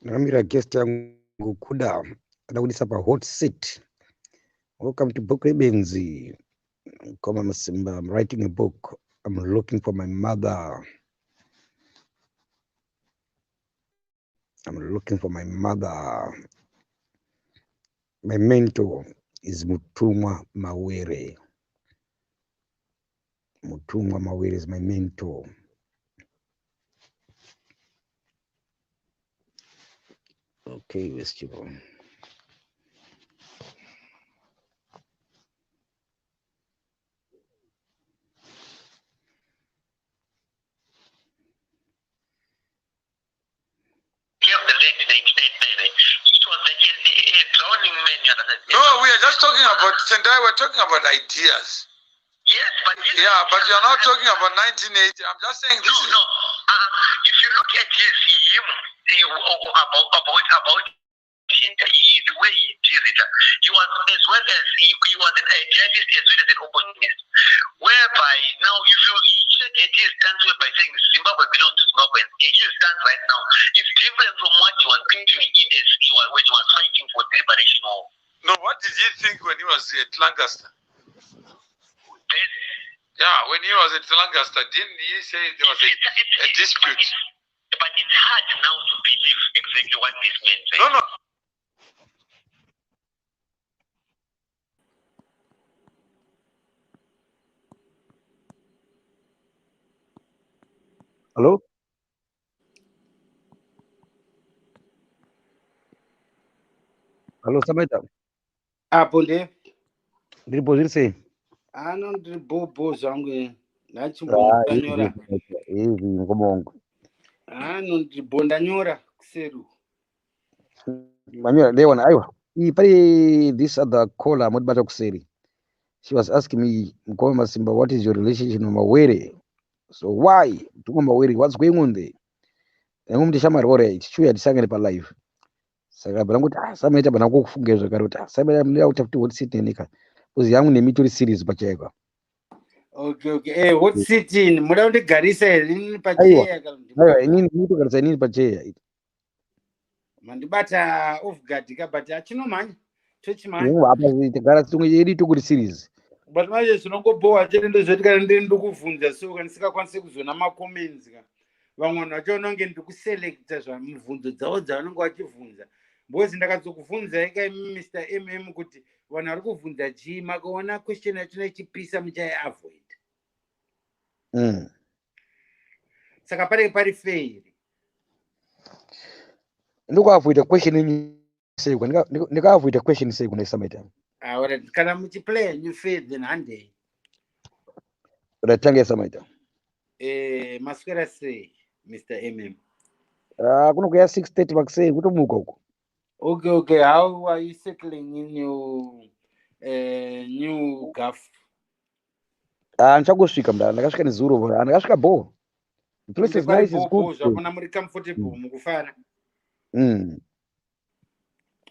Namira guest yangu kuda anakunisa pa hot seat. Welcome to BhukuReBenzi. Kama Masimba, I'm writing a book. I'm looking for my mother. I'm looking for my mother. My mentor is Mutumwa Mawere. Mutumwa Mawere is my mentor. Okay, vestible. No, we are just talking about Sendai. We're talking about ideas. Yes, but but you're not talking about 1980. I'm just saying this. No. If you look at about the way he did it, he was as well as he was an idealist as well as an opportunist. Whereby now, if you check at his stance by saying Zimbabwe belongs to Zimbabwe, his stance right now is different from what he was doing when he was fighting for the liberation war. No, what did he think when he was at Lancaster? Yeah, when he was at Lancaster, didn't he say there was a dispute? But it's hard now to believe exactly what this man said. No. Hello? Hello, Samaita. Aponde. Ndiripo say. Ndiripo zvangu Ndanyora. Ngobongo. Ndiripo ndanyora kuseru. Manyora lewana aiwa. Pari this other caller modibata kuseri. She was asking me, Mkoma Masimba, what is your relationship with Mawere? So why? Mutumwa Mawere, what's going on there? Ngombe shamari ore chichuya tisangane pa live. Saka bana kuti Samaita bana kufunga zvakare kuti Samaita mlea utafuti hot seat nenika. Uzi yangu nemitori series pachayika. Okay. Hot seat in muda undigarisa rini pacheya kana ndibva. Aiwa, inini ndinogarisa inini pacheya. Mandibata off guard kabata achinomanya. Mungu apa tigara tumwe yedi tukuri series. But manje zvinongobowa chete ndozvoti kana ndikuvhunza so kana sikakwanise kuzona ma comments ka. Vamwe vacho nonge ndikuselecta zvamubvunzo dzawo dzavanenge vachivhunza. Mbozi ndakadzokuvhunza eka Mr. MM kuti vanhu vari kuvhunza chii makaona question yacho ichipisa muchaiavoid. Saka pari fail. Ndikuavoid question ini seko ndikaavoid question seko nesamaita. Alright, kana muchiplay new fail then hande. Ratange samaita. Maswera say Mr. MM. Kunokuya 6:30 pakusei kutomuka uko. Okay. How are you settling in your new gaff? Ndichagosvika mda ndakasvika nezuro ndakasvika bo. The place is nice, is good. Zvapona muri comfortable mukufara.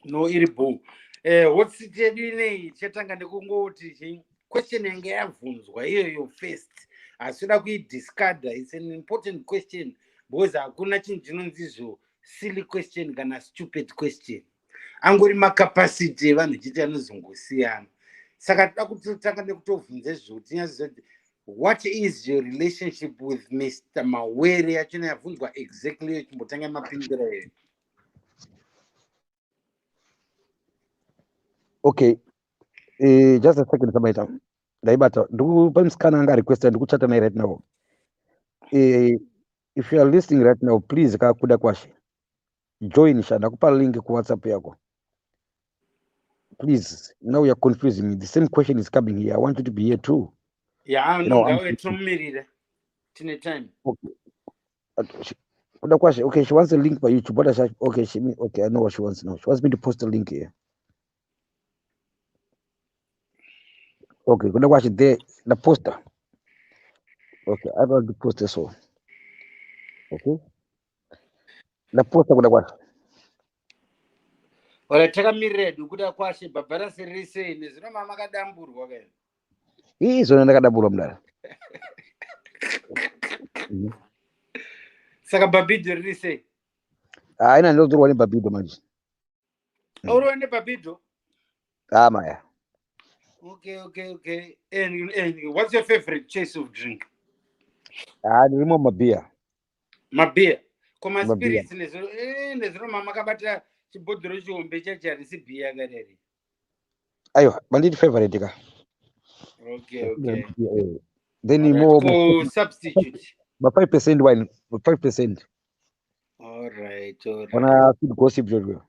No iri bo. What city inei chatanga ndekungoti question yange yavhunzwa iyoyo first. Asida kuidiscard. It's an important question because hakuna chinhu chinonzi silly question kana stupid question. Angori macapacity evanhu chiti anozongosiyana. Saka toda kutotanga nekutovhunza zvotinyaziva what is your relationship with Mr. Mawere yachona yavhunzwa exactly chimbotanga mapindira here. Okay. Just a second, Samaita. Ndaibata ndikupa msikana anga request ndikuchata naye right now. If you are listening right now, please kakuda kwashe. Join shanda kupa link ku WhatsApp yako. Please, now you are confusing me. The same question is coming here. I want you to be here too. Yeah, I know. Tine time. Okay. Kuda kwashe. Okay, she wants a link for YouTube. Okay, I know what she wants now. She wants me to post a link here. Okay, kuda kwashe there the poster. Okay, I will post this one. Okay. The poster kuda kwashe. Ora takamirira kuda kwashe babhara serise nezvino mama kadamburwa kai. Izvo ndakadabura mdara. Saka babidhi ririse. Haina ndodzorwa neBabido manje. Uri neBabido? Maya. Okay. And what's your favorite choice of drink? Ndimo mabia. Mabia. Koma Mabia. spirits nezvino mama kabata chibhodhoro chihombe chacho harisi bia kaderi. Aiwa, banditi favorite ka. Okay. Then Alright. more So substitute. But 5% wine, 5%. Alright. Wana food gossip jojo.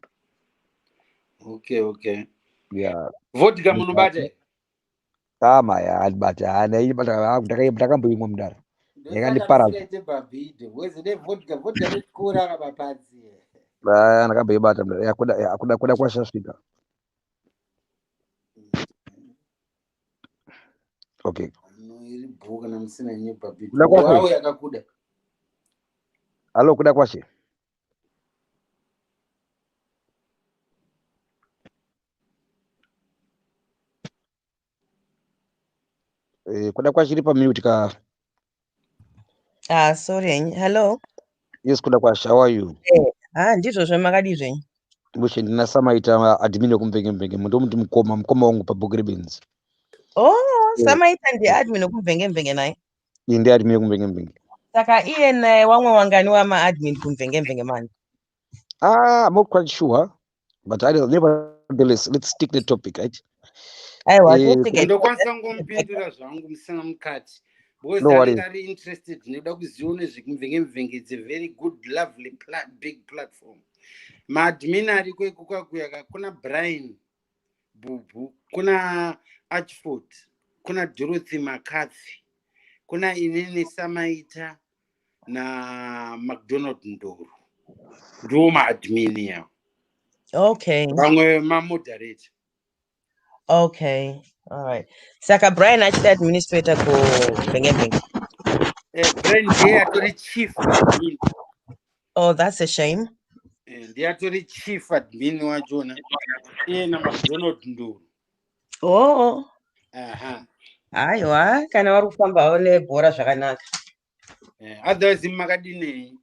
Okay. Yeah. Vodka munobate. Maya albata. Na hii bata ndakambo imwe mdara. Ndosaka ndisikaite Babido. Wezide vodka nekura kabapadzi. Ndakambo ibata mdara. Yakuda kwashasvika. Okay. Iri bhuka namusina nye Babido. Kuda kwashe. Wow yakakuda. Halo kuda kwashe. Kuda kwashe ripa mute ka. Sorry. Hello. Yes, kuda kwashe. How are you? Ndizvo zvemakadizve. Bushe ndinasamaita admin kumvenge muntu muti mukoma wangu paBhukuReBenzi. Samaita ndiadmin kumvenge naye. Ndi admin kumvenge. Saka iye naye wamwe wangani wama-admin kumvenge manje. I'm not quite sure, but nevertheless, let's stick the topic, right? Aiwa, ndokwanisa ngompindura zvangu musina mukati. Because I'm interested. Nekuda kuziva nezvekumvenge. It's a very good, lovely, big platform. Maadmin ariko ikukakuya kuna Brian Bhuku, kuna Archford, kuna Dorothy McCarthy, kuna inini Samaita na McDonald Ndoro. Ndiwo maadmin yao. Okay. Vamwe mamoderate. Okay. All right. Saka Brian achida administrator kumvenge. Brian ndiye atori chief admin. Oh, that's a shame. Ndiye atori chief admin wachona. Iye na McDonald Ndoro. Oh. Aha. Aiwa, kana vari kufambawo nebhora zvakanaka. Otherwise makadinei?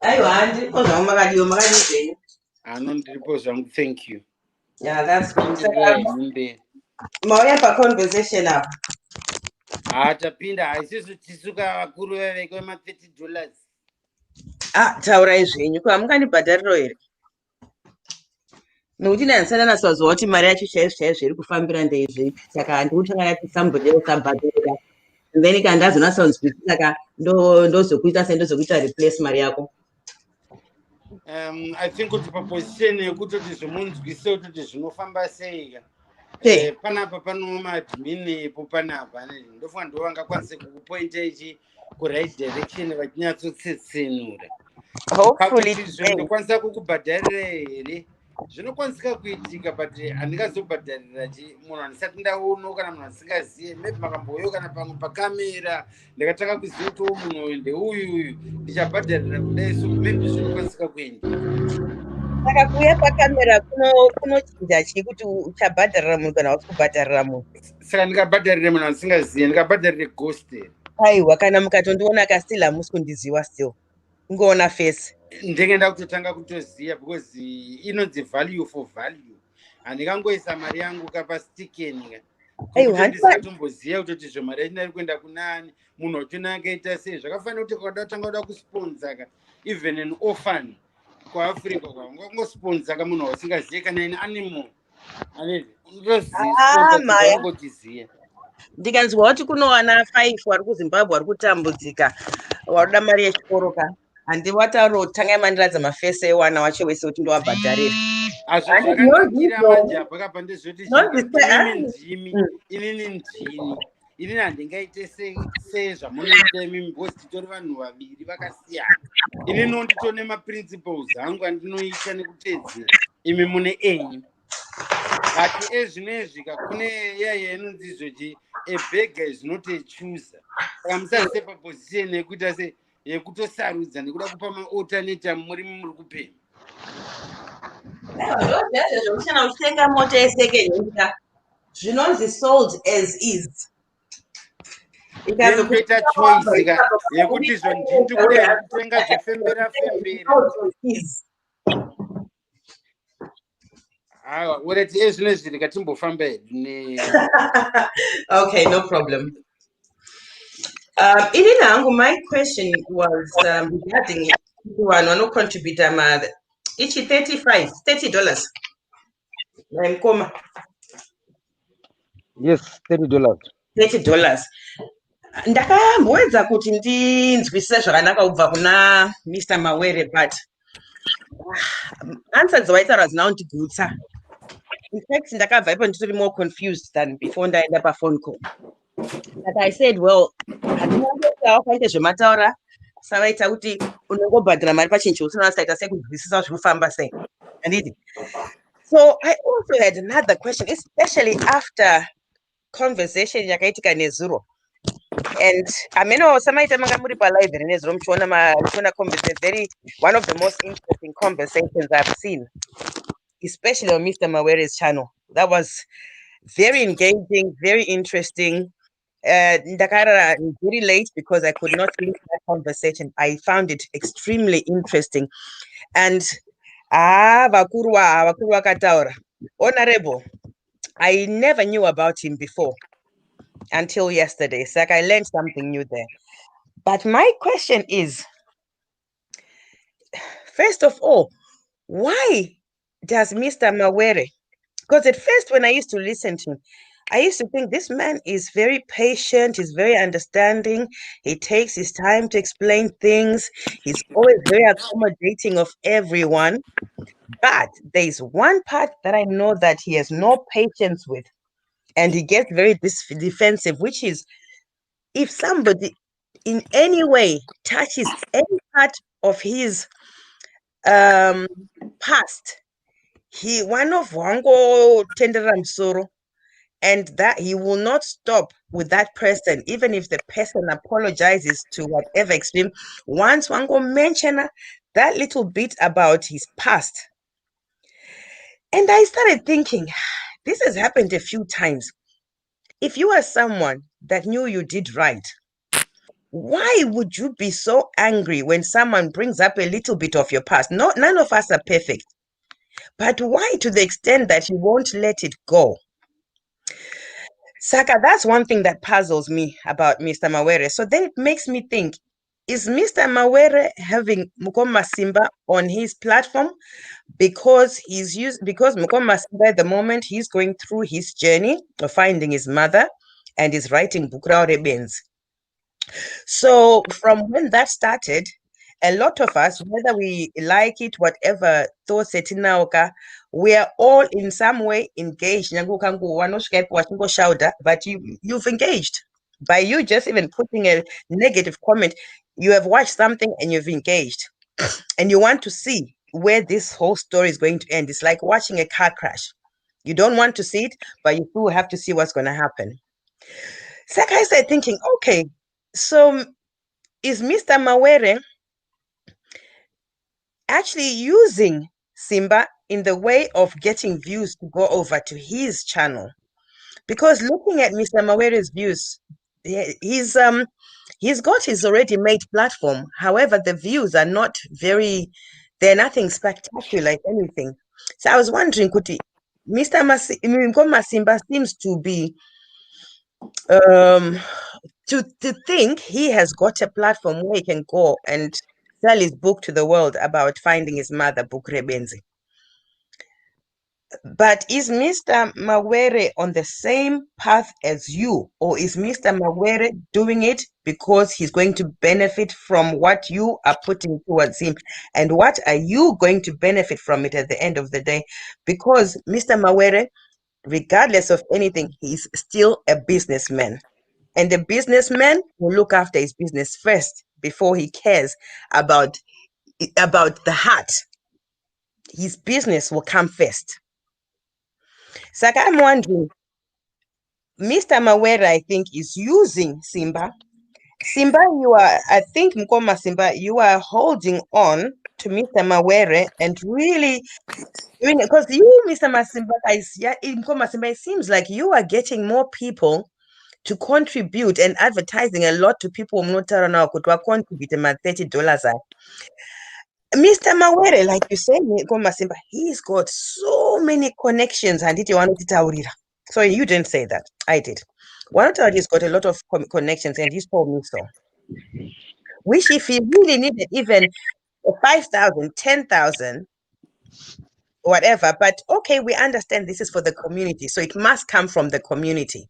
Aiwa, ndiripo zvangu makadiwa makadizvei? Ndiripo zvangu, thank you. Yeah, that's good. Mauya paconversation apa. Tapinda haisisu tisuka vakuru veveke $30. Taurai zvenyu ko hamungandibhadhariro here? Nokuti ndandisana naswaziva kuti mari yacho chaizvo iri kufambira ndeizvipi, saka handikuchangana kuti sambodero sabhadharira, and then kandazonatsaunzwisisa saka ndozokuita sendozokuita replace mari yako. I think kuti paposition yekutoti zvomunzwise kutoti zvinofamba sei panapa pano maadmin epo panapa ndofunga ndo vangakwanise kukupointa ichi kuright direction vachinyatsotsetsenura. Hopefully ndokwanisa kukubhadharira here zvinokwanisika kuitika, but handingazobhadharira munhu handisati ndaono kana munhu andisingazive. Maybe makamboyo kana pamwe pakamera ndakatanga kuziva kuti munhu uyu ndeuyu ndichabhadharira kudai, so maybe zvinokwanisika kuendeka. Saka kuuya pakamera kunochinja chii kuti uchabhadharira munhu kana usi kubhadharira munhu? Saka ndikabhadharire munhu andisingazive, ndikabhadharire ghost. Aiwa, kana mukatondiona still hamusi kundiziva still. Ungoona face. Ndingenda kutotanga kutoziva because inonzi value for value. Handikangoisa mari yangu kapastikeni kuti ndisikatomboziva kutoti zvomari yacho ndari kuenda kunani, munhu wachona akaita sei. Zvakafanira kuti tanga kuda kusponsa even an orphan kuAfrica kwangosponsa munhu wasingazive kana ine animal. Ndoziva. Ndikanzwa kuti kunowana 5 vari kuZimbabwe vari kutambudzika waruda mari yechikoro ka handiwatauro tangai mandiradza mafese ewana wacho wese kuti ndowabhadharira. Azvo zvakanakira majabha kapa ndezvoti inini ndini inini handingaite sezvamunoita imimi because titori vanhu vaviri vakasiyana. Inini nditone maprinciples angu andinoita nekutedzera, imi mune enyu. Ati ezvinezvi kune yaya inonzi izvochi a beggar is not a chooser. Saka musase paposition yekuita se yekutosarudza nekuda kupa maalternate muri kupema. Ndozvazvo zvokushana kutenga mota yesecond nyika zvinonzi sold as is. then toita choice ka yekuti zvondini ndikuda kutenga zvefembera fembera ureti ezvino zviri katimbofamba Okay, no problem. Irina Angu, my question was regarding one no contributor mother. Each $30. Yes, $30. $30. Ndakambowedza kuti ndinzwisise zvakanaka kubva kuna Mr. Mawere, but answer dzawaitaura hadzina kundigutsa. In fact, ndakabva ipo nditori more confused than before ndaenda paphone call. But I said, well, handingaite zvemataura savaita kuti unongobhadhira mari pachinhu chousina saita sekunzwisisa zviri kufamba sei. So I also had another question, especially after conversation yakaitika nezuro. And ameno samaita manga muri palibrary nezuro muchiona conversation, one of the most interesting conversations I've seen, especially on Mr. Mawere's channel. That was very engaging, very interesting. Ndakara very late because I could not listen to that conversation. I found it extremely interesting. And vakuru vakataura. Honorable, I never knew about him before until yesterday. It's like I learned something new there. But my question is, first of all, why does Mr. Mawere, because at first when I used to listen to him, I used to think this man is very patient, he's very understanding, he takes his time to explain things, he's always very accommodating of everyone. But there's one part that I know that he has no patience with, and he gets very defensive, which is if somebody in any way touches any part of his past, he one of wango tendera msoro, and that he will not stop with that person, even if the person apologizes to whatever extreme. Once wango mention that little bit about his past, and I started thinking, this has happened a few times. If you are someone that knew you did right, why would you be so angry when someone brings up a little bit of your past? No, none of us are perfect. But why to the extent that you won't let it go? Saka, that's one thing that puzzles me about Mr. Mawere. So then it makes me think, is Mr. Mawere having Mutumwa Simba on his platform because Mutumwa Simba at the moment he's going through his journey of finding his mother and is writing BhukuReBenzi. So from when that started, a lot of us, whether we like it, whatever thoughts etinaoka, we are all in some way engaged. But you've engaged. By you just even putting a negative comment, you have watched something and you've engaged. And you want to see where this whole story is going to end. It's like watching a car crash. You don't want to see it, but you still have to see what's going to happen. So I started thinking, okay, so is Mr. Mawere actually using Simba in the way of getting views to go over to his channel? Because looking at Mr. Mawere's views, he's got his already made platform. However, the views are not they're nothing spectacular, if anything. So I was wondering, could Mr. Mutumwa Simba seems to be to think he has got a platform where he can go and sell his book to the world about finding his mother, BhukuReBenzi. But is Mr. Mawere on the same path as you, or is Mr. Mawere doing it because he's going to benefit from what you are putting towards him? And what are you going to benefit from it at the end of the day? Because Mr. Mawere, regardless of anything, he's still a businessman. And the businessman will look after his business first before he cares about the heart. His business will come first. So I'm wondering, Mr. Mawere, I think, is using Simba. Simba, I think Mutumwa Simba, you are holding on to Mr. Mawere and really doing it because you, Mr. Mutumwa Simba, it seems like you are getting more people to contribute and advertising a lot to people munotara now could contribute $30. Mr. Mawere, like you said, Simba, he's got so many connections. And sorry, you didn't say that. I did. He's got a lot of connections, and he's told me so. Which, if he really needed even 5,000, 10,000, whatever, but okay, we understand this is for the community, so it must come from the community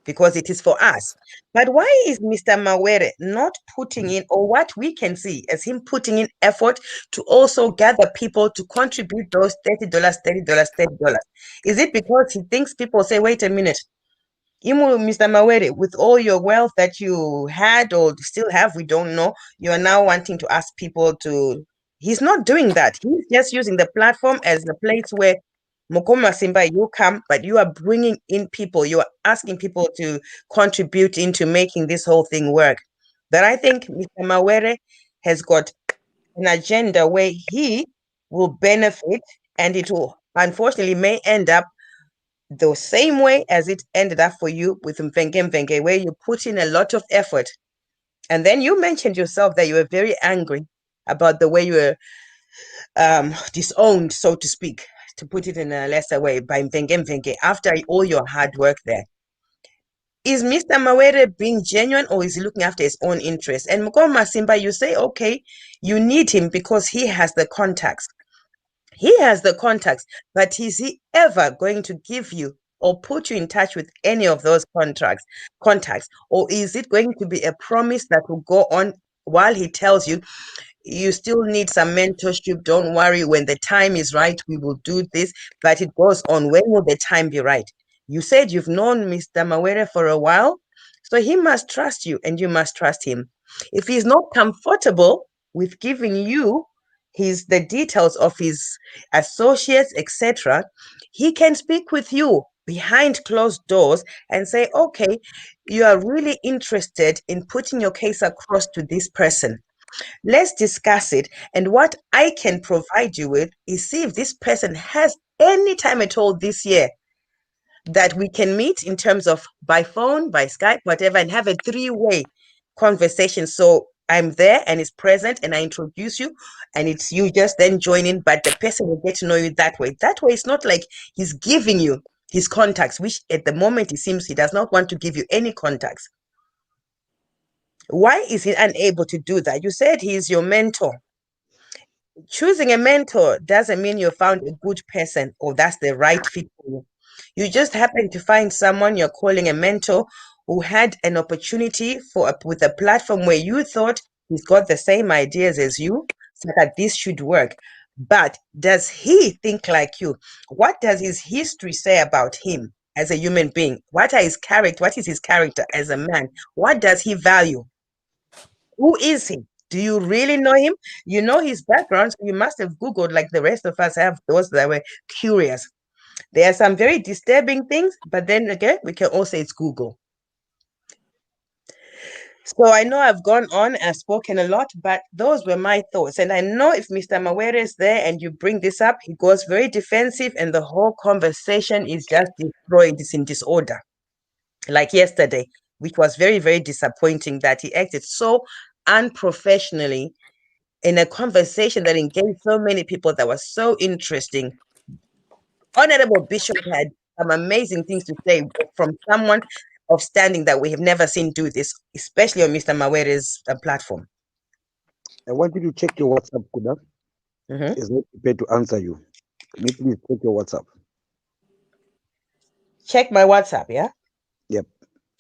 because it is for us. But why is Mr. Mawere not putting in, or what we can see as him putting in effort to also gather people to contribute those $30, $30? Is it because he thinks people say, wait a minute, Mr. Mawere, with all your wealth that you had or still have, we don't know, you are now wanting to ask people to... He's not doing that. He's just using the platform as a place where Mukumwa Simba, you come, but you are bringing in people. You are asking people to contribute into making this whole thing work. But I think Mr. Mawere has got an agenda where he will benefit, and it will, unfortunately, may end up the same way as it ended up for you with Mvenge, where you put in a lot of effort. And then you mentioned yourself that you were very angry about the way you were disowned, so to speak, to put it in a lesser way, by Mvenge after all your hard work there. Is Mr. Mawere being genuine, or is he looking after his own interests? And Mukumwa Simba, you say, okay, you need him because he has the contacts. He has the contacts, but is he ever going to give you or put you in touch with any of those contacts? Or is it going to be a promise that will go on while he tells you, you still need some mentorship, don't worry, when the time is right, we will do this, but it goes on. When will the time be right? You said you've known Mr. Mawere for a while, so he must trust you and you must trust him. If he's not comfortable with giving you the details of his associates, etc., he can speak with you behind closed doors and say, okay, you are really interested in putting your case across to this person. Let's discuss it. And what I can provide you with is see if this person has any time at all this year that we can meet in terms of by phone, by Skype, whatever, and have a 3-way conversation. So I'm there and it's present and I introduce you and it's you just then join in, but the person will get to know you that way. That way, it's not like he's giving you his contacts, which at the moment it seems he does not want to give you any contacts. Why is he unable to do that? You said he's your mentor. Choosing a mentor doesn't mean you found a good person or that's the right fit for you. You just happen to find someone you're calling a mentor who had an opportunity with a platform where you thought he's got the same ideas as you, so that this should work. But does he think like you? What does his history say about him as a human being? What is his character as a man? What does he value? Who is he? Do you really know him? You know his background, so you must have Googled like the rest of us have, those that were curious. There are some very disturbing things, but then again, we can all say it's Google. So I know I've gone on and spoken a lot, but those were my thoughts. And I know if Mr. Mawere is there and you bring this up, he goes very defensive and the whole conversation is just destroyed. It's in disorder. Like yesterday, which was very, very disappointing that he acted so unprofessionally in a conversation that engaged so many people that was so interesting. Honorable Bishop had some amazing things to say from someone of standing that we have never seen do this, especially on Mr. Mawere's platform. I want you to check your WhatsApp, Kuda. Is not prepared to answer you. Can you please check your WhatsApp? Check my WhatsApp, yeah? Yep.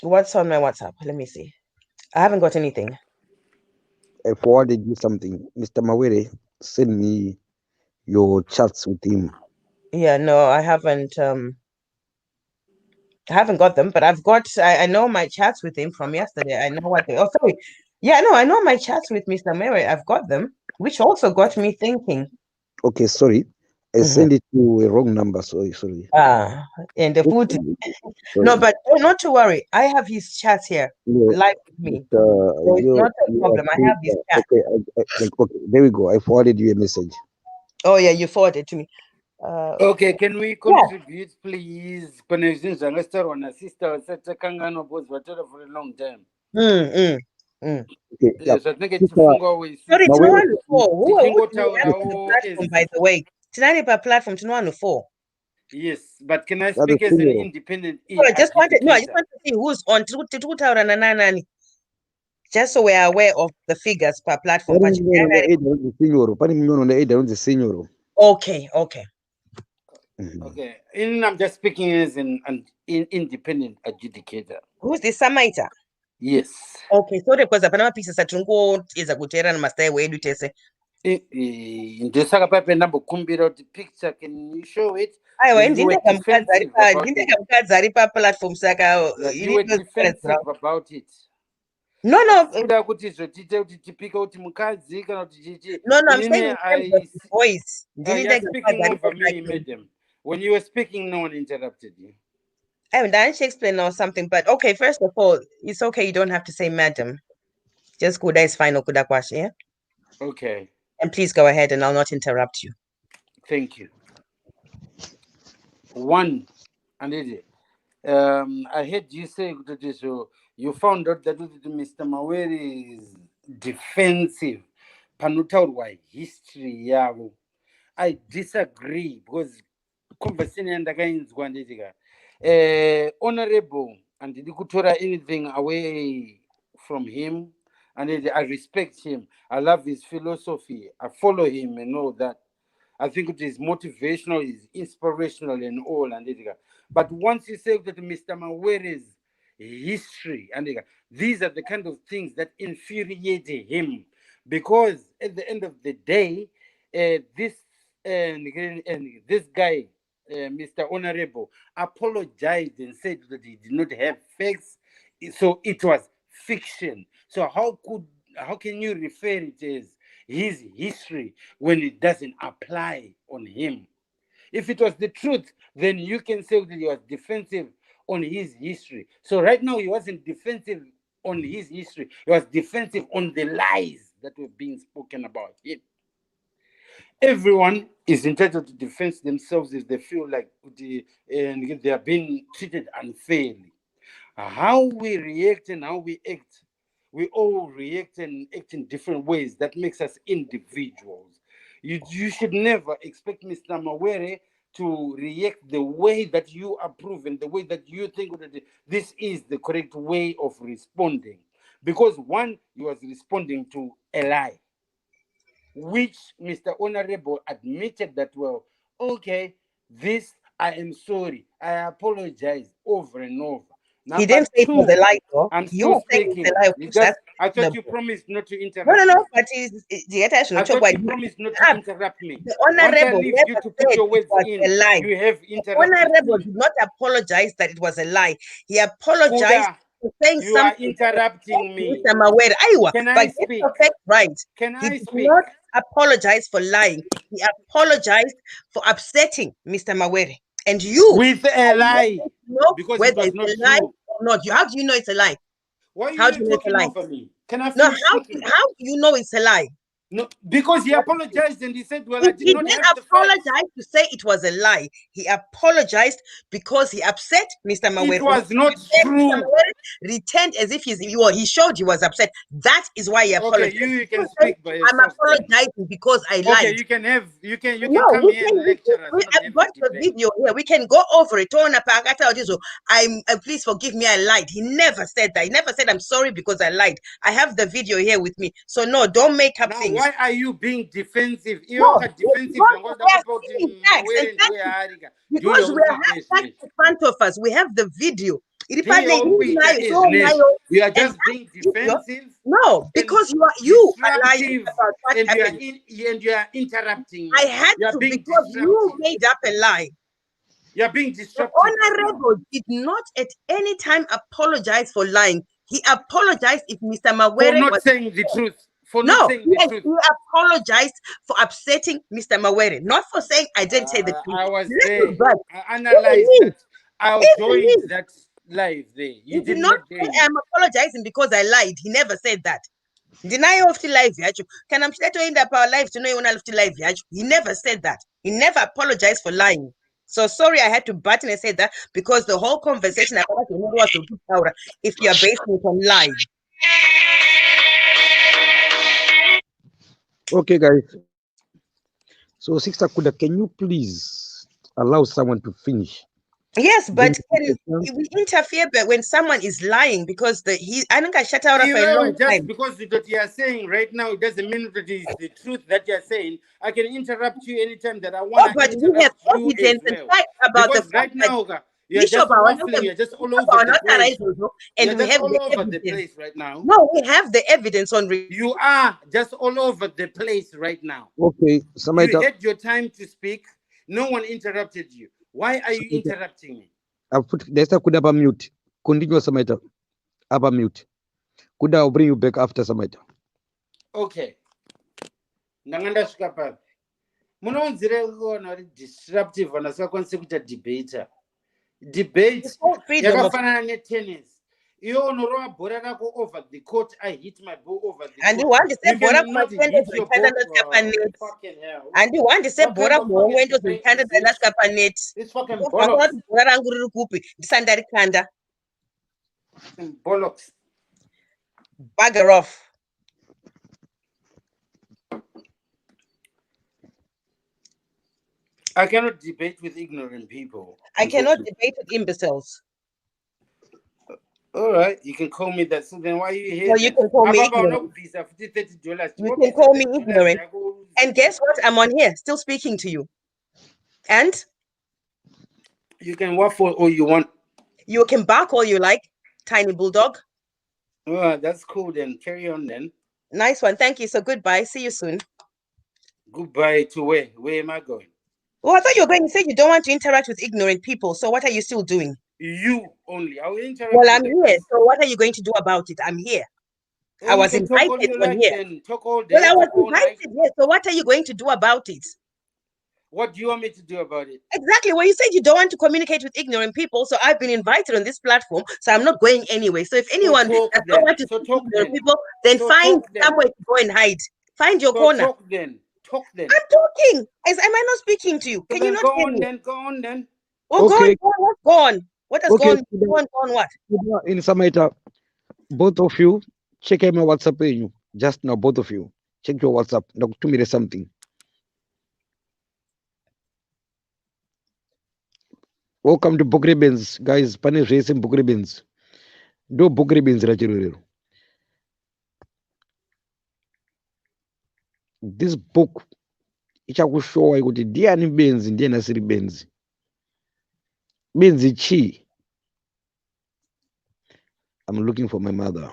What's on my WhatsApp? Let me see. I haven't got anything. I forwarded you something. Mr. Mawere, send me your chats with him. Yeah, no, I haven't got them, but I've got, I know my chats with him from yesterday. I know what oh, sorry. Yeah, no, I know my chats with Mr. Mawere. I've got them, which also got me thinking. Okay, sorry. I sent it to a wrong number. Sorry. And the food. No, but not to worry. I have his chats here live with me. So it's not a problem. I have his chat. Okay, okay, there we go. I forwarded you a message. Oh, yeah, you forwarded to me. Okay, can we contribute, please? Pane zvinhu zvangasitarwa nasister vasati takangana because vatara for a long time. Okay, yeah. Zvatinenge Sister tichifungawo Sorry, isusu Mawere, tino 4. Who do we have on tichingotaurawo the platform, by the way? Tinani per platform, tino 4. yes, but can I that's speak the as an senior. independent So I just want to adjudicator? see who's on. Just so we're aware of the figures per platform. Pani munyono ne Ada unzi senior. Pani munyono ne Ada unzi senior. Okay. Okay, I'm just speaking as an independent adjudicator. Who's the Samaita? Yes. Okay, so because apana pieces atungoedza kuteerana mastai wedu tese. Ndosaka pape ndambokumbira kuti picture, can you show it? Aiwa, You were defensive about it. mukadzi ari platform saka You were defensive about it. No. Kuda kuti zvotite kuti tipike kuti mukadzi kana kuti chichi. No, I'm saying in terms of the voice. You're speaking over me, madam. When you were speaking, no one interrupted you. I didn't explain or something, but okay, first of all, it's okay. You don't have to say madam. Just Kuda is fine or Kuda Kwash, yeah? Okay. And please go ahead and I'll not interrupt you. Thank you. One, and I heard you say that so you found out that Mr. Mawere is defensive. Panutaurwa history yavo. I disagree because conversation ndakainzwa ndetika. Honorable, and did kutora anything away from him, and I respect him. I love his philosophy. I follow him and all that. I think it is motivational, is inspirational and all. And but once you say that Mr. Mawere's history, and these are the kind of things that infuriate him, because at the end of the day, this guy, Mr. Honorable, apologized and said that he did not have facts, so it was fiction. So how can you refer it as his history when it doesn't apply on him? If it was the truth, then you can say that he was defensive on his history. So right now he wasn't defensive on his history. He was defensive on the lies that were being spoken about him. Everyone is entitled to defend themselves if they feel like they are being treated unfairly. How we react and how we act, we all react and act in different ways. That makes us individuals. You should never expect Mr. Mawere to react the way that you approve and the way that you think that this is the correct way of responding. Because one, he was responding to a lie, which Mr. Honorable admitted that, well, okay, this, I am sorry, I apologize over and over. He didn't say it was a lie, though. I'm You still were saying speaking. it's a lie. I thought you promised not to interrupt No, me. but I thought you promised not to interrupt me. The Once I Honorable leave never you to put your words said it in, was a lie. you have The interrupted Honorable me. did not apologize that it was a lie. He apologized Kuda, for saying you are something. interrupting me. Mr. Mawere, Aiwa, Can I but get speak? the fact right. Can He I did speak? not apologize for lying. He apologized for upsetting Mr. Mawere. And you With a lie, know because whether it was it's not a lie true. or not. How do you know it's a lie? Why are How do you you know it's a talking lie? over me? Can I No, finish speaking? how do you know it's a lie? No, because he apologized and he said, well, He I did not didn't have the facts. apologize to say it was a lie. He apologized because he upset Mr. Mawere. It was not true. Mr. Mawere returned as if he showed he was upset. That is why he apologized. Okay, you can speak by I'm yourself. apologizing because I lied. Okay, you can No, come here and lecture us. I've got the video here. We can go over it. Please forgive me, I lied. He never said that. He never said I'm sorry because I lied. I have the video here with me. So no, don't make up Now, things. why are you being defensive? No, Defensive. Because we have facts in front of us. We have the video. You are just being defensive. No, because you are lying about what and happened. you are interrupting me. I had to because you made up a lie. You are being disruptive. The Honorable did not at any time apologize for lying. He apologized if Mr. Mawere for not saying the truth. He apologized for upsetting Mr. Mawere, not for saying I didn't say the truth. I was there. I analyzed that. I joined that live there. You did not say I'm apologizing because I lied. He never said that. Ndinayo futhi live yacho. Kana mchitoenda pa live tinoiona futhi live yacho. He never said that. He never apologized for lying. So sorry I had to button and say that because the whole conversation about was if you are basing it on lies. Okay, guys. So, Sister Kuda, can you please allow someone to finish? Yes, Then but give a chance. we interfere when someone is lying because I think I shut out for a long Just time. because what you are saying right now, it doesn't mean that it is the truth that you are saying. I can interrupt you anytime that I want to But we have interrupt you as evidence and well. facts about the Because fact right that now, you're Bishop just waffling, you're just all over the place. and You're we just have all the over the evidence. place right now. No, we have the evidence on. You are just all over the place right now. Okay, You Samaita. had your time to speak. No one interrupted you. Why are you interrupting me? I've put Desta Kuda up mute. Continue, Samaita. Up mute. Kuda, I'll bring you back after Samaita. Okay. Ndanganda shikapa. Munonzire kuona disruptive vanasakwanise kuita debater. Debate yakafanana netennis. Iwe unorova bhora rako over the court. I hit my ball over the and you court. want to say You bora cannot hit your ball. Fucking hell. and you want to say What kind bora of fucking debate is this? net. This fucking bollocks. Bora rangu riri kupi ndisandari kanda. Bollocks. Bugger off. I cannot debate with ignorant people. I cannot debate with imbeciles. All right, you can call me that. So then why are you here? No, you can call me ignorant. $30. You can call me ignorant. And guess what? I'm on here, still speaking to you. And you can waffle all you want. You can bark all you like, tiny bulldog. Oh, that's cool then. Carry on then. Nice one. Thank you. So goodbye. See you soon. Goodbye to where? Where am I going? Oh, I thought you were going to say you don't want to interact with ignorant people. So what are you still doing? You only. I will interact. Well, I'm here. So what are you going to do about it? I'm here. I was invited on here. Then. Talk all day. Well, I was invited here. So what are you going to do about it? What do you want me to do about it? Exactly. Well, you said you don't want to communicate with ignorant people. So I've been invited on this platform. So I'm not going anyway. So if anyone doesn't want to talk to ignorant people, then find somewhere to go and hide. Find your corner. Talk then. Talk then. I'm talking. Am I not speaking to you? Can you not hear me? Go on then. Oh, okay. What's gone? What has gone? Gone what? In Samaita, both of you, check my WhatsApp page. Just now, both of you. Check your WhatsApp. Now, to me, there's something. Welcome to BhukuReBenzi, guys. Pane racing BhukuReBenzi. Do BhukuReBenzi rachirero. This book, ichakushowa kuti ndiani Benzi ndiye asiri Benzi. Benzi chi. I'm looking for my mother.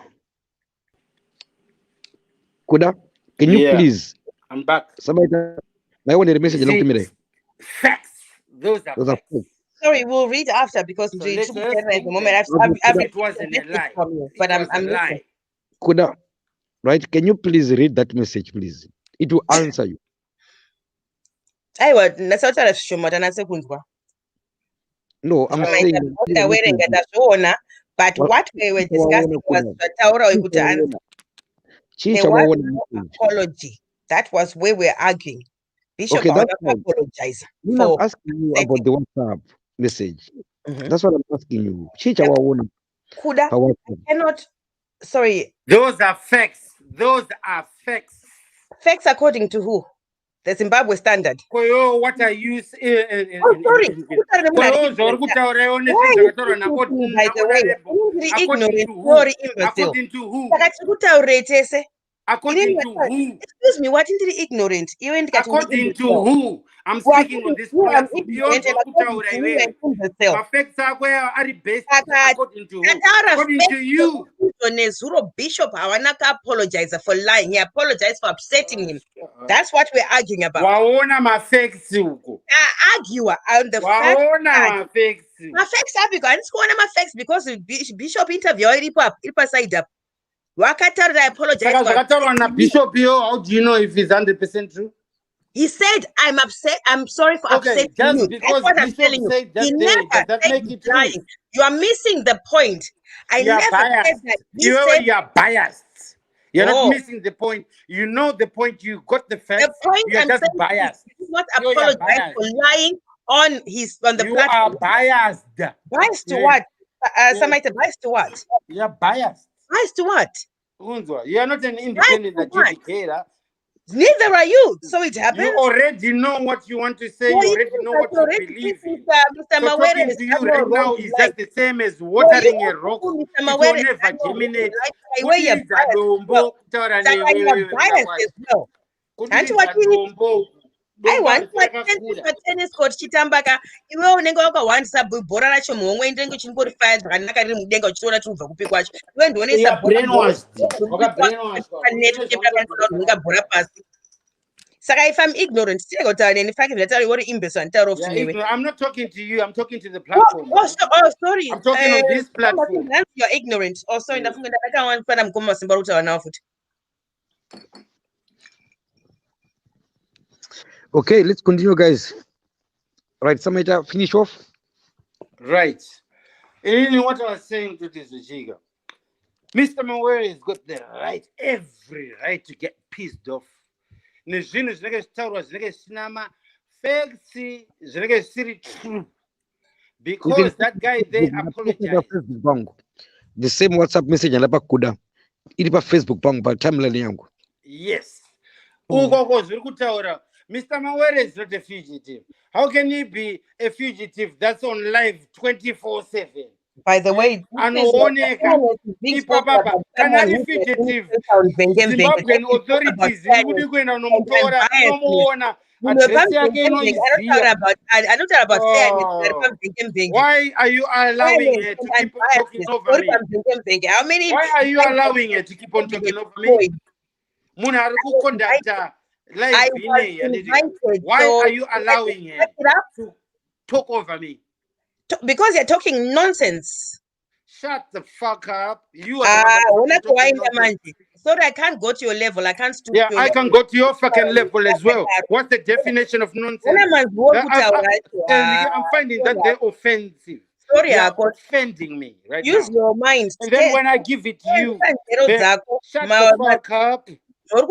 Kuda, can you please? I'm back. Somebody, I want a message. Facts. Those are facts. Sorry, we'll read after because at the moment it wasn't a lie. But I'm lying. Kuda, right? Can you please read that message, please? It will answer you. No, I'm saying. But what we were discussing was there was no apology. That was where we're arguing. Bishop, okay, that's apologize. I'm asking you about the WhatsApp message. That's what I'm asking you. Kuda, I cannot. Sorry. Those are facts. Those are facts. Facts according to who? The Zimbabwe Standard. What are you saying? Oh, sorry. By the way, according to who? According to who? Excuse me, what is ignorant? According to who? I'm speaking on this platform. Facts are where are based according to who? According to you. Bishop Awanaka apologized for lying. He apologized for upsetting him. That's what we're arguing about. My facts. Argue on the facts. My facts are because Bishop interview side up. Wakatara, I apologize. Bishop, how do you know if it's 100% true? He said, I'm upset. I'm sorry for upsetting you. That's what I'm telling you. He never said he's lying. You are missing the point. I never said that. You are biased. You're not missing the point. You know the point. You got the facts. The point You're I'm just saying biased. is not You're apologize biased. for lying on the You platform. are biased. Biased to Yeah. what? Samaita, biased to what? You're biased. Biased to what? You are not an independent Biased to what? adjudicator. Neither are you. So it happens. You already know what you want to say. No, You you already think know that what you you already believe think in. Mr. So Mawere talking has to you done right more now wrong in is life. just the same as No, watering you a rock. also think Mr. It Mawere will has never done more wrong in germinate. life. By where you're biased as well. Saka you're biased as well. Hanti watini aiwa tennis court chitambaka iwewe unenge wakahwandisa bhora racho muhomwe ndenge uchingori faya zvakanaka riri mudenga uchitoona chirubva kupi kwacho iwe ndionesa bhora bhora pasi. Saka if I'm ignorant, still got an in fact that I already imbecile and terrible to me. I'm not talking to you, I'm talking to the platform. Sorry. I'm talking on this platform. You're ignorant. Oh, sorry, I don't want to come Simbaruta now. Okay, let's continue, guys. Right, Samaita, finish off. Right. And what I was saying to this Jiga, Mr. Mawere has got the right, every right to get pissed off. Nezvinhu zvinenge zvichitaurwa zvinenge zvisina mafacts zvinenge zvisiri true, because that guy there apologized. The same WhatsApp message alapa kuda iri pa Facebook pangu pa timeline yangu. Yes. Ukoko zviri kutaura Mr. Mawere is not a fugitive. How can he be a fugitive that's on live 24/7? By the way, anooneka ipo papa kana ari fugitive Zimbabwean authorities irikudi kuenda nomutora inomuona address yake inoiziva. Why are you allowing her to keep on talking over me? Why are you allowing her to keep on talking over me? Munhu ari kuconducta live ine. Why are you allowing her to talk over me? Because you're talking nonsense. Shut the fuck up. You are sorry, I can't go to your level. I can't stoop to your I can go to your fucking level as well. What's the definition of nonsense? I'm finding that they're offensive. Sorry, you're offending me right Use now. Your mind. And then when I give it to you, shut the fuck up. You are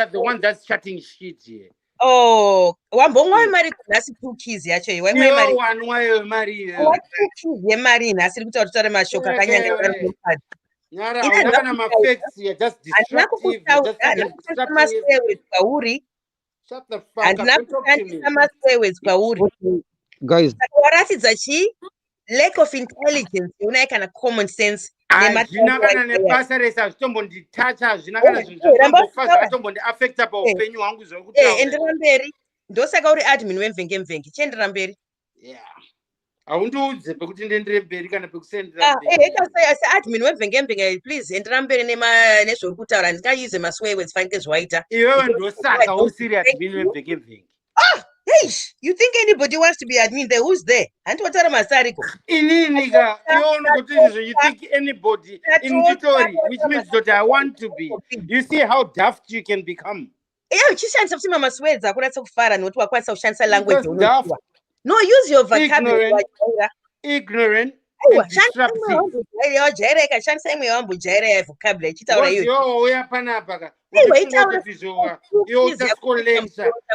the one that's chatting shit here. Oh, wambomwa mari kunasi 2 keys yacho iwe mari. Wanwayo mari. What 2 keys yemari nasi kuti utore mashoka kanyanga mukadzi. Nyara unakana mafacts here just destructive, just destructive. Shut the fuck up. Don't talk to me. Guys, waratidza chi lack of intelligence yona kana common sense. Hazvina kana nebasa rese hazvitombonditacha, hazvina kana zvinhu zvakambofa zvakatombondi-affecta paupenyu hwangu zviri kutaura. Endera mberi. Ndosaka uri admin wemvenge mvenge. Chiendera mberi. Haundiudze pekuti ndiendere mberi kana pekusendera mberi. Admin wemvenge mvenge, please endera mberi nezvori kutaura. Ndingayuze maswear words fine kezvaita. Iwewe ndosaka usiri admin wemvenge mvenge. Hey, you think anybody wants to be admin there? Who's there? And what are Masariko? Ininika, you think anybody in Vitori, which means that I want to be. You see how daft you can become. Yeah, uchishandisa kusema maswedza akuratsa kufara nokuti wakwanisa kushandisa language unoziva. No, use your vocabulary. Ignorant. Disruptive. Wajaireka shandisa imwe wambojaira vocabulary chitaura iyo. Yo, uya panapa. Lecture,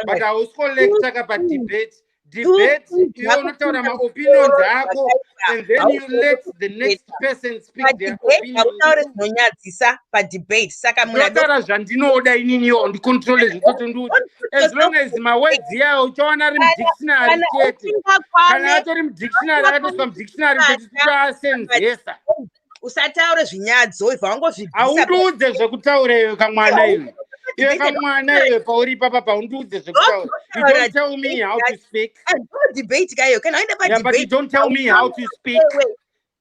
but I was lecture about debate. Debate, you unotaura ma-opinions ako, and then you let the next person speak their opinion. Ndotaura zvandinoda ininiwo ndicontrole zvitoti nduti. As long as mawords yawo uchawana ari mudictionary chete. Kana atori mudictionary akatoiswa mudictionary kuti toasenzesa. Usataure zvinyadzo ibva wangozvibvisa. Haundiudze zvekutaura iwe kamwana iwe. Iwe kamwana iwe pauri papa paundiudze zvekutaura. You don't tell me how to speak. Don't debate kayo. Can I never debate? But you don't tell me how to speak.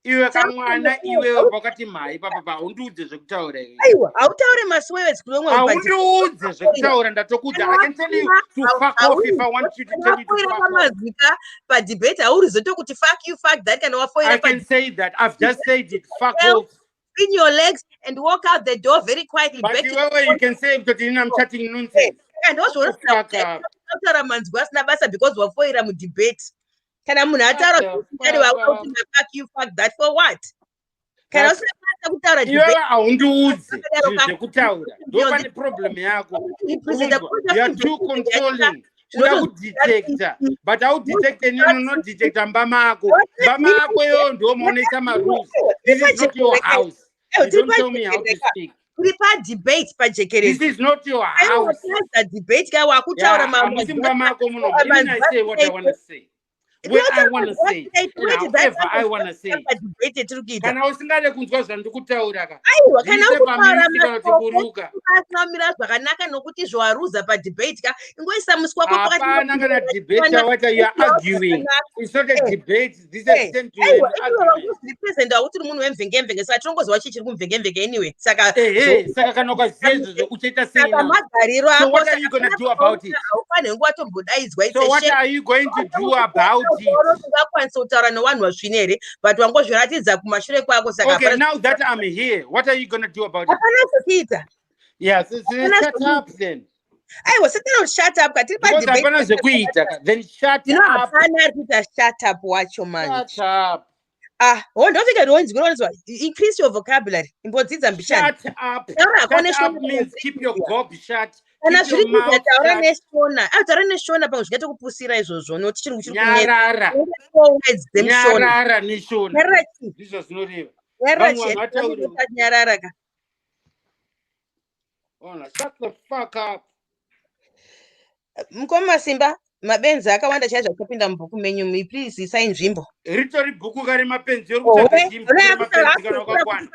Iwe kamwana iwe pakati mhai papa paundiudze zvekutaura iwe. Aiwa, hautaure maswears kulomwe. Haundiudze zvekutaura ndatokuudza. I can tell you to fuck off if I want you to tell you to fuck off. Pa debate haurizoto kuti fuck you, fuck that kana wafoira. I can say that. I've just said it. Fuck off. In your legs and walk out the door very quietly. But you can say that I'm chatting nonsense. And also fuck up. Because wafoira mu debate. Kana munhu ataura fuck you, fuck that for what? kana But usina kutaura iwe debate haundiudze zvinhu zvekutaura ndo pane problem yako. You are too controlling. Uda kudetecta but haudetecte nini unodetecta mbama ako. Mbama ako yo ndo maonesa marules. This is not your house. You don't tell me how to speak. uri padebate pajekerezi. This is not your house. Debate ka wakutaura hamusi mbama ako muno. Even I say what I want to say. Where I want to say, and however I want to say. Kana usingade kunzwa zvandikutaura ka. Aiwa kana ukutaura mira zvakanaka nokuti zvawaruza padebate ka ingoisa musi wako pakati. Hapana kana debate wacha you are arguing. It's not a debate. This is an argument. Represent auti munhu wemvenge saka tinongozwa chichiri kumvenge anyway. Saka saka kana ukaziva uchaita sei. Magariro ako. So what are you going to do about it? So what are you going to do about it? But okay, now that I'm here, what are you going to do about it? Yes, shut up then. I was sitting on shut up. Then shut up. Shut up, watch your man. Shut up. Don't forget increase your vocabulary. Shut up. Shut up means keep your gob shut. Keep your mouth shut the fuck up. Mukoma Simba, mabenzi akawanda chaizva kupinda mubhuku menyu, please isai nzvimbo. Ritori bhuku kare mapenzi uri kutsvaga chimbo mapenzi kana wakakwana.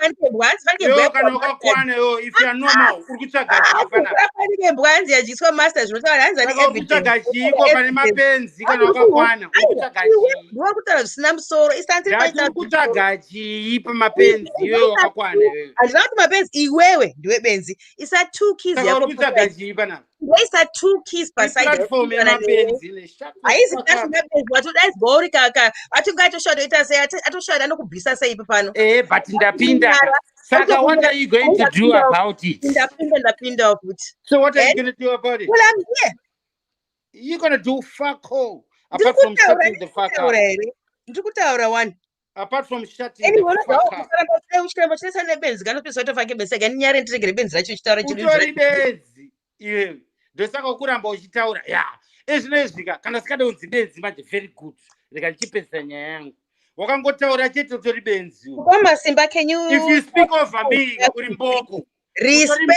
Yo kana wakakwana yo if you are normal uri kutsvaga chipana. Panike mbwanzi yajiswa master zvinotaura hanzi ari everything. Uri kutsvaga chiko pane mapenzi kana wakakwana uri kutsvaga chii. Ndiwa kutaura zvisina musoro isanti paita. Uri kutsvaga chii pamapenzi yo wakakwana wewe. Hazvina kuti mapenzi iwewe ndiwe benzi. Isa 2 keys yako. Uri kutsvaga chii pana. Isa 2 keys paside. Platform yemapenzi. Aizi kazi mapenzi watodaisi bori kaka. Atoshoda ita sei atoshoda anokubvisa sei pano. But ndapinda. Saka what are you going to do about it? Ndapinda futhi. So what are you going to do about it? Well, I'm here. You're going to do fuck all apart from shutting the fuck up. Ndikutaura one. Apart from shutting the fuck up. Uchiramba chese nebenzi kanopisa utofake benzi kana nyari ndirege benzi racho chitaura chiri. Utori benzi. Iwe. Ndosaka kuramba uchitaura. Ezvinezvika kana sikade unzi benzi manje very good. Reka ndichipesa nyaya yangu. Wakangotaura chete utori benzi. Koma Simba, can you if you speak over me uri mboko. Respect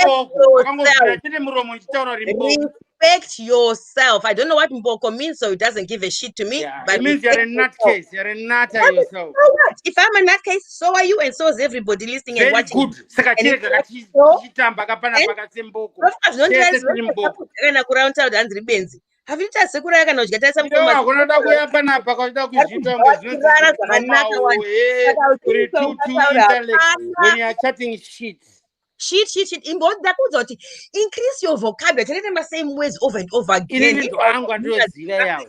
yourself. I don't know what mboko means, so it doesn't give a shit to me. Yeah, but it means you're a nutcase. You're a nutter yourself. So what? If I'm a nutcase, so are you, and so is everybody listening and watching. Very good. Have you just said when you are chatting shit? Shit. Increase your vocabulary. Tell them the same words over and over again.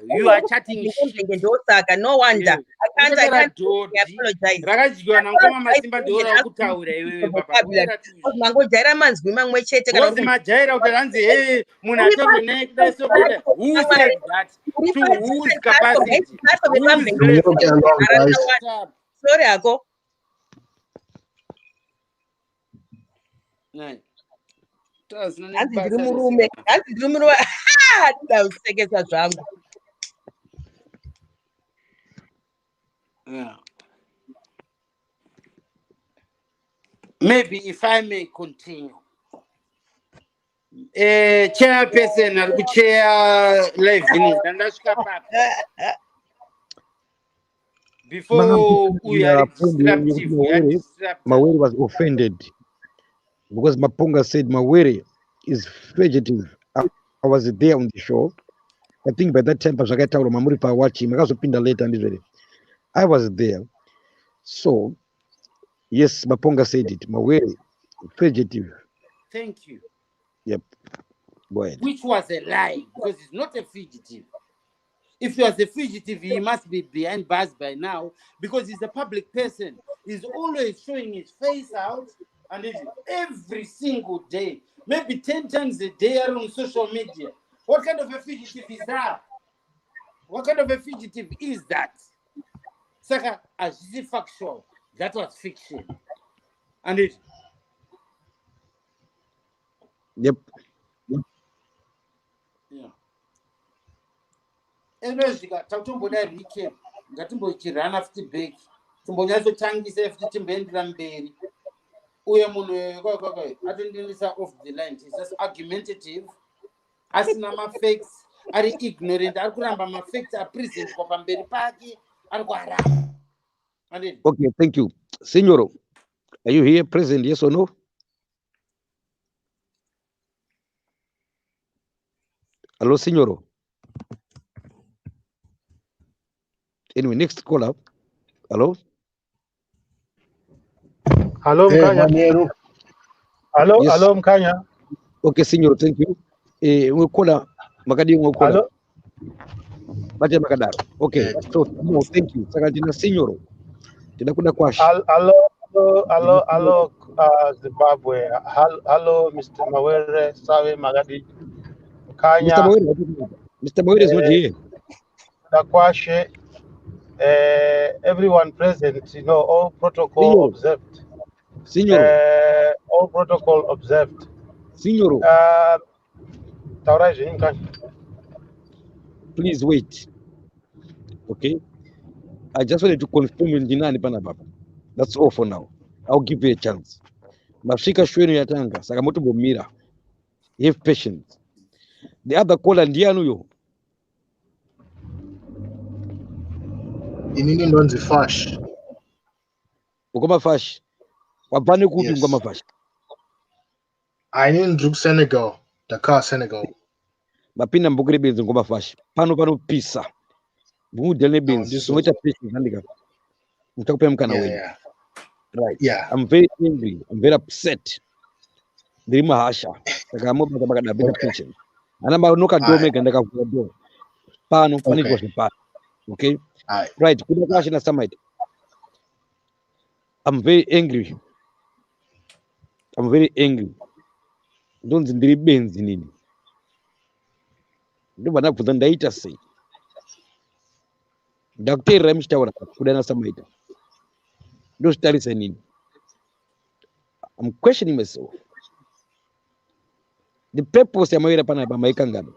You are chatting shit. No wonder. I can't apologize. Who said that? To whose capacity? Sorry, I go. No. Maybe if I may continue. Chairperson, I'll chair live before we are disruptive. Mawere was offended because Mapunga said Mawere is fugitive. I was there on the show. I think by that time, Mamuri watching. Later and I was there. So, yes, Mapunga said it. Mawere, fugitive. Thank you. Yep. Go ahead. Which was a lie, because he's not a fugitive. If he was a fugitive, he must be behind bars by now, because he's a public person. He's always showing his face out, and every single day, maybe 10 times a day on social media. What kind of a fugitive is that? What kind of a fugitive is that? Saka, as factual, that was fiction. And it. Yep. Yeah. Ezvika takutomboda recap ngatimbochirana futi back timbonyatsotangisa futi timboendera mberi uye munhu atondinisa off the line is just argumentative asina mafacts ari ignorant ari kuramba mafacts apresentwa pamberi pake ari kuaramba. Okay, thank you. Signoro, are you here present, yes or no? Hello, Signoro. Anyway, next caller. Hello? Hello, Mkanya. Hello, Yes. hello, Mkanya. Okay, Signoro, thank you. We'll call Makadi, we'll call Hello. Baje Makadaro. Okay, so no, thank you. Sakatina Signoro. Tinakuna kwash. Hello, Zimbabwe. Hello, Mr. Mawere, Sawe, Magadi, Mkanya. Mr. Mawere is not here. Dakwashe, everyone present, you know, all protocol Signoro. observed. Signoro. All protocol observed. Signoro. Tauraji, Mkanya. Please wait. Okay? I just wanted to confirm in Dinani Panababa. That's all for now. I'll give you a chance. Mafika shwenu ya tanga, Sakamoto Bomira. Have patience. The other caller ndianu yo. Inini ndonzi fash. Ukoma fash. Wabane kupi Yes. ukoma fash. Ainin Druk Senegal. Dakar, Senegal. Mapina BhukuReBenzi ukoma fash. Pano pisa. BhukuReBenzi. Sumeta patience handika. Mtakupe mkana weni. Yeah. Right. Yeah. I'm very angry. I'm very upset. Ndiri hasha. Saka mo bakada better patience. Anamba noka dome kanda ka do. Pano pani kwa pano. Okay? Right. Kuna kwashi na samite. I'm very angry. Ndonzi ndiri benzi nini. Ndo bana kuza ndaita sei. Ndakuteerera muchitaura kudana samaita. Ndo zitarisa nini. I'm questioning myself. The purpose ya Mawere panapa maikangano.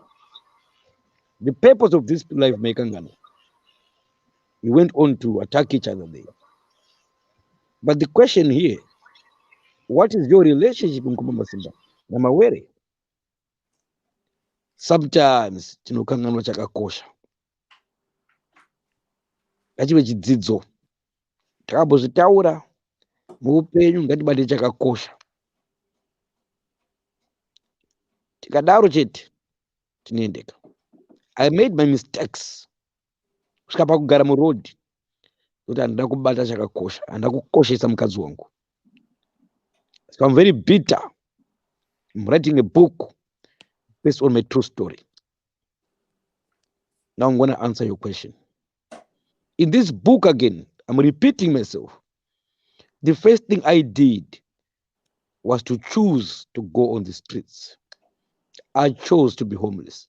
The purpose of this life maikangano. We went on to attack each other there. But the question here, what is your relationship in Kumamba Simba? Na Mawere? Sometimes tinokangano chakakosha. Achiwe chidzidzo. Takambozvitaura muupenyu ngatibate chakakosha. Tikadaro chete tinoendeka. I made my mistakes. Kusvika pakugara muroad kuti handida kubata chakakosha, handida kukoshesa mukadzi wangu. So I'm very bitter. I'm writing a book based on my true story. Now I'm going to answer your question. In this book again, I'm repeating myself. The first thing I did was to choose to go on the streets. I chose to be homeless.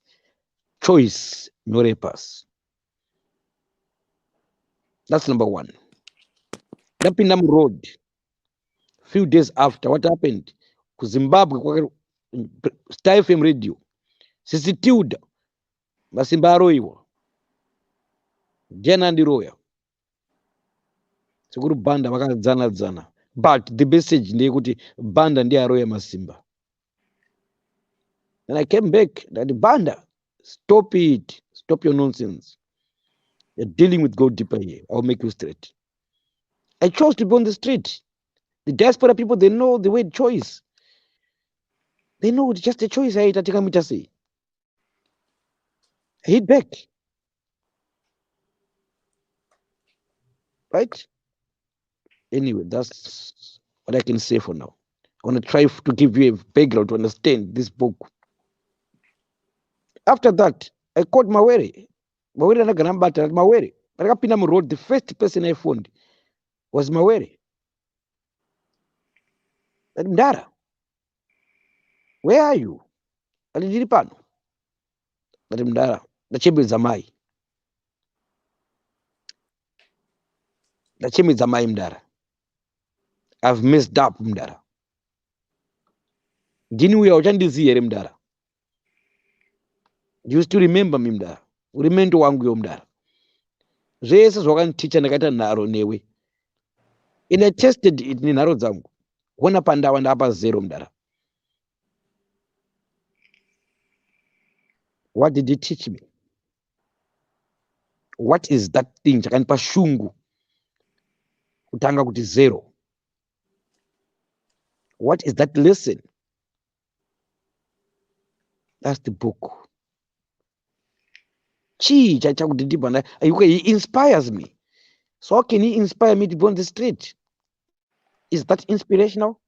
Choice, no rapers. That's number one. Lapinam Road. Few days after, what happened? Zimbabwe, Star FM radio. Sisitiuda. Masimba aroiwa. Jena ndiroya. Sikuru banda vakadzana. But the message ndeyekuti banda ndiye aroya Masimba. And I came back that banda, stop it. Stop your nonsense. You're dealing with God deeper here. I'll make you straight. I chose to be on the street. The diaspora people, they know the word choice. They know it's just a choice. I hit back. Right? Anyway, that's what I can say for now. I want to try to give you a background to understand this book. After that, I called Mawere. Mawere and Ganambata Mawere. But Pinam Road, the first person I found was Mawere. Ndara, where are you? Alijiripano. Ndara, the chimney Zamai. The chimney Zamai Mdara. I've messed up mdara. Ndini uya uchandiziya ere mdara. You still remember me mdara. Urimendo wangu yo mdara. Zvese zvakaniticha ndakaita nharo newe. And I tested it ni nharo dzangu. Kuona pandawa ndapa 0 mdara. What did he teach me? What is that thing chakanipa shungu kutanga kuti 0? What is that lesson? That's the book. He inspires me. So how can he inspire me to go on the street? Is that inspirational?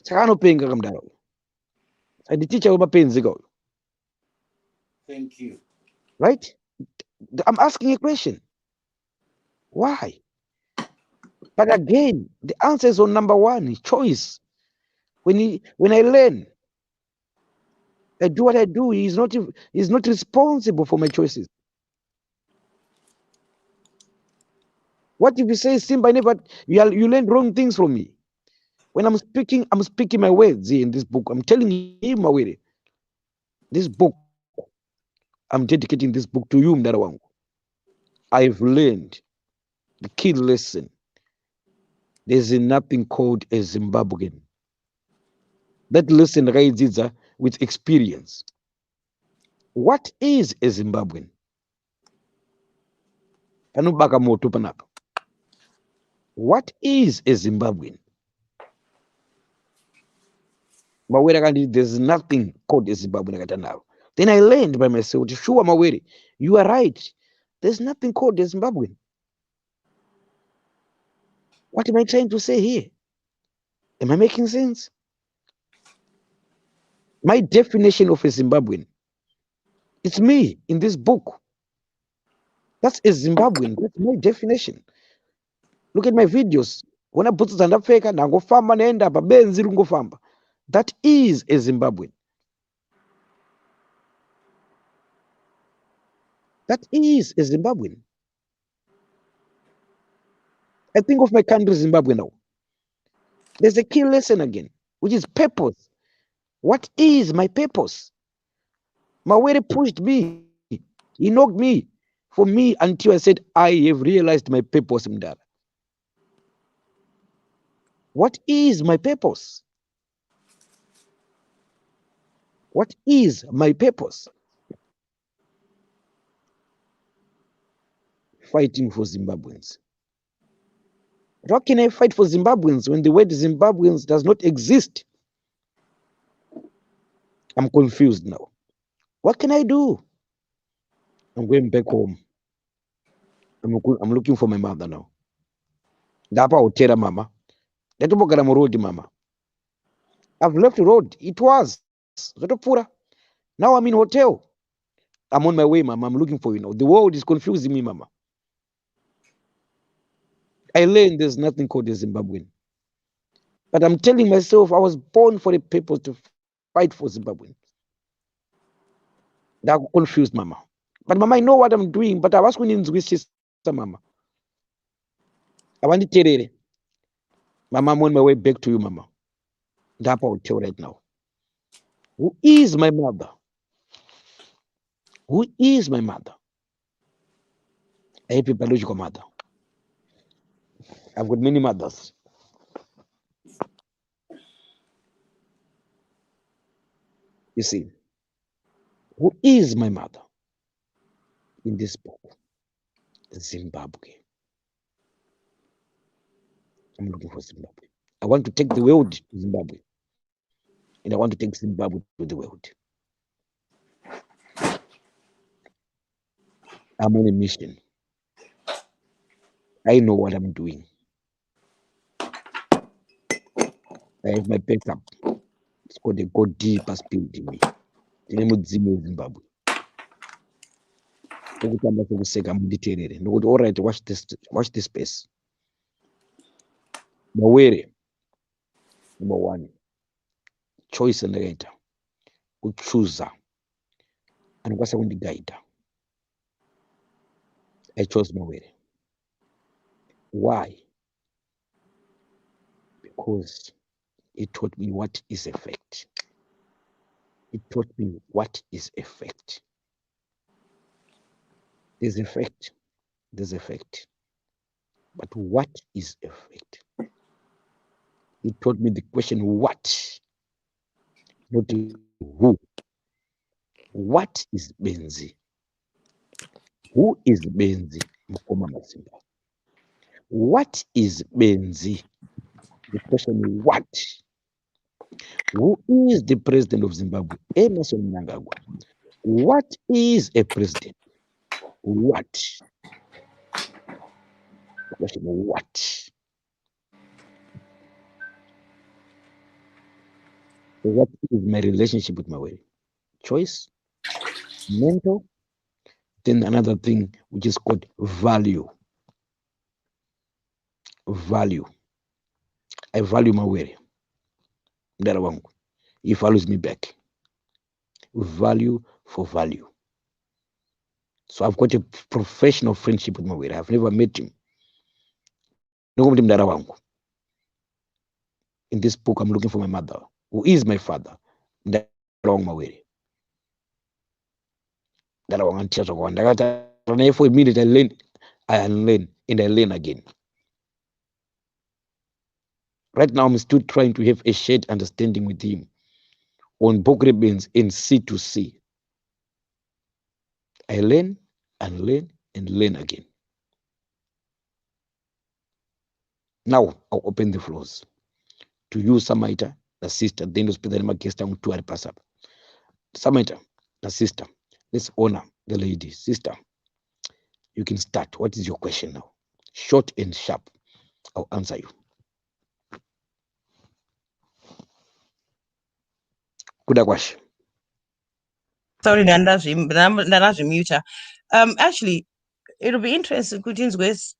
Sakanopenga kamdaro. The teacher will be Thank you. right? I'm asking a question. Why? But again, the answer is on number 1, choice. When I learn, I do what I do. He's not responsible for my choices. What if you say, Simba, you learn wrong things from me? When I'm speaking my words here in this book. I'm telling him, Mawere, this book, I'm dedicating this book to you, Mdara wangu. I've learned the key lesson. There's nothing called a Zimbabwean. That lesson rides with experience. What is a Zimbabwean? What is a Zimbabwean? Mawere, there's nothing called a Zimbabwean. Then I learned by myself, sure, Mawere, you are right. There's nothing called a Zimbabwean. What am I trying to say here? Am I making sense? My definition of a Zimbabwean, it's me in this book. That's a Zimbabwean. That's my definition. Look at my videos. When I put stand up fake and I go farm and end up a benzi rungo farm. That is a Zimbabwean. That is a Zimbabwean. I think of my country, Zimbabwe now. There's a key lesson again, which is purpose. What is my purpose? Mawere pushed me. He knocked me for me until I said, I have realized my purpose, Mdara. What is my purpose? What is my purpose? Fighting for Zimbabweans. But how can I fight for Zimbabweans when the word Zimbabweans does not exist? I'm confused now. What can I do? I'm going back home. I'm looking for my mother now. Dapa Otera mama. Datubogara road mama. I've left the road. It was Zotopura. Now I'm in hotel. I'm on my way, mama. I'm looking for you now. The world is confusing me, mama. I learned there's nothing called a Zimbabwean. But I'm telling myself I was born for the purpose to fight for Zimbabwean. That confused mama. But mama, I know what I'm doing, but I was going to wish mama. I want to tell you. Mama, I'm on my way back to you, mama. That's what I'll tell right now. Who is my mother? Who is my mother? A biological mother. I've got many mothers. You see, who is my mother in this book? Zimbabwe. I'm looking for Zimbabwe. I want to take the world to Zimbabwe. And I want to take Zimbabwe to the world. I'm on a mission. I know what I'm doing. I have my backup. It's called a God deeper spirit in me. The name of Zimbabwe. All right, watch this space. Mawere, number 1, choice and later. Choose and what's going to guide. I chose Mawere. Why? Because it taught me what is a fact. It taught me what is a fact. There's a fact. There's a fact. But what is a fact? It taught me the question what, not who. What is Benzi? Who is Benzi? Mutumwa Mawere. What is Benzi? The question what? Who is the president of Zimbabwe? Emerson Mnangagwa. What is a president? What? The question what? So what is my relationship with Mawere? Choice, mental, then another thing which is called value. Value. I value Mawere. Mdara wangu. He values me back. Value for value. So I've got a professional friendship with Mawere. I've never met him. Mdara wangu. In this book, I'm looking for my mother, who is my father. Mdara wangu Mawere. Mdara wangu antia chokwa. For a minute, I learn, I unlearn, and I learn again. Right now, I'm still trying to have a shared understanding with him on BhukuReBenzi and C2C. I learn and learn and learn again. Now, I'll open the floors to you, Samaita, the sister, then to speak the name of guest to pass up. Samaita, the sister, let's honor the lady. Sister, you can start. What is your question now? Short and sharp. I'll answer you. Kudakwash. Sorry, Nandazimute. Actually, it'll be interesting,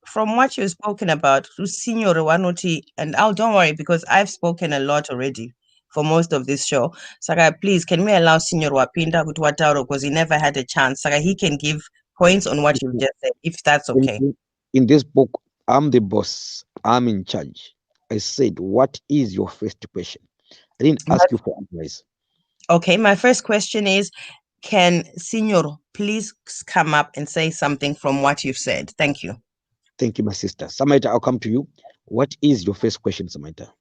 from what you've spoken about, to Senior Wanoti, and don't worry, because I've spoken a lot already for most of this show. Saka, please, can we allow Senior Wapinda Kutwataro, because he never had a chance. Saka, he can give points on what you've just said, if that's okay. In this book, I'm the boss. I'm in charge. I said, what is your first question? I didn't ask you for advice. Okay, my first question is, can Senior please come up and say something from what you've said? Thank you. Thank you, my sister. Samaita, I'll come to you. What is your first question, Samaita?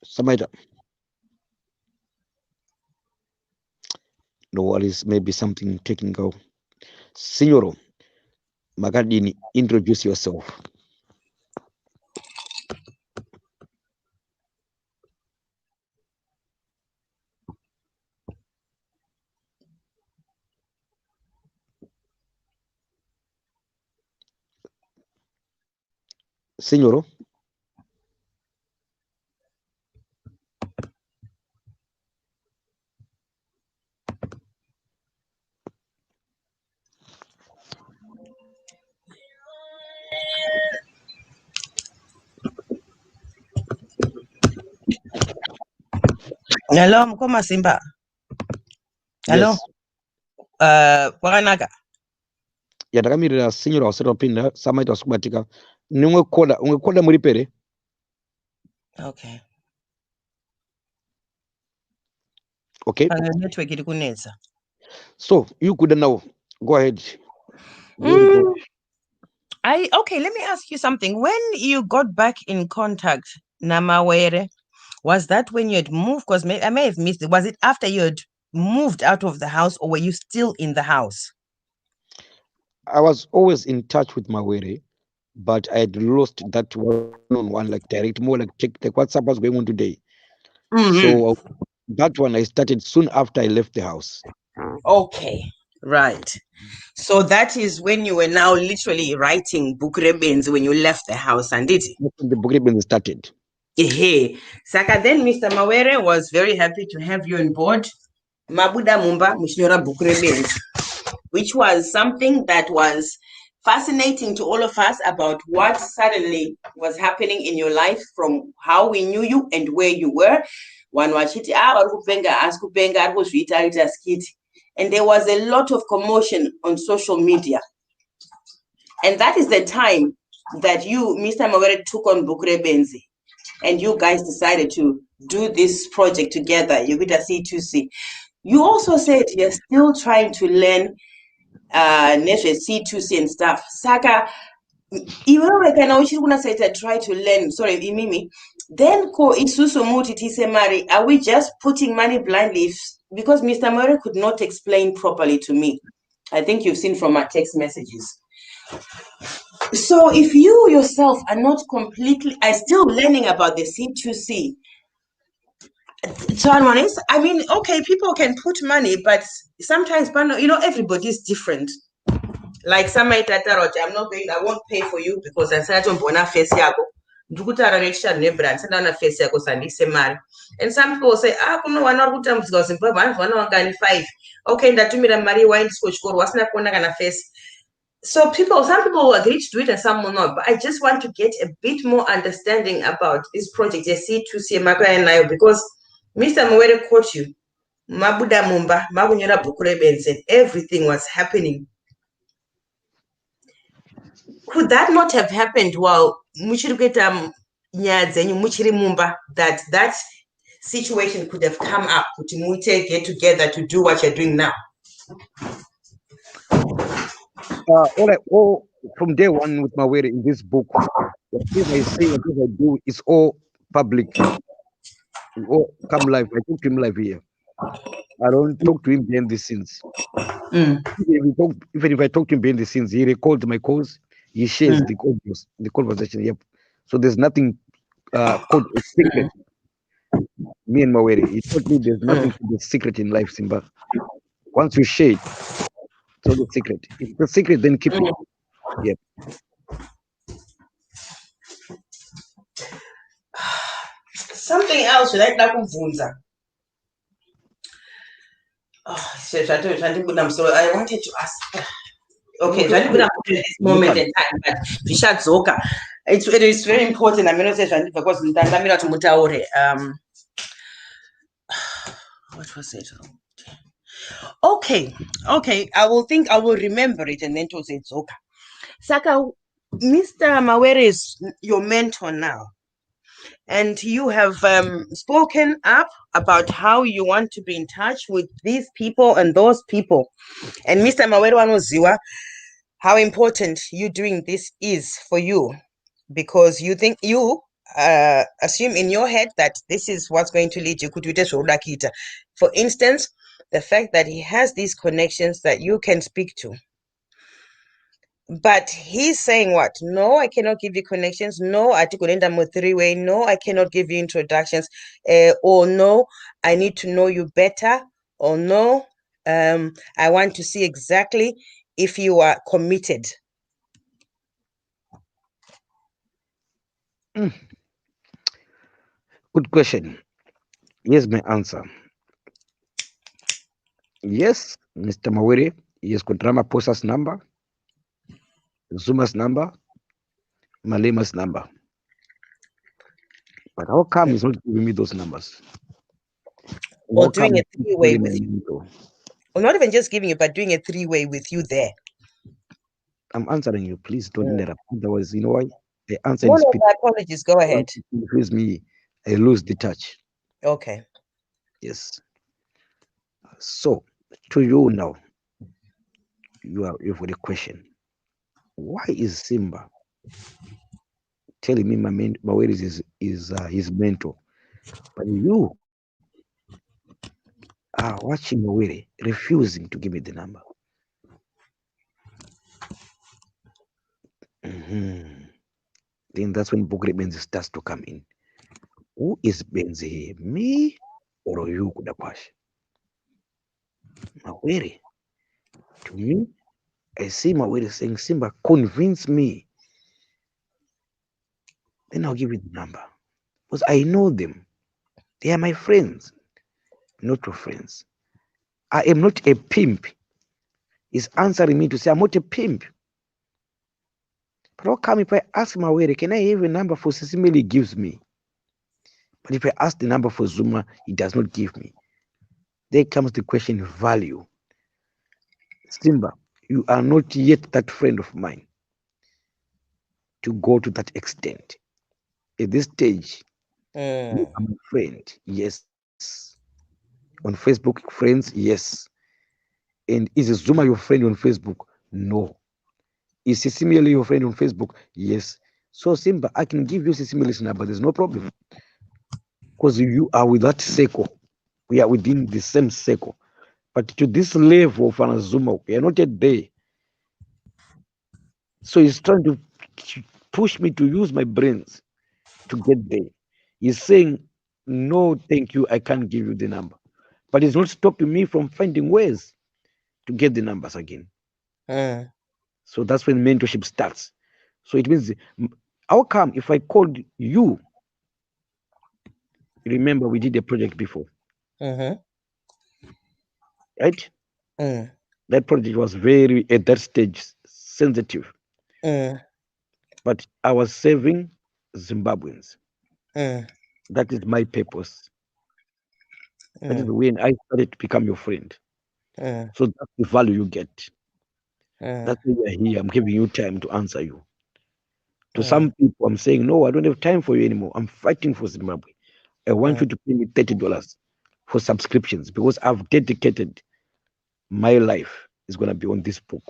Samaita. No worries, maybe something technical. Signoro Magadini, introduce yourself. Signoro. Hello, Mkoma Simba. Hello. Yes. Wakanaka. Yadakamirira Signoro wasero pinda Samaita wasukubatika. Ungekhoda muri pere. Okay. Okay. Network ilikuneza. So you could now go ahead. Okay, let me ask you something. When you got back in contact, Mawere, was that when you had moved? Because I may have missed it. Was it after you had moved out of the house, or were you still in the house? I was always in touch with Mawere, but I had lost that one-on-one, like direct, more like check the WhatsApp was going on today. So that one I started soon after I left the house. Okay, right. So that is when you were now literally writing BhukuReBenzi when you left the house, and it. The BhukuReBenzi started. Hey, Saka, then Mr. Mawere was very happy to have you on board. Mabuda Mumba Mishnora BhukuReBenzi, which was something that was fascinating to all of us about what suddenly was happening in your life from how we knew you and where you were. And there was a lot of commotion on social media. And that is the time that you, Mr. Mawere, took on BhukuReBenzi. And you guys decided to do this project together. You did a C2C. You also said you're still trying to learn C2C and stuff. Saka, even when I try to learn, sorry, Mimi, then are we just putting money blindly? Because Mr. Mawere could not explain properly to me. I think you've seen from my text messages. So if you yourself are not completely, are still learning about the C2C, so I mean, okay, people can put money, but sometimes, everybody is different. Like some might I'm not going, I won't pay for you because I said on bona face yako. And some people say, kuno wana kuta mzigo Zimbabwe, wana wangani 5. Okay, ndatumira mari wine scotch core wasina kuona kana face. So some people will agree to do it and some will not. But I just want to get a bit more understanding about this project, the C2C and I, because Mr. Mawere caught you. Mabuda Mumba, Mabunyera BhukuReBenzi, everything was happening. Could that not have happened while Muchirugeta Muchiri Mumba, that situation could have come up, to Mute get together to do what you're doing now? All from day one with Mawere in this book, whatever I say, whatever I do, it's all public. It all come live. I talk to him live here. I don't talk to him behind the scenes. Even if I talk to him behind the scenes, he records my calls. He shares the audios, the conversation. Yep. So there's nothing called a secret. Me and Mawere, he told me there's nothing to be secret in life, Simba. Once you share it, it's all the secret. If it's a secret, then keep it. Yep. Something else like Nakumvunza. I'm sorry. I wanted to ask. Okay, at this moment in time, but Vishazoka. It is very important. I'm not saying because what was it? Okay. I will remember it and then to say Zoka. Saka, Mr. Mawere is your mentor now. And you have spoken up about how you want to be in touch with these people and those people. And Mr. Mawere Wanoziwa, how important you doing this is for you, because you think you assume in your head that this is what's going to lead you. For instance, the fact that he has these connections that you can speak to. But he's saying what? No, I cannot give you connections. No, I took an 3-way. No, I cannot give you introductions. Or no, I need to know you better. Or no, I want to see exactly if you are committed. Good question. Here's my answer. Yes, Mr. Mawere, yes, Kontrama Posa's number, Zuma's number, Malema's number. But how come he's not giving me those numbers? Or doing a 3-way with you. Or not even just giving you, but doing a 3-way with you there. I'm answering you. Please don't interrupt. Otherwise, you know why? The answer is my apologies. Go ahead. Confuse me. I lose the touch. Okay. Yes. So, to you now, you've got a question. Why is Simba telling me Mawere is his mentor, but you are watching Mawere refusing to give me the number? Then that's when BhukuReBenzi starts to come in. Who is Benzi here? Me or you, Kudakwash? Mawere. To me, I see Mawere saying, Simba, convince me. Then I'll give you the number. Because I know them. They are my friends, not your friends. I am not a pimp. He's answering me to say, I'm not a pimp. How come if I ask Mawere, can I have a number for Sisimeli? He gives me. But if I ask the number for Zuma, he does not give me. There comes the question value. Simba, you are not yet that friend of mine to go to that extent. At this stage, you are my friend, yes. On Facebook, friends, yes. And is Zuma your friend on Facebook? No. Is Sisimeli your friend on Facebook? Yes. So Simba, I can give you Sisimeli's number. There's no problem. Because you are with that circle. We are within the same circle. But to this level of an Zuma, we are not yet there. So he's trying to push me to use my brains to get there. He's saying, no, thank you, I can't give you the number. But it's not stopping me from finding ways to get the numbers again. So that's when mentorship starts. So it means, how come if I called you, remember we did a project before, right? That project was very, at that stage, sensitive. But I was saving Zimbabweans. That is my purpose. That is when I started to become your friend. So that's the value you get. That's why you're here. I'm giving you time to answer you. To some people, I'm saying, no, I don't have time for you anymore. I'm fighting for Zimbabwe. I want you to pay me $30 for subscriptions because I've dedicated my life is going to be on this book.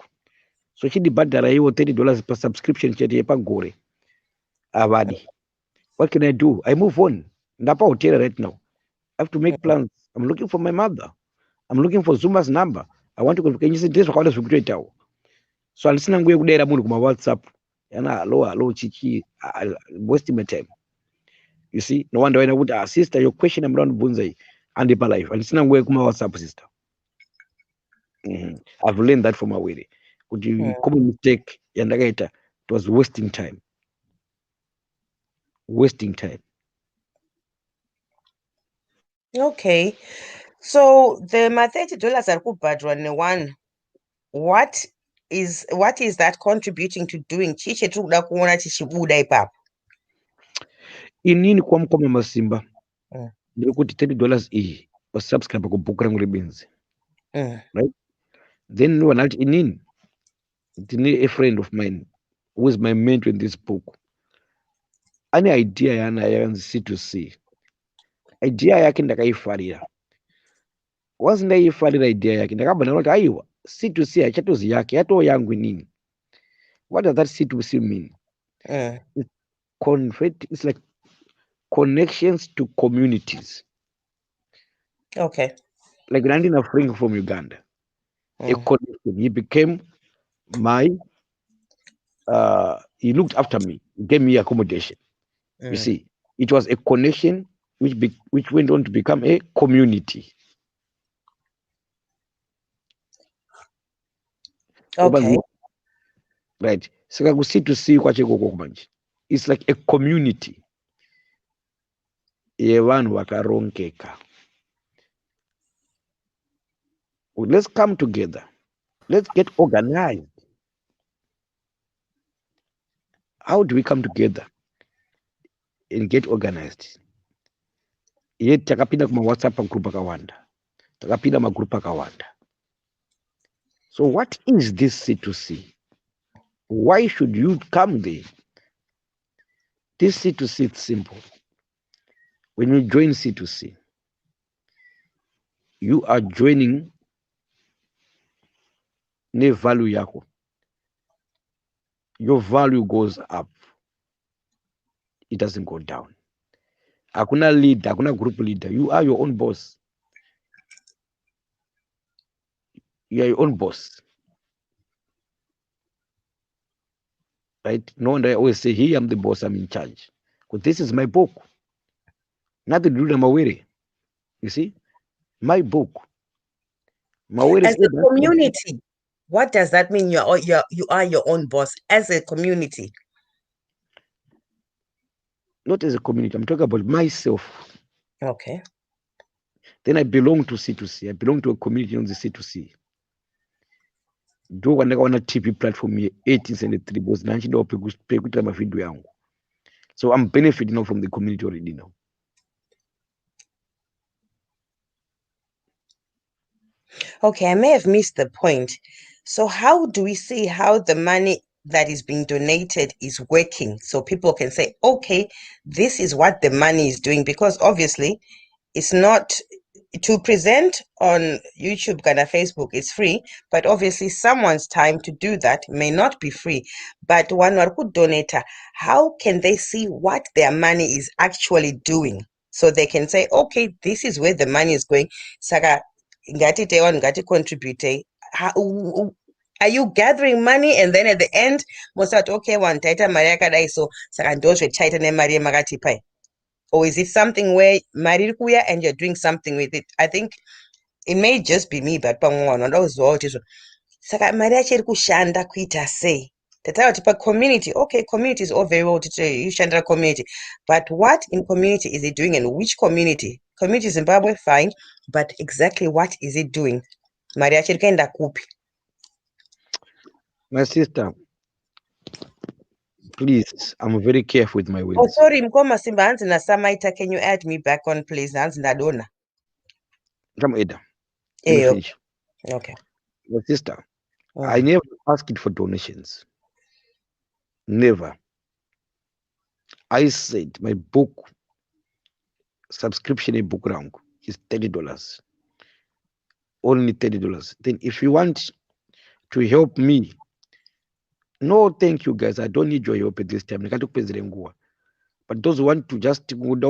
So chidi badara hiyo $30 per subscription cheti yepagore. Avadi. What can I do? I move on. Ndapa hotel right now. I have to make plans. I'm looking for my mother. I'm looking for Zuma's number. I want to go. Can you see this? So I'll send you kudera mundu kuma WhatsApp. Yana hello chichi. I'll waste my time. You see, no wonder when I would ask sister, your question I'm around Bunzai and the life. I'll send you kuma WhatsApp sister. I've learned that from Mawere. Could you common mistake? Yandagaita. It was wasting time. Wasting time. Okay. So the $30 are kubhadrwa one. What is that contributing to doing chiche tikuda kuona chichibuda ipapo? Inini kwamkoma masimba ndikuti $30 iyi wasubscribe ku BhukuReBenzi, right? Then wanati inini ndine a friend of mine who is my mentor in this book. Ane idea yana yanzi C2C. Idea yake ndakaifarira. Once ndaifarira idea yake ndakabva ndaona kuti aiwa C2C achatozi yake yatoo yangu inini. What does that C2C mean? It's like connections to communities. Okay. Like Nandina Frank from Uganda. A connection. He became my he looked after me, gave me accommodation. You see, it was a connection which went on to become a community. Okay. Right. So we see to see it's like a community. Wakaronkeka. Let's come together. Let's get organized. How do we come together and get organized? Yet takapinda kuma WhatsApp group akawanda. Takapinda magroup akawanda. So what is this C2C? Why should you come there? This C2C is simple. When you join C2C, you are joining ne value yako. Your value goes up. It doesn't go down. Hakuna leader, hakuna group leader. You are your own boss. You are your own boss. Right? No wonder I always say, here I'm the boss, I'm in charge. Because this is my book. Nothing to do with Mawere. You see? My book. Mawere As a community, what does that mean? You are your own boss as a community. Not as a community. I'm talking about myself. Okay. Then I belong to C2C. I belong to a community on the C2C. ndo ndakaona TV platform ye1873 because nanchidawo pekuitira mavhidhiyo yangu. So I'm benefiting now from the community already now. Okay, I may have missed the point. So how do we see how the money that is being donated is working? So people can say, okay, this is what the money is doing, because obviously it's not to present on YouTube, kind of Facebook is free, but obviously someone's time to do that may not be free. But one could donate, how can they see what their money is actually doing? So they can say, okay, this is where the money is going. Saka ngati te one ngati contribute. Are you gathering money and then at the end most okay one taita mari yakadai so saka ndozve chaita nemari yemakati pai? Or is it something where mari kuya and you're doing something with it? I think it may just be me, but pamwe ndauziva kuti saka mari yacho iri kushanda kuita sei? Tataura kuti pa-community, okay, community is all very well to shandira community, but what in community is it doing and which community? Community Zimbabwe, fine, but exactly what is it doing? Mari yacho iri kuenda kupi? My sister, please, I'm very careful with my words. Oh, sorry, Mkoma Simba, hanzi naSamaita, can you add me back on, please? Hanzi ndadona. Come Ada. Let me Eh, finish. okay. My sister, I never asked for donations. Never. I said my book subscription in book rank is $30. Only $30. Then if you want to help me, no, thank you guys. I don't need your help at this time. But those who want to just support,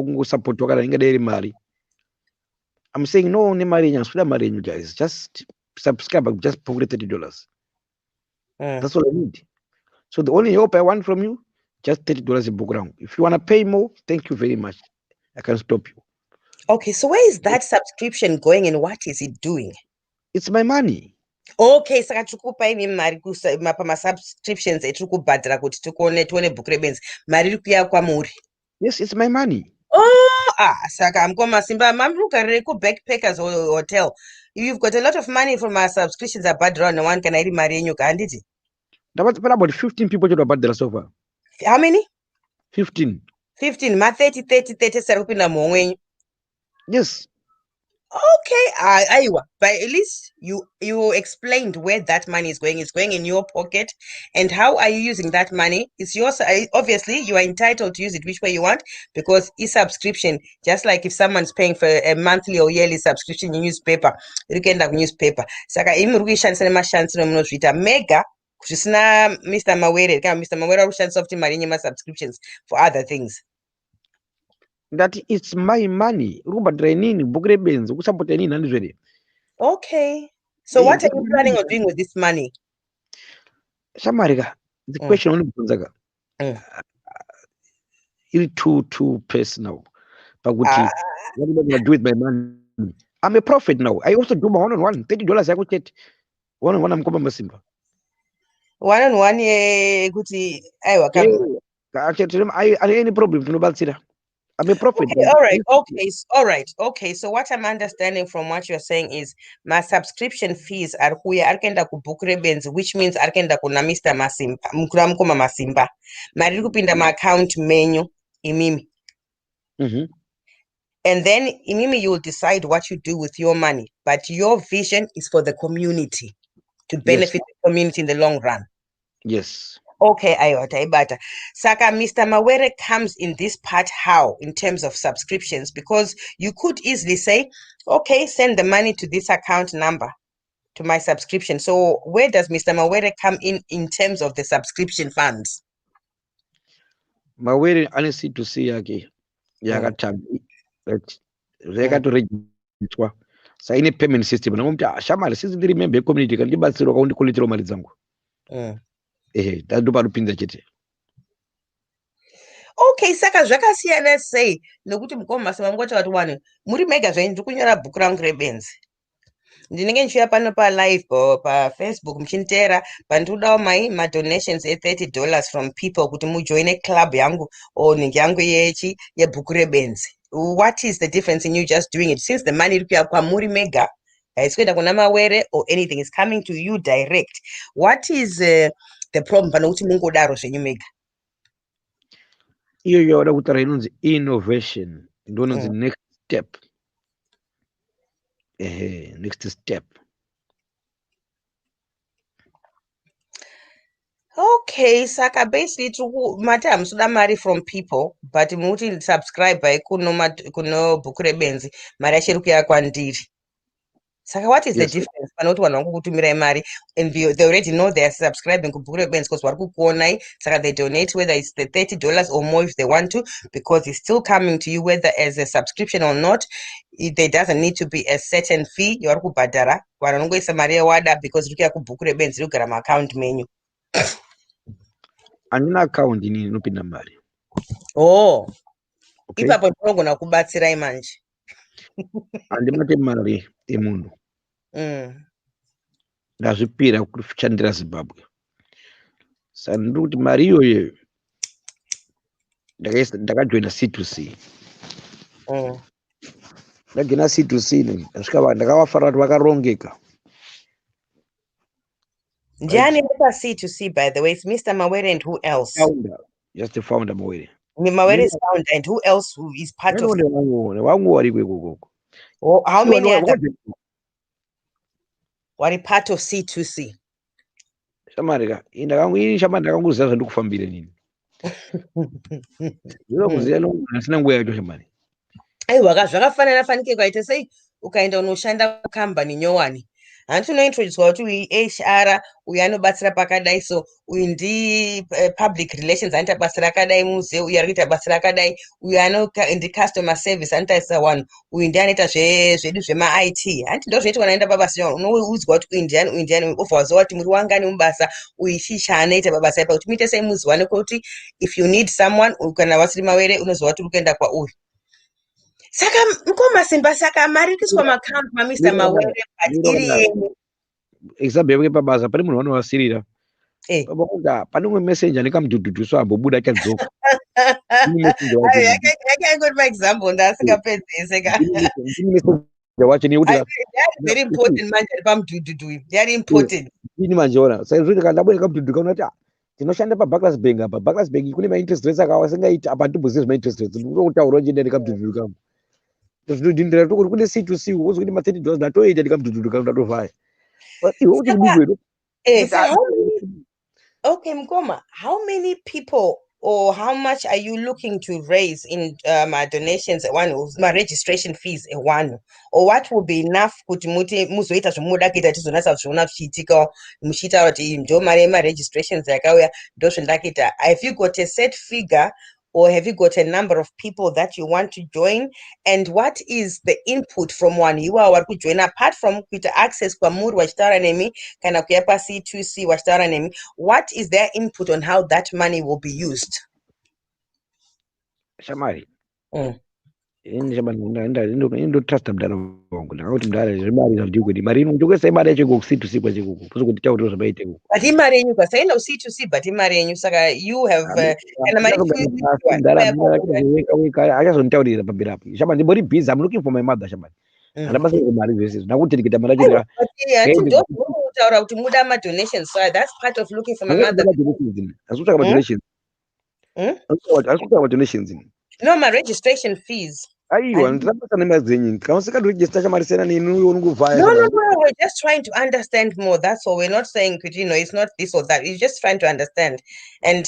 I'm saying no, you guys. Just subscribe, just put $30. That's all I need. So the only help I want from you, just $30 in book round. If you want to pay more, thank you very much. I can stop you. Okay, so where is that subscription going and what is it doing? It's my money. Okay, saka tikupa imi mari pama-subscriptions etiri kubhadhara kuti tione BhukuReBenzi. Mari iri kuuya kwamuri? Yes, it's my money. Oh, saka Mkoma Simba, mamrukarire ku-Backpackers Hotel. You've got a lot of money from our subscriptions abhadhara no-one kana iri mari yenyu handiti? There was about 15 people to abhadhara so far. How many? 15. 15, ma-30 sari kupinda muhomwe yenyu? Yes. Okay, Aiwa, but at least you explained where that money is going. It's going in your pocket. And how are you using that money? It's yours. Obviously, you are entitled to use it which way you want, because e-subscription, just like if someone's paying for a monthly or yearly subscription in newspaper, you can have newspaper. Saka imirukishandisa nemashandisiro munozviita mega zvisina Mr. Mawere, kana Mr. Mawere arikushandisa kuti mari yenyu subscriptions for other things. That it's my money. BhukuReBenzi, okay. So what are you planning on doing with this money? Shamarika, the question only is too personal. But what am I going to do with my money? I'm a prophet now. I also do my one-on-one. $30 I could get. One-on-one I'm coming Masimba. One-on-one kuti aiwa kam. I any problem to Balsira. I'm a prophet. Okay, okay. So what I'm understanding from what you're saying is my subscription fees are kuya arkenda ku BhukuReBenzi, which means arkenda kuna Mr. Masimba, Mkoma Masimba. Mari kupinda ma account menu imimi. And then imimi you will decide what you do with your money, but your vision is for the community, to benefit the community in the long run. Yes. Okay, Ayota. Saka, Mr. Mawere comes in this part how, in terms of subscriptions? Because you could easily say, okay, send the money to this account number, to my subscription. So where does Mr. Mawere come in terms of the subscription funds? Mawere, honestly to say, okay, to register. So any payment system, Shamal, since the remember community can give us the quality marizangu. Okay, saka zvakasiyana sei nokuti Mukoma Masimba mungoti wati wani muri mega zvenyu ndiri kunyora bhuku rangu reBenzi. Ndinenge ndichiuya pano live pa Facebook muchiniteera pandinodawo ma donations $30 from people kuti mujoine club yangu or nhingi yangu yebhuku reBenzi. What is the difference in you just doing it since the money iri kuuya kwamuri mega? It's kuenda kuna Mawere or anything is coming to you direct. What is the problem pana kuti mungodaro zvenyu mega? Iyo yauda kutaura inonzi innovation ndononzi next step. Next step. Okay, saka basically mati hamusoda mari from people but muti subscribe kuno BhukuReBenzi mari yachiri kuuya kwandiri. Saka what is the difference pana kuti vanhu vangokutumirai mari and they already know they are subscribing kuBhukuReBenzi because vari kukuonai, saka they donate whether it's the $30 or more if they want to, because it's still coming to you whether as a subscription or not. There doesn't need to be a certain fee yavari kubhadhara. Vanhu vanongoisa mari yawada because riri kuuya kuBhukuReBenzi riri kugara muaccount menyu. Handina account inini inopinda mari. Oh, okay. Ipapo ndinogona kubatsirai manje. Handimate mari yemunhu. Ndazvipira kushandira Zimbabwe. Saka ndiri kuti mari iyoyo ndakajoina C2C. Ndajoina C2C ndasvika ndakavafarira kuti vakarongeka. Ndiani pa C2C, by the way? It's Mr. Mawere and who else? Founder. Just the founder Mawere. Mawere is founder and who else who is part of it? Oh, how many other were part of C2C? Shamarika, ndakangoziva zvandikufambira nini. Ndinokuziva asina nguva yacho shamari. Aiwa, zvakafanana fanike kwaita sei ukaenda unoshanda kucompany nyowani. Hanti unointroducwa kuti uyu HR, uyu anobatsira pakadai, so uyu ndi public relations anoita basa rakadai muze, uyu ari kuita basa rakadai, uyu ndi customer service anotarisa wanhu, uyu ndi anoita zvedu zvema-IT. Hanti ndo zvinoitwa naenda pabasa, unoudzwa kuti uyu ndiani, obva waziva kuti muri wangani mubasa, uyu chicha anoita pabasa ipa, kuti muite sei muziwane kuti if you need someone, kana vasiri Mawere, unoziva kuti uri kuenda kwauyu. Saka mukoma simba saka mari kuiswa maccount maMr. Mawere but iri yenyu. Example pabasa pane munhu vanovasirira. Pane umwe messenger nekamudhudhudhu so ambobuda chadzoka. Yakangoti maexample ndasingapedzese ka. Wacho ni kuti very important manje pamudhudhudhu. Very important. Ini manje ona. Saka zviri kandabwera kamudhudhudhu kaona kuti tinoshanda paBarclays Bank apa. Barclays Bank kune ma-interest rates akawasingaiti apa ndimboziva ma-interest rates. Ndikutaura njenda nekamudhudhudhu kangu. Ndindira kuti kune C2C uzwe kuti ma$30 ndatoita ndikamudhudhudhu kangu ndatovhaya. Okay, Mkoma, how many people or how much are you looking to raise in my donations, my registration fees one, or what will be enough kuti muzoita zvomuda kuita tizonasa zviona zvichiitika muchiita kuti ndo mari ma-registrations yakauya ndo zvandakaita? Have you got a set figure or have you got a number of people that you want to join? And what is the input from one you are to join, apart from kuita access kwamuri wachitaura nemi kana kuya pa C2C wachitaura nemi? What is their input on how that money will be used? Shamari. Inotrust mdara wangu ndakati mdara zvemari zvandikuti mari inondokwesa imari yacho ku-C2C kwachikuku kuzokuti tauriro zvabaite kuku. But imari yenyu kwasaenda ku-C2C but imari yenyu saka you have kana mari achazonditaurira pambirapo. Shamari ndimbori busy. I'm looking for my mother Shamari. Andabasa mari zvese ndakuti ndikita mari yacho taura kuti muda ma-donations, so that's part of looking for my mother. Asikutsvaka ma-donations. Asikutsvaka ma-donations. No, my registration fees. Aiwa, ndinabasa nemari dzenyu. Kana usingaregister Shamari sena nini unongovhaya. No, we're just trying to understand more. That's all. We're not saying, it's not this or that. We're just trying to understand. And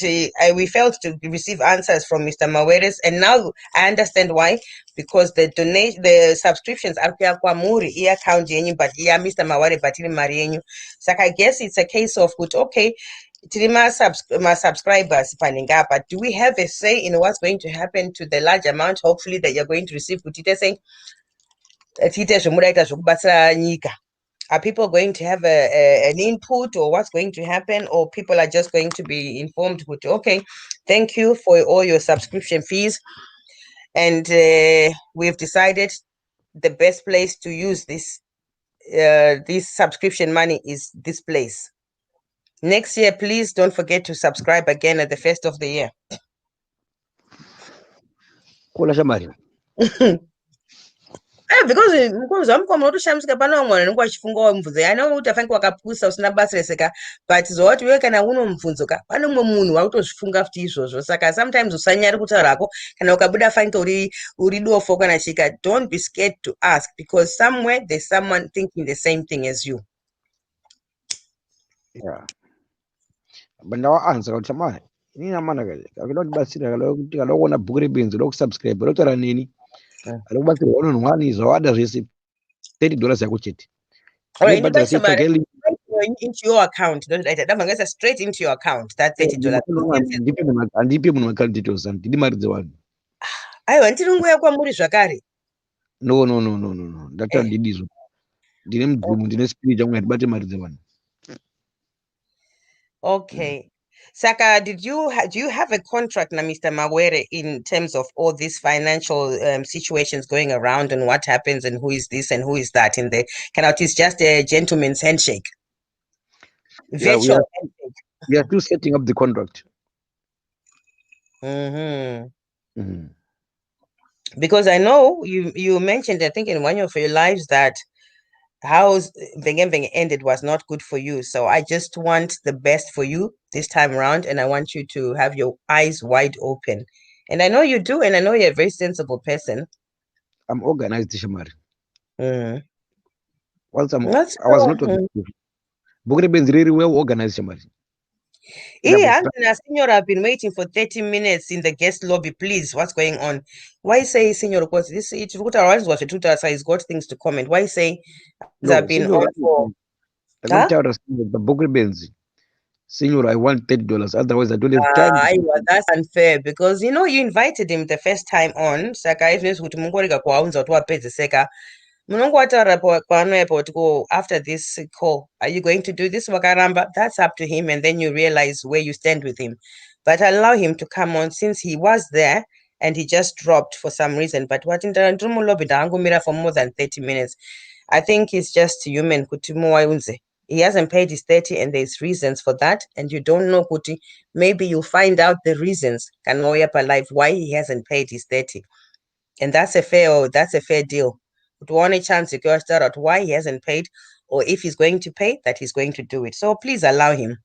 we failed to receive answers from Mr. Mawere's, and now I understand why. Because the subscriptions are kwa muri account yenyu, but Mr. Mawere but mari yenyu. So I guess it's a case of good. Okay, my subscribers paninga, but do we have a say in what's going to happen to the large amount, hopefully, that you're going to receive? Are people going to have an input, or what's going to happen, or people are just going to be informed with, okay, thank you for all your subscription fees, and we've decided the best place to use this subscription money is this place. Next year, please don't forget to subscribe again at the first of the year. Kola Shamari. Because mukobva wamukoma unotoshamisika pano vamwe vanenge vachifunga wamubvunza anova kuti afanike wakapusa usina basa reseka but zova kuti iwe kana uno mubvunzo ka pane mumwe munhu wautozvifunga futi izvozvo saka sometimes usanyari kutaurako kana ukabuda afanike uri dofo kana chika don't be scared to ask because somewhere there's someone thinking the same thing as you. Yeah. But now answer kuti chamani inini amana kale akada kutibatsira kuti kada kuona bhuku rebenzi lokusubscribe lotora nini alikubatsira one on one zvawada zvese $30 yako chete. Alright, into your account. Don't straight into your account. That $30. Andipe munhu account details ndidi mari dzewani. Aiwa ntirunguya kwamuri zvakare. No. Ndata ndidizvo. Ndine mudhumu ndine spirit yangu ndibate mari dzewani. Okay. Saka, do you have a contract na Mr. Mawere in terms of all these financial situations going around and what happens and who is this and who is that in there? It's just a gentleman's handshake? Virtual handshake. We are still setting up the contract. Because I know you mentioned, I think in one of your lives, that how Venge ended was not good for you. So I just want the best for you this time around, and I want you to have your eyes wide open. And I know you do, and I know you're a very sensible person. I'm organized, Shamari. Once I was not BhukuReBenzi really well organized, Shamari. Yeah, Senor, I've been waiting for 30 minutes in the guest lobby. Please, what's going on? Why say, Senor, because this he's got things to comment. Why say I've been on for the BhukuReBenzi? Senor, I want $30. Otherwise, I don't have time. That's unfair because you invited him the first time on. Saka after this call, are you going to do this wakaramba? That's up to him, and then you realize where you stand with him. But allow him to come on since he was there and he just dropped for some reason. But what in the for more than 30 minutes, I think it's just human. He hasn't paid his 30 and there's reasons for that, and you don't know Kuti. Maybe you'll find out the reasons why he hasn't paid his 30, and that's a fair deal. But one chance you can start out why he hasn't paid, or if he's going to pay, that he's going to do it. So please allow him.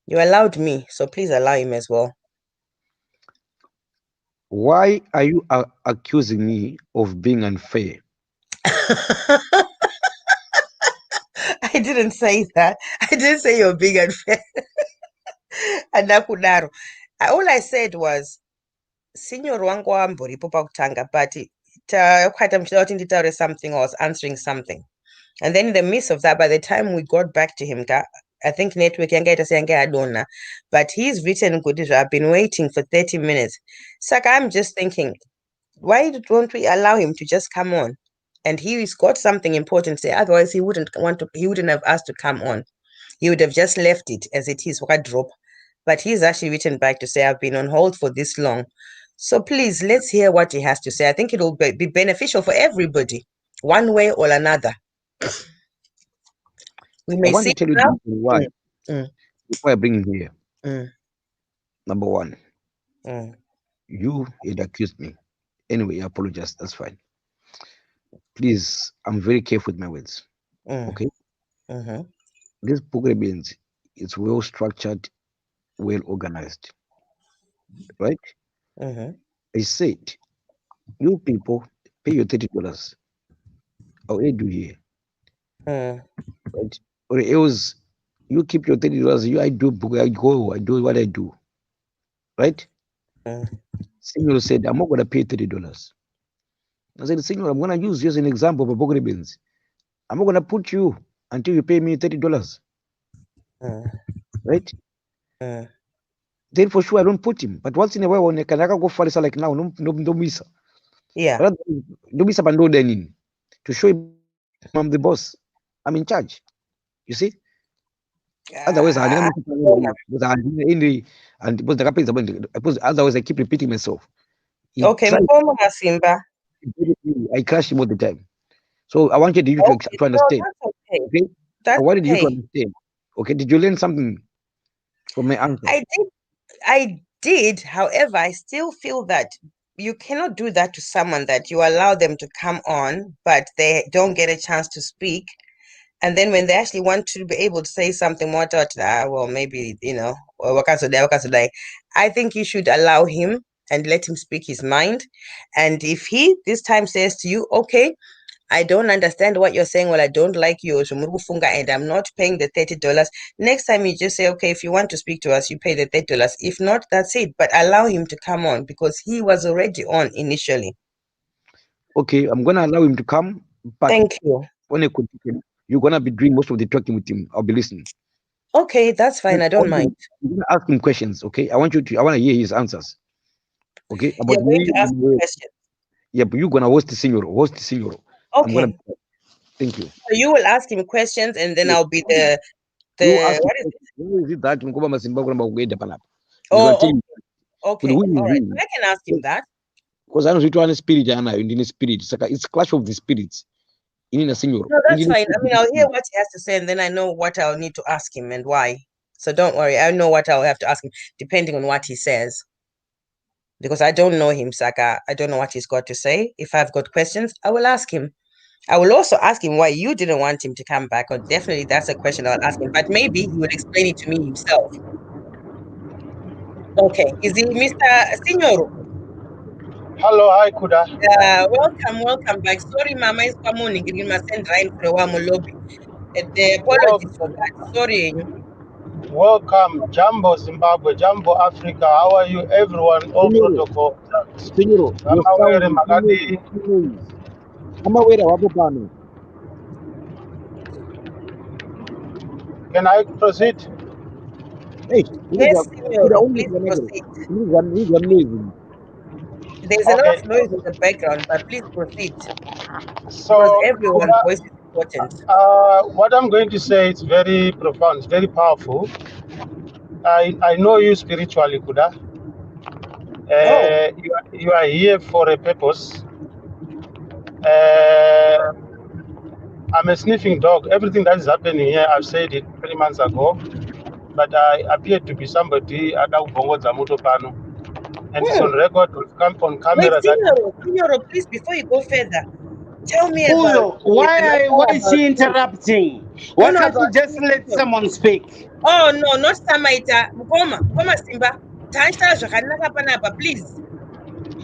You allowed me, so please allow him as well. Why are you accusing me of being unfair? I didn't say that. I didn't say you're being unfair. All I said was, Senior wangu amboripo pakutanga, but something or was answering something. And then in the midst of that, by the time we got back to him, I think network yanga but he's written good. I've been waiting for 30 minutes. So I'm just thinking, why don't we allow him to just come on? And he's got something important to say. Otherwise, he wouldn't have asked to come on. He would have just left it as it is, drop. But he's actually written back to say, I've been on hold for this long. So please, let's hear what he has to say. I think it will be beneficial for everybody, one way or another. I want to tell you the reason why before I bring him here. Number one, you had accused me. Anyway, I apologize. That's fine. Please, I'm very careful with my words. Okay? This BhukuReBenzi is well structured, well organized. Right? I said, you people pay your $30. I'll aid you here. Right? Or else you keep your $30, I do what I do. Right? Senor said, I'm not going to pay $30. I said, Senor, I'm going to use you as an example of BhukuReBenzi. I'm not going to put you until you pay me $30. Right? Then for sure I don't put him. But once in a while, when I can go for like now, no miss. Yeah. No miss to show him I'm the boss. I'm in charge. You see? Otherwise, otherwise I keep repeating myself. Okay, I crash him all the time. So I wanted you to understand. Okay? I wanted you to understand. Okay, did you learn something from my answer? I did. However, I still feel that you cannot do that to someone that you allow them to come on, but they don't get a chance to speak. And then when they actually want to be able to say something more, well, maybe, I think you should allow him and let him speak his mind. And if he this time says to you, okay, I don't understand what you're saying, well, I don't like you, and I'm not paying the $30. Next time you just say, okay, if you want to speak to us, you pay the $30. If not, that's it. But allow him to come on because he was already on initially. Okay, I'm gonna allow him to come, but Thank you. You're gonna be doing most of the talking with him. I'll be listening. Okay, that's fine. I don't mind. You're gonna ask him questions, okay? I want to hear his answers. Okay, about You're going to ask me questions. Yeah, but you're gonna host the senior. Okay. Thank you. So you will ask him questions, and then I'll be the what is it? Who is it that Mkoba Masimba gonna go panap? Oh, okay. All right. I can ask him that. Because I know you want spirit and in spirit. It's a clash of the spirits. In a senior. No, that's fine. I mean, I'll hear what he has to say, and then I know what I'll need to ask him and why. So don't worry. I know what I'll have to ask him, depending on what he says. Because I don't know him, Saka. I don't know what he's got to say. If I've got questions, I will ask him. I will also ask him why you didn't want him to come back. Or definitely that's a question I'll ask him. But maybe he will explain it to me himself. Okay. Is he Mr. Signor? Hello, hi, Kuda. Welcome back. Sorry, Mama is coming. You must send Ryan for a while lobby. The apologies for that. Sorry. Welcome, Jambo Zimbabwe, Jambo Africa. How are you, everyone? All protocol. Senor, Mawere, Magadi. Mawere, wapopano. Can I proceed? Hey, yes, Senor, please proceed. There's a lot of noise in the background, but please proceed. So, because everyone's voice is important. What I'm going to say is very profound, it's very powerful. I know you spiritually, Kuda. You are here for a purpose. I'm a sniffing dog. Everything that is happening here, I've said it 3 months ago. But I appear to be somebody at Ubongo Zamutopano. And it's on record, on camera. Signoro, please, before you go further, tell me about... Why is she interrupting? Why can't you just let someone speak? Oh, no, not Samaita. Mukoma Simba. Please.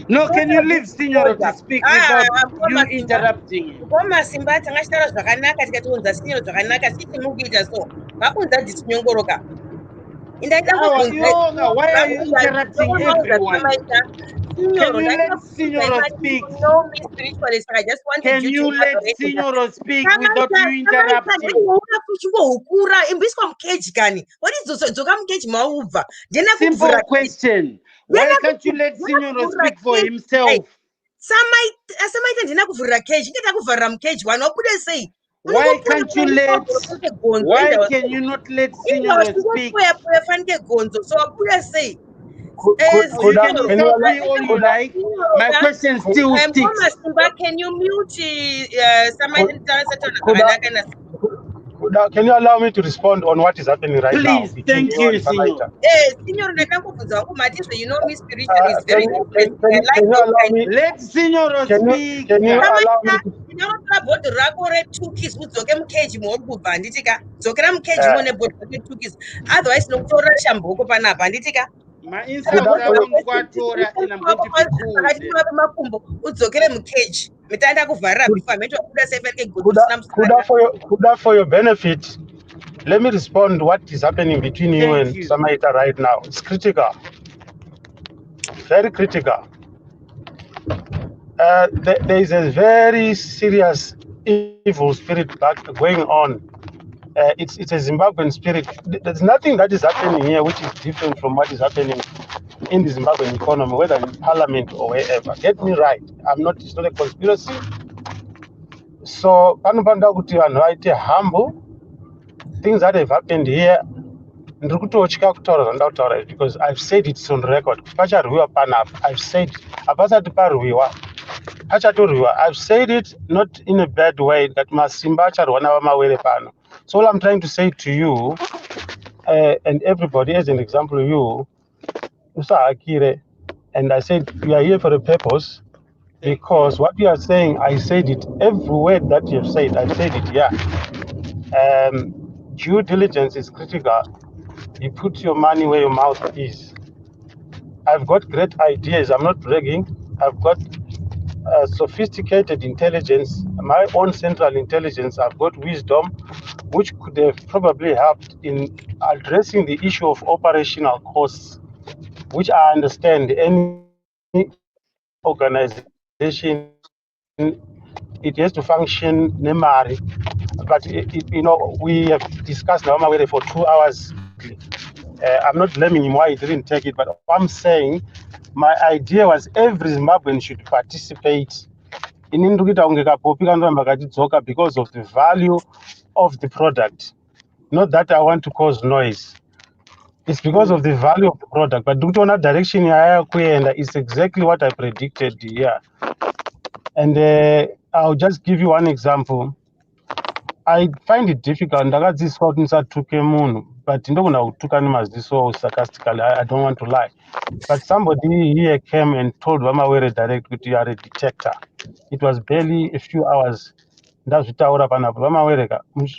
No, can you leave Signor to speak without you interrupting? Mukoma Simba, Tangashara Zhakanaka, Tikatunza, Signor Zhakanaka, Siti Mugita, so. Bakunda Disnyongoroka. Why are you interrupting everyone? Can you let Signor speak? Can you let Signor speak without you interrupting? Simple question. Why can't you let Signor speak for himself? Why can't you let? Why can you not let Signor speak? You can insult me all you like. My question still sticks. Can you mute Can you allow me to respond on what is happening right now? Please, thank you, Signor. You know me spiritually is very interesting. Can you allow me? Let Signor speak. Can you allow me to... Otherwise, no shambo panapa nditika. For your benefit, let me respond what is happening between you and Samaita right now. It's critical, very critical. There is a very serious evil spirit going on. It's a Zimbabwean spirit. There's nothing that is happening here which is different from what is happening in the Zimbabwean economy, whether in parliament or wherever. Get me right. It's not a conspiracy. So, humble things that have happened here, because I've said it's on record. I've said I've said it not in a bad way that Masimba. So all I'm trying to say to you and everybody, as an example, you, Usa Akire, And I said, we are here for a purpose, because what you are saying, I said it. Every word that you have said, I said it, yeah. Due diligence is critical. You put your money where your mouth is. I've got great ideas. I'm not bragging. I've got sophisticated intelligence, my own central intelligence. I've got wisdom, which could have probably helped in addressing the issue of operational costs, which I understand any organization, it has to function nemari. But we have discussed now for 2 hours. I'm not blaming him why he didn't take it, but I'm saying my idea was every Zimbabwean should participate. Inini ndikuita kunge kapopi kanoramba kachidzoka because of the value of the product. Not that I want to cause noise. It's because of the value of the product. But ndikutoona direction yaya kuenda is exactly what I predicted here. And I'll just give you one example. I find it difficult ndakadzidziswa kuti ndisatuke munhu, but ndogona kutuka nemaziso sarcastically. I don't want to lie. But somebody here came and told Mawere direct that you are a detector. It was barely a few hours. Ndazvitaura panapo Mawere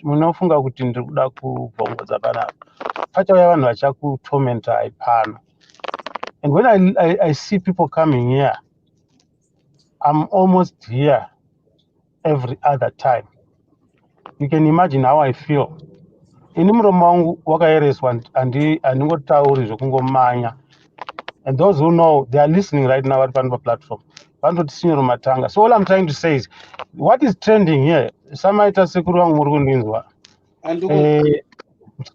munofunga kuti ndiri kuda kubvongodza panapo. Pachauya vanhu vachakutormenta pano. And when I see people coming here, I'm almost here every other time. You can imagine how I feel. Ini muromo wangu wakaereswa handingotauri zvekungomanya. And those who know, they are listening right now at Panva platform. So all I'm trying to say is, what is trending here? Samaita sekuru wangu muri kundinzwa.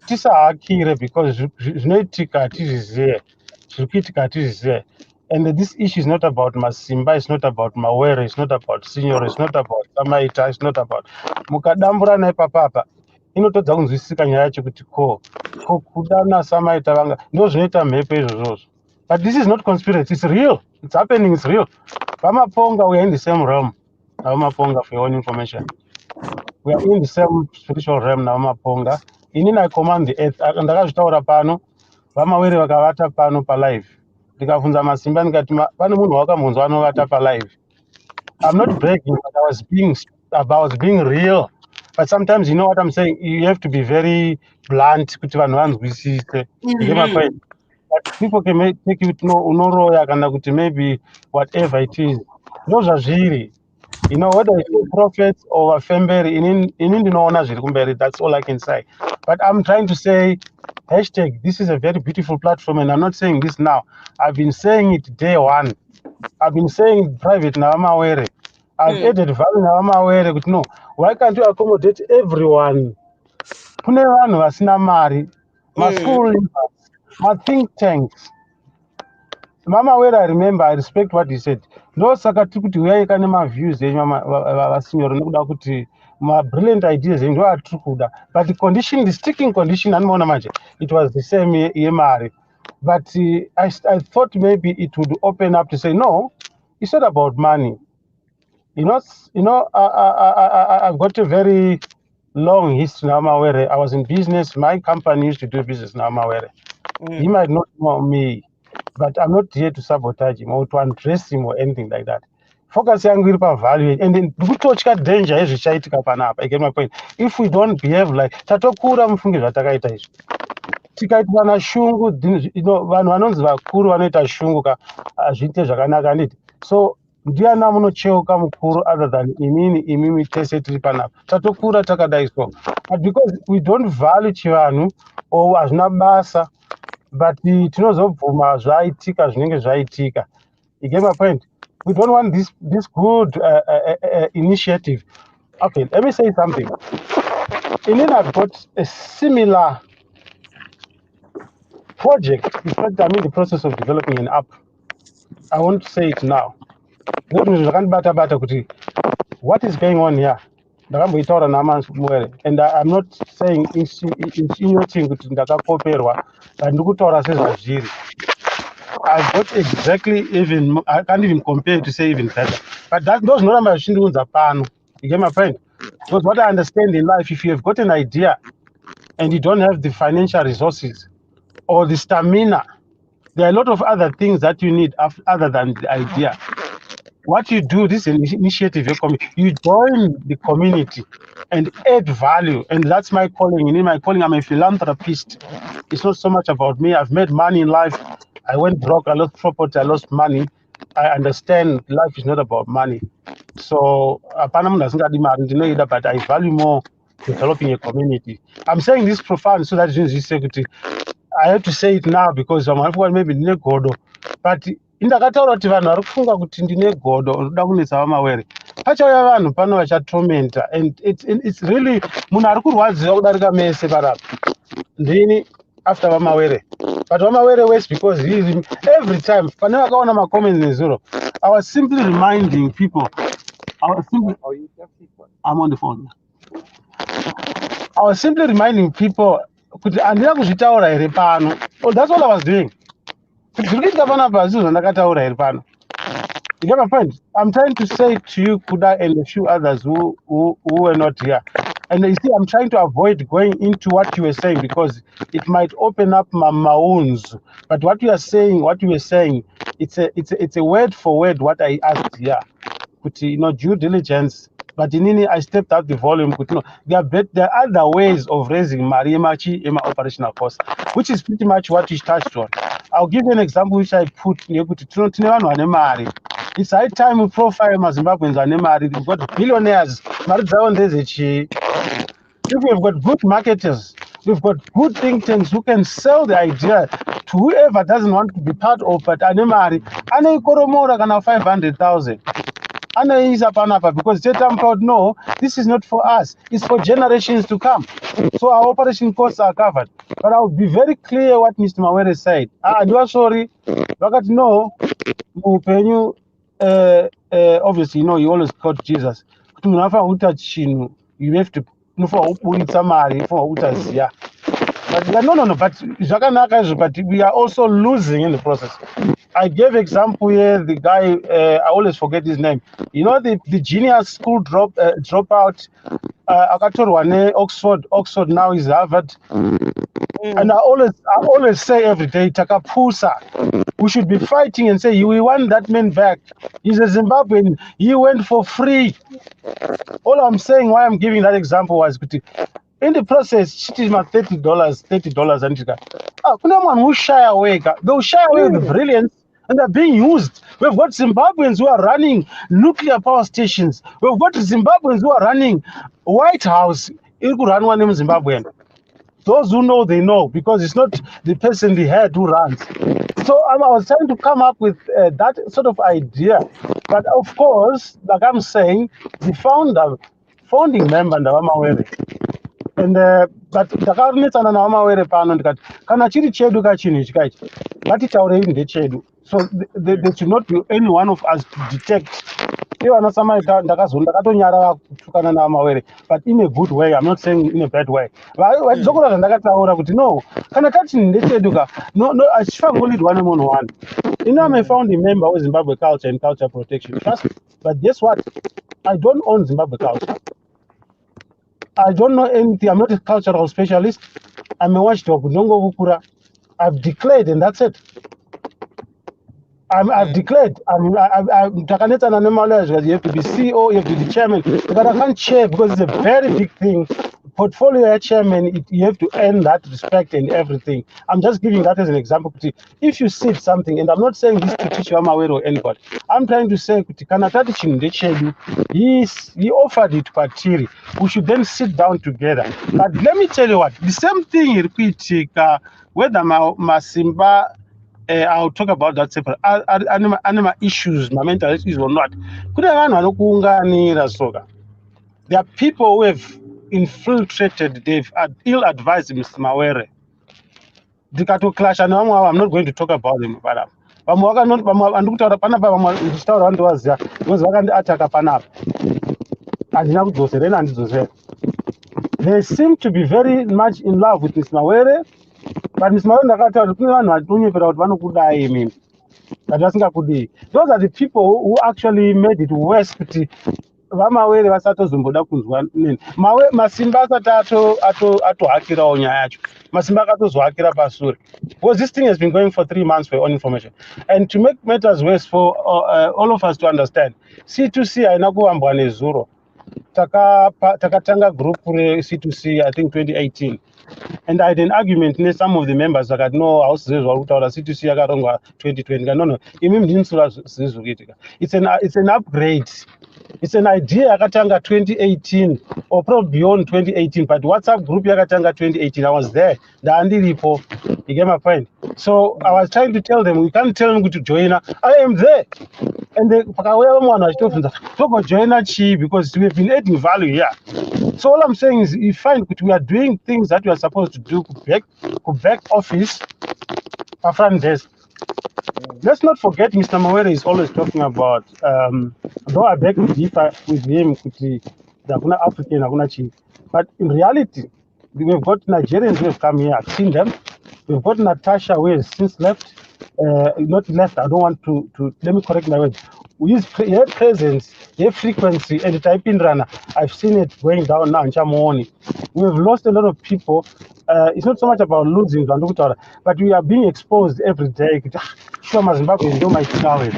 Tisahakire because zvinoitika hatizvizive. Zvirikuitika hatizvizive. And this issue is not about Masimba, it's not about Mawere, it's not about Senior, it's not about Samaita, it's not about mukadambura naipapapa. Inotodza kunzwisisika nyaya yacho kuti kuda naSamaita vanga ndo zvinoita mhepo izvozvozvo. But this is not conspiracy, it's real. It's happening, it's real. Vamaponga, we are in the same realm. Vamaponga, for your own information. We are in the same spiritual realm now, Vamaponga. Inini I command the earth. Ndakazvitaura pano, Vamawere vakavata pano palive. Ndikabvunza Masimba ndikati pane munhu wakamunzwa anovata palive. I'm not bragging, but I was being real. But sometimes, you know what I'm saying, you have to be very blunt kuti vanhu vanzwisise. You get my point? But people can take you to unoroya kana kuti maybe whatever it is. Those are zviri. You know, whether it's prophets or Femberi, ndinoona zviri kumberi, that's all I can say. But I'm trying to say, hashtag, this is a very beautiful platform, and I'm not saying this now. I've been saying it day one. I've been saying private na Mawere. I've added value na Mawere, but no, why can't you accommodate everyone? Kune vanhu vasina mari, ma-school leavers, ma-think tanks. Mawere, I remember, I respect what he said. No saka tiri kuti uyai kana ma-views enyu vasinyoro nekuda kuti ma-brilliant ideas enyu ndo atiri kuda. But the condition, the sticking condition, anomaona manje, it was the same yemari. But I thought maybe it would open up to say, no, it's not about money. You know, I've got a very long history now, Mawere. I was in business. My company used to do business now, Mawere. He might not know me, but I'm not here to sabotage him or to undress him or anything like that. Focus yangu iri pavalue, and then kutotya danger ezvichaitika panapa. I get my point. If we don't behave like tatokura mufunge zvatakaita izvi. Tikaitwa na shungu, vanhu vanonzi vakuru vanoita shungu zviite zvakanaka nditi. So ndiana munocheuka mukuru other than imimi tese tiri panapa. Tatokura takadai so. But because we don't value chivanhu or hazvina basa, but tinozobvuma zvaitika zvinenge zvaitika. You get my point? We don't want this good initiative. Okay, let me say something. Inini I've got a similar project. In fact, I'm in the process of developing an app. I want to say it now. What is going on here? And I'm not saying insinuating kuti ndakakoperwa, but ndikutaura sezvazviri. I've got exactly even, I can't even compare to say even better. But those noramba zvichindiunza pano. You get my point? Because what I understand in life, if you have got an idea and you don't have the financial resources or the stamina There are a lot of other things that you need other than the idea. What you do, this initiative, you join the community and add value. And that's my calling. In my calling, I'm a philanthropist. It's not so much about me. I've made money in life. I went broke, I lost property, I lost money. I understand life is not about money. So, apana munhu asingadi mari ndinoida, but I value more developing a community. I'm saying this profound so that I have to say it now because vamwe vari kuva maybe ndine godo, but indakataura kuti vanhu vari kufunga kuti ndine godo ndoda kunetsa vaMawere, pachauya vanhu pano vachatormenta, and it's really munhu ari kurwadziwa kudarika mese parapa ndini after vaMawere, but vaMawere works because he is every time pane vakaona macomments nezuro. I was simply reminding people, I'm on the phone. I was simply reminding people kuti handina kuzvitaura here pano. Oh, that's what I was doing. Kuti zviri kuitika panapa hazvo zvandakataura here pano. You get my point? I'm trying to say to you, Kuda, and a few others who were not here. And you see, I'm trying to avoid going into what you were saying because it might open up my wounds. But what you are saying, what you were saying, it's a word for word what I asked here. Kuti, due diligence. But in I stepped up the volume. Kuti, there are other ways of raising Mariemachi Ema operational costs, which is pretty much what you touched on. I'll give you an example which I put. It's high time we profile Zimbabweans and Mari. We've got billionaires. If we've got good marketers, we've got good think tanks who can sell the idea to whoever doesn't want to be part of it. Anemari, ane koromora kana 500,000. Anaisa panapa because I'm proud. No, this is not for us. It's for generations to come. So our operation costs are covered. But I'll be very clear what Mr. Mawere said. You are sorry, but no, obviously, you always quote Jesus. You have to somebody for utaziya. But no. But we are also losing in the process. I gave example here. The guy, I always forget his name. The genius school dropout. Oxford now is Harvard. And I always say every day, Takapusa, we should be fighting and say, we want that man back. He's a Zimbabwean. He went for free. All I'm saying, why I'm giving that example was, in the process, it is my $30, and someone who shy away. They'll shy away with the brilliance, and they're being used. We've got Zimbabweans who are running nuclear power stations. We've got Zimbabweans who are running White House. Zimbabwean. Those who know, they know, because it's not the person they had who runs. So I was trying to come up with that sort of idea. But of course, like I'm saying, the founding member, Mawere, and but takarunetsana naVaMawere pano ndikati kana chiri chedu kachinhu chikaichi ngatitaurei ndechedu, so there should not be any one of us to detect. Ndakatonyarara kutukana naVaMawere, but in a good way. I'm not saying in a bad way. Zvokora zvandakataura kuti no, kana tati ndechedu ka no achifangoleadwa nemunhu one. I'm a founding member of Zimbabwe Culture and Culture Protection Trust, but guess what? I don't own Zimbabwe Culture. I don't know anything. I'm not a cultural specialist. I'm a watchdog. I've declared, and that's it. I've declared. You have to be CEO, you have to be the chairman. But I can't chair because it's a very big thing. Portfolio chairman, you have to earn that respect and everything. I'm just giving that as an example. If you see something, and I'm not saying this to teach Mawere or anybody, I'm trying to say, he offered it Patiri. We should then sit down together. But let me tell you what, the same thing repeat, whether Masimba, I'll talk about that separate. Animal issues, my mental issues or not. There are people who have infiltrated, they've ill-advised Mr. Mawere. I'm not going to talk about them. They seem to be very much in love with Mr. Mawere, but Mr. Mawere, those are the people who actually made it worse. vamawere vasatozomboda kunzwa nini masimba asati atohakirawo nyaya yacho masimba akatozohakira pasure because this thing has been going for 3 months for your own information. And to make matters worse for all of us to understand, C2C haina kuvambwa nezuro. Takatanga group C2C, I think 2018. And I had an argument with some of the members that no house C2C yakarongwa 2020. No, it's an upgrade. It's an idea yakatanga 2018 or probably beyond 2018, but WhatsApp group yakatanga 2018. I was there. The Andy Lipo, you get my point. So I was trying to tell them, we can't tell them to join. I am there. And they talk join chi because we have been adding value here. So all I'm saying is, you find that we are doing things that we are supposed to do back office, front desk. Let's not forget, Mr. Mawere is always talking about, though I beg to differ with him, the African, but in reality, we've got Nigerians who have come here, I've seen them. We've got Natasha who has since left, not left, I don't want to let me correct my words. Her presence, her frequency, and the typing runner, I've seen it going down now in Chamoni. We've lost a lot of people. It's not so much about losing, but we are being exposed every day. Sure, Zimbabwe ndo maitawe.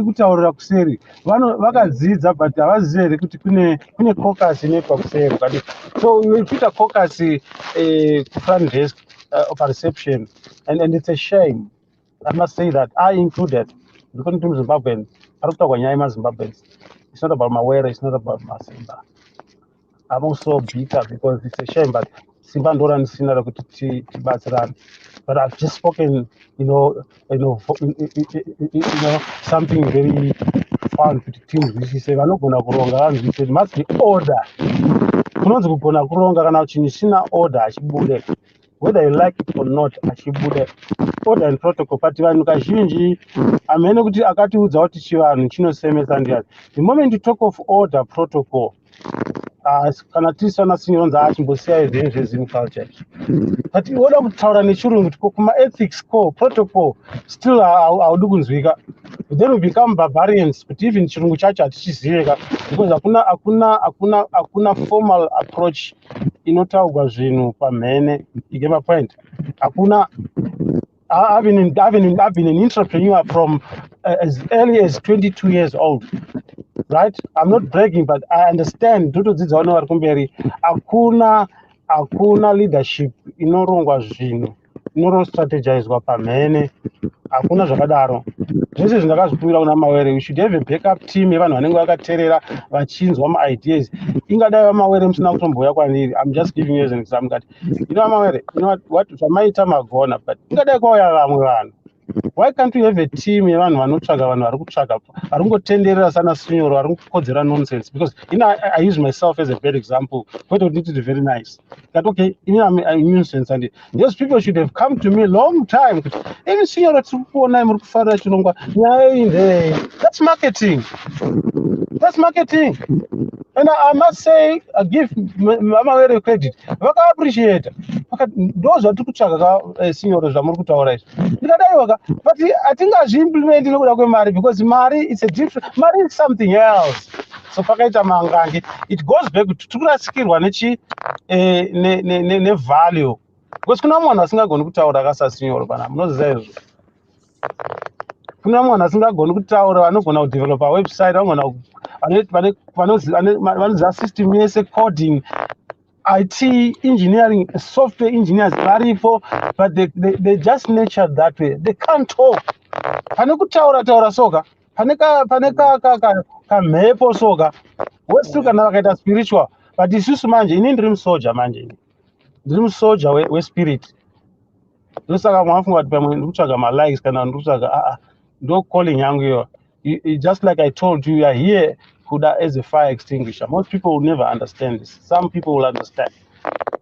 Kutaurira kuseri. Vakadzidza but havazere kuti kune caucus inoitwa kuseri. So we put a caucus front desk of reception, and it's a shame. I must say that I included. Because to Zimbabweans, Zimbabweans. It's not about Mawere, it's not about Masimba. I'm also bitter because it's a shame, but Simba Ndoran Sinara but I've just spoken, something very fun to the teams. We say, I'm not going to go wrong. We said, must be order. Kunonzi kugona kuronga kana kuti chisina order achibude, whether you like it or not achibude. Order and protocol but vanhu kazhinji amene kuti akatiudza kuti chivanhu chinosemesa ndiani. The moment you talk of order protocol, kana tiri sana sinyoronza achimbosiya izvinhu zvezim culture, but oda kutaura nechirungu kuti kuma ethics core protocol still haudi kunzwika. Then we become barbarians, but even chirungu chacho hatichiziveka because hakuna formal approach inotaurwa zvinhu pamhene. You get my point? Hakuna. I've been an entrepreneur from as early as 22 years old, right? I'm not bragging, but I understand. Hakuna leadership inorongwa zvinhu inostrategizwa pamhene. Hakuna zvakadaro. Zvese zvindakazvipira kuna Mawere, we should have a backup team yevanhu vanenge vakateerera vachinzwa ma-ideas. Ingadai vaMawere musina kutombouya kwandiri. I'm just giving you as an example. Mawere, what zvamaita magona, but ingadai kwauya vamwe vanhu. Why can't we have a team yevanhu vanotsvaga vanhu vari kutsvaga vari kungotenderera sana sinyoro vari kukodzera nonsense? Because I use myself as a bad example. What would need to be very nice. That okay, I'm nuisance, and those people should have come to me a long time. Even sinyoro tsikuona muri kufarira chirongwa nyaya inde. That's marketing. That's marketing. And I must say, I give Mawere credit. Vaka appreciate. Those are kutsvaga sinyoro zvamuri kutaura izvi. But I think I should implement it because Mari is a different. Mari is something else. So it goes back to skill ne value. Because kuna mwana asingagoni kutaura kasasinyoro pana munoziva izvo. Kuna mwana asingagoni kutaura vanogona kudevelop a website, vanoziva system yese coding, IT engineering, software engineers varipo, but they just nurtured that way. They can't talk. Panekutaura soka, paneka mepo soka. What's still kana vakaita spiritual, but isusu manje ini dream soldier manje. Dream soldier we spirit. Ndosaka mwafunga kuti pamwe ndikutsvaga ma likes kana ndikutsvaga ndo calling yangu yo. Just like I told you, you are here as a fire extinguisher. Most people will never understand this. Some people will understand.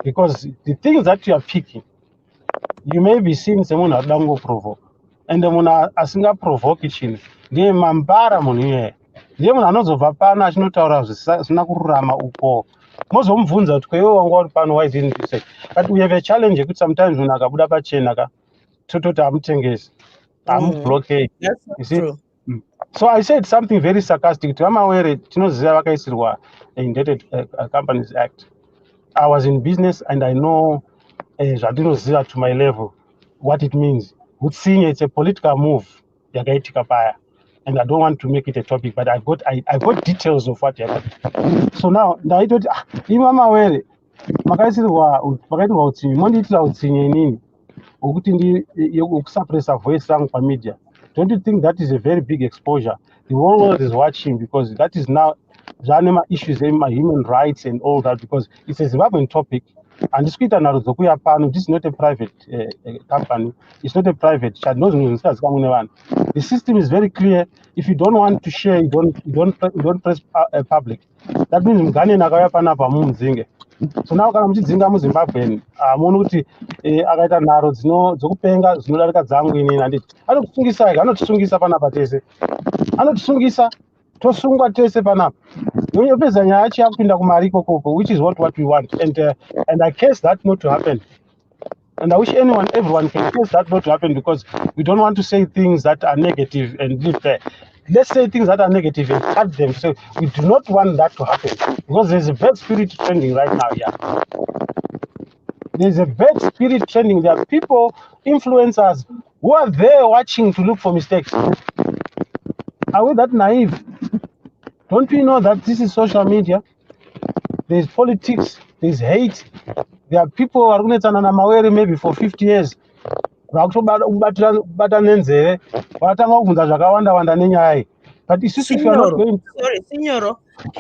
Because the things that you are picking, you may be seeing someone that don't go provoke. And the muna asinga provoke chin. De mambara munye. De muna nozo vapana achinotaura zvisina kururama uko. Mozo mvunza kuti kwewe wanga uri pano why didn't you say? But we have a challenge kuti sometimes munhu akabuda pachena ka tototi amutengesi. Blockade. That's You see? true. So I said something very sarcastic to Mawere, tinoziva vakaisirwa Indebted Companies Act. I was in business and I know zvandinoziva to my level what it means. Seeing it's a political move yakaitika paya, and I don't want to make it a topic, but I got details of what happened. So now ndaitoti imwe Mawere makaisirwa utsinye, mondiitira utsinye inini hwekuti yokusuppressa voice yangu pamedia. Don't you think that is a very big exposure? The whole world is watching because that is now zvanema issues in my human rights and all that, because it's a Zimbabwean topic. And this is not a private company. It's not a private chat. The system is very clear. If you don't want to share, you don't press public. That means mgane nakauya panapa mumunzinge. So now kana muchidzinga muZimbabwe muone kuti akaita nharo dzokupenga dzinodarika dzangu inini handiti anokusungisa anotisungisa panapa tese anotisungisa tosungwa tese panapa yopedza nyaya yacho yakupinda kumari ikokoko, which is what we want, and I case that not to happen. And I wish everyone can case that not to happen, because we don't want to say things that are negative and live there. Let's say things that are negative and cut them. So we do not want that to happen, because there's a bad spirit trending right now. Yeah, there's a bad spirit trending. There are people, influencers, who are there watching to look for mistakes. Are we that naive? Don't we know that this is social media? There's politics, there's hate. There are people who are going to Mawere maybe for 50 years. But if you're not going, sorry, Signoro,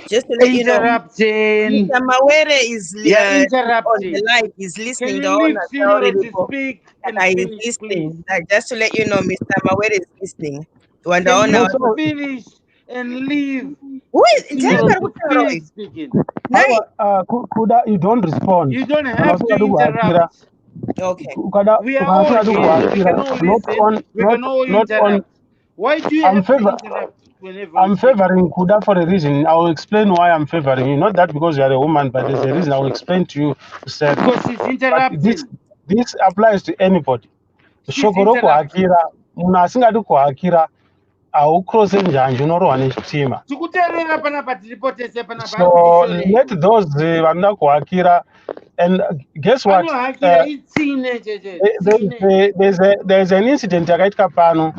just to let you know, Interrupting. Mr. Mawere is on the Interrupting. live. He's listening. Can The you leave owner Signoro already to speak and he's finish, please? listening. Just to let you know, Mr. Mawere is listening. When the Can owner you finish and leave who is Signoro to finish speaking? Kuda, you don't respond. You don't have to interrupt. Okay. We are all here. We can all listen. We can all interrupt. Why do you have to interrupt whenever I'm favoring Kuda for a reason. I will explain why I'm favoring you. Not that because you are a woman, but there's a reason. I will explain to you. Sir. Because she's interrupting. This applies to anybody. Shokoroko Akira, Munasingadu Akira, cross njanje unorohwa nechitima. So let those vanoda kuhakira, and guess what? There's an incident yakaitika pano.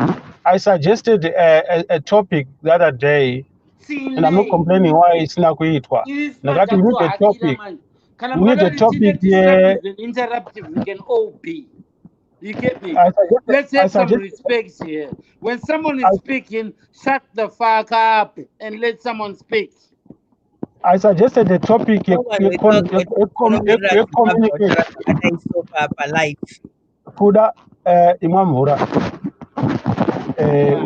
I suggested a topic the other day, and I'm not complaining why it's not kuitwa. Nakati we need a topic. We need a topic here. Interruptive, we can all be. You get me? Let's have some respect here. When someone is speaking, shut the fuck up and let someone speak. I suggested the topic communication. Kuda imamvura.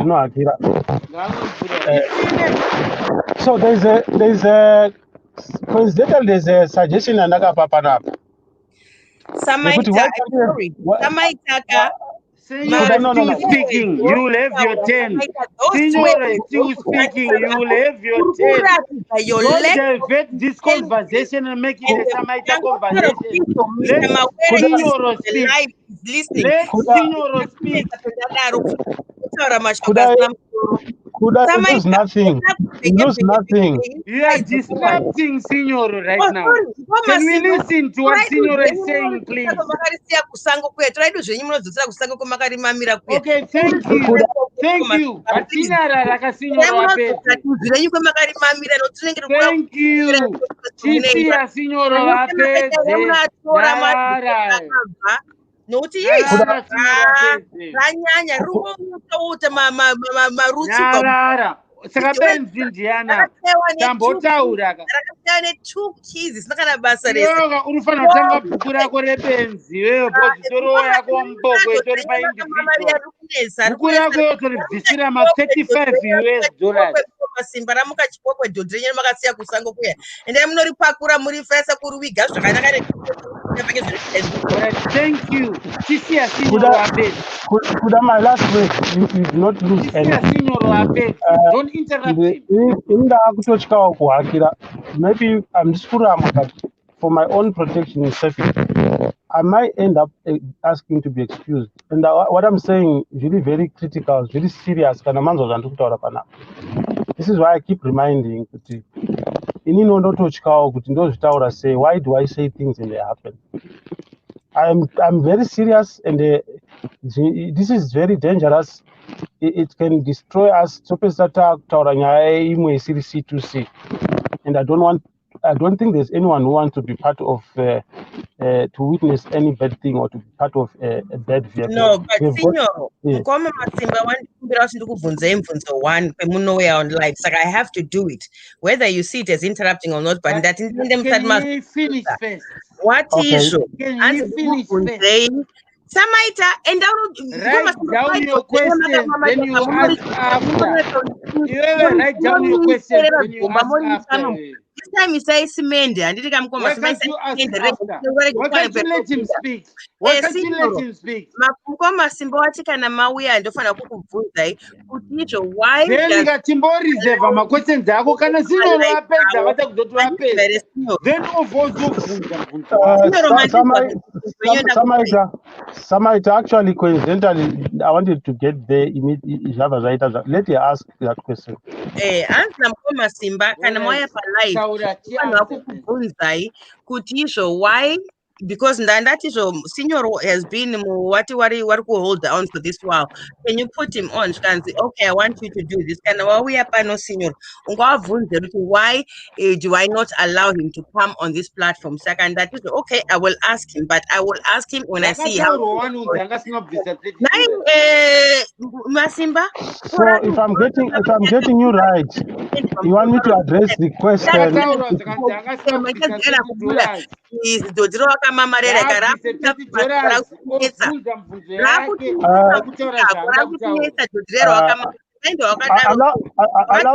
No Akira. So there's a coincidental, there's a suggestion another papa. Samaitaka. Signora still speaking, you will have your turn. Signora still speaking, you will have your turn. Don't divert this conversation and make it a Samaita conversation. Let Signora speak. Let Signora speak. Kuda, it lose nothing. It lose nothing. You are disrupting Signora right now. Can we listen to what Signora is saying, please? Okay, thank you. Thank you. Thank you. Chisia Signora Noti sakabenzi ndiyana tambotaura two keys basa unofana kutanga bhuku rako rebenzi wewe bhozitoro yako muboko itori paindividual bhuku rako yotoribvisira ma$35 masimba ramuka chipokwe dhodhi renyu makasiya kusango kuya ende munoripakura muri fesa kuri wiga zvakanaka. Thank you. Kuda, my last word, you did not lose anything. Don't interrupt him. Maybe I'm just but for my own protection and safety, I might end up asking to be excused. And what I'm saying is really very critical, very serious. This is why I keep reminding kuti inini ndototyawo kuti ndozvitaura sei. Why do I say things and they happen? I'm very serious, and this is very dangerous. It can destroy us. Topesata kutaura nyaya imwe isiri C2C, and I don't think there's anyone who wants to be part of to witness any bad thing or to be part of a bad vehicle. No, but senior, Mukoma Masimba one on live. It's like I have to do it, whether you see it as interrupting or not. But that in them Can you finish first? what issue? Can you finish first? Samaita and Write down your question, then you ask after. You ever write down your question, then you ask after. This time he says Simende, and did come Why can't you ask after? Why can't you let him speak? Why can't you let him speak? Mukoma Simba watikana mawuya ndofana kukubvunza kuti why then ngatimboriserva maquestions ako kana sino vapedza vata kutoti vapedza then ovozobvunza Samaita, actually, coincidentally, I wanted to get there immediately. Let you ask that question. Answer Mukoma Simba kana moya pa live kukubvunzai kuti izvo why, because ndandatizo senior has been what hold on for this while. Can you put him on? Okay, I want you to do this. Can we no senior? Why do I not allow him to come on this platform? Second, that is okay. I will ask him, but I will ask him when I see how. Masimba. So if I'm getting you right, you want me to address the question? Allow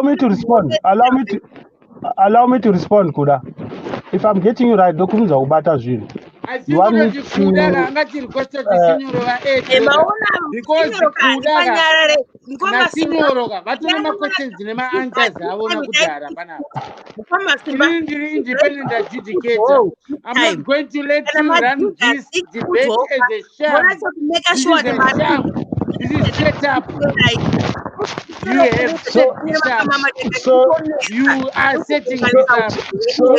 me to respond. Allow me to respond, Kuda. If I'm getting you right, dokumza ubata zviri. You want me to because Kudaga vatona questions nema answers avona kudhara panapa. Independent adjudicator. I'm not going to let you run this debate as a sham. This is a sham. This is set up. You have so you are setting this up. This is a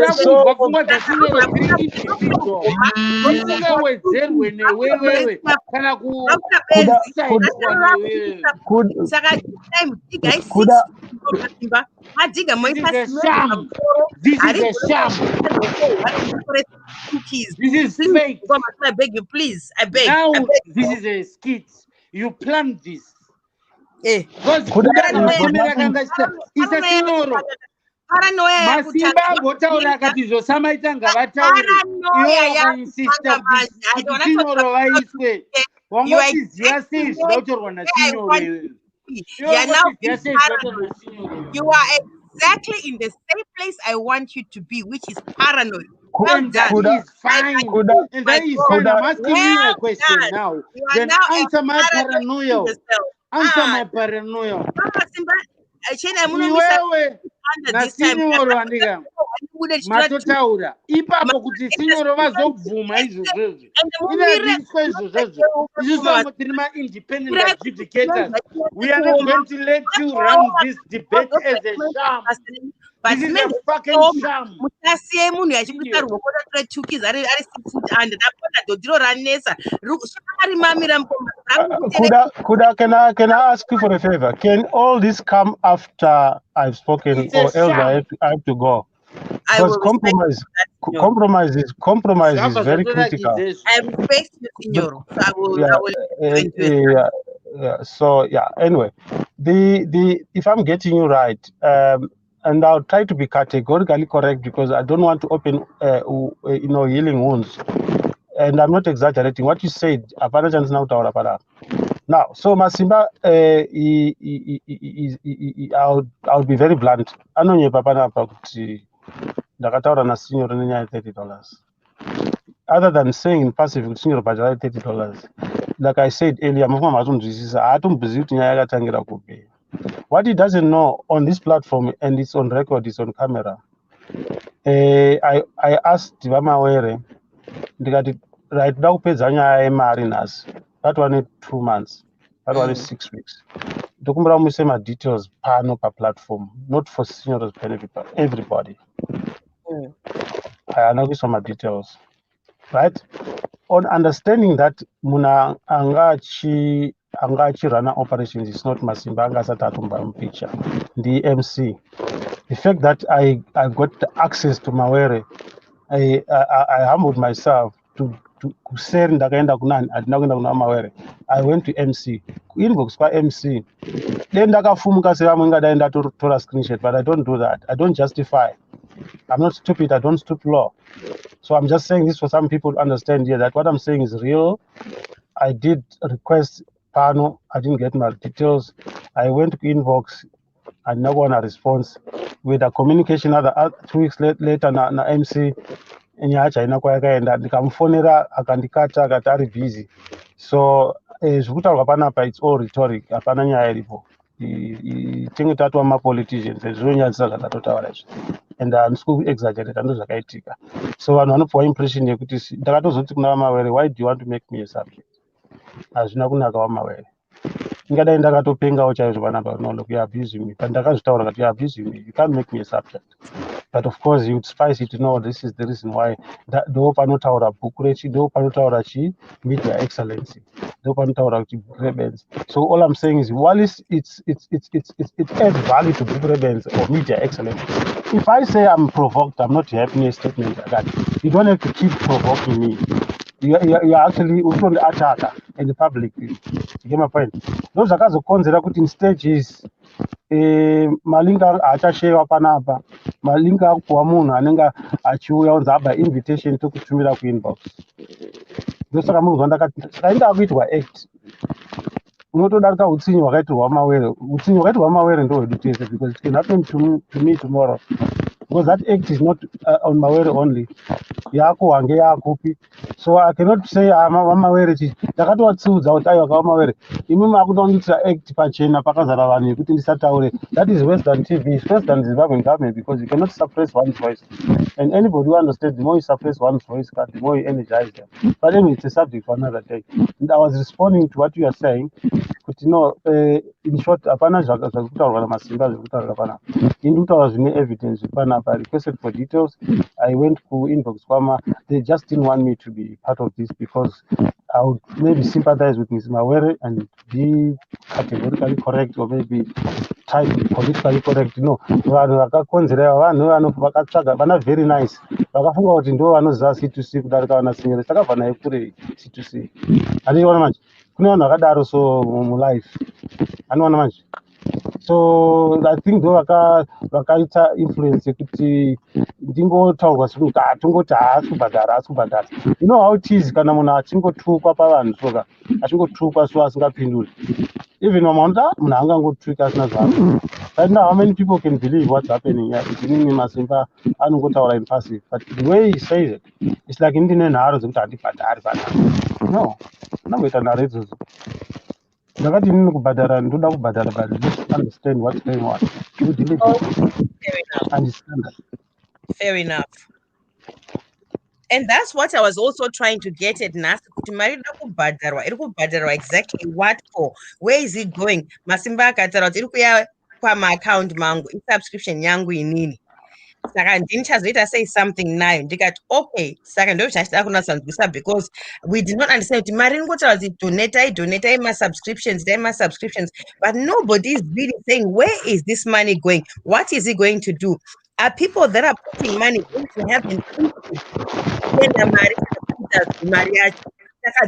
sham. This is fake. I beg you, please. I beg. Now this is a skit. You planned this. Because it's a sinoro. Masimba votaura akati zvosamaita ngavataure iwo vainsista kuti sinoro vaiswe wangotiziva sei zvinotorwa nasinoro you are exactly in the same place I want you to be, which is paranoid. And that is fine. And that is fine. I'm asking you a question now. Then answer my paranoia. Answer my paranoia. Iwewe na sinyoro andika matotaura ipapo kuti sinyoro vazobvuma izvozvozvo inazviswa izvozvozvo izvozvo tiri ma-independent adjudicators. We are not going to let you run this debate as a sham. This is a fucking sham. Kuda, can I ask you for a favor? Can all this come after I've spoken, or else I have to go? Because compromise is very critical. I respect you, Signor. So So anyway, if I'm getting you right, and I'll try to be categorically correct because I don't want to open healing wounds, and I'm not exaggerating. What you said, now, so Masimba, I'll be very blunt. I know $30. Other than saying in passive, senior budget $30. Like I said earlier, what he doesn't know on this platform, and it's on record, it's on camera. I asked Mawere, right now kupedza nyaya yemari nhasi patova ne2 months patova ne6 weeks ndokumbira muise madetails pano paplatform, not for seniors benefit but everybody. Haana kuiswa madetails, right? On understanding that muna anga achirana operations is not Masimba anga asati atomba mupicture the MC. The fact that I got the access to Mawere, I humbled myself to say ndakaenda kunani atina kuenda kuna Mawere. I went to MC inbox kwa MC then ndakafumuka sevamwe ngadai ndatora screenshot, but I don't do that. I don't justify. I'm not stupid. I don't stoop law. So I'm just saying this for some people to understand here that what I'm saying is real. I did request Pano. I didn't get my details. I went to inbox and no one a response. With a communication other 2 weeks later na MC nyacha inakwayakaenda ndikamfonera akandikata akati ari busy. So zvekutaurwa panapa it's all rhetoric, hapana nyaya iripo. Tinge tatwa mapoliticians zvinonyadzisa zvakatotaura izvi and handisi kuexaggerata ndozvakaitika. So vanhu vanopiwa impression yekuti ndakatozoti kuna Mawere, why do you want to make me a subject? Hazvina kunaka waMawere. Ingadai ndakatopengawo chaizvo panapa, no, look, you're abusing me. But ndakazvitaura kuti you're abusing me, you can't make me a subject. But of course you would spice it to know this is the reason why ndo panotaura BhukuReBenzi, ndo panotaura media excellency, ndo panotaura BhukuReBenzi. So all I'm saying is while it adds value to BhukuReBenzi or media excellence. If I say I'm provoked, I'm not having a statement like that. You don't have to keep provoking me. You're actually on the attacker in the public. You get my point? Those are guys who consider in stages. Malinga achashewa panapa malinga akupuwa munhu anenge achiuya unzi aba invitation tokutumira kuinbox ndosaka munhu saka inda kuitwa act unotodarika utsinyi hwakaitirwa Mawere. Utsinyi hwakaitirwa Mawere ndohwedu tese because it can happen to me tomorrow because that act is not on Mawere only. Yako wange yakupi. So I cannot say Mawere chichi ndakatowatsiudza kuti aiwa kaMawere imi makutongoitira act pachena pakazara vanhu yekuti ndisataure. That is worse than TV, it's worse than Zimbabwean government because you cannot suppress one's voice, and anybody who understands the more you suppress one's voice the more you energize them. But anyway, it's a subject for another day. And I was responding to what you are saying. But in short, apana zvakutaurwa naMasimba zvekutaura panapa. Ini kutaura zvine evidence panapa. I requested for details. I went to inbox kwama. They just didn't want me to be part of this because I would maybe sympathize with Ms. Mawere and be categorically correct or maybe type politically correct. No, vanhu vakakonzera vanhu vakatsvaga vana very nice. Vakafunga kuti ndo vanoziva C2C kudarika vanaSenyere. Takabva naye kure C2C. Andinoona manje. Kune vanhu vakadaro so mulife. Anoona manje. So I think ndo vakaita influence yekuti ndingotaurwa sekuti tongoti kubhadhara. You know how it is kana munhu achingotukwa pavanhu soka achingotukwa so asingapinduri. Even Mamonda, munhu angangotuka asina zvaano. Right now, how many people can believe what's happening here? It's Masimba anongotaura in passive, but the way he says it, it's like ndine nharo dzekuti handibhadhari. No, unangoita nharo idzodzo. Ndakati inini kubhadhara ndoda kubhadhara, but just understand what's going on. You delete it. Understand that. Fair enough. And that's what I was also trying to get at Nasa. Exactly what for? Where is it going? Masimba katara kwa my account mangu subscription yangu inini. Saka ndinchazoita say something nayo ndikati okay saka ndo chachita kunasanzwisa because we did not understand kuti mari ngotaura kuti donate my subscriptions but nobody is really saying where is this money going, what is it going to do. Are people that are putting money going to have an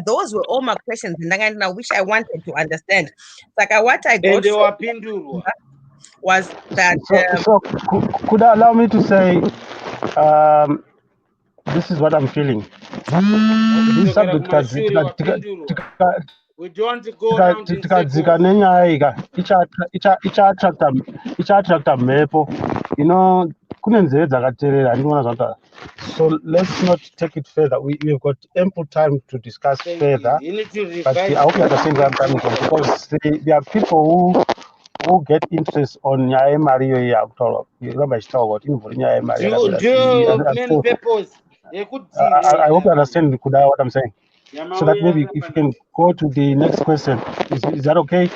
those were all my questions which I wanted to understand. Saka what I got was that so could I allow me to say this is what I'm feeling. This subject we don't want to go around in attracta mhepo, you know, kune nzeve dzakaterera handinoona zvanotaura. So let's not take it further. We've got ample time to discuss further, but I hope you understand where I'm coming from, because there are people who get interest on nyaya mari iyo yakutaura. Remember I talk about involving nyaya mari. main purpose I hope you understand Kuda, what I'm saying. So that maybe if you can go to the next question, is that okay?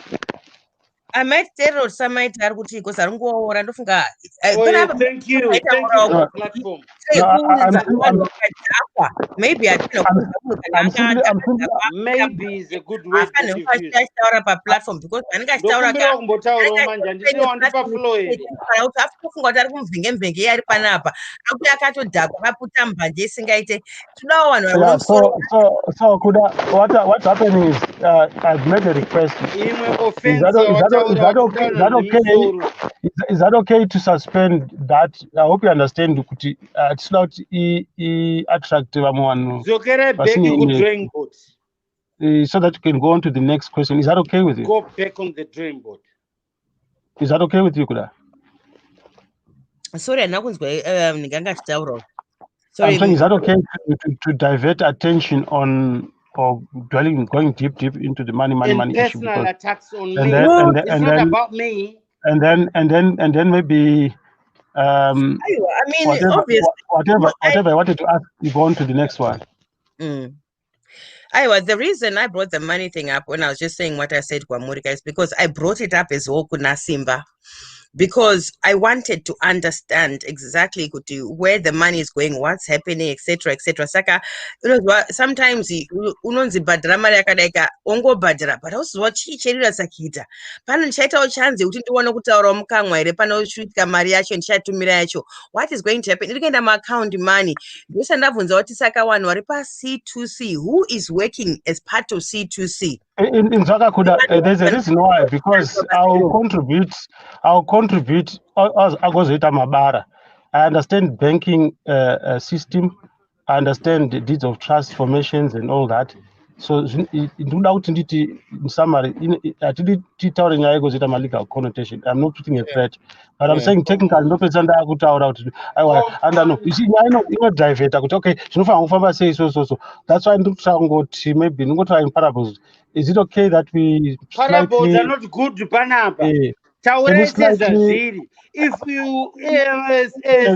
I might tell or some might kuti because I don't go around funga. Thank you for the platform. No, maybe I Maybe is a good word that you've used. platform because Ndokumbira kumbotaurawo manje handidi wandipa flow here. kufunga kuti ari kumvenge yari panapa akuti akatodhakwa vaputa mbanje isingaite todawo vanhu vari so Kuda, what's happening is I've made a request. Is that okay to suspend that? I hope you understand. It's not attractive. Zokere back to the drawing board. So that you can go on to the next question. Is that okay with you? Go back on the drawing board. Is that okay with you, Kuda? Sorry, sorry. I'm saying, is that okay to divert attention on or going deep into the money issue? Personal attacks on me. It's not about me. And then maybe I mean, whatever obviously, I wanted to ask, you go on to the next one. The reason I brought the money thing up when I was just saying what I said Kwamurika is because I brought it up as well Simba, because I wanted to understand exactly where the money is going, what's happening, etc. Saka, sometimes unonzi badra mari yakadaika ongo badra, but also what chicherira sakita pano ndichaitawo chanze kuti ndione kutaura mukamwa ere panosvika mari yacho ndichatumira yacho, what is going to happen ndikuenda maaccount money ndosa ndabvunza kuti saka vanhu vari pa-C2C who is working as part of C2C. In Zakakuda, there's a reason why, because I'll contribute as Agozita Mabara. I understand banking system, I understand the deeds of trust formations and all that. So in summary, connotation. I'm not putting a threat, but I'm saying technical no person I know. You see, I know drive it. Okay, say so. That's why I'm to maybe try in parables. Is it okay that we parables are not good to Panapa? If you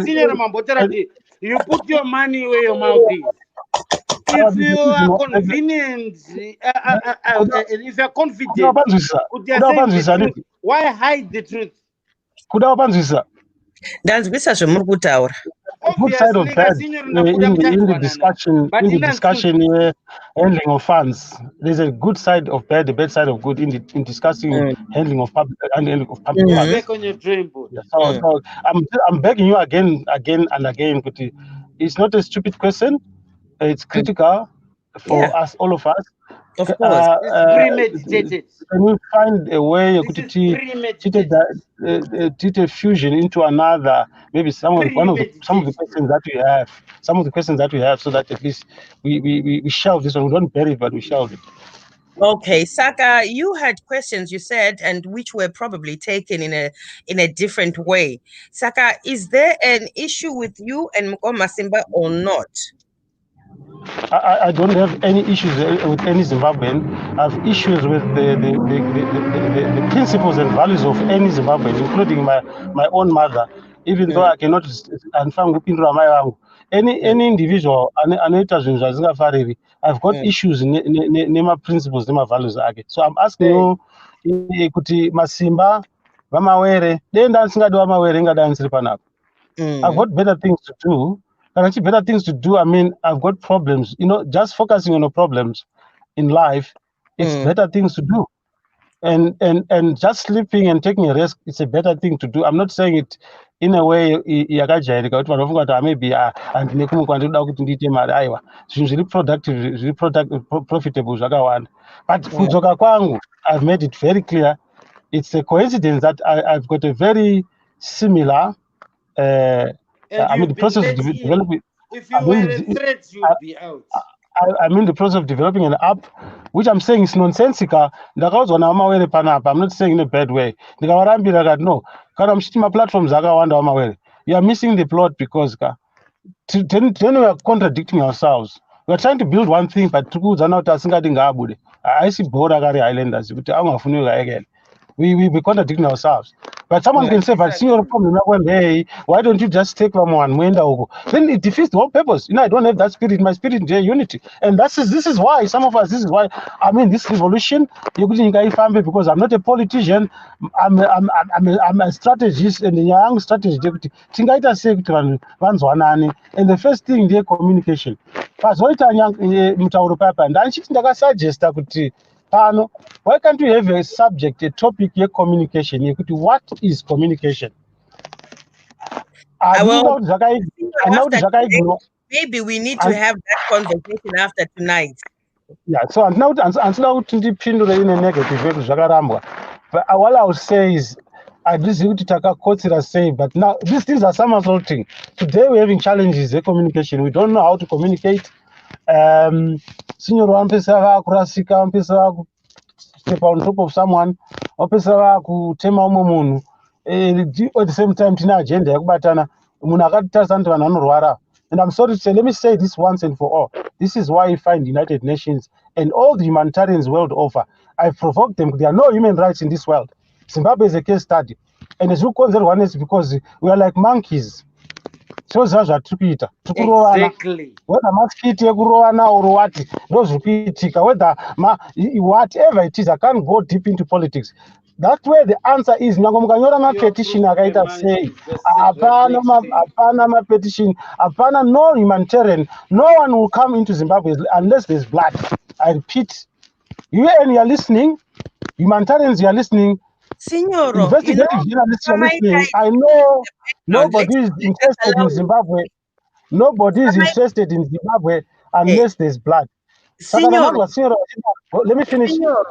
senior Mamboterati, you put your money where your mouth is. If you are convenient, if you are confident, why hide the truth? Good side of that in the discussion handling of funds. There's a good side of bad, the bad side of good in discussing handling of public funds. Back on your dream board. So I'm begging you again and again. It's not a stupid question. It's critical for us, all of us. Of course, it's premeditated. Can we find a way you could teach a fusion into another? Maybe some of the questions that we have, so that at least we shelve this one. We don't bury it, but we shelve it. Okay, Saka, you had questions you said, and which were probably taken in a different way. Saka, is there an issue with you and Mutumwa Simba or not? I don't have any issues with any Zimbabwean. I have issues with the principles and values of any Zimbabwean, including my own mother. Even though I cannot any individual, I've got issues in my principles, in my values. So I'm asking you, Masimba, Mawere, I've got better things to do. I mean, I've got problems. Just focusing on the problems in life, it's better things to do. And just sleeping and taking a rest, it's a better thing to do. I'm not saying it in a way maybe really productive, profitable. But I've made it very clear. It's a coincidence that I've got a very similar the process of developing. If you were a threat, you would be out. I'm in the process of developing an app, which I'm saying is nonsensical. I'm not saying in a bad way. No, my platforms you are missing the plot because then we are contradicting ourselves. We are trying to build one thing, but I see border islanders. We're contradicting ourselves. But someone can say, but see your problem, hey, why don't you just take one huko? Then it defeats the whole purpose. I don't have that spirit. My spirit is unity. And this is why some of us, this is why I mean this revolution, because I'm not a politician, I'm a strategist and a young strategist. And the first thing they communication. Pazoita mutauro papa and I suggest pano, why can't we have a subject, a topic, a communication? What is communication? Well, Maybe maybe we need to have that conversation after tonight. Yeah, so until now tindipindure in a negative way zvakarambwa. But all I would say is this kuti takakotsera sei, but now these things are somersaulting. Today we're having challenges in communication. We don't know how to communicate. Senior wampesa vakurasika, wampesa step on top of someone, wampesa vakutema umwe munhu. At the same time tina agenda yakubatana munhu akatarisa kuti vanhu vanorwara. And I'm sorry to say, let me say this once and for all. This is why you find United Nations and all the humanitarians world over. I provoked them. There are no human rights in this world. Zimbabwe is a case study. And as you consider one is because we are like monkeys. So exactly. Whether maskiti kuroana or what, those repeatika, whether whatever it is, I can't go deep into politics. That's where the answer is. Nyangomukanyora ma petition akaita say, apana ma petition, apana no humanitarian. No one will come into Zimbabwe unless there's blood. I repeat, you are listening, humanitarians you are listening, Signoro, investigative journalists you are listening. I know nobody is interested in Zimbabwe. Nobody is interested in Zimbabwe unless there's blood. Signor, let me finish. Let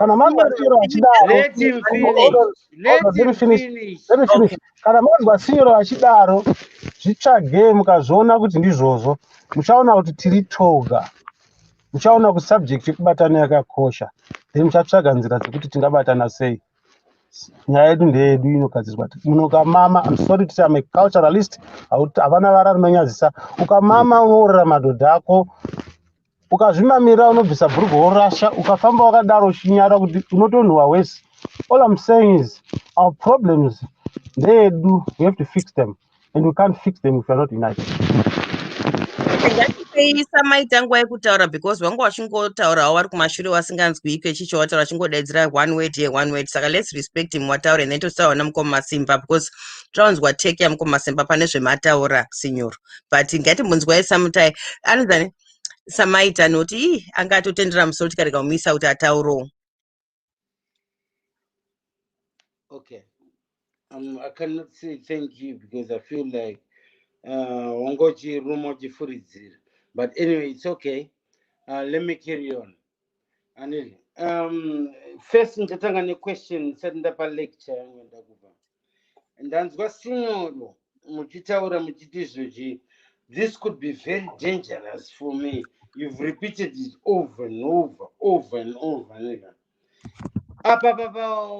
him finish. Let me finish. Kana mazwa sinyoro achidaro zvitsvage mukazoona kuti ndizvozvo muchaona kuti tiri toga, muchaona kuti subject yekubatana yakakosha, then muchatsvaga nzira dzekuti tingabatana sei. Nyaya yedu ndeyedu inogadzirwa munokamama. I'm sorry to say I'm a culturalist. Havana vara rinonyadzisa. Ukamama unourira madhodha ako, ukazvimamira unobvisa bhurugwa worasha, ukafamba wakadaro uchinyara kuti unotonhuwa wese. All I'm saying is our problems ndeyedu, we have to fix them, and we can't fix them if we are not united. Samaita nguva yekutaura because wanga wachingotaurawo vari kumashure wasinganzwi iko ichicho wataura chingodaidzira one word here one word, saka let's respect him wataura and then tosawana Mukoma Masimba because taunzwa take yaMukoma Masimba pane zvemataura signor, but ngatimbonzwai sometime anozani Samaita noti angatotendera musoro tikarega kumisa kuti ataurewo. Okay, I cannot say thank you because I feel like wangochi rumochi furidzira, but anyway it's okay. Let me carry on. Anyway, first ndichatanga nequestion sandapa lecture yangu ndakupa ndanzwa sinyoro muchitaura muchiti zvochi this could be very dangerous for me. You've repeated it over and over nigga. Apa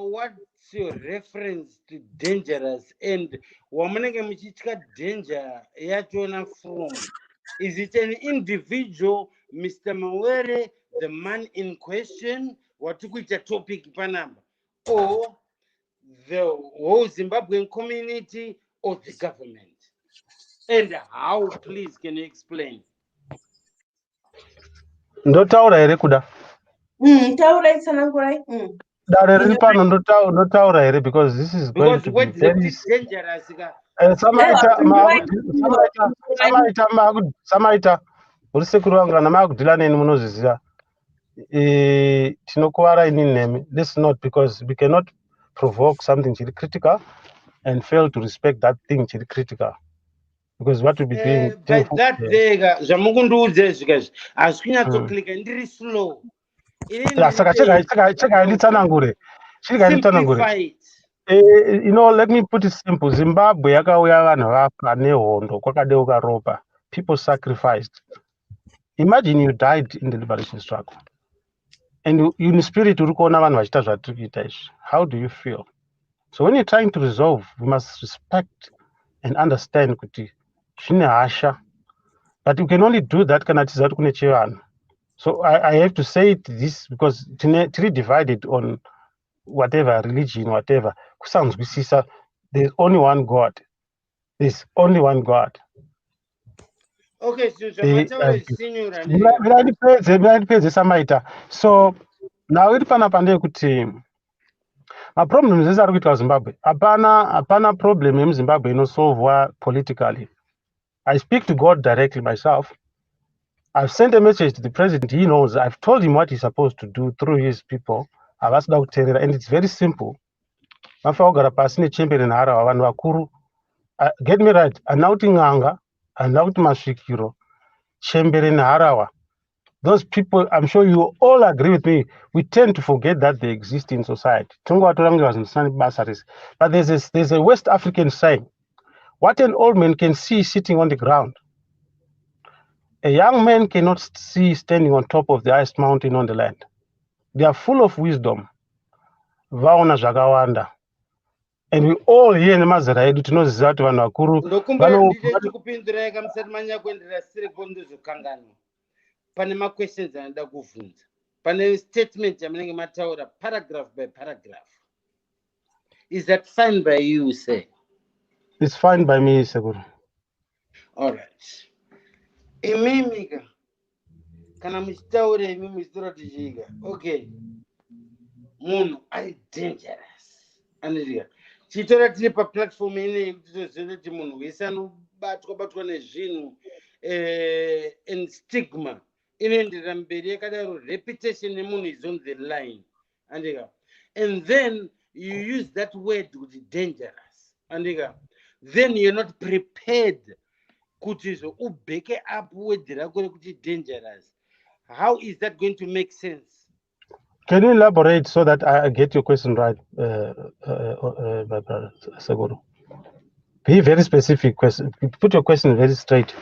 what's your reference to dangerous and wamunenge muchitya danger yachona from? Is it an individual, Mr. Mawere, the man in question, watukuita topic panamba, or the whole Zimbabwean community or the government? And how, please, can you explain? Ndotaura here kuda. Taura itsanangurai. Dare riri pano ndotaura here because this is going to be very dangerous. Samaita uri sekuru vangu kana maakudhila neni munozviziva. Tinokuvara inini nemi. This is not because we cannot provoke something chiri critical and fail to respect that thing chiri critical. Because what we be doing but that dega zvamukundiudza zvikazvi hazvikunyatsoclicka ndiri slow. Saka chega nditsanangure. You know, let me put it simple. Zimbabwe yakauya vanhu vafa nehondo kwakadeuka ropa. People sacrificed. Imagine you died in the liberation struggle. And in spirit uri kuona vanhu vachita zvatiri kuita izvi. How do you feel? So when you're trying to resolve, we must respect and understand kuti zvine hasha. But you can only do that kana tiziva kuti kune chivanhu. So I have to say this because tiri divided on whatever religion, whatever. Kusanzwisisa There's only one God. There's only one God. Okay, so They, mataura sinyora ndipedze samaita. So now iri panapa ndeyekuti maproblems ese ari kuitwa Zimbabwe hapana problem yemuZimbabwe inosolvwa politically. I speak to God directly myself. I've sent a message to the president. He knows. I've told him what he's supposed to do through his people. I've asked Dr. Terera, and it's very simple. Mafogara pasine champion in Hara, vanhu vakuru. Get me right. Anauti nganga, anauti masvikiro, champion in Harawa. Those people, I'm sure you all agree with me. We tend to forget that they exist in society. But there's a West African saying: what an old man can see sitting on the ground, a young man cannot see standing on top of the highest mountain on the land. They are full of wisdom. Vaona zvakawanda. And we all here in Mazera edu tinoziva kuti vanhu vakuru ndokumbira nditete kupindurai kamusati manya kuenderera siri pondozokanganwa. Pane ma-questions anoda kuvhunza. Pane statement yamunenge mataura paragraph by paragraph. Is that fine by you, sir? It's fine by me, Sekuru. All right. Imimika. Kana muchitaura imi muchitora tichiika. Okay. Munhu ari dangerous. Andiriga. Chitora tiri paplatform ineyi kuti tozive kuti munhu wese anobatwa nezvinhu and stigma inoenderera mberi yakadaro reputation yemunhu is on the line. Andika. And then you use that word kuti dangerous. Andika. Then you're not prepared kuti ubeke up word rako rekuti dangerous. How is that going to make sense? Can you elaborate so that I get your question right, my brother Seguro? Be very specific. Question. Put your question very straight.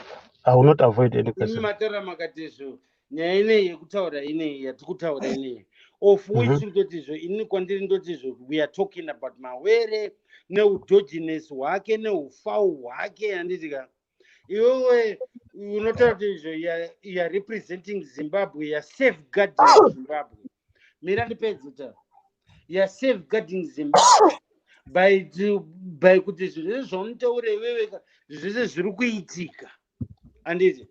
I will not avoid any question. Matara makatizvo nyaya ineyi yekutaura ineyi yatikutaura ineyi of which ndotizvo ini kwandiri ndotizvo we are talking about Mawere neudodginess hwake neufau hwake. Handitika iwewe unotaura kuti izvo you are representing Zimbabwe, you are safeguarding Zimbabwe. Mira ndipedze ta you are safeguarding Zimbabwe by kuti zvese zvaunotaura iwewe zvese zviri kuitika. Anditi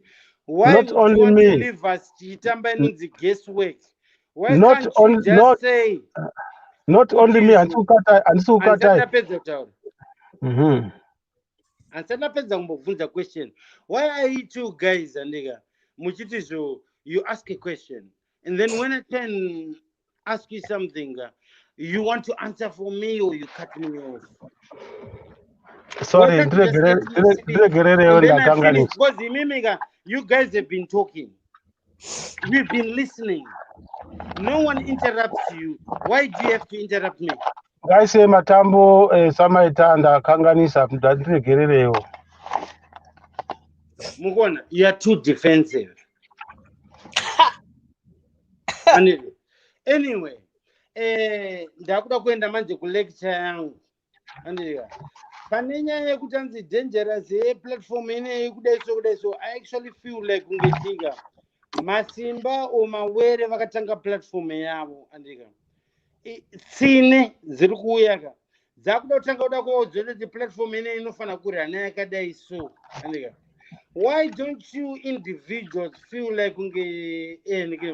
why Not would only you want me. to leave us chitamba inonzi guesswork? Why not can't you just say not only me, andisi kukatai. Ndapedza kutaura. Andisati ndapedza kumbobvunza question. Why are you two guys andika muchiti zvo you ask a question and then when I can ask you something you want to answer for me or you cut me off? Sorry, because you guys have been talking. We've been listening. No one interrupts you. Why do you have to interrupt me? Guys, matambo samaita ndakanganisa ndandiregererewo. Mukona, you are too defensive. Anyway, ndakuda kuenda manje kulecture yangu. Andika. Pane nyaya yekuti anzi dangerous platform ineyi kudai so I actually feel like ungetika Masimba or Mawere vakatanga platform yavo. Andika tsine dziri kuuya dzakuda kutanga kuda kuodzera kuti platform ineyi inofana kurana yakadai so. Andika why don't you individuals feel like unge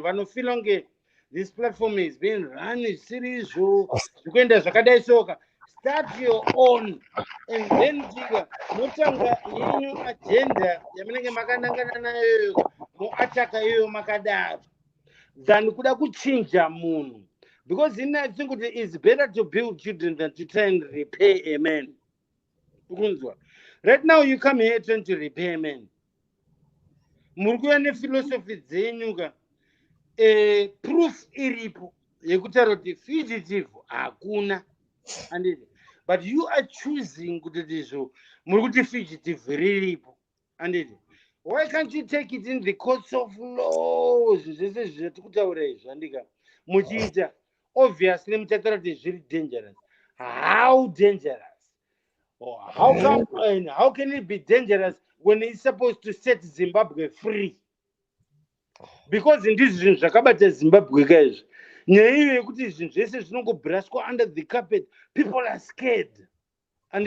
vanofila unge this platform is being run zvisizvo zvikuenda zvakadai soka? Start your own and then motanga yenyu agenda yamunenge makanangana nayo moataka iyoyo makadaro than kuda kuchinja munhu, because I think it's better to build children than to try and repay a man. Right now you come here trying to repay a man. Murikuya nephilosophy dzenyuka proof iripo yekutaura kuti fugitive hakuna. But you are choosing kuti izvo muri kuti fugitive riripo. Why can't you take it in the courts of law? Zvese zvatikutaura izvo andika muchiita obviously muchataura kuti zviri dangerous. How dangerous? Or how can it be dangerous when it's supposed to set Zimbabwe free? Because ndizvo zvinhu zvakabata Zimbabwe kaizvo. Nyaya iyo yekuti zvinhu zvese zvinongobrashwa under the carpet, people are scared. And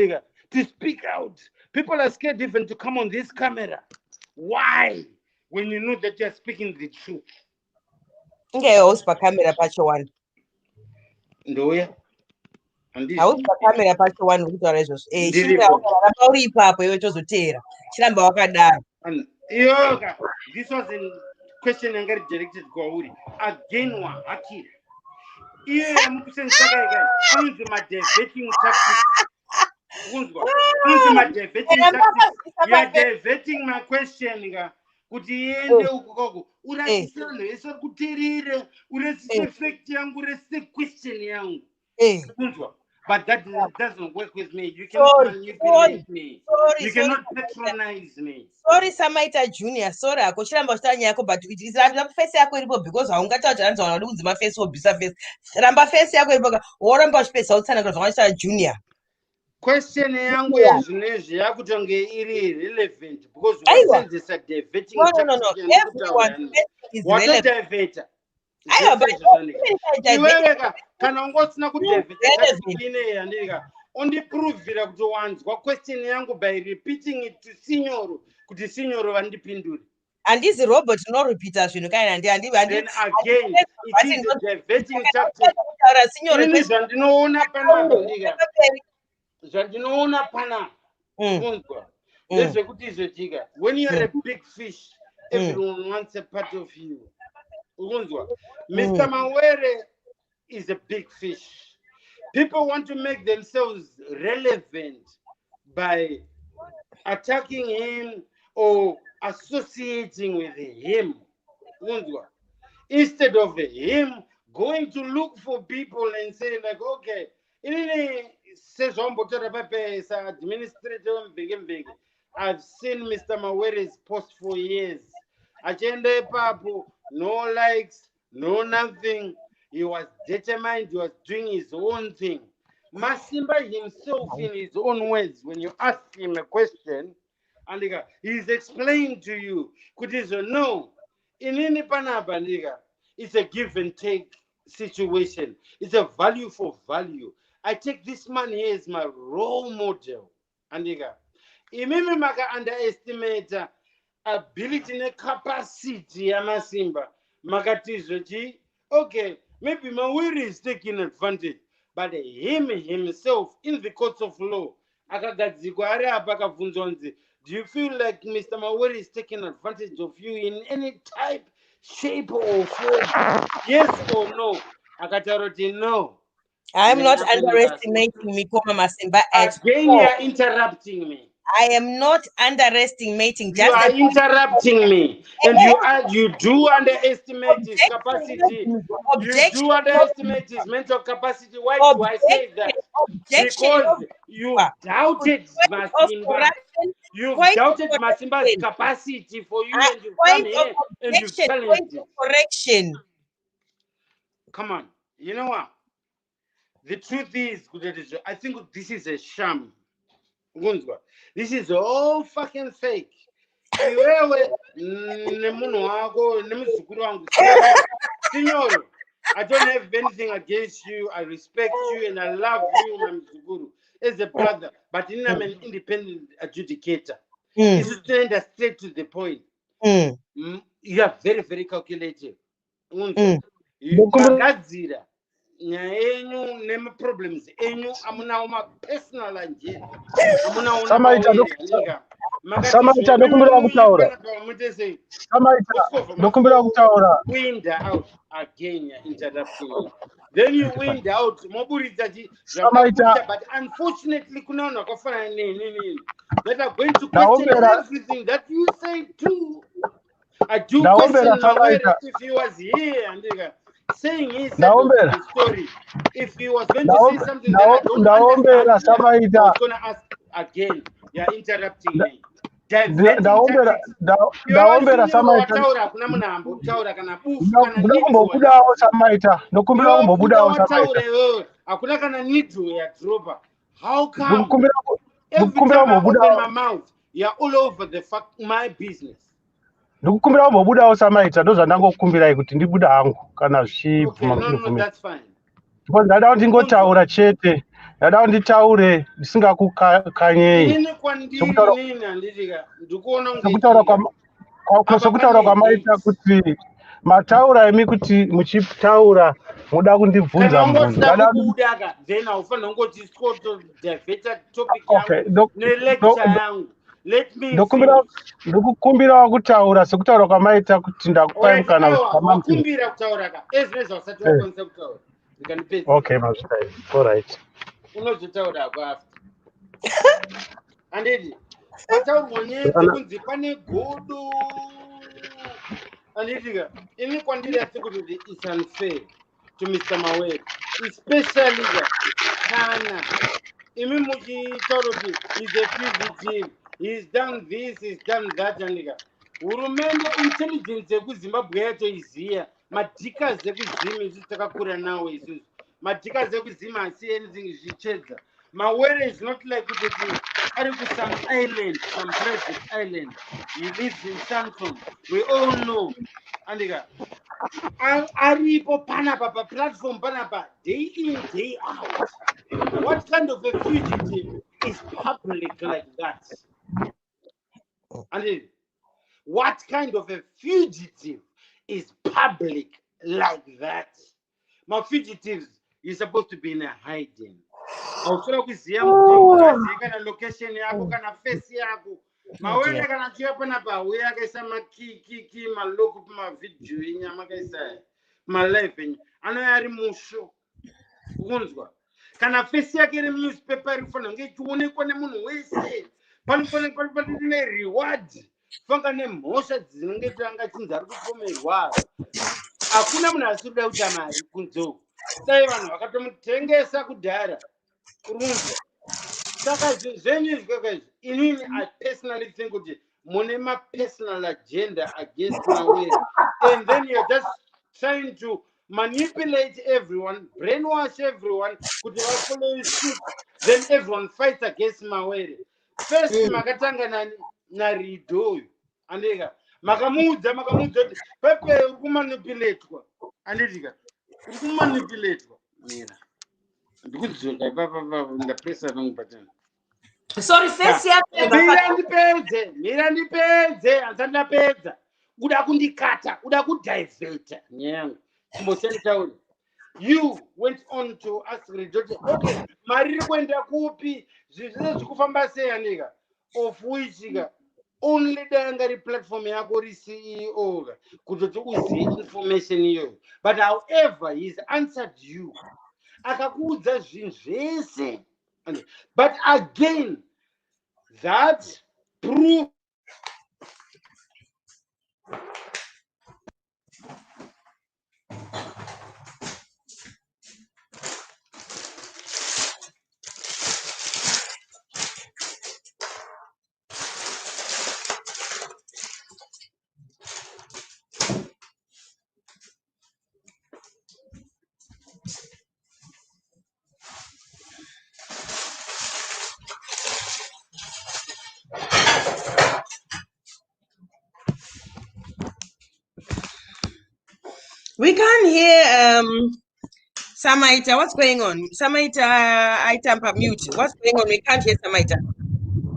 to speak out. People are scared even to come on this camera. Why? When you know that you're speaking the truth. Okay, house pa camera pacho one. Ndoya. And this House pa camera pacho one kutaura izvozvo. Shinga Ndiripo. wakanga uri ipapo iwe chozotera. Chiramba wakadaro. And yoga. This was a question and get directed kwauri. Again wa akira. Iye amukusenzaka ikai. Anzi ma diverting tactics. Unzwa. Anzi ma diverting tactics. You are diverting my question nga. Kuti iende ukoko. Uratisano esa kutirire. Urasise effect yangu. Urasise question yangu. Unzwa. But that doesn't work with me. You cannot manipulate me. You cannot patronize me. Sorry, Samaita Junior. Sorry, I could shamba start yako, but it is like face yako because I got out and on lose my face or bisa face. Ramba face yako or ramba space outside of Junior. Question yangu yazvinezvi yakutonge iri relevant because what is a diverting no. Everyone is relevant. Iweweka kana ungosina kudivheta andika undipuruvhira kuti wanzwa question yangu by repeating it to Signoro kuti Signoro vandipindure. And this robot no repeater zvinhu kana then again it is a diverting tactic. Ini zvandinoona panapa ndika zvandinoona panapa unzwa ndezvekuti izvotika when you are a big fish everyone wants a part of you. Mr. Mawere is a big fish. People want to make themselves relevant by attacking him or associating with him. Instead of him going to look for people and saying like, okay, I've seen Mr. Mawere's post for years. Agenda papu, no likes, no nothing. He was determined, he was doing his own thing. Masimba himself, in his own words, when you ask him a question, and he's explained to you, could he say, no, in any panaba, it's a give and take situation. It's a value for value. I take this man here as my role model. And imimi maka underestimate ability and capacity yamasimba makatizoti okay, maybe Mawere is taking advantage, but him himself in the courts of law akagadzikwa ari apa akabvunzwa nzi, do you feel like Mr. Mawere is taking advantage of you in any type, shape or form? Yes or no? Akataura kuti no. I'm not underestimating Mikoma Masimba at again all. You are interrupting me. I am not underestimating. You are interrupting me, and you do underestimate his capacity. You do underestimate his mental capacity. Why do I say that? Because you doubted Masimba. You've doubted Masimba's capacity for you, and you've come here and you've challenged it. Correction. Come on, you know what? The truth is, I think this is a sham. This is all fucking fake. Signor, I don't have anything against you. I respect you and I love you, Mzuguru, as a brother. But I'm an independent adjudicator. This is straight to the point. You are very, very calculative. Bagadzira. Nyaenyu neme problems enyu amuna ma personal anje amuna ona Samaita ndokumbira kutaura ndokumbira kutaura wind out again interrupting then you wind out moburidza ji but unfortunately kunaona kwafana nini that are going to question everything that you say too. I do question Mawere if he was here and saying his story. If he was going to say something that I don't understand, I was going to ask again. You're interrupting me. How come every time I open my mouth, you're all over my business? Ndikukumbira kumbobudawo Samaita ndozvandangokumbirai kuti ndibuda hangu kana zvibvuma no, that's fine. Because ndada kuti ngotaura chete ndada kunditaure ndisingakukanyei ini kwandiri sokutaura inini handitika ndikuona sokutaura kunge sokutaura kwamaita kuti mataura emi kuti muchitaura muda kundibvunza kana munhu ungotida kubuda then haufanira kungoti diveta topic okay yangu nelecture yangu. Let me ndokukumbirawo kutaura sekutaura kwamaita kuti ndakupai mukana wakumbira kutaura ka ezvino usati wakwanisa kutaura ndikanipedza. Okay, mazvitai. All right. Unozotaura ako after. Anditi pataurwa nyaya dzekunzi pane godo. Anditika ini kwandiri asi kuti it's unfair to Mr. Mawere, especially kana imi muchitaura kuti he's a fugitive, he's done this, he's done that. Andika hurumende intelligence yekuzimbabwe yatoiziya, madhikazi ekuzima isusu takakura nawo isusu, madhikazi ekuzima asi anything zvichedza. Mawere is not like kuti ari ku some island, some private island, he lives in Santon, we all know. Andika aripo panapa pa platform panapa day in day out. What kind of a fugitive is public like that? And what kind of a fugitive is public like that? My fugitives, you're supposed to be in a hiding. Also, kana location yako kana face yako. Mawere kana chia panapa we akaisa makiki maloko pa video inyama kaisa ma live ano yari musho ukunzwa kana face yake iri newspaper ifana ngechiwonekwa nemunhu wese panofanira ne reward fanga nemhosva dzinenge tanga chinzi ari kupomerwa. Hakuna munhu asikuda kuita mari kunzo dai vanhu vakatomutengesa kudhara urunzwa. Saka zvenyu izvokaka inini I personally think kuti mune ma personal agenda against Mawere, and then you're just trying to manipulate everyone, brainwash everyone kuti vafollow suit, then everyone fights against Mawere. First makatanga na rido andika makamuudza kuti pepe uri kumanipulatwa anditika uri kumanipulatwa mira ndikudzizoka papa ndapresa nangu patani. Sorry, face yako. Mira ndipedze andandapedza uda kundikata uda kudivert nyangu kumboseni tauri. You went on to ask Ridoti, okay, mari kwenda kupi zvizvo zvikufamba sei andika of which only dangari platform yako ri CEO kutoti uziye information iyoyo, but however he's answered you akakuudza zvinhu zvese. But again, that proves We can't hear Samaita. What's going on? Samaita, I tamper mute. What's going on? We can't hear Samaita.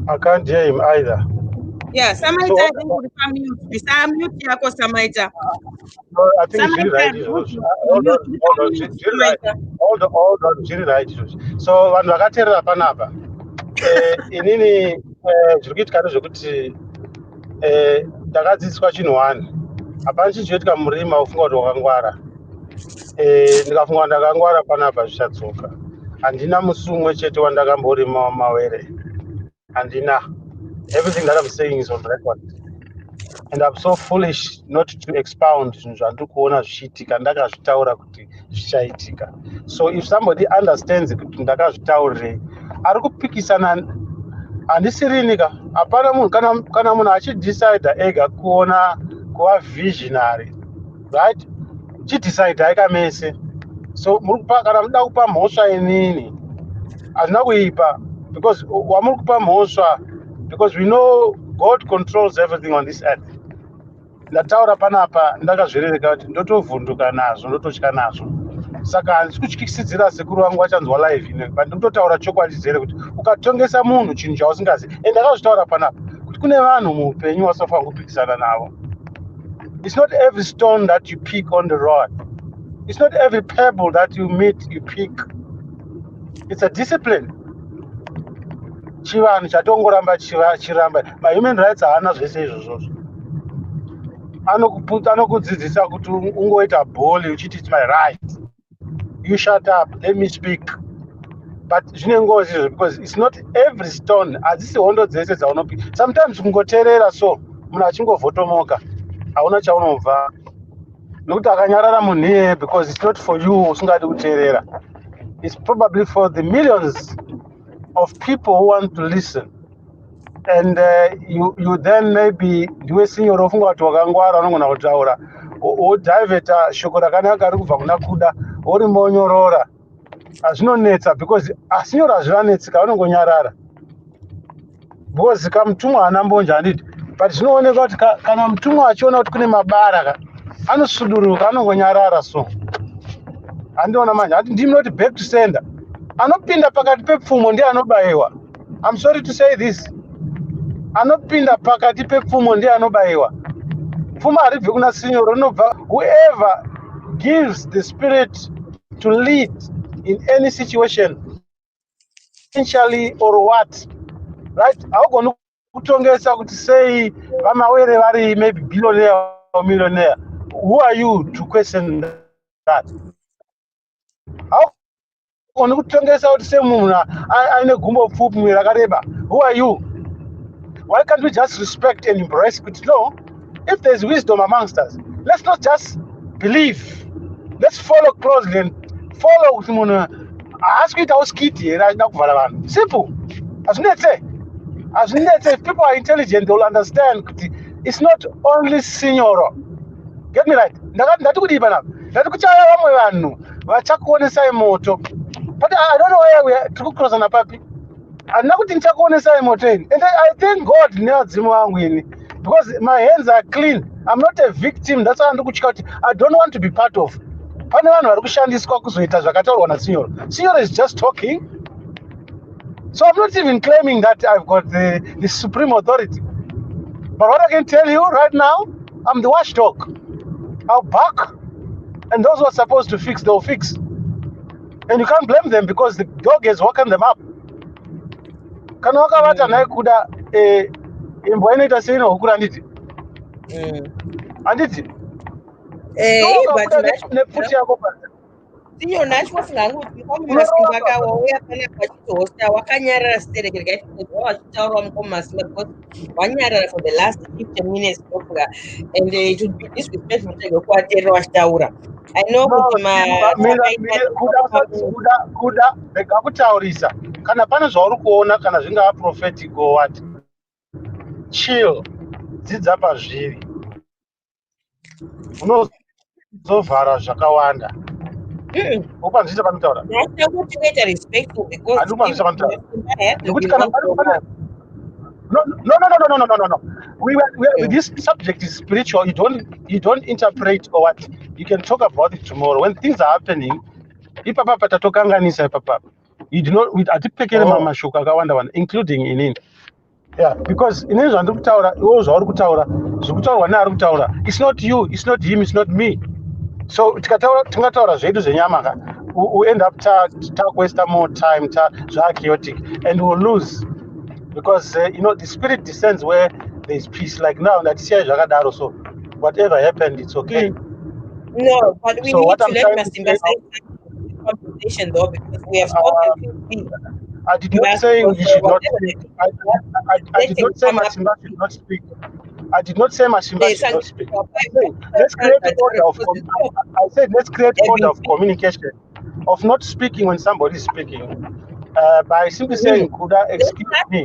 I can't hear him either. Yeah, Samaita, So, I think we can mute. Bisa mute yako Samaita. no, I think Jiri right. Hold on, Jiri right. So vanhu vakateerera panapa inini zviri kuitika ndezvekuti ndakadzidziswa chinhu one. Hapana chichiitika murima ufunga kuti wakangwara. Ndikafunga ndakangwara panapa zvichadzoka. Handina musi umwe chete wandakamborimawo Mawere. Handina. Everything that I'm saying is on record. And I'm so foolish not to expound zvinhu zvandiri kuona zvichiitika ndakazvitaura kuti zvichaitika. So if somebody understands kuti ndakazvitaurirei ari kupikisana handisirinika. Hapana munhu kana munhu achidecide ega kuona kuva visionary, right? Chidecide haika mese. So kana muda kupa mhosva inini hazina kuipa because wamuri kupa mhosva because we know God controls everything on this earth. Ndataura panapa ndakazvirereka kuti ndotovhunduka nazvo ndototya nazvo saka handisi kutyisidzira sekuru vangu vachanzwa live ine but ndikutotaura chokwadi zere kuti ukatongesa munhu chinhu chausingazivi and ndakazvitaura panapa kuti kune vanhu muupenyu wasofanira kupikisana navo. It's not every stone that you pick on the road. It's not every pebble that you meet you pick. It's a discipline. Chivanhu chatongoramba chiramba. Ma-human rights haana zvese izvozvo. Anokudzidzisa kuti ungoita bholi uchiti it's my right. You shut up, let me speak. But zvine ngozi izvozvo because it's not every stone. Hadzisi hondo dzese dzaunopika. Sometimes kungoteerera so munhu achingovhotomoka hauna chaunobva. Nokuti akanyarara munhu iyeye because it's not for you usingadi kuteerera. It's probably for the millions of people who want to listen. And you then maybe ndiwe sinyoro ufunga kuti wakangwara unogona kutaura wodhaivheta shoko rakanaka riri kubva kuna kuda wori monyorora. Hazvinonetsa because asinyoro hazvivanetsika vanongonyarara because kamutumwa haana mbonja handiti. But zvinooneka kuti kana mutumwa achiona kuti kune mabara anosuduruka anongonyarara so. Handiona manje hati ndinoti back to sender. Anopinda pakati pepfumo ndiye anobayiwa. I'm sorry to say this. Anopinda pakati pepfumo ndiye anobayiwa. Pfumo haribvi kuna sinyoro rinobva whoever gives the spirit to lead in any situation, essentially or what, right? Haugoni kutongesa kuti sei vaMawere vari maybe billionaire or millionaire. Who are you to question that? Haugoni kutongesa kuti sei munhu aine gumbo pfupi mwiri rakareba. Who are you? Why can't we just respect and embrace it? No, if there's wisdom amongst us, let's not just believe. Let's follow closely and follow kuti munhu asikuita uskiti here achida kuvhara vanhu. Simple. Azvinetse. If people are intelligent, they'll understand kuti it's not only sinyoro. Get me right? Ndati kudipa napo. Ndati kuchaya vamwe vanhu vachakuonesai moto. But I don't know where we are to cross on a papi. Handina kuti ndichakuonesai moto ini. And I thank God nevadzimu vangu ini because my hands are clean. I'm not a victim. That's why ndikutya kuti I don't want to be part of. Pane vanhu vari kushandiswa kuzoita zvakataurwa naSinyoro. Sinyoro is just talking. So I'm not even claiming that I've got the supreme authority. But what I can tell you right now, I'm the watchdog. I'll bark, and those who are supposed to fix, they'll fix. And you can't blame them because the dog has woken them up. Kana wakavata naye kuda imbo inoita seino hukura handiti? Handiti? But nepfuti yako pasi. Sinyoro nacho wasingangu kuti mukoma Masimba akauya panapa achitohosta wakanyarara sitereke achitaurawo mukoma Masimba because wanyarara for the last 15 minutes ndofunga and it would be disrespectful to kuateerera wachitaura. I know kuti kuda rega kutaurisa kana pane zvauri kuona kana zvingava prophetic or what, chill, dzidza pazviri, unozovhara zvakawanda. Upanzvisa panotaura. respectful because No. This subject is spiritual. You don't interpret or what. You can talk about it tomorrow when things are happening. Ipapa patatokanganisa ipapa. You do not with atipekere mamashoko akawanda wanda, including in India. Yeah, because in Israel ndikutaura iwo zvauri kutaura zvokutaurwa neari kutaura. It's not you, it's not him, it's not me. So tingataura zvedu zvenyama we end up waste more time chaotic and we'll lose because the spirit descends where there is peace. Like now that zvakadaro, so whatever happened it's okay. No, but we need to let Masimba say conversation though because we have spoken. I did not say he should not speak. I did not say Masimba should not speak. I did not say Masimba should not speak. Let's create order of I said let's create order of communication, of not speaking when somebody is speaking. By simply saying, Kuda, excuse me.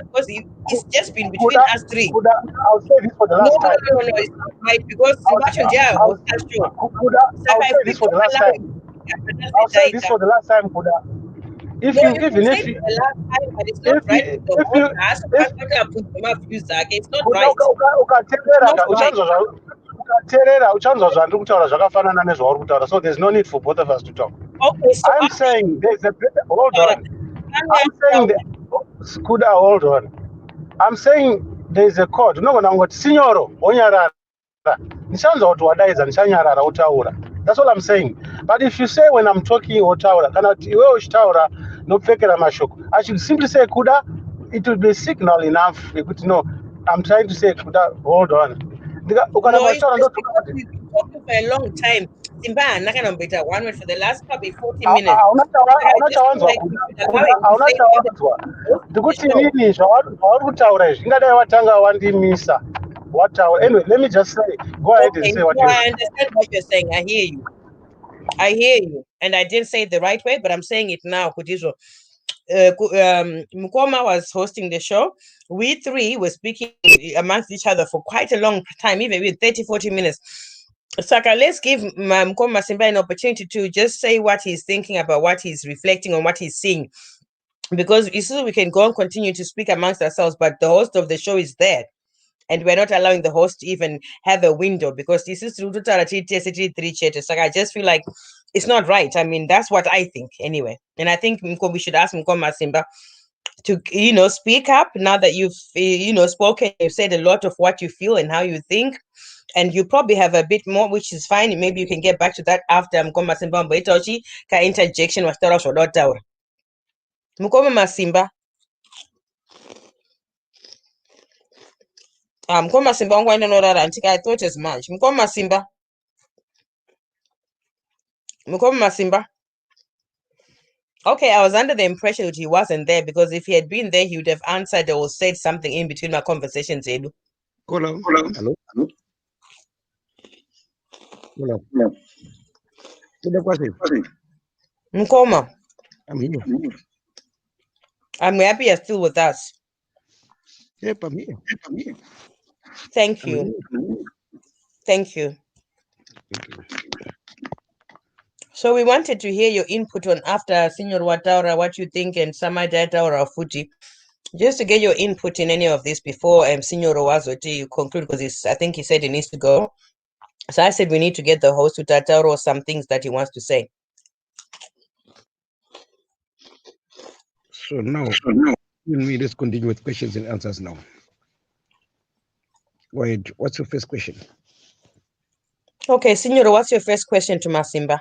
Because it's just been between us three. I'll say this for the last time. No, it's not right because I'll say this for the last time. I'll say this for the last time, Kuda. if No, you you can even say if it you the last time, but it's not if right you with the if whole you class. if It's not kuda right. ukateerera Not right. ukateerera uchanzwa zvandiri kutaura zvakafanana nezvauri kutaura, so there's no need for both of us to talk. Okay, so I'm saying there's a better, hold Tara, on. I'm saying that, Kuda, hold on. I'm saying there's a code. Unogona kungoti sinyoro wonyarara. Ndichanzwa kuti wadaidza ndichanyarara wotaura. That's all I'm saying. But if you say when I'm talking wotaura, kana kuti iwewe uchitaura nopfekera mashoko, I should simply say Kuda, it will be signal enough yekuti no, I'm trying to say Kuda, hold on. no, Ukaramba it's uchitaura just ndotoka because kuti we've been talking for a long time. Simba, I'm not gonna better one word for the last probably 40 minutes. hauna I just feel chawanzwa like we should allow Kuda, him to hauna say whatever chawanzwa. he wants to Ndikuti show. inini zvauri kutaura izvi ingadai watanga wandimisa wataura. Anyway, let me just say, go ahead and Okay, say what no, you. I understand what you're saying. I hear you. I hear you. And I didn't say it the right way, but I'm saying it now, Kudizo. Mukoma was hosting the show. We three were speaking amongst each other for quite a long time, even with 30, 40 minutes. Saka, let's give Mukoma Simba an opportunity to just say what he's thinking about, what he's reflecting on, what he's seeing. Because you see, we can go and continue to speak amongst ourselves, but the host of the show is there. And we're not allowing the host to even have a window because this is three chatted. So I just feel like it's not right. I mean, that's what I think anyway. And I think we should ask Mkoma Simba to, speak up now that you've, spoken. You've said a lot of what you feel and how you think. And you probably have a bit more, which is fine. Maybe you can get back to that after Mkoma Simba Mboitochi ka interjection was Mkoma Masimba. Mkoma Simba I thought as much. Mkoma Simba. Mkoma Simba. Okay, I was under the impression that he wasn't there because if he had been there, he would have answered or said something in between my conversations, Edu. Hello. Hello. Hello. Kuda kwasi. Mkoma, I'm here. I'm happy you're still with us. Yep, I'm here. Thank I'm you. here. Thank you. So we wanted to hear your input on after Senior Wataura, what you think, and Samai Dataura Fuji. Just to get your input in any of this before Senior Owazoti you conclude, because I think he said he needs to go. So I said we need to get the host to Tatauro some things that he wants to say. So now, let's continue with questions and answers now. Wait, what's your first question? Okay, Signora, what's your first question to Masimba?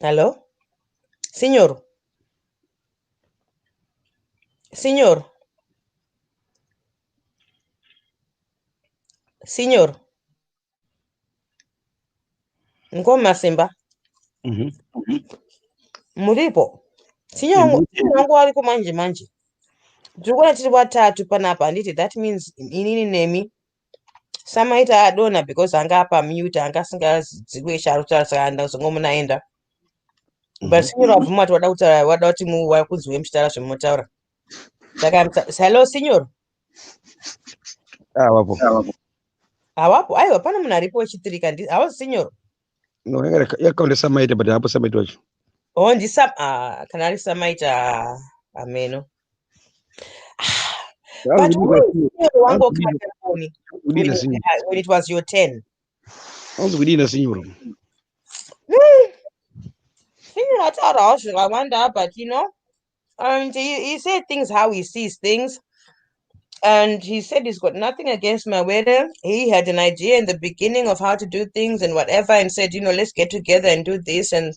Hello? Signor? Signor? Signor? Ngo Masimba? Muripo? Signor wangu ariko manje. Ndikuona tiri watatu panapa handiti, that means inini nemi samaita adona because anga apa mute anga singaziwe charo saka ndazongomunaenda. But Signor wabvuma kuti wada kuti wakunzwe muchitaura zvemutaura. Saka hello Signor? Wapo. Hawapo? Aiwa pane munhu aripo wechitirika hauzi Signor? No, yakaunda samaita but hapo samaita wacho. Oh, kana ari samaita ameno. But wangu when it was your turn. Widina Signor. Signor ataura zvakawanda, but he said things how he sees things. And he said he's got nothing against Mawere. He had an idea in the beginning of how to do things and whatever, and said, let's get together and do this. And,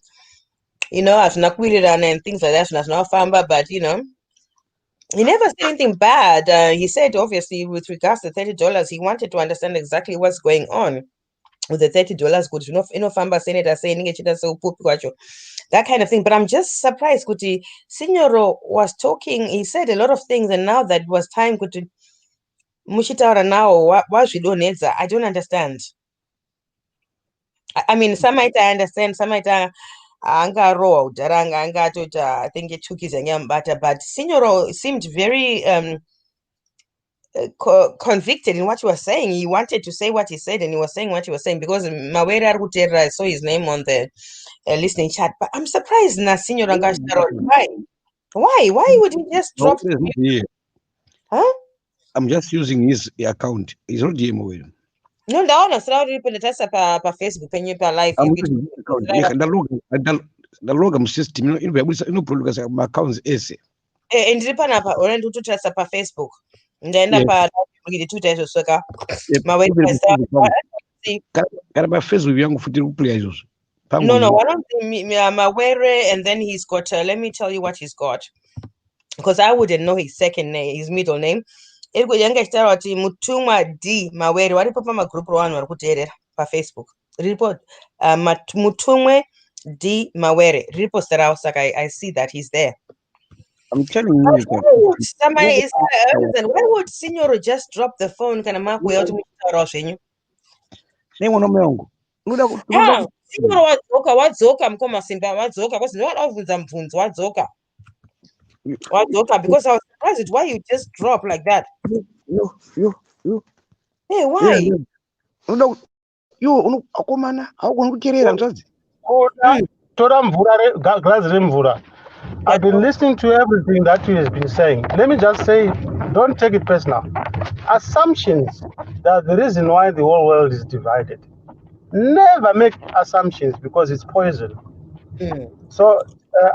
as Nakwirirana and things like that, as Nafamba, but, he never said anything bad. He said, obviously, with regards to $30, he wanted to understand exactly what's going on with the $30. Good, Famba Senator saying that kind of thing. But I'm just surprised, Kuti Signoro was talking. He said a lot of things, and now that it was time, Kuti Mushitaura now, what we don't need, I don't understand. I mean, some might I understand, some might anga road, I think it took his butter, but Signoro seemed very convicted in what he was saying. He wanted to say what he said, and he was saying what he was saying because Mawere Arutera, I saw his name on the listening chat. But I'm surprised, Nasinyo Rangasharo. Why would he just drop? Huh? I'm just using his account. He's not DMO. No, ndaona sira uri penetasa pa Facebook penye pa live. I'm using his account. The logam system inobuluka ma-accounts ese. Ndiri panapa uri ndikutotasa pa Facebook. Ndaenda pa live two days osweka. Mawere kana pa-Facebook yangu futi kuplay izvozvo. No, one of the Mawere, and then he's got, let me tell you what he's got. Because I wouldn't know his second name, his middle name. Mutumwa D Mawere. Waripo pa magroup rwanu warikuteerera pa Facebook. Riripo Mutumwa D Mawere. Riripo sarao saka I see that he's there. I'm telling you. Somebody is why would Signor just drop the phone kana mako yote mutaura zvenyu? Nengo yangu. Signor wadzoka mukoma simba wadzoka because no wavunza mubvunzo wadzoka. Because I was surprised why you just drop like that. You. Hey, why? You akomana haugoni kuteerera mutadzi. Tora mvura glass remvura. I've been listening to everything that he has been saying. Let me just say, don't take it personal. Assumptions that the reason why the whole world is divided. Never make assumptions because it's poison. So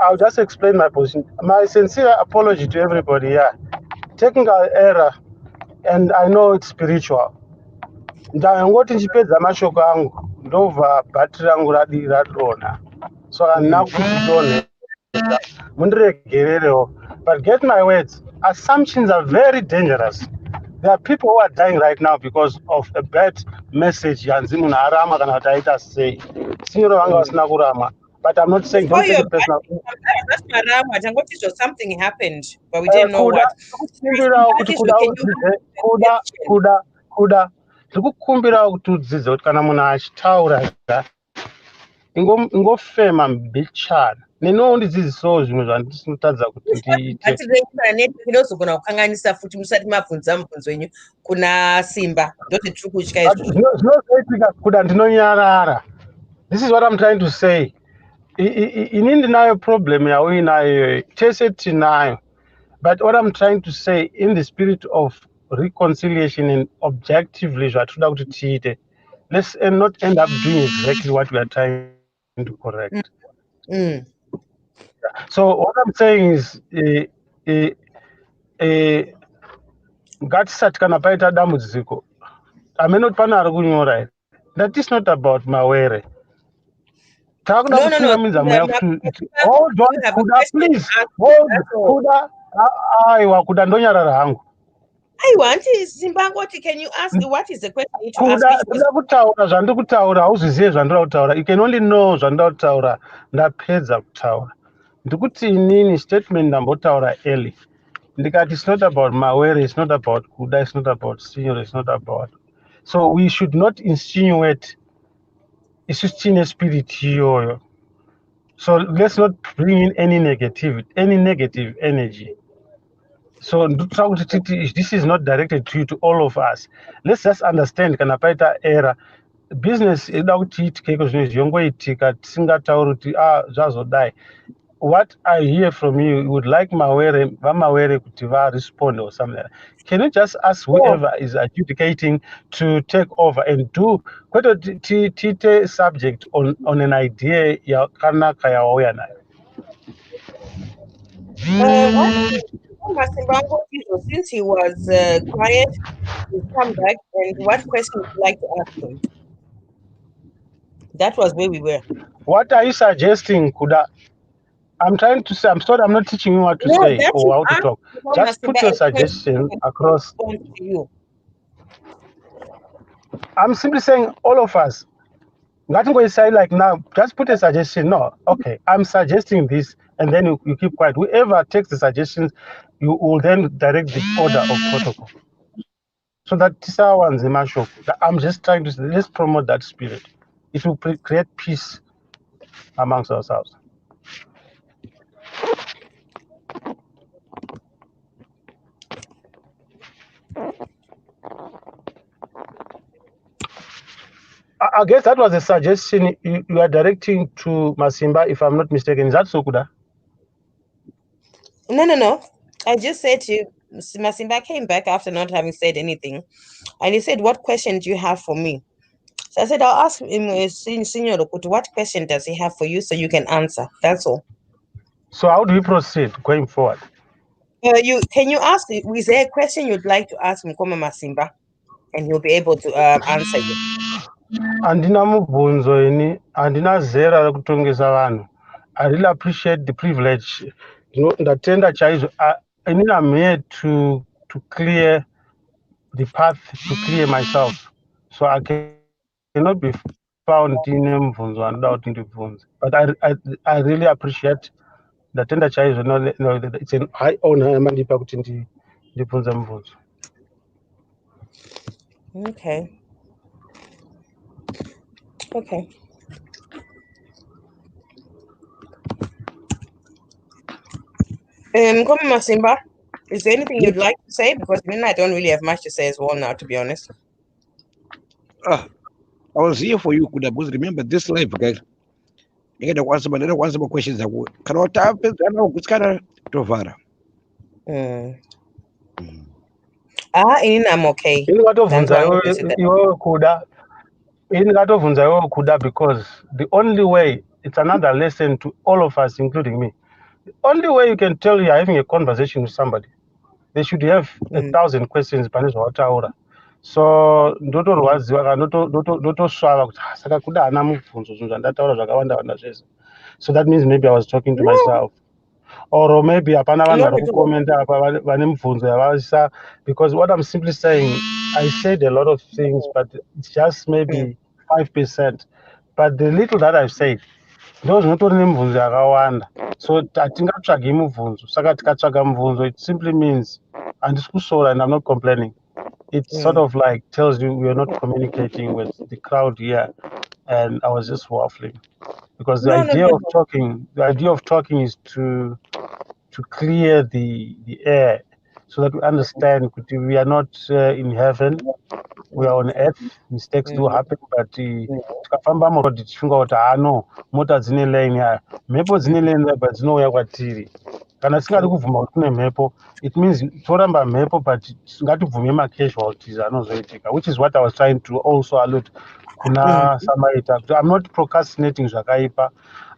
I'll just explain my position. My sincere apology to everybody here. Technical error, and I know it's spiritual. Ndangoti ndichipedza mashoko angu ndobva bhati rangu radona. So handina kuzvidonhedza mundiregererewo. But get my words, assumptions are very dangerous. There are people who are dying right now because of a bad message yanzi munhu arama kana kuti aita sei. Sinyoro vanga vasina kurama. But I'm not saying don't take it personal. That's marama. Tangoti something happened, but we didn't know what. Kuda. Ndikukumbirawo kuti udzidze kuti kana munhu achitaura ingofema mbichana. Nenoundidzidzisawo zvimwe zvandisinotadza kuti ndiite. Ndinozogona kukanganisa futi musati mabvunza mubvunzo wenyu kuna Simba. Ndoti tiri kutya izvo. Zvinozoitika kuda ndinonyarara. This is what I'm trying to say. Inini ndinayo problem yauinayo tese tinayo. But what I'm trying to say in the spirit of reconciliation and objectively zvatoda kuti tiite, let's not end up doing exactly what we are trying to correct. So what I'm saying is ngatisati kana paita dambudziko amenoti pane ari kunyora here, that is not about Mawere. Takuda kutungamidza mweya kuti hold on kuda please hold kuda aiwa kuda ndonyarara hangu. Aiwa anti Zimbangoti, can you ask what is the question you to ask? Kuda kutaura zvandiri kutaura hauzvizive zvandiri kutaura. You can only know zvandiri kutaura ndapedza kutaura. Ndikuti inini statement ndambotaura early. Ndikati it's not about Mawere, it's not about Kuda, it's not about Senior, it's not about. So we should not insinuate isistine spirit iyoyo. So let's not bring in any negative energy. So this is not directed to you, to all of us. Let's just understand kana paita error. Business ida kuti itike zvinhu zvongoitika tisingatauri kuti zvazodai. What I hear from you would like Mawere kuti respond or something. Can you just ask whoever is adjudicating to take over and do tite subject on an idea yakanaka yawauya nayo? Since he was quiet, he's come back, and what question would you like to ask him? That was where we were. What are you suggesting, Kuda? I'm trying to say, I'm sorry, I'm not teaching you what to say or how to talk. Just put your suggestion across. I'm simply saying, all of us, nothing going to say like now, just put a suggestion. No, okay, I'm suggesting this, and then you keep quiet. Whoever takes the suggestions, you will then direct the order of protocol. So that Tisa Wanzima, I'm just trying to say, let's promote that spirit. It will create peace amongst ourselves. I guess that was a suggestion you are directing to Masimba, if I'm not mistaken. Is that so, Kuda? No. I just said to you, Masimba came back after not having said anything, and he said, "What question do you have for me?" So I said, "I'll ask him, Senior Lokutu, what question does he have for you so you can answer?" That's all. So how do we proceed going forward? Can you ask? Is there a question you'd like to ask Mkoma Masimba, and he'll be able to answer you? Andina mubvunzo ini, andina zera rekutongesa vanhu. I really appreciate the privilege. Ndatenda chaizvo. Inini I'm here to clear the path, to clear myself. So I cannot be found in mubvunzo anoda kuti ndibvunze. But I really appreciate ndatenda chaizvo. No, it's an high honor yamandipa kuti ndibvunze mubvunzo. Okay. Mkoma Masimba, is there anything you'd like to say? Because I don't really have much to say as well now, to be honest. I was here for you, Kuda, because remember this life, guys. You gotta answer more questions. Cannot happen. I know it's kind of tovara. I'm okay. Indikatovhunza iwewe Kuda, because the only way, it's another lesson to all of us, including me. The only way you can tell you're having a conversation with somebody, they should have 1,000 questions pane zvavataura. So ndotorwadziwa kana ndotosvava kuti saka Kuda haana mubvunzo zvinhu zvandataura zvakawanda zvese. So that means maybe I was talking to myself. Or maybe hapana vanhu vari kukomenta apa vane mibvunzo yavaisa, because what I'm simply saying, I said a lot of things, but it's just maybe 5%. But the little that I've said, ndo zvinotori nemibvunzo yakawanda. So hatingatsvagi mubvunzo. Saka tikatsvaga mubvunzo, it simply means handisi kusora, and I'm not complaining. It sort of like tells you we are not communicating with the crowd here, and I was just waffling. Because the idea of talking is to clear the air, so that we understand we are not in heaven, we are on earth. Mistakes do happen, but tikafamba murodhi tichifunga kuti no, mota dzine lane yayo, mhepo dzine lane but dzinouya kwatiri. Kana tisingadi kubvuma kuti kune mhepo, it means toramba mhepo, but ngatibvume macasualties anozoitika, which is what I was trying to also allude kuna Samaita. I'm not procrastinating zvakaipa.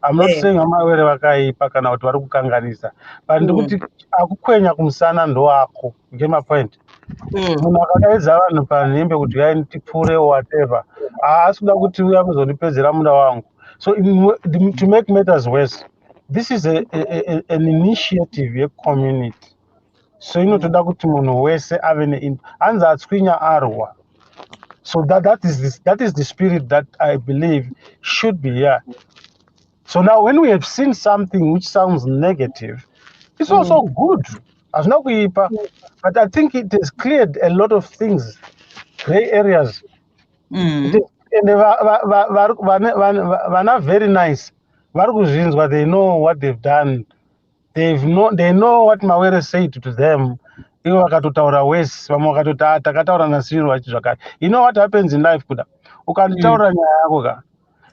I'm not saying Mawere vakaipa kana kuti vari kukanganisa, but ndikuti akukwenya kumusana ndoako. You get my point? Munhu akadaidza vanhu panhembe kuti uyai tipfuure whatever, haasi kuda kuti uya kuzondipedzera muda wangu. So to make matters worse, this is an initiative yecommunity. So inotoda kuti munhu wese ave hanzi atswinya arwa. So that is the spirit that I believe should be here. So now when we have seen something which sounds negative, it's also good. As not but I think it has cleared a lot of things, gray areas. And they are very nice. They know what they've done. They know what Mawere said to them. You know what happens in life, Kuda? Ukanditaura nyaya yako ka.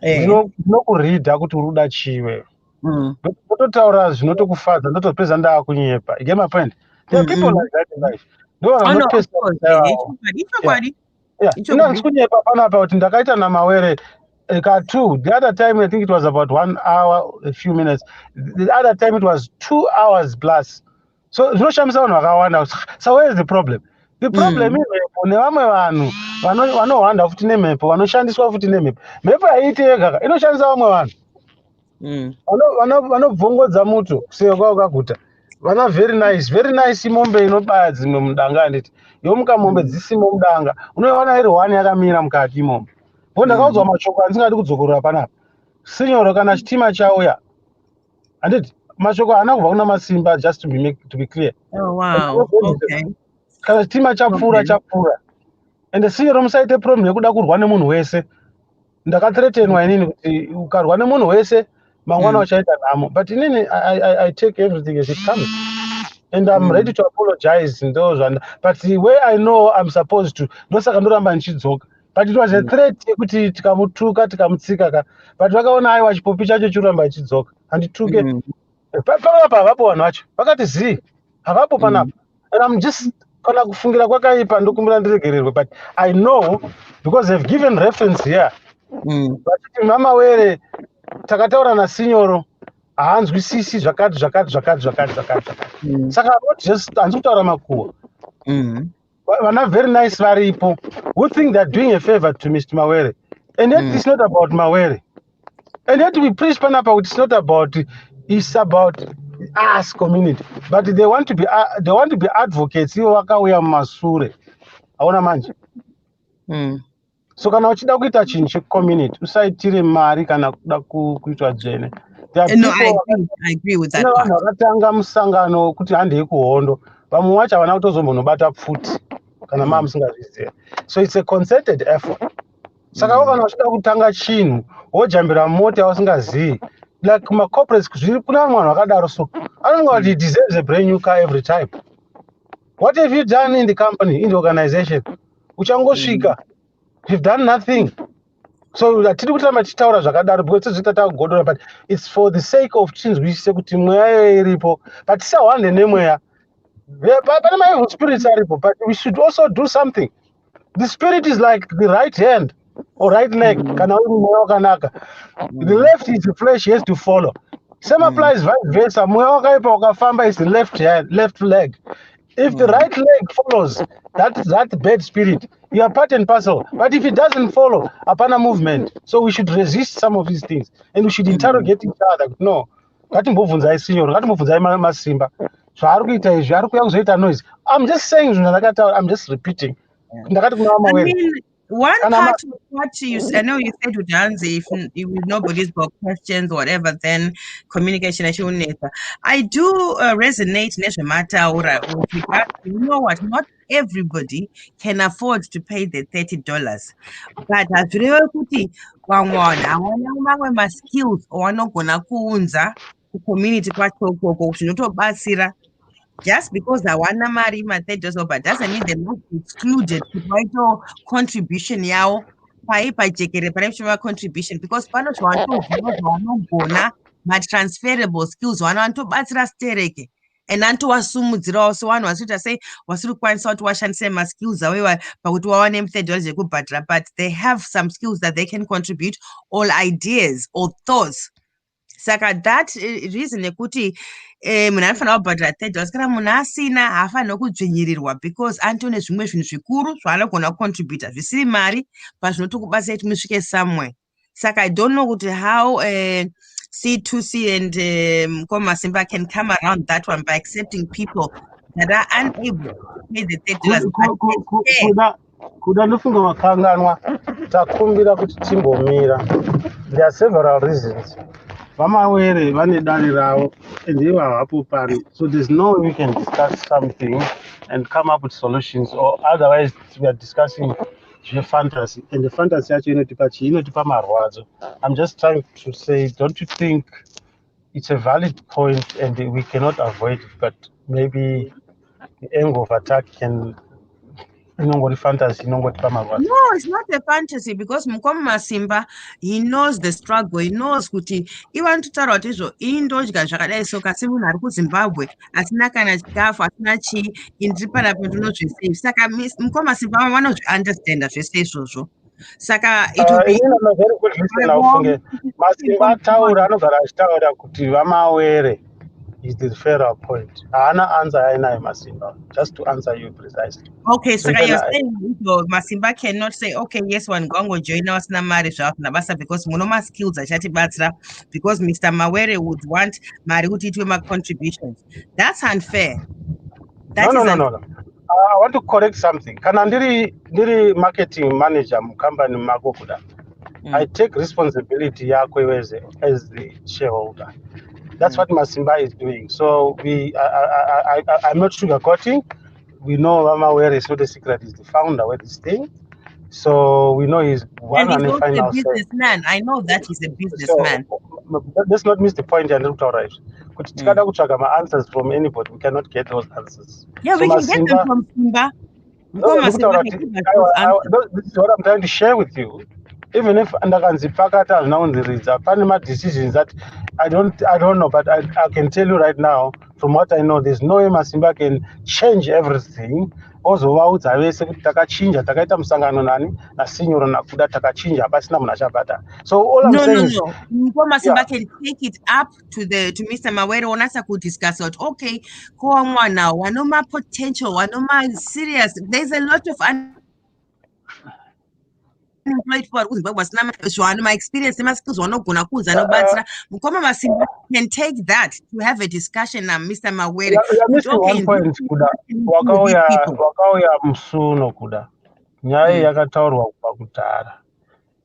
Ndinokurida kuti uri kuda chiwe. Ndototaura zvinotokufadza, ndotopedza ndaakunyepa. You get my point? There are people like that in life. Handisi kunyepa panapa kuti ndakaita naMawere ka2. The other time I think it was about 1 hour, a few minutes. The other time it was 2 hours plus. So zvinoshamisa vanhu vakawanda. So where is the problem? The problem imhepo nevamwe vanhu vanohwanda futi nemhepo, vanoshandiswa futi nemhepo. Mhepo haiiti yega, inoshandisa vamwe vanhu. Vanobvongodza muto kuseka kwavo kaguta. Vana very nice mombe inobaya dzimwe mudanga handiti. Yomuka mombe dzisimo mudanga. Unoiona iri 1 yakamira mukati imomo. Ndakaudzwa mashoko andisingadi kudzokorora panapa. Sinyoro kana chitima chauya. Handiti mashoko haana kubva kuna Masimba, just to be clear. Oh wow. Okay. Kana chitima chapfuura. And sinyoro musaite problem yekuda kurwa nemunhu wese. Ndakathreatenwa inini kuti ukarwa nemunhu wese mangwana uchaita nhamo. But inini I take everything as it comes. And I'm ready to apologize. But the way I know I'm supposed to, ndosaka ndoramba ndichidzoka. but it was a threat yekuti tikamutuka tikamutsika but vakaona aiwa chipopi chacho chiramba achidzoka handituke panapa havapo vanhu vacho vakati zii havapo panapa and I'm just kana kufungira kwakaipa ndokumbira ndiregererwe but I know because they've given reference here vachiti Mawere takataura nasinyoro haanzwisisi zvakati saka hanzi kutaura makuhwa vana very nice varipo who think they're doing a favor to Mr. Mawere and yet it's not about Mawere and yet we preach panapa it's not about it's about us community but they want to be advocates ivo vakauya mumasure haona manje so kana uchida kuita chinhu checommunity usaitire mari kana kuda kuitwa dzvene. No, I agree with that part. Vakatanga musangano kuti handei kuhondo vamwe wacho havana kutozombonobata pfuti kana maa musingazviziva so it's a concerted effort saka kana uchida kutanga chinhu wojambira mota yausingazii like macorporates zviri kuna vamwe vanhu vakadaro so anonga kuti he deserves a brand new car every time. What have you done in the company, in the organization? Uchangosvika, you've done nothing. So hatiri kutama tichitaura zvakadaro because tatagodora but it's for the sake of chinzwisise kuti mweya iripo but tisahwande nemweya pane my evil spirits aripo but we should also do something. The spirit is like the right hand or right leg kana uri mweya wakanaka, the left is the flesh, he has to follow. Same applies vice versa. Mweya wakaipa wakafamba is the left hand, left leg. If the right leg follows that bad spirit, you are part and parcel. But if it doesn't follow, apana movement. So we should resist some of these things, and we should interrogate each other. No, ngatimbobvunzai sinyoro, ngatimbobvunzai masimba. Zvaari kuita izvi, ari kuuya kuzoita noise. I'm just saying zvinhu ndakataura, I'm just repeating. Ndakati kuna Mawere. One part of what you said, I know you said with Hansi, if nobody's got questions or whatever, then communication is your nature. I do resonate with regard to, you know what, not everybody can afford to pay the $30. But as real kuti wamwe ma skills wanogona kuunza community kwachoko zvinotobatsira. Just because hawana mari ma$30 but doesn't mean they're not excluded to contribution yao paipajekere pane contribution because pano zvavanogona ma-transferable skills vanotobatsira stereke and antowasumudzirawo so vanhu vasikuita sei vasiri kukwanisa kuti washandise maskills avo pakuti wawane $30 ekubhadhira but they have some skills that they can contribute or ideas or thoughts. Saka that reason yekuti munhu anofanira kubhadhira $30 kana munhu asina haafaniri kudzvinyirirwa because antone zvimwe zvinhu zvikuru zvaanogona kucontributa zvisiri mari but zvinotokubatsira kuti musvike somewhere. Saka I don't know kuti how C2C and Mutumwa Masimba can come around that one by accepting people that are unable to pay the $30. Kuda ndofunga wakanganwa takumbira kuti timbomira. There are several reasons. Mawere vane dare ravo and ivo havapo pano, so there's no way we can discuss something and come up with solutions, or otherwise we are discussing fantasy and the fantasy yacho inotipa marwadzo. I'm just trying to say, don't you think it's a valid point and we cannot avoid it, but maybe the angle of attack can fantasy. No, it's not a fantasy because Mutumwa Masimba, he knows the struggle. He knows kuti even to tell izvo indodya zvakadai so kasi munhu ari kuZimbabwe asina kana chikafu asina chi indiri panapa ndinozvisei saka Mutumwa Masimba vanozviunderstanda zvese izvozvo. Saka it will be very good listener. Masimba ataura anogara achitaura kuti Mawere is the fairer point. Hana answer ainayo Masimba, just to answer you precisely. Okay, so you're saying Masimba cannot say, okay, yes, one gongo join us na mari nabasa because monoma skills achati batsira because Mr. Mawere would want mari kuti itwe ma contributions. That's unfair. No. I want to correct something. Kana ndiri marketing manager company mako kuda. I take responsibility yako as the shareholder. That's what Masimba is doing. So I'm not sugarcoating. We know Mawere is not a secret. He's the founder of this thing. So we know he's one and he's also a businessman. I know that he's a businessman. So, let's not miss the point and look right. Tikada kutsvaga answers from anybody. We cannot get those answers. Yeah, so we can get them from Simba. Mukoma Simba can give us those answers. This is what I'm trying to share with you. Even if ndakanzipakata zvinaunziridza pane decisions that I don't know, but I can tell you right now, from what I know, there's no way Masimba can change everything. Ozovaudza vese kuti takachinja, takaita musangano nani nasinyoro nakuda takachinja, hapasina munhu achabhadhara. So all I'm No, saying is, Mukoma yeah, Simba can take it up to Mr. Mawere onasa could discuss it. Okay, kwa mwana wanoma potential, wanoma serious. There's a lot of unemployed people ari kuzimbabwe vasina zvavanoma experience nemaskills vanogona kuudza anobatsira. Mukoma Masimba can take that to have a discussion na Mr. Mawere. you're missing one point kuda. Wakauya musuno kuda. Nyaya yakataurwa kubva kudhara.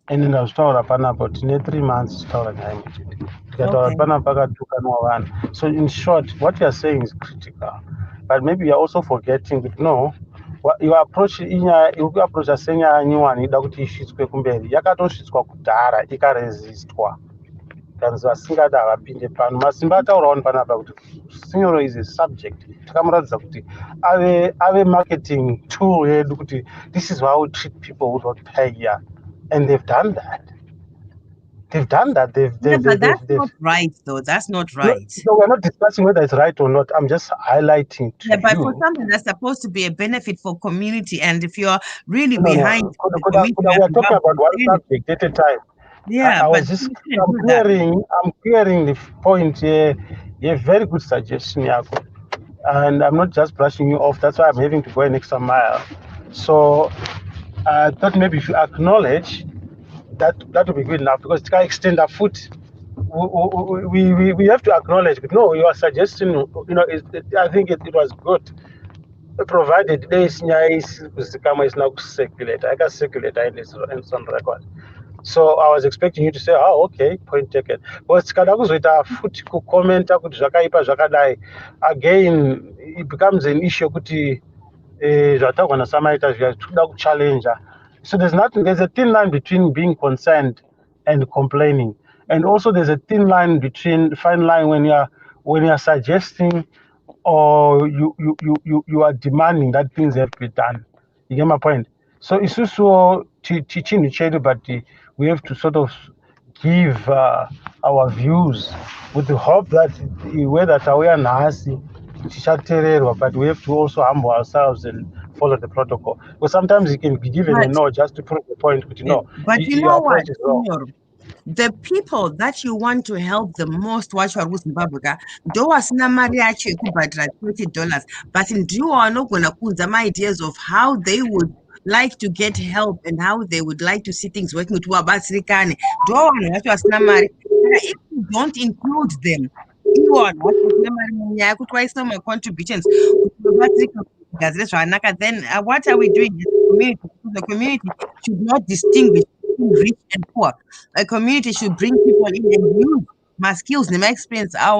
Ende ndazvitaura panapa tine 3 months taura nyaya imwe chete tikataura Okay. panapa pakatukanwa vanhu. So in short, what you are saying is critical, but maybe you are also forgetting that no, your approach inyaya ikuapproacha senyaya nyowani ida kuti isvitswe kumberi yakatosvitswa kudhara ikaresistwa kanzi vasingada havapinde pano. Masimba ataurawo panapa kuti Signoro is a subject, takamuratidza kuti ave marketing tool yedu kuti this is how we treat people who don't pay here. And they've done that. But That's not right, though. That's not right. So we're not discussing whether it's right or not. I'm just highlighting to But you. for something that's supposed to be a benefit for community, and if you're really behind the community, we are talking about one subject at a time. Yeah, I'm clearing the point here. A very good suggestion, Yako. And I'm not just brushing you off. That's why I'm having to go an extra mile. So I thought maybe if you acknowledge that would be good enough, because it can extend our foot. We have to acknowledge, but no, your suggestion, I think it was good, provided there is now circulate. I can circulate and it's on record. So I was expecting you to say, oh, okay, point taken. But foot comment again, it becomes an issue kuti challenge. So there's a thin line between being concerned and complaining, and also there's a fine line when you're suggesting or you are demanding that things have to be done. You get my point? So it's also teaching each other, but we have to sort of give our views with the hope that whether we are nasi, but we have to also humble ourselves and follow the protocol. Because sometimes you can be given a no just to prove the point, but but you know what? The people that you want to help the most, watch for Zimbabwe, do wasina mari yacho yekubhadhara $20, but ndiwo vanogona kuudza my ideas of how they would like to get help and how they would like to see things working with vabatsirikane. Do vanhu vacho vasina mari. If you don't include them, ivo vanhu vacho vasina mari munyaya yekuti vaisa contributions then what are we doing as a community? The community should not distinguish between rich and poor. A community should bring people in and use my skills and my experience. Saka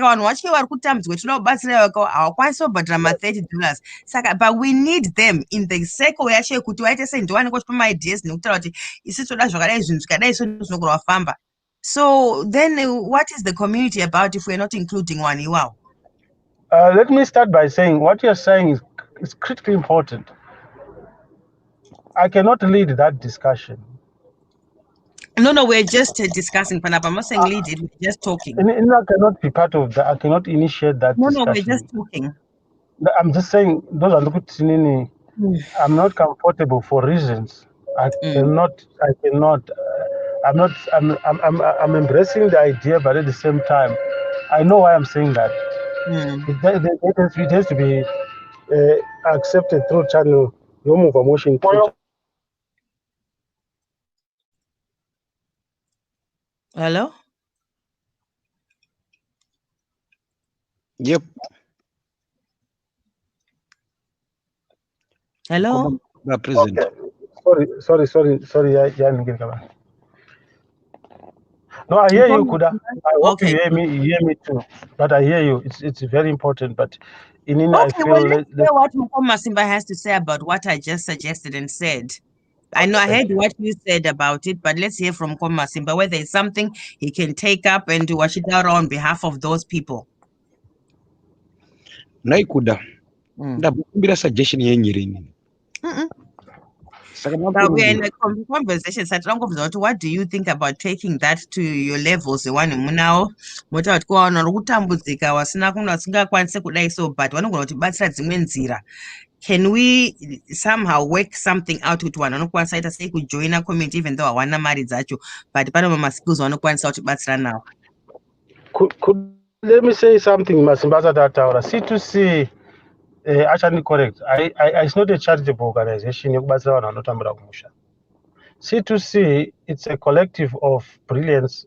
vanhu vacho vari kutambudzwa toda kubatsira vako havakwanisi kubhadhara $30. Saka but we need them in the circle yacho yekuti vaite sei ndiwane kochipa maideas nekutaura kuti isi toda zvakadai zvinhu zvikadai so zvinogona kufamba. So then what is the community about if we're not including one iwawo? Let me start by saying what you're saying is critically important. I cannot lead that discussion. No, we're just discussing. I'm not saying lead it, we're just talking. I cannot be part of that. I cannot initiate that discussion. No, we're just talking. I'm just saying, those are I'm not comfortable for reasons. I'm embracing the idea, but at the same time, I know why I'm saying that. It has to be accepted through channel. You move a motion. Hello? Yep. Hello? Present. Okay. Sorry. No, I hear you, Kuda. I hope you hear me too. But I hear you. It's very important. But in I feel let's hear what Mukoma Simba has to say about what I just suggested and said. I know I heard what you said about it, but let's hear from Mukoma Simba whether it's something he can take up and do Washidara on behalf of those people. Naikuda. ndakumbira suggestion yenyere inini saka But we are in makurumbira a conversation. What do you think about taking that to your levels? The one munao, mota kuti kwaona kutambudzika wasina kuna usingakwanise kudai so, but vanogona kuti batsira dzimwe nzira. Can we somehow work something out kuti vanhu vanokwanisa ita sei kujoina community even though hawana mari dzacho, but pane mama skills vanokwanisa kuti batsira nawo? Let me say something, Masimbaza Dataura. C2C, actually correct. It's not a charitable organization. C2C, it's a collective of brilliance,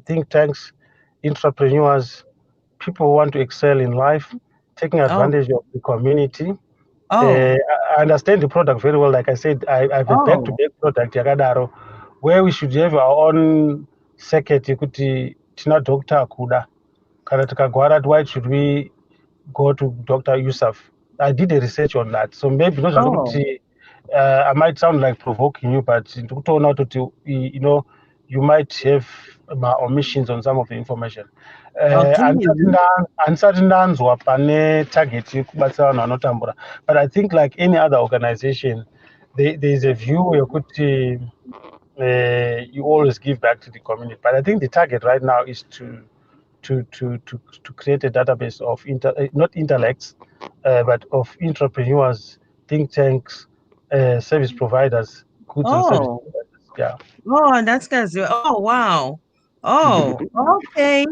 think tanks, entrepreneurs, people who want to excel in life, taking advantage of the community. I understand the product very well. Like I said, I have a back-to-back product, Yakadaro, where we should have our own circuit. Tina Doctor Akuda. Why should we go to Dr. Yusuf? I did a research on that. So maybe not I might sound like provoking you, but you might have my omissions on some of the information. Ansatinanzwa pane target yekubatsira vanhu vanotambura, but I think like any other organization, there is a view where you always give back to the community. But I think the target right now is to create a database of not intellects, but of entrepreneurs, think tanks, service providers, goods and service providers. Yeah. Oh, that's because. Oh, wow. Oh, okay.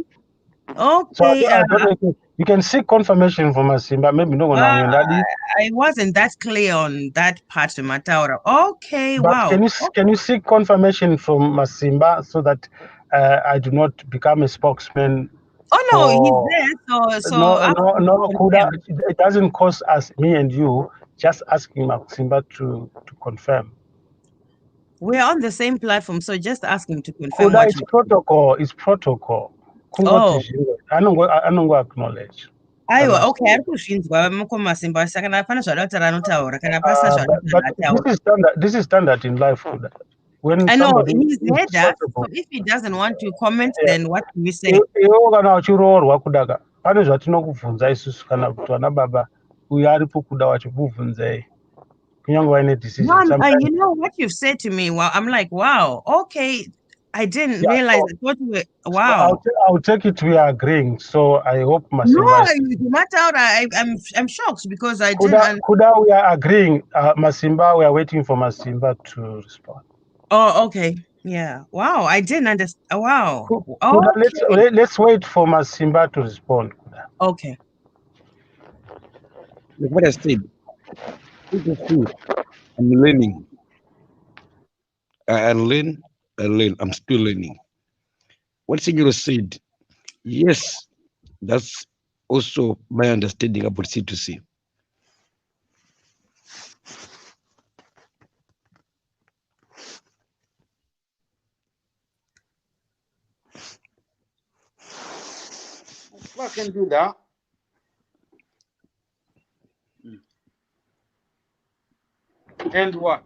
So Okay. I don't know if you can seek confirmation from us, but maybe no one. I wasn't that clear on that part of Mataura. Okay, but wow. Can you seek confirmation from Masimba so that I do not become a spokesman? Oh no, he's there. So it doesn't cost us, me and you, just asking Masimba to confirm. We're on the same platform, so just ask him to confirm. It's protocol. It's protocol. Oh. I don't acknowledge. Okay, Masimba. This is standard in life. When I know he's there. So if he doesn't want to comment, then what do we say? Pane zvatinokubvunza isusu kana kuti vana baba uyo aripo kuda wacho mubvunzei kunyange vaine decision. You know what you've said to me, wow, I'm like, wow, okay, I didn't realize. Wow. So I'll take it we are agreeing, so I hope Masimba. No, I'm shocked because I didn't. Kuda we are agreeing, Masimba, we are waiting for Masimba to respond. Oh, okay. Yeah. Wow. I didn't understand. Wow. Kuda, let's wait for Masimba to respond. Okay. Like what I said, I'm learning. I learn. I'm still learning. What Senor said, yes, that's also my understanding about C2C. I can do that. And what?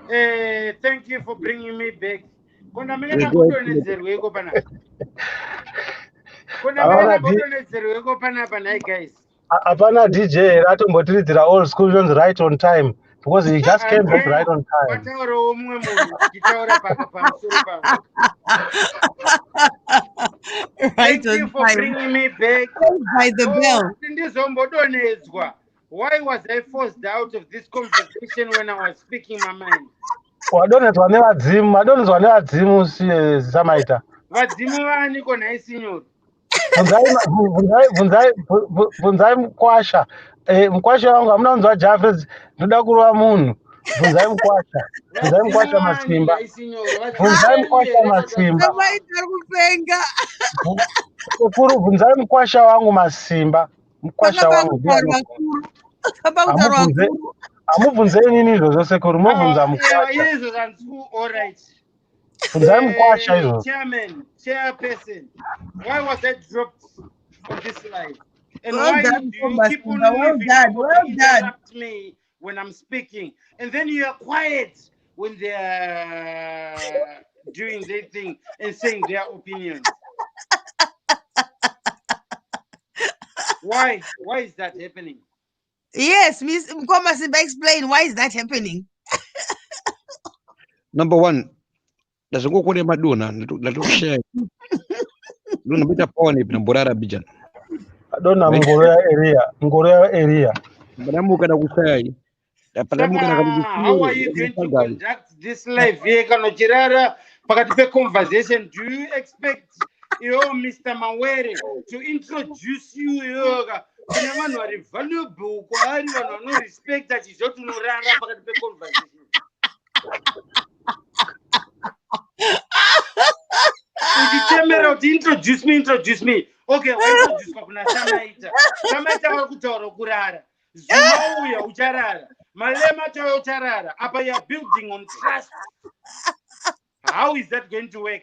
Thank you for bringing me back. Guys. Apana DJ ratombotiridira all school zones right on time because he just came back right on time. Right. Thank you for bringing me back. By the bell. Why was I forced out of this conversation when I was speaking my mind? Wadonedzwa nevadzimu Samaita. Vadzimu vani kona isinyori. Bvunzai Mukwasha. Mukwasha wangu hamuna kunzwa Jafes ndoda kurova munhu. Bvunzai Mukwasha. Bvunzai Mukwasha Masimba. Bvunzai Mukwasha Masimba. Sekuru bvunzai Mukwasha wangu Masimba. Mukwasha wangu. Amubvunzei nini izvozvo sekuru mubvunza Mukwasha. All right. Bvunzai Mukwasha izvozvo. Chairperson, why was I dropped on this slide? And well why done, do you keep on interrupt me when I'm speaking? And then you are quiet when they are doing their thing and saying their opinions. Why is that happening? Yes, Miss Mkoma Simba, explain why is that happening? Number one, ndazongokone maduna ndatoshare duna bita pone na Mborara Bijan. Adona Right? Ngorea area. Madamuka na kusai. Padamuka na How are you going to conduct this live here? Kanochirara pakati pe conversation. Do you expect Mr. Mawere to introduce you kune vanhu vari valuable kwaari vanhu vanorespect achizotunorara pakati pe conversation? Uchichemera kuti introduce me. Okay, waintroducwa kuna Samaita vari kutaura kurara. Zuma uya ucharara. Malema tayo ucharara. Apa you are building on trust. How is that going to work?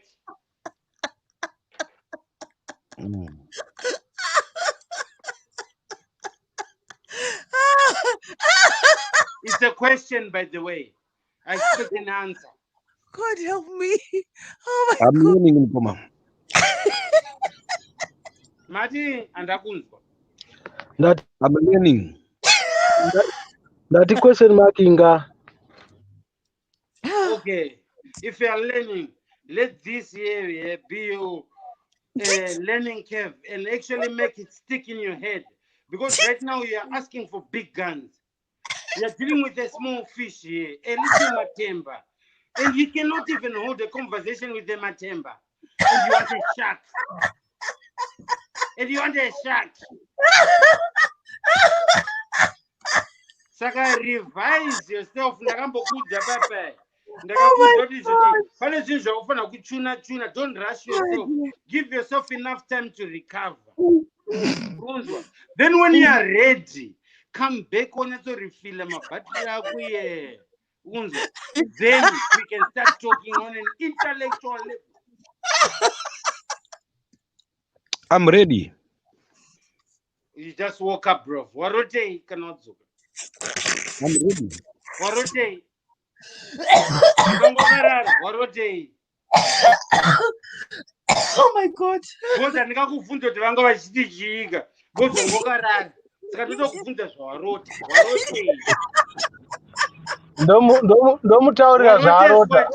It's a question, by the way. I expect an answer. God help me. Oh my I'm God. learning Mkoma. Mati andakunzwa. I'm learning. That question markinga. Okay, if you are learning, let this year be your learning curve and actually make it stick in your head. Because right now you are asking for big guns. You are dealing with a small fish here, a little matemba. And you cannot even hold a conversation with the matemba. And you want a shark. Saka revise yourself. Ndakambokudza papa. Ndakakudza kuti pane zvinhu zvakufana kuchuna. Don't rush yourself. Give yourself enough time to recover. Then when you are ready, come back refill mabattery ako here. Then we can start talking on an intellectual level. I'm ready. You just woke up, bro. Warote cannot do. I'm ready. Warote. Warote. Oh my God. Boza ndikakuvunza kuti vanga vachitichiika. Boza ngokarara. Saka ndotokuvunza zvawarota. Warote. Ndomutaurira zvaarota.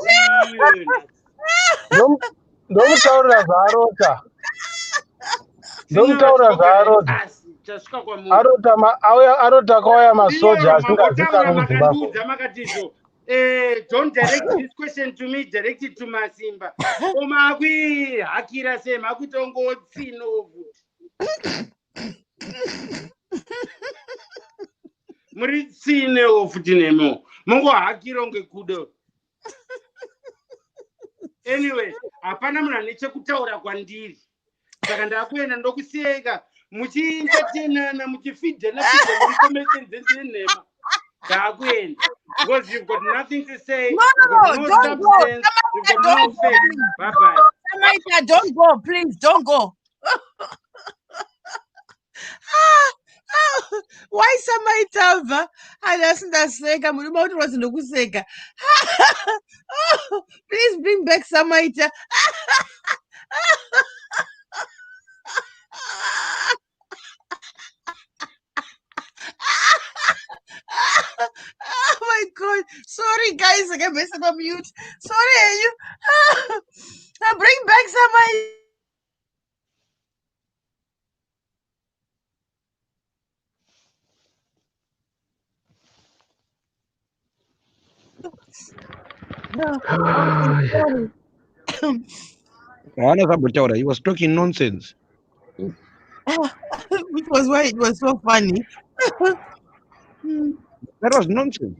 Ndomutaurira zvaarota. Ndomutaurira zvaarota. Arota kauya masoja asingazikanwi kuZimbabwe. Don't direct this question to me, direct it to Masimba. Omakwi hakira se makutongo tsino futi. Muri tsine futi nemo. Mungo hakira ngekudo. Anyway, hapana munhu ane chekutaura kwandiri. Saka ndakuenda ndokusiyeka muchientertainana muchifidhana muchikomesenzenzenzema. Ndakuenda. Because you've got nothing to say. No, you've got don't no substance. go. You've got no faith. Bye-bye. Samaita, don't go, please, don't go. Why Samaita? Anasindaseka, murume kuti wazindokuseka. Please bring back Samaita. Oh my God. Sorry guys, I can mess it up mute. Sorry, you. Bring back Samaita. He was talking nonsense. Which was why it was so funny. That was nonsense.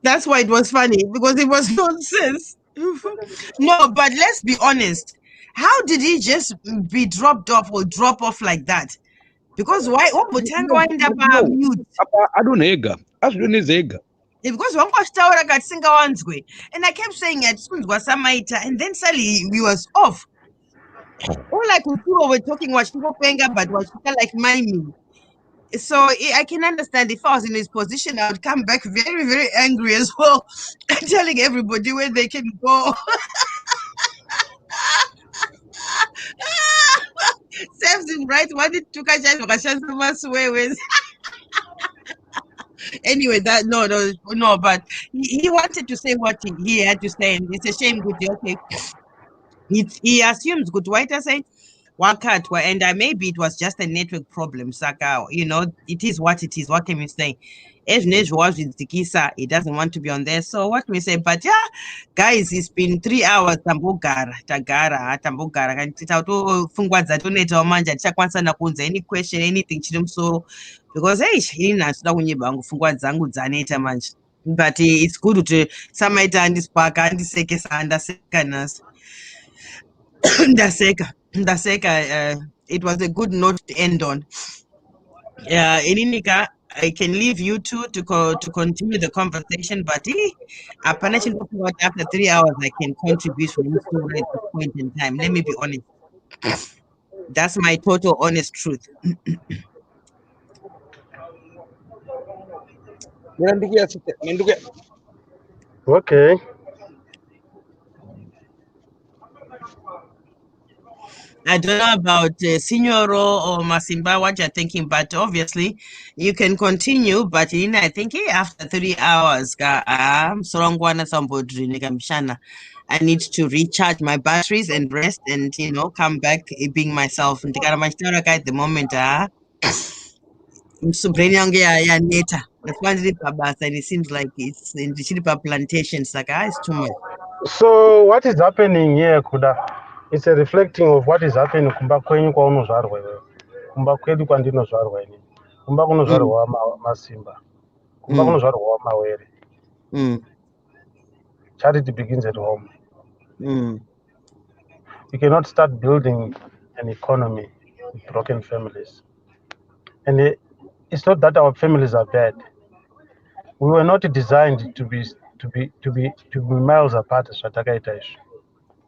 That's why it was funny, because it was nonsense. No, but let's be honest. How did he just be dropped off or drop off like that? Because why? Mutanga wind up mute. Adunega. Asdunezega. Because one was tower got single one's way. And I kept saying it was Samaita, and then suddenly we was off. All like people were talking what people paying up, but what like miming. So I can understand if I was in his position, I would come back very, very angry as well, telling everybody where they can go. Serves him right. What did Tuka Swear with? Anyway, but he wanted to say what he had to say, and it's a shame. Good, okay. He assumes good. White I say, Wakatwa, and maybe it was just a network problem. Saka, it is what it is. What can we say? As was with Tikisa, he doesn't want to be on there. So what can we say? But yeah, guys, it's been 3 hours. Tambugara. And it's out to Fungwaza donate or manja. Chakwansa nakunza any question, anything. So because hey, but it's good to some and this park and the second and the second. Ndaseka, it was a good note to end on. Ininika, I can leave you two to continue the conversation, but apparently after 3 hours, I can contribute from at this point in time. Let me be honest. That's my total honest truth. Okay. I don't know about Signoro or Masimba, what you're thinking, but obviously you can continue. But I think after 3 hours, I'm strong one somebody. I need to recharge my batteries and rest and come back being myself. At the moment, brain neta. That's one and it seems like it's in the Chilipa plantations. Like it's too much. So what is happening here, Kuda? It's a reflecting of what is happening kumba kwenyu kwaunozvarwa iwewe. Kumba kwedu kwandinozvarwa ini. Kumba kunozvarwa Masimba. Kumba kunozvarwa Mawere. Charity begins at home. You cannot start building an economy with broken families. And it's not that our families are bad. We were not designed to be miles apart as Shataka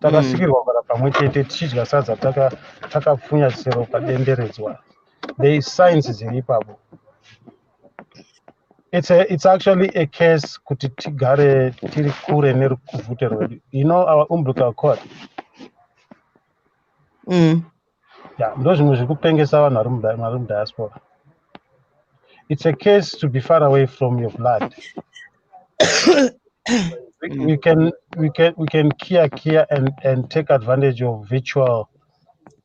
takasikirwa kugara pamwe chete tichidya sadza takapfunya sero padenderedzwa. There is science dziri ipapo. It's actually a case kuti tigare tiri kure nerukuvhute rwedu. Our umbilical cord. Yeah, ndozvimwe zviri kupengesa vanhu vari mudiaspora. It's a case to be far away from your blood. We can care and take advantage of virtual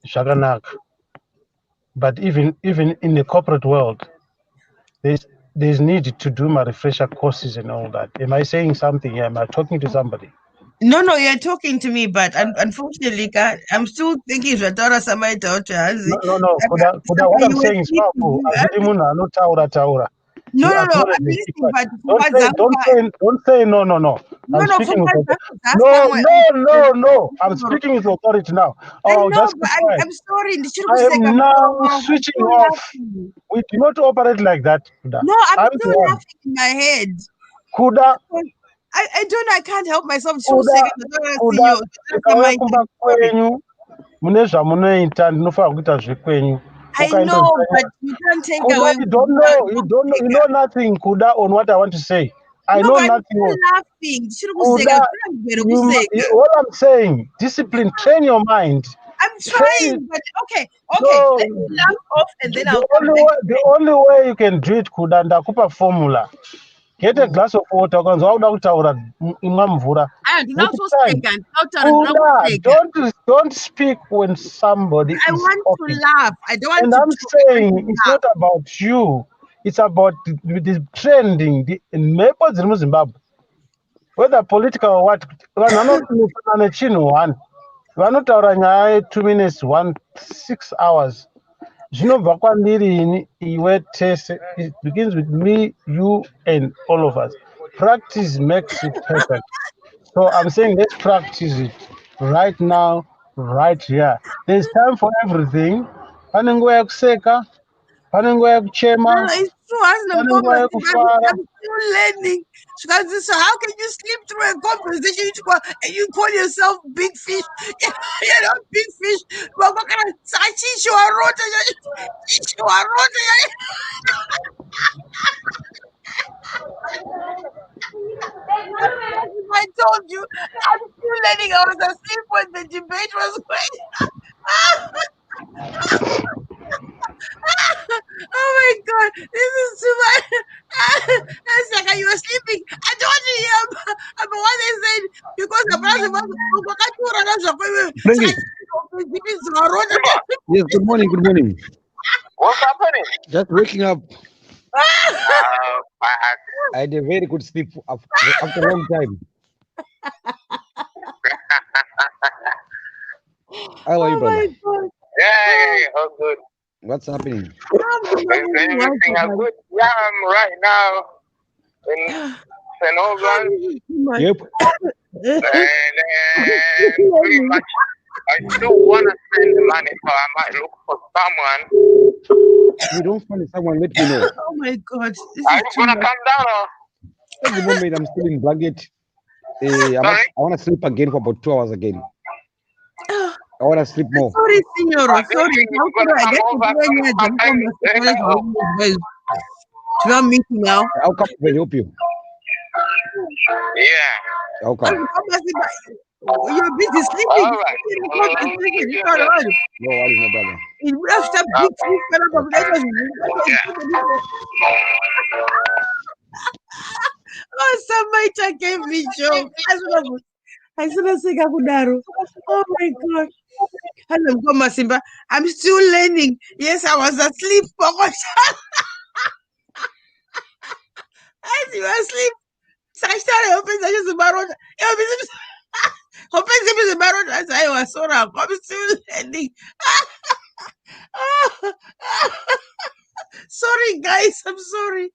shaganak. But even in the corporate world, there's need to do my refresher courses and all that. Am I saying something here? Am I talking to somebody? No, you're talking to me, but unfortunately, I'm still thinking Zvatara Samai Tauta. No. Kuda, what I'm saying is powerful. No, I'm listening, but don't say no. I'm speaking with authority. No. I'm speaking with authority now. I'm sorry. I am now switching off. We do not operate like that, Kuda. No, I'm still laughing in my head. Kuda. I don't know. I can't help myself. I know, but you can't take away. You don't know. You know nothing, Kuda, on what I want to say. I know nothing. I'm laughing. Kuda, all I'm saying, discipline, train your mind. I'm trying, but okay. No, let me laugh off and then I'll come back. The only way you can do it, Kuda, ndakupa formula. Get a glass of water. Don't speak when somebody is talking. To laugh. I don't want and to. I'm saying it's not about you. It's about the trending. The maples in Zimbabwe, whether political or what. One. We're not around 2 minutes, 6 hours. It begins with me, you, and all of us. Practice makes it perfect. So I'm saying let's practice it right now, right here. There's time for everything. No, it's true. I'm still learning. So how can you sleep through a conversation and you call yourself big fish? You're not big fish. What kind of I told you, I'm still learning. I was asleep when the debate was going. Oh my God, this is too much. Frankie. Yes, good morning, good morning. What's happening? Just waking up. I I had a very good sleep after a long time. How are you, brother? yeah, all good. What's happening? Is everything good? Yeah, I'm right now in St. Albans, Yep. and pretty much I still want to spend the money, so I might look for someone. You don't find someone, let me know. Oh my God. This Are is you too gonna much. come down or? At the moment, I'm still in blanket. I Sorry? want to sleep again for about 2 hours again. I want to sleep more. Sorry, Signor. Do you Sorry. think you're gonna I come get to over play here. some Don't come to our meeting now. I'll come and help you. Yeah. I'll come. You're busy sleeping. All right. It's not a second. It's not on. No worries, my brother. It would have stopped big sleep for a Oh, somebody gave me joke. I said, oh my God. Hello, Simba. I'm still learning. Yes, I was asleep. As you were asleep, I started opening the barrel. Open the barrel as I was so I'm still learning. Sorry, guys. I'm sorry.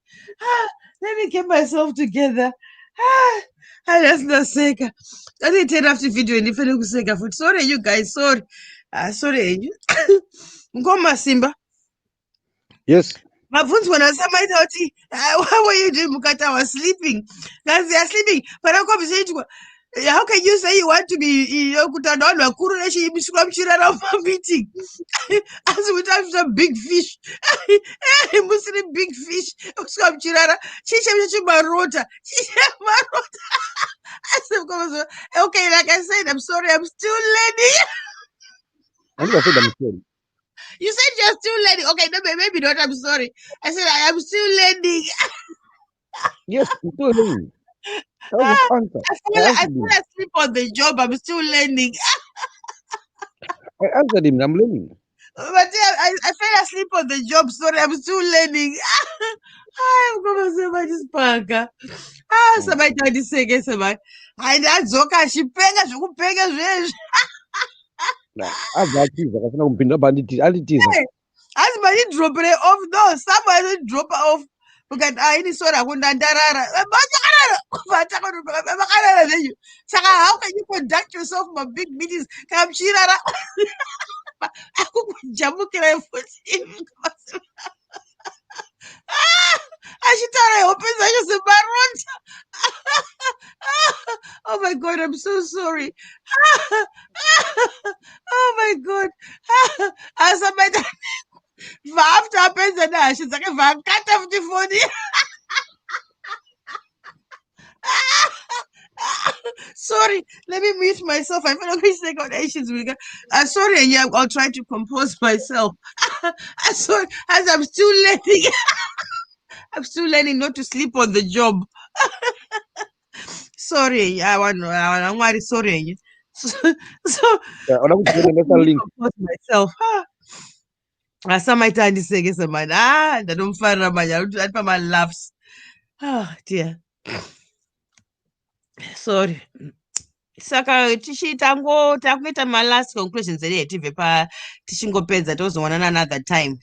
Let me get myself together. I just not sick. I didn't turn off the video and if you sick of it. Sorry, you guys. Sorry. Sorry. Ngoma Simba. Yes. Mavunzi when I said my thoughty, how were you doing? Mukata was sleeping. Guys, they are sleeping. But I'm going to say, how can you say you want to be Kutadon or Kuruneshi meeting? As we have some big fish. Muslim big fish. Okay, like I said, I'm sorry, I'm still learning. I never said I'm sorry. You said you're still learning. Okay, no, maybe not. I'm sorry. I said I am still learning. Yes, I'm still learning. That was the answer. I fell asleep on the job. I'm still learning. I answered him. I'm learning. But yeah, I fell asleep on the job. Sorry, I'm still learning. I'm going to say my disparka. Somebody tried to say again, somebody. I that's okay. She pega. Azatiza akafuna kumpinda banditi alitiza. As my drop it off. No, somebody drop off. Because I need sort of how can you conduct yourself in big meetings? Come Shirara. Oh my God, I'm so sorry. Oh my God. As somebody after happens and she's like, if I cut off the phone. Sorry, let me mute myself. I feel like we take on Asians. Sorry, and yeah, I'll try to compose myself. Sorry, as I'm still learning. I'm still learning not to sleep on the job. Sorry, I'm very sorry. So compose myself. Sometimes say yes, man. They don't find my laughs. Oh dear. Sorry. Saka takuita my last conclusions tichingopenza tozowanana another time.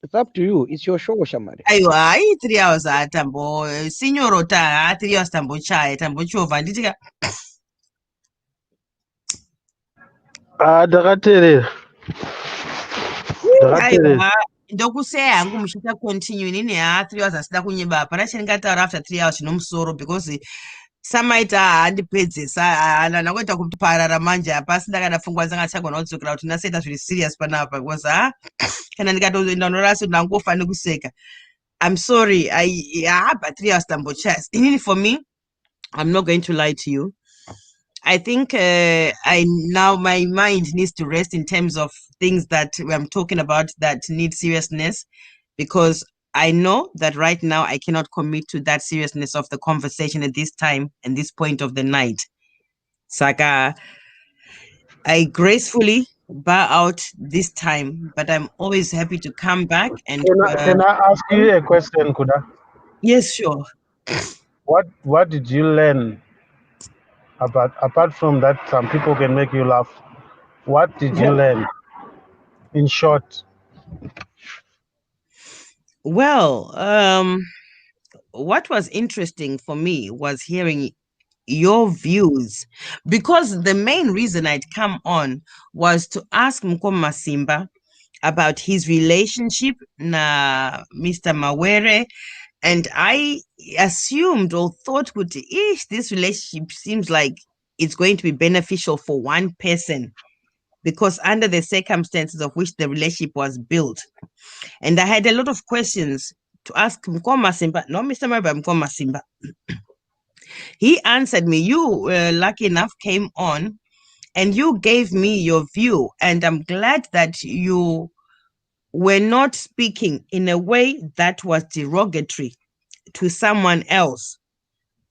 It's up to you. It's your show, Shamari. Aiwa, 3 hours atambo signoro 3 hours tambochaya tambochovha nditika Ndakateerera. aiwa ndokuseya hangu muchita continue inini 3 hours asida kunyeba hapana chandingataura after 3 hours zvinomusoro because samaita handipedzesa handangoita kuparara manje hapasi ndakadafungwa ndisangachagona kudzokera kuti ndasaita zviri serious panapa because kana ndikatoenda norasi ndangofa nekuseka. I'm sorry, but 3 hours tambochaya inini for me I'm not going to lie to you. I think now my mind needs to rest in terms of things that I'm talking about that need seriousness, because I know that right now I cannot commit to that seriousness of the conversation at this time and this point of the night. Saka, I gracefully bow out this time, but I'm always happy to come back and Can I ask you a question, Kuda? yes, sure. What did you learn apart from that some people can make you laugh? What did you learn? In short. Well, what was interesting for me was hearing your views, because the main reason I'd come on was to ask Mutumwa Simba about his relationship na Mr. Mawere, and I assumed or thought, this relationship seems like it's going to be beneficial for one person because under the circumstances of which the relationship was built. And I had a lot of questions to ask Mutumwa Simba, not Mr. Mawere, but Mutumwa Simba. He answered me. You, lucky enough, came on and you gave me your view. And I'm glad that you were not speaking in a way that was derogatory to someone else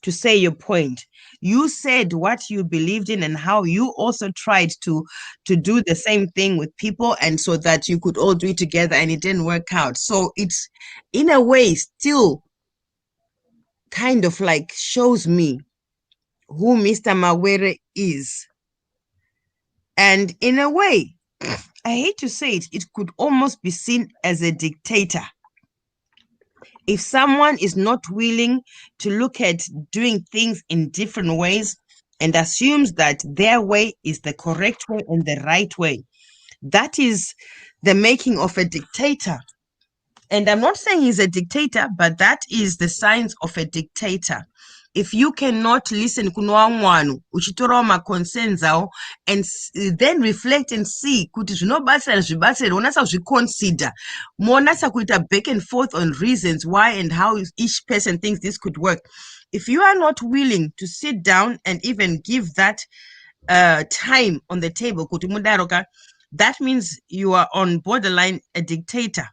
to say your point. You said what you believed in and how you also tried to do the same thing with people, and so that you could all do it together, and it didn't work out. So it's in a way still kind of like shows me who Mr. Mawere is. And in a way, I hate to say it, it could almost be seen as a dictator. If someone is not willing to look at doing things in different ways and assumes that their way is the correct way and the right way, that is the making of a dictator. And I'm not saying he's a dictator, but that is the signs of a dictator. If you cannot listen kunwangwanu uchitora maconcerns awo and then reflect and see kuti zvinobatsira zvibatsire unasa kuzviconsider monasa kuita back and forth on reasons why and how each person thinks this could work. If you are not willing to sit down and even give that time on the table kuti mudaroka, that means you are on borderline a dictator,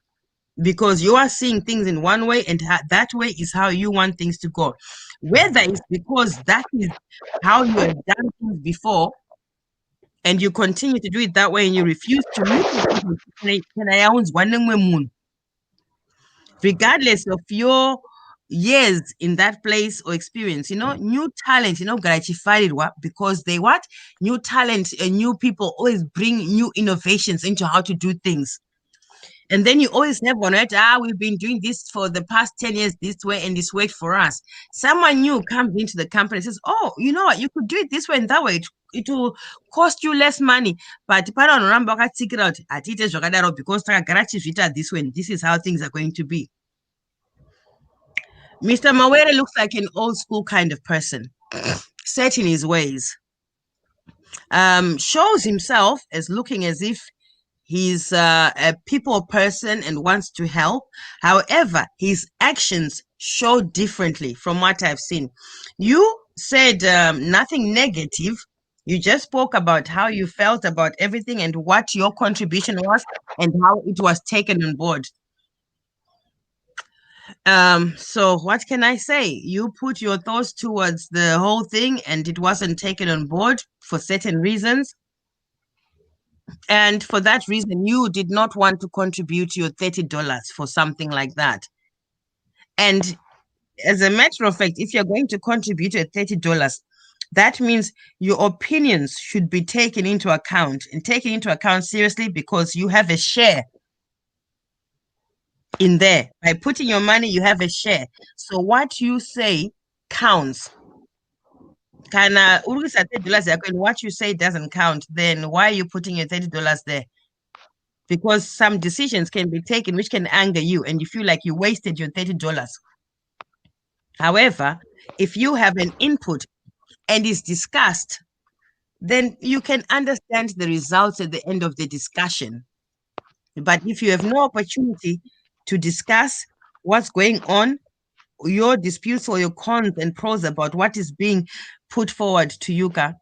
because you are seeing things in one way and that way is how you want things to go. Whether it's because that is how you have done things before and you continue to do it that way and you refuse to look at regardless of your years in that place or experience, new talent, because they new talent and new people always bring new innovations into how to do things. And then you always have one, right? We've been doing this for the past 10 years this way and this worked for us. Someone new comes into the company and says, oh, you know what? You could do it this way and that way. It will cost you less money. But take it out because this way. This is how things are going to be. Mr. Mawere looks like an old school kind of person, set in his ways. Shows himself as looking as if he's a people person and wants to help. However, his actions show differently from what I've seen. You said nothing negative. You just spoke about how you felt about everything and what your contribution was and how it was taken on board. So what can I say? You put your thoughts towards the whole thing and it wasn't taken on board for certain reasons. And for that reason, you did not want to contribute your $30 for something like that. And as a matter of fact, if you're going to contribute your $30, that means your opinions should be taken into account and taken into account seriously, because you have a share in there. By putting your money, you have a share. So what you say counts. And what you say doesn't count, then why are you putting your $30 there? Because some decisions can be taken which can anger you and you feel like you wasted your $30. However, if you have an input and it's discussed, then you can understand the results at the end of the discussion. But if you have no opportunity to discuss what's going on, your disputes or your cons and pros about what is being put forward to Yuka,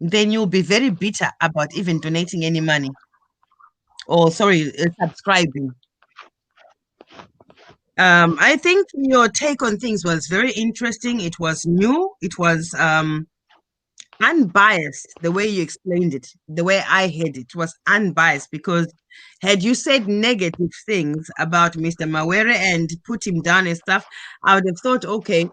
then you'll be very bitter about even donating any money. Or subscribing. I think your take on things was very interesting. It was new. It was unbiased. The way you explained it, the way I heard it was unbiased, because had you said negative things about Mr. Mawere and put him down and stuff, I would have thought, okay,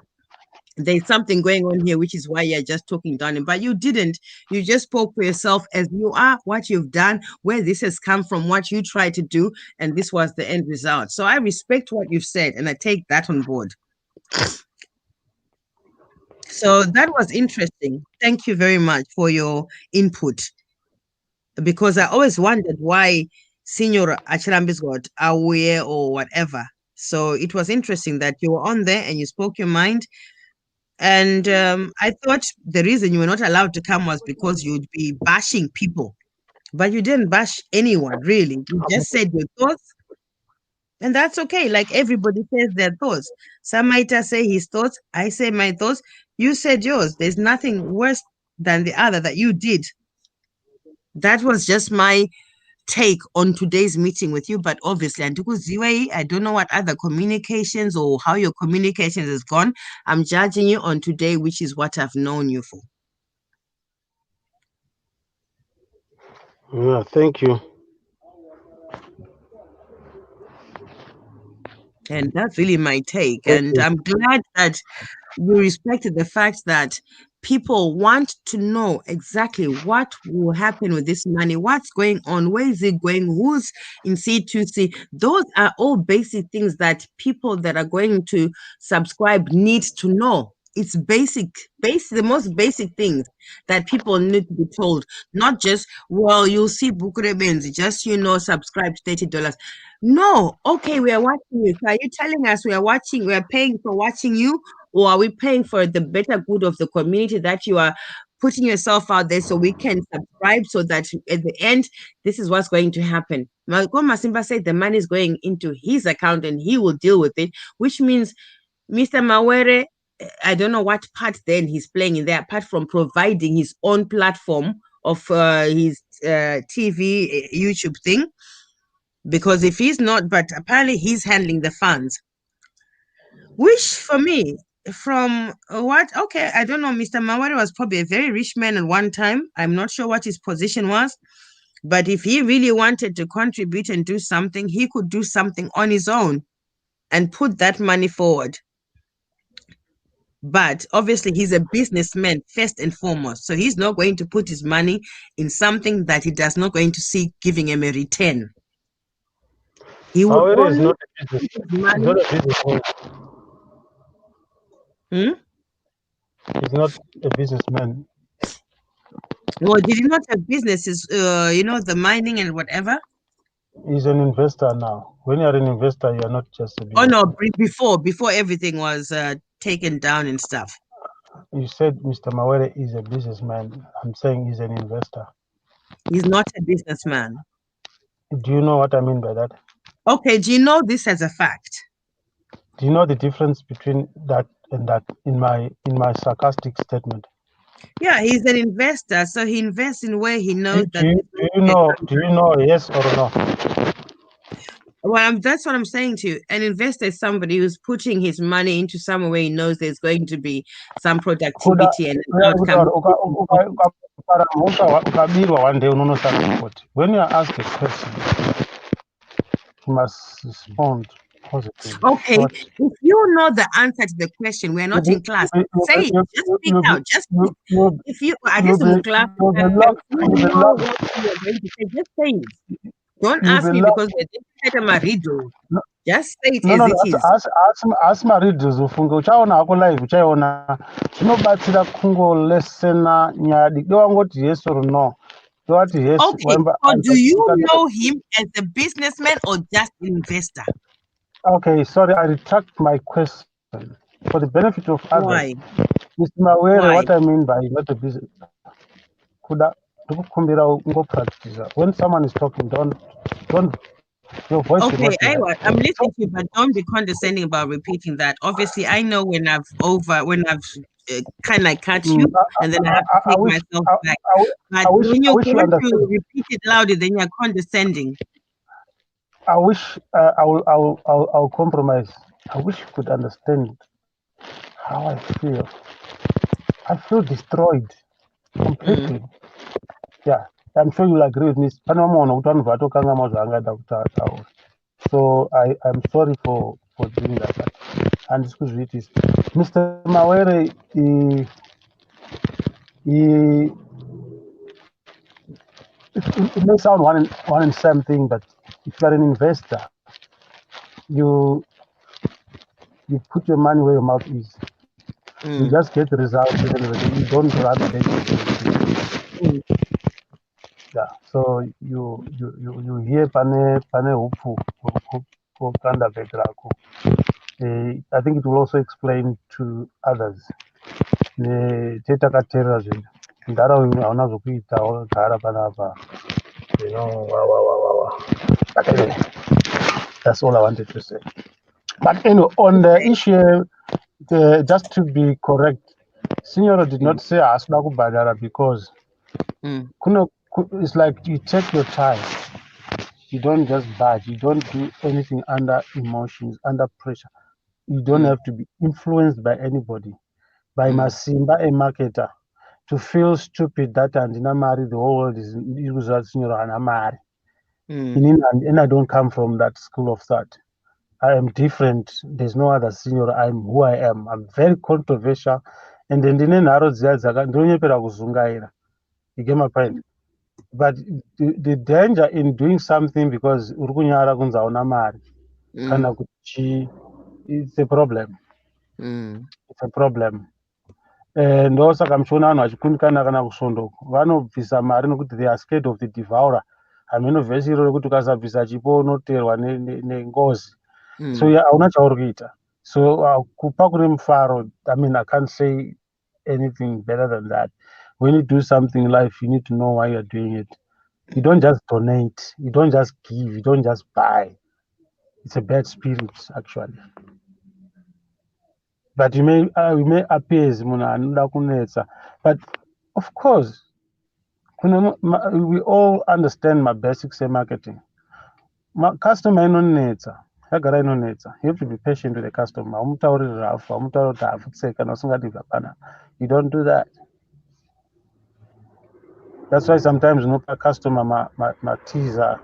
there's something going on here, which is why you're just talking down him. But you didn't. You just spoke for yourself as you are, what you've done, where this has come from, what you tried to do, and this was the end result. So I respect what you've said, and I take that on board. So that was interesting. Thank you very much for your input, because I always wondered why Senior Achirambis got aware or whatever. So it was interesting that you were on there and you spoke your mind. And I thought the reason you were not allowed to come was because you'd be bashing people. But you didn't bash anyone, really. You just said your thoughts. And that's okay. Like everybody says their thoughts. Some might say his thoughts. I say my thoughts. You said yours. There's nothing worse than the other that you did. That was just my take on today's meeting with you. But obviously, I don't know what other communications or how your communications has gone. I'm judging you on today, which is what I've known you for. Yeah, thank you. And that's really my take. Thank And you. I'm glad that you respected the fact that people want to know exactly what will happen with this money, what's going on, where is it going, who's in C2C. Those are all basic things that people that are going to subscribe need to know. It's basic, the most basic things that people need to be told. Not just, well, you'll see BhukuReBenzi, just, subscribe to $30. No, okay, we are watching you. So are you telling us we are paying for watching you, or are we paying for the better good of the community that you are putting yourself out there so we can subscribe, so that at the end, this is what's going to happen? Malcolm Simba said the money is going into his account and he will deal with it, which means Mr. Mawere, I don't know what part then he's playing in there, apart from providing his own platform of his TV, YouTube thing. Because if he's not, but apparently he's handling the funds, which for me, from what, okay, I don't know, Mr. Mawere was probably a very rich man at one time. I'm not sure what his position was, but if he really wanted to contribute and do something, he could do something on his own and put that money forward. But obviously, he's a businessman first and foremost. So he's not going to put his money in something that he does not going to see giving him a return. He would Mawere is only not a business. put his He's money. not a businessman. He's not a businessman. Well, did he not have businesses, the mining and whatever? He's an investor now. When you're an investor, you're not just a Oh, businessman. no, before everything was taken down and stuff. You said Mr. Mawere is a businessman. I'm saying he's an investor. He's not a businessman. Do you know what I mean by that? Okay, do you know this as a fact? Do you know the difference between that and that in my sarcastic statement? Yeah, he's an investor, so he invests in where he knows that. Do you know yes or no? Well, that's what I'm saying to you. An investor is somebody who's putting his money into somewhere where he knows there's going to be some productivity and an outcome. When you ask a question, you must respond positively. Okay, if you know the answer to the question, we're not in class. Say it. Just speak out. Just speak. If you are this in class, you know what you are going to say. Just say it. Don't ask me because we're just say it as it is. Ask my readers ufunge uchaona hako live uchaiona zvinobatsira kungolesena nyaya diki wangoti yes or no. Yes, okay, so do you know him as a businessman or just investor? Okay, sorry, I retract my question for the benefit of others. Why? Mr. Mawere, what I mean by not a business. When someone is talking, don't your voice. Okay, I'm listening to you, but don't be condescending about repeating that. Obviously, I know when I've kind of cut you, and then I have to take myself back. But when you want to repeat it louder, then you're condescending. I wish I'll compromise. I wish you could understand how I feel. I feel destroyed. completely. Yeah, I'm sure you'll agree with me. So I'm sorry for doing that. And this could read this. Mr. Mawere, he it may sound one and same thing, but if you're an investor, you you put your money where your mouth is. You just get the results and you don't run the yeah. So you hear pane hupfu kokanda begrako. I think it will also explain to others. Tetakateerera zvinhu ntaraunda hauna zvokuita wakagara panapa. You know, wow. But anyway, that's all I wanted to say. But anyway, on the issue, just to be correct, Signora did not say asida kubhadhara because it's like you take your time. You don't just budge. You don't do anything under emotions, under pressure. You don't have to be influenced by anybody, by Masimba, a marketer, to feel stupid that andina mari, the whole world is Signora Anamari. And I don't come from that school of thought. I am different. There's no other senior. I'm who I am. I'm very controversial. And then you get my point. But the danger in doing something because it's a problem. It's a problem. Ndosaka muchiona vanhu vachikundikana kana kusvondo vanobvisa mari nokuti they are scared of the devourer. Hameno vhesi iroro rekuti ukasabvisa chipo unoterwa nengozi. So hauna chauri kuita. So kupa kune mufaro, I mean, I can't say anything better than that. When you do something in life, you need to know why you're doing it. You don't just donate. You don't just give. You don't just buy. It's a bad spirit, actually. But you may appear as but of course, we all understand my basics in marketing. My customer inonetsa yagara inonetsa. You have to be patient with the customer. You don't do that. That's why sometimes a customer my teaser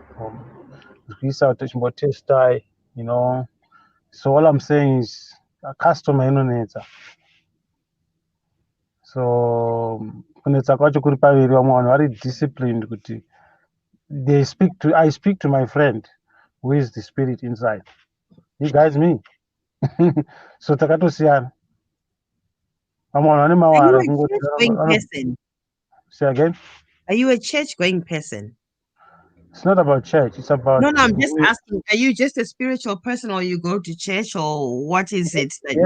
test die, you know. So all I'm saying is a customer inonetsa. So kunetsa kwacho kuri paviri vamwe vanhu vari disciplined kuti I speak to my friend who is the spirit inside. He guides me. So takatosiyana. Vamwe vanhu vane Are you mawara a church-going person? Say again? Are you a church-going person? It's not about church. It's about... No, I'm just asking, are you just a spiritual person or you go to church or what is it that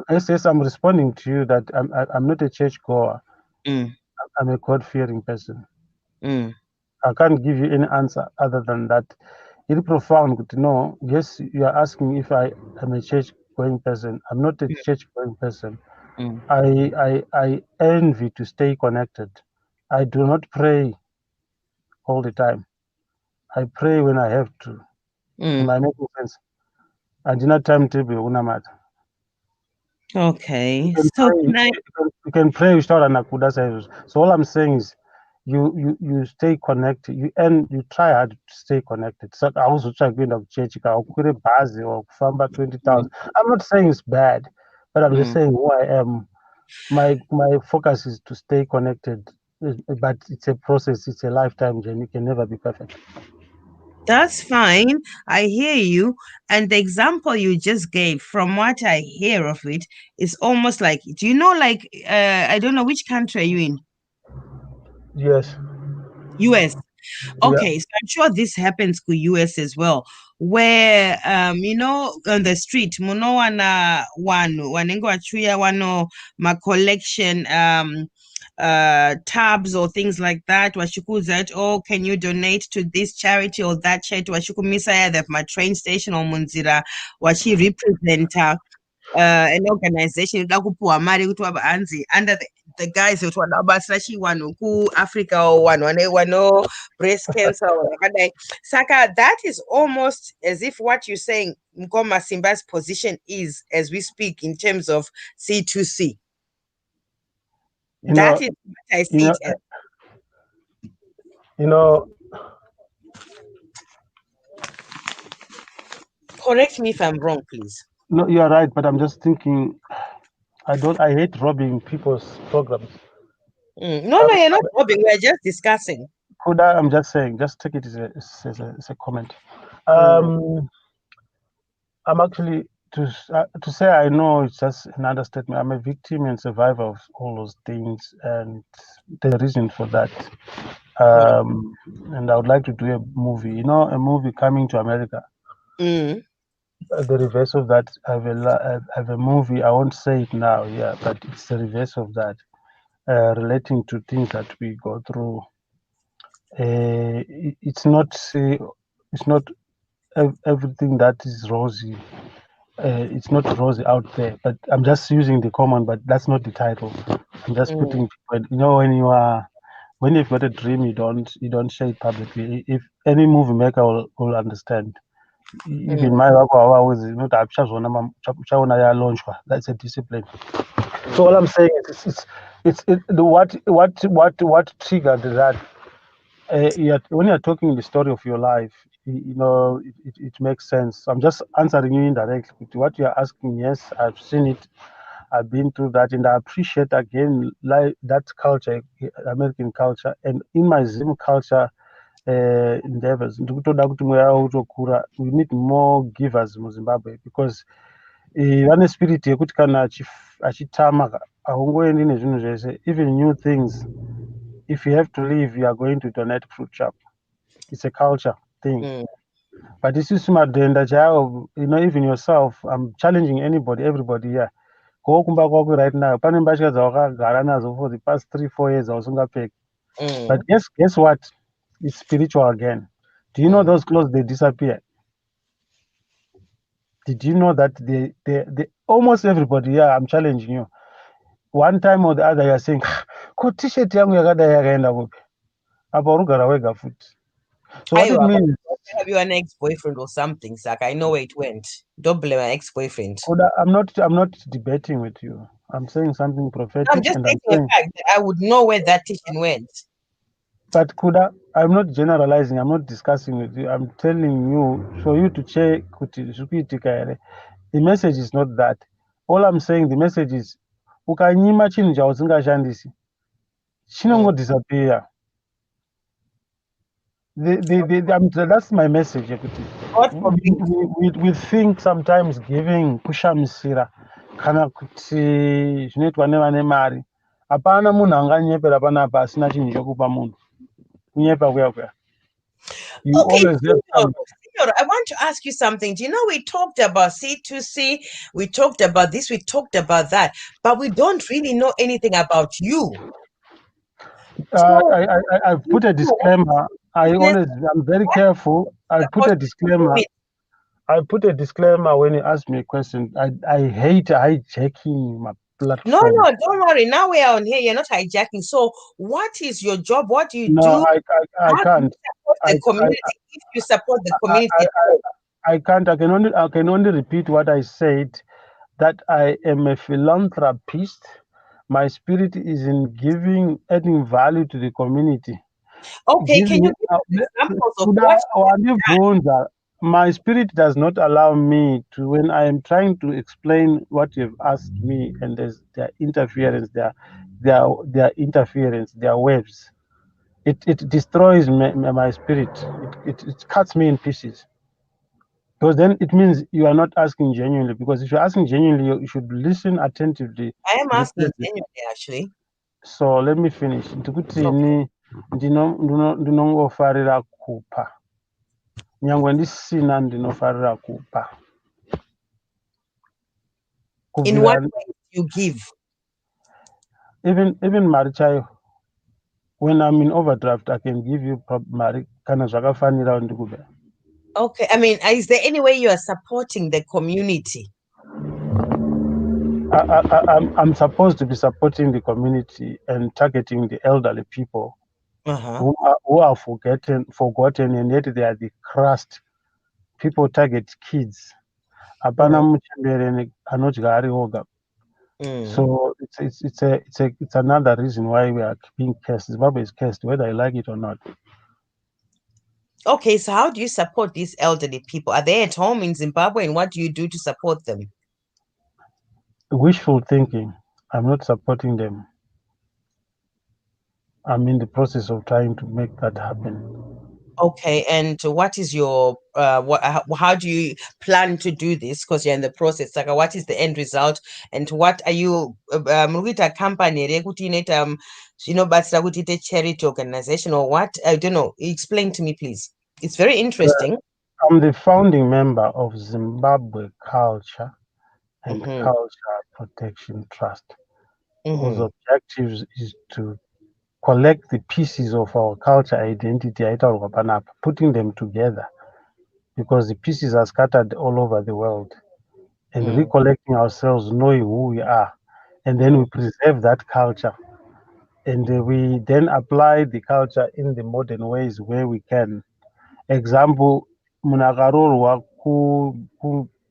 Yes, I'm responding to you that I'm not a church goer. Mm. I'm a God-fearing person. Mm. I can't give you any answer other than that. It's profound to know. Yes, you are asking if I am a church-going person. I'm not a church-going person. I envy to stay connected. I do not pray all the time. I pray when I have to. Am I making sense? I do not timetable unamata. Okay. You can pray without an akuda service. So all I'm saying is you stay connected. You try hard to stay connected. So I also try going to church or 20,000. I'm not saying it's bad, but I'm just saying who I am. My focus is to stay connected. But it's a process, it's a lifetime journey. It can never be perfect. That's fine. I hear you. And the example you just gave, from what I hear of it, is almost like, do you know, like, I don't know, which country are you in? Yes. US. Okay, so I'm sure this happens to US as well, where you know, on the street, muno wana wanengo achuya wano ma collection tabs or things like that. Washuku that, oh, can you donate to this charity or that charity? Washuku misaya that my train station or munzira washi representer an organization under the guys who one who Africa or one breast cancer or Saka, that is almost as if what you're saying Ngoma Simba's position is as we speak in terms of C2C. That is what I see it as. you know, Correct me if I'm wrong, please. no, you are right, but I'm just thinking. I hate robbing people's programs. No, you're not robbing. We're just discussing. I'm just saying, just take it as a comment. Mm. I'm actually to say I know it's just an understatement. I'm a victim and survivor of all those things, and there's a reason for that. And I would like to do a movie. You know, a movie coming to America. Mm. The reverse of that. I have a movie. I won't say it now, yeah, but it's the reverse of that, relating to things that we go through. It's not everything that is rosy. It's not rosy out there, but I'm just using the common, but that's not the title. I'm just putting, you know, when you've got a dream, you don't share it publicly. If any movie maker will understand, even my work always not that's a discipline. So all I'm saying is what triggered that. When you're talking the story of your life, you know, it makes sense. I'm just answering you indirectly. With what you're asking, yes, I've seen it. I've been through that, and I appreciate again like that culture, American culture, and in my Zim culture endeavors. We need more givers in Zimbabwe because vane spirit yekuti kana achitama haungoendi nezvinhu zvese, even new things. If you have to leave, you are going to donate fruit shop. It's a culture thing. But this is madenda chao, you know, even yourself. I'm challenging everybody here. Go kumba kwako right now. Pane mbasha dzawakagara nazo for the past 3-4 years ausingapfeki. But guess what? It's spiritual again. Do you know those clothes, they disappear? Did you know that they almost everybody here, I'm challenging you. One time or the other, you're saying, ko t-shirt yangu yakadai yakaenda kupi? Apa urugara wega futi. So what it means, have you an ex-boyfriend or something, Zach? I know where it went. Don't blame my ex-boyfriend. I'm not debating with you. I'm saying something prophetic. I'm just stating a fact that I would know where that teaching went. But Kuda, I'm not generalizing. I'm not discussing with you. I'm telling you for you to check. The message is not that. All I'm saying, the message is, ukanyima chinhu chausingashandisi chinongo disappear. That's my message. We think sometimes giving kushamisira kana kuti zvinoitwa nevane mari. Hapana munhu anganyepera panapa asina chinhu chokupa munhu. Kunyepa kuya. You Okay, always have Senor, I want to ask you something. Do you know we talked about C2C, we talked about this, we talked about that, but we don't really know anything about you. I put a disclaimer. I'm very careful. I put a disclaimer. I put a disclaimer when you ask me a question. I hate hijacking my platform. No, don't worry. Now we are on here. You're not hijacking. So, what is your job? What do you do? No, I can't. Support the community. If you support the community, I can't. I can only repeat what I said. That I am a philanthropist. My spirit is in adding value to the community. Okay, can you give examples of my spirit does not allow me to, when I am trying to explain what you've asked me, and there's their interference, their interference, their waves. It destroys my spirit. It cuts me in pieces. Because then it means you are not asking genuinely. Because if you're asking genuinely, you should listen attentively. I am asking genuinely, actually. So let me finish. Ndinongofarira kupa. Nyangwe ndisina ndinofarira kupa. In what way do you give? Even Marichayo, when I'm in overdraft, I can give you Mari kana zvakafanira ndikupe. Okay, I mean, is there any way you are supporting the community? I'm supposed to be supporting the community and targeting the elderly people who are forgotten, and yet they are the crust. People target kids. So it's another reason why we are being cursed. Zimbabwe is cursed, whether I like it or not. Okay, so how do you support these elderly people? Are they at home in Zimbabwe, and what do you do to support them? Wishful thinking. I'm not supporting them. I'm in the process of trying to make that happen. Okay, and what is your how do you plan to do this? Because you're in the process. Like, what is the end result, and what are you with a company but a charity organization or what? I don't know. Explain to me, please. It's very interesting. I'm the founding member of Zimbabwe Culture and Mm-hmm. Culture Protection Trust, whose Mm-hmm. objectives is to collect the pieces of our culture identity, putting them together, because the pieces are scattered all over the world, and recollecting ourselves, knowing who we are, and then we preserve that culture, and we then apply the culture in the modern ways where we can. Example, munakarorwa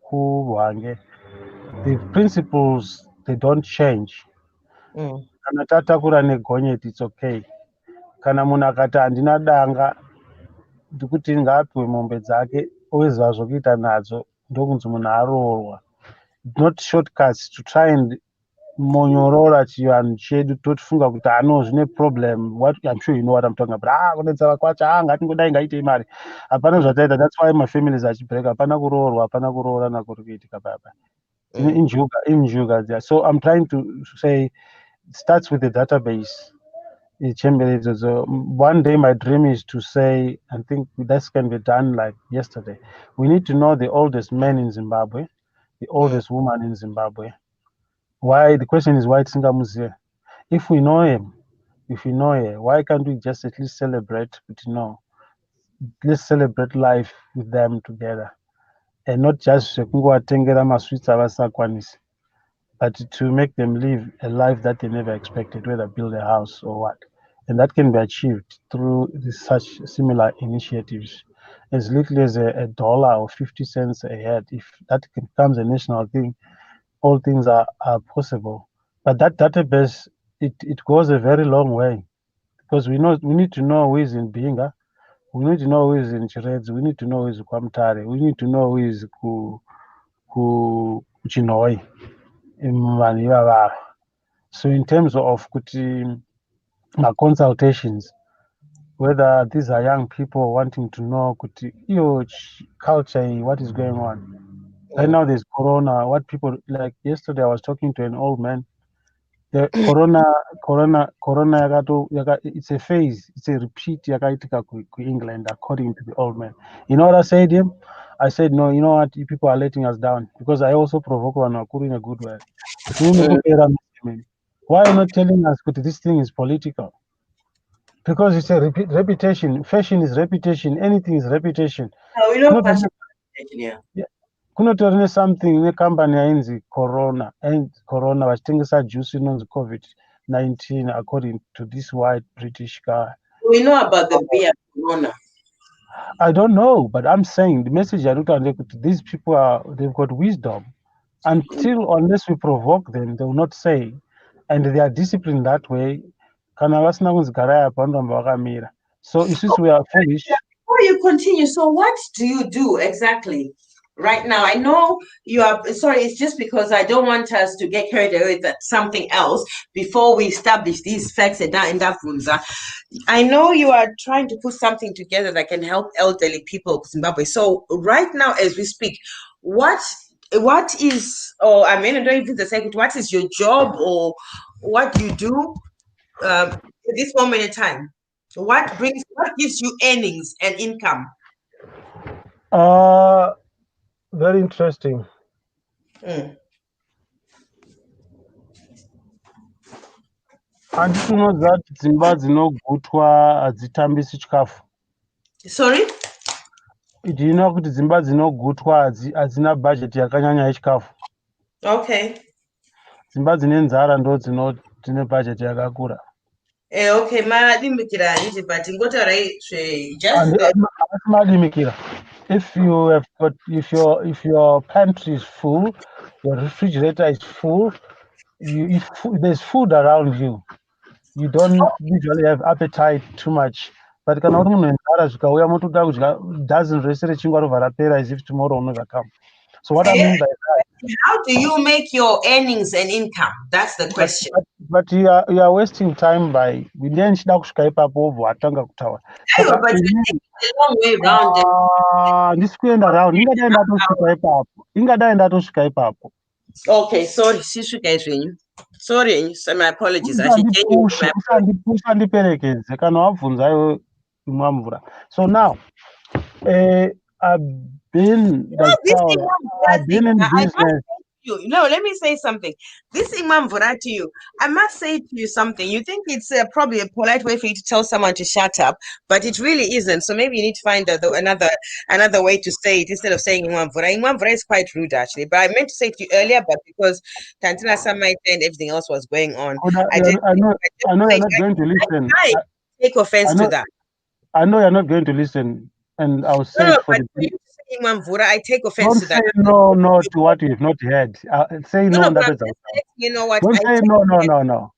kuhwange, the principles, they don't change. Kana tatakura negonyeti, it's okay. Kana munhu akati handina danga ndikuti ngaapiwe mombe dzake oziva zvokuita nadzo, ndokunzi munhu aroorwa. Not shortcuts to try and monyorora chivanhu chedu totifunga kuti no zvine problem. What I'm sure you know what I'm talking about. Kunetsava kwacho ngatingodai ngaitei mari. Hapana zvataita. That's why my families achibreak. Hapana kuroorwa, hapana kuroorana kuri kuitika papa. Injuga there. So I'm trying to say it starts with the database. So one day my dream is to say, I think this can be done like yesterday. We need to know the oldest man in Zimbabwe, the oldest woman in Zimbabwe. Why? The question is why Tsingamuzie? If we know him, if we know her, why can't we just at least celebrate? But no, let's celebrate life with them together, and not just tengera maswits avasakwanisi, but to make them live a life that they never expected, whether build a house or what. And that can be achieved through such similar initiatives. As little as $1 or 50 cents a head, if that becomes a national thing, all things are possible. But that database, it goes a very long way, because we need to know who is in Binga, we need to know who is in Chireds, we need to know who is Kwamtare, we need to know who is Chinoi. So in terms of consultations, whether these are young people wanting to know culture, what is going on. Right now there's corona, what people like. Yesterday I was talking to an old man. The corona it's a phase, it's a repeat yakaitika England, according to the old man. You know what I said to him? I said, no, you know what, you people are letting us down, because I also provoke one in a good way. Why are you not telling us that this thing is political? Because it's a reputation. Fashion is reputation. Anything is reputation. We know fashion. Yeah. Kunotorine something company ainzi corona vachitengesa juice inonzi COVID-19, according to this white British guy. We know about the beer corona. I don't know, but I'm saying the message I look at, these people they've got wisdom. Unless we provoke them, they will not say, and they are disciplined that way. So since we are foolish. Before you continue, so what do you do exactly right now? I know you are sorry, it's just because I don't want us to get carried away with something else before we establish these facts in that Funza. I know you are trying to put something together that can help elderly people of Zimbabwe. So right now, as we speak, what is, or I mean, I don't even say what is your job or what you do at this moment in time? What gives you earnings and income? Very interesting. Handiti unoziva kuti dzimba dzinogutwa hadzitambisi chikafu. Sorry? Ndinoona kuti dzimba dzinogutwa hadzina bhajeti yakanyanya yechikafu. Okay. Dzimba dzine nzara ndo dzine bhajeti yakakura. Okay, madimikira hanisi, but madimikira. If you have got, if your pantry is full, your refrigerator is full, if there's food around you, you don't usually have appetite too much. But kana uri munhu enzara zvikauya motoda kudya dozen rese rechingwa robva rapera as if tomorrow never come. So what I mean by that, How do you make your earnings and income? That's the question. but you are wasting time by ndiye ndichida kusvika ipapo wobva watanga kutaura. Aiwa, Saka but you're taking a long way round. ndisi kuenda round, ingadai ndatosvika ipapo, ingadai ndatosvika ipapo. Okay, sorry, sisvika izvenyu. Sorry, so my apologies. I should genuinely Usandipusha ndiperekedze kana wabvunza iwe imwa mvura. So now, I've been in business. No, let me say something. This Imam Vura to you, I must say to you something. You think it's probably a polite way for you to tell someone to shut up, but it really isn't. So maybe you need to find another way to say it instead of saying Imam Vura. Imam Vura is quite rude actually, but I meant to say it to you earlier, but because Tantina Samai and everything else was going on, I know you're not going to listen. I take offense to that. I know you're not going to listen, and I'll say it for the people. Imam Vura, I take offense to that. Don't say no to what you've not heard. Say no, that is you know what? Don't say no.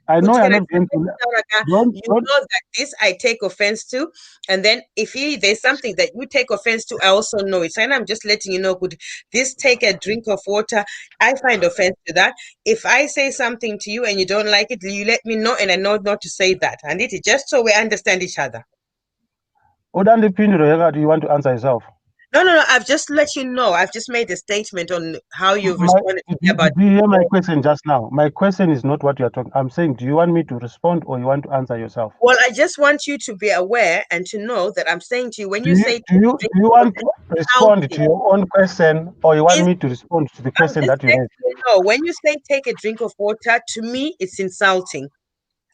I know you're not going to. You know that this I take offense to, and then if there's something that you take offense to, I also know it. And I'm just letting you know, could this take a drink of water? I find offense to that. If I say something to you and you don't like it, you let me know, and I know not to say that. And it is just so we understand each other. Do you want to answer yourself? No. I've just let you know. I've just made a statement on how you've responded. Do you hear my question just now? My question is not what you're talking. I'm saying, do you want me to respond or you want to answer yourself? Well, I just want you to be aware and to know that I'm saying to you when do you want to respond to your own question or you want me to respond to the question that you had? No, when you say take a drink of water, to me it's insulting.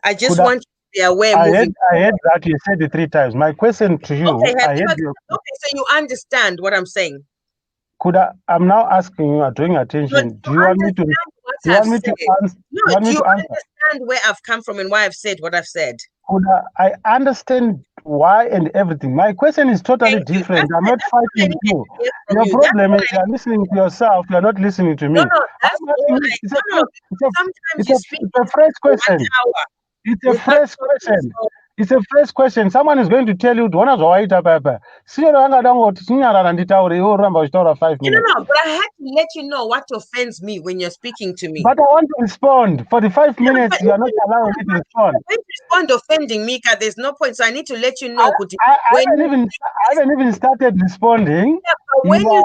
I just want you to be aware. I heard that you said it 3 times. My question to you, okay, so you understand what I'm saying. I'm now asking you, are doing attention. Do you want me to answer? No, do you understand where I've come from and why I've said what I've said? I understand why and everything. My question is totally different. I'm not fighting you. Your problem is you're listening to yourself. You're not listening to me. It's a fresh question. It's a fresh question. It's a fresh question. Someone is going to tell you, "Don't white papa." See, you know, 5 minutes. No, but I had to let you know what offends me when you're speaking to me. But I want to respond. For the 5 minutes, you are not allowing me to respond. When you respond offending me, there's no point. So I need to let you know. I haven't even started responding. Yeah, but when you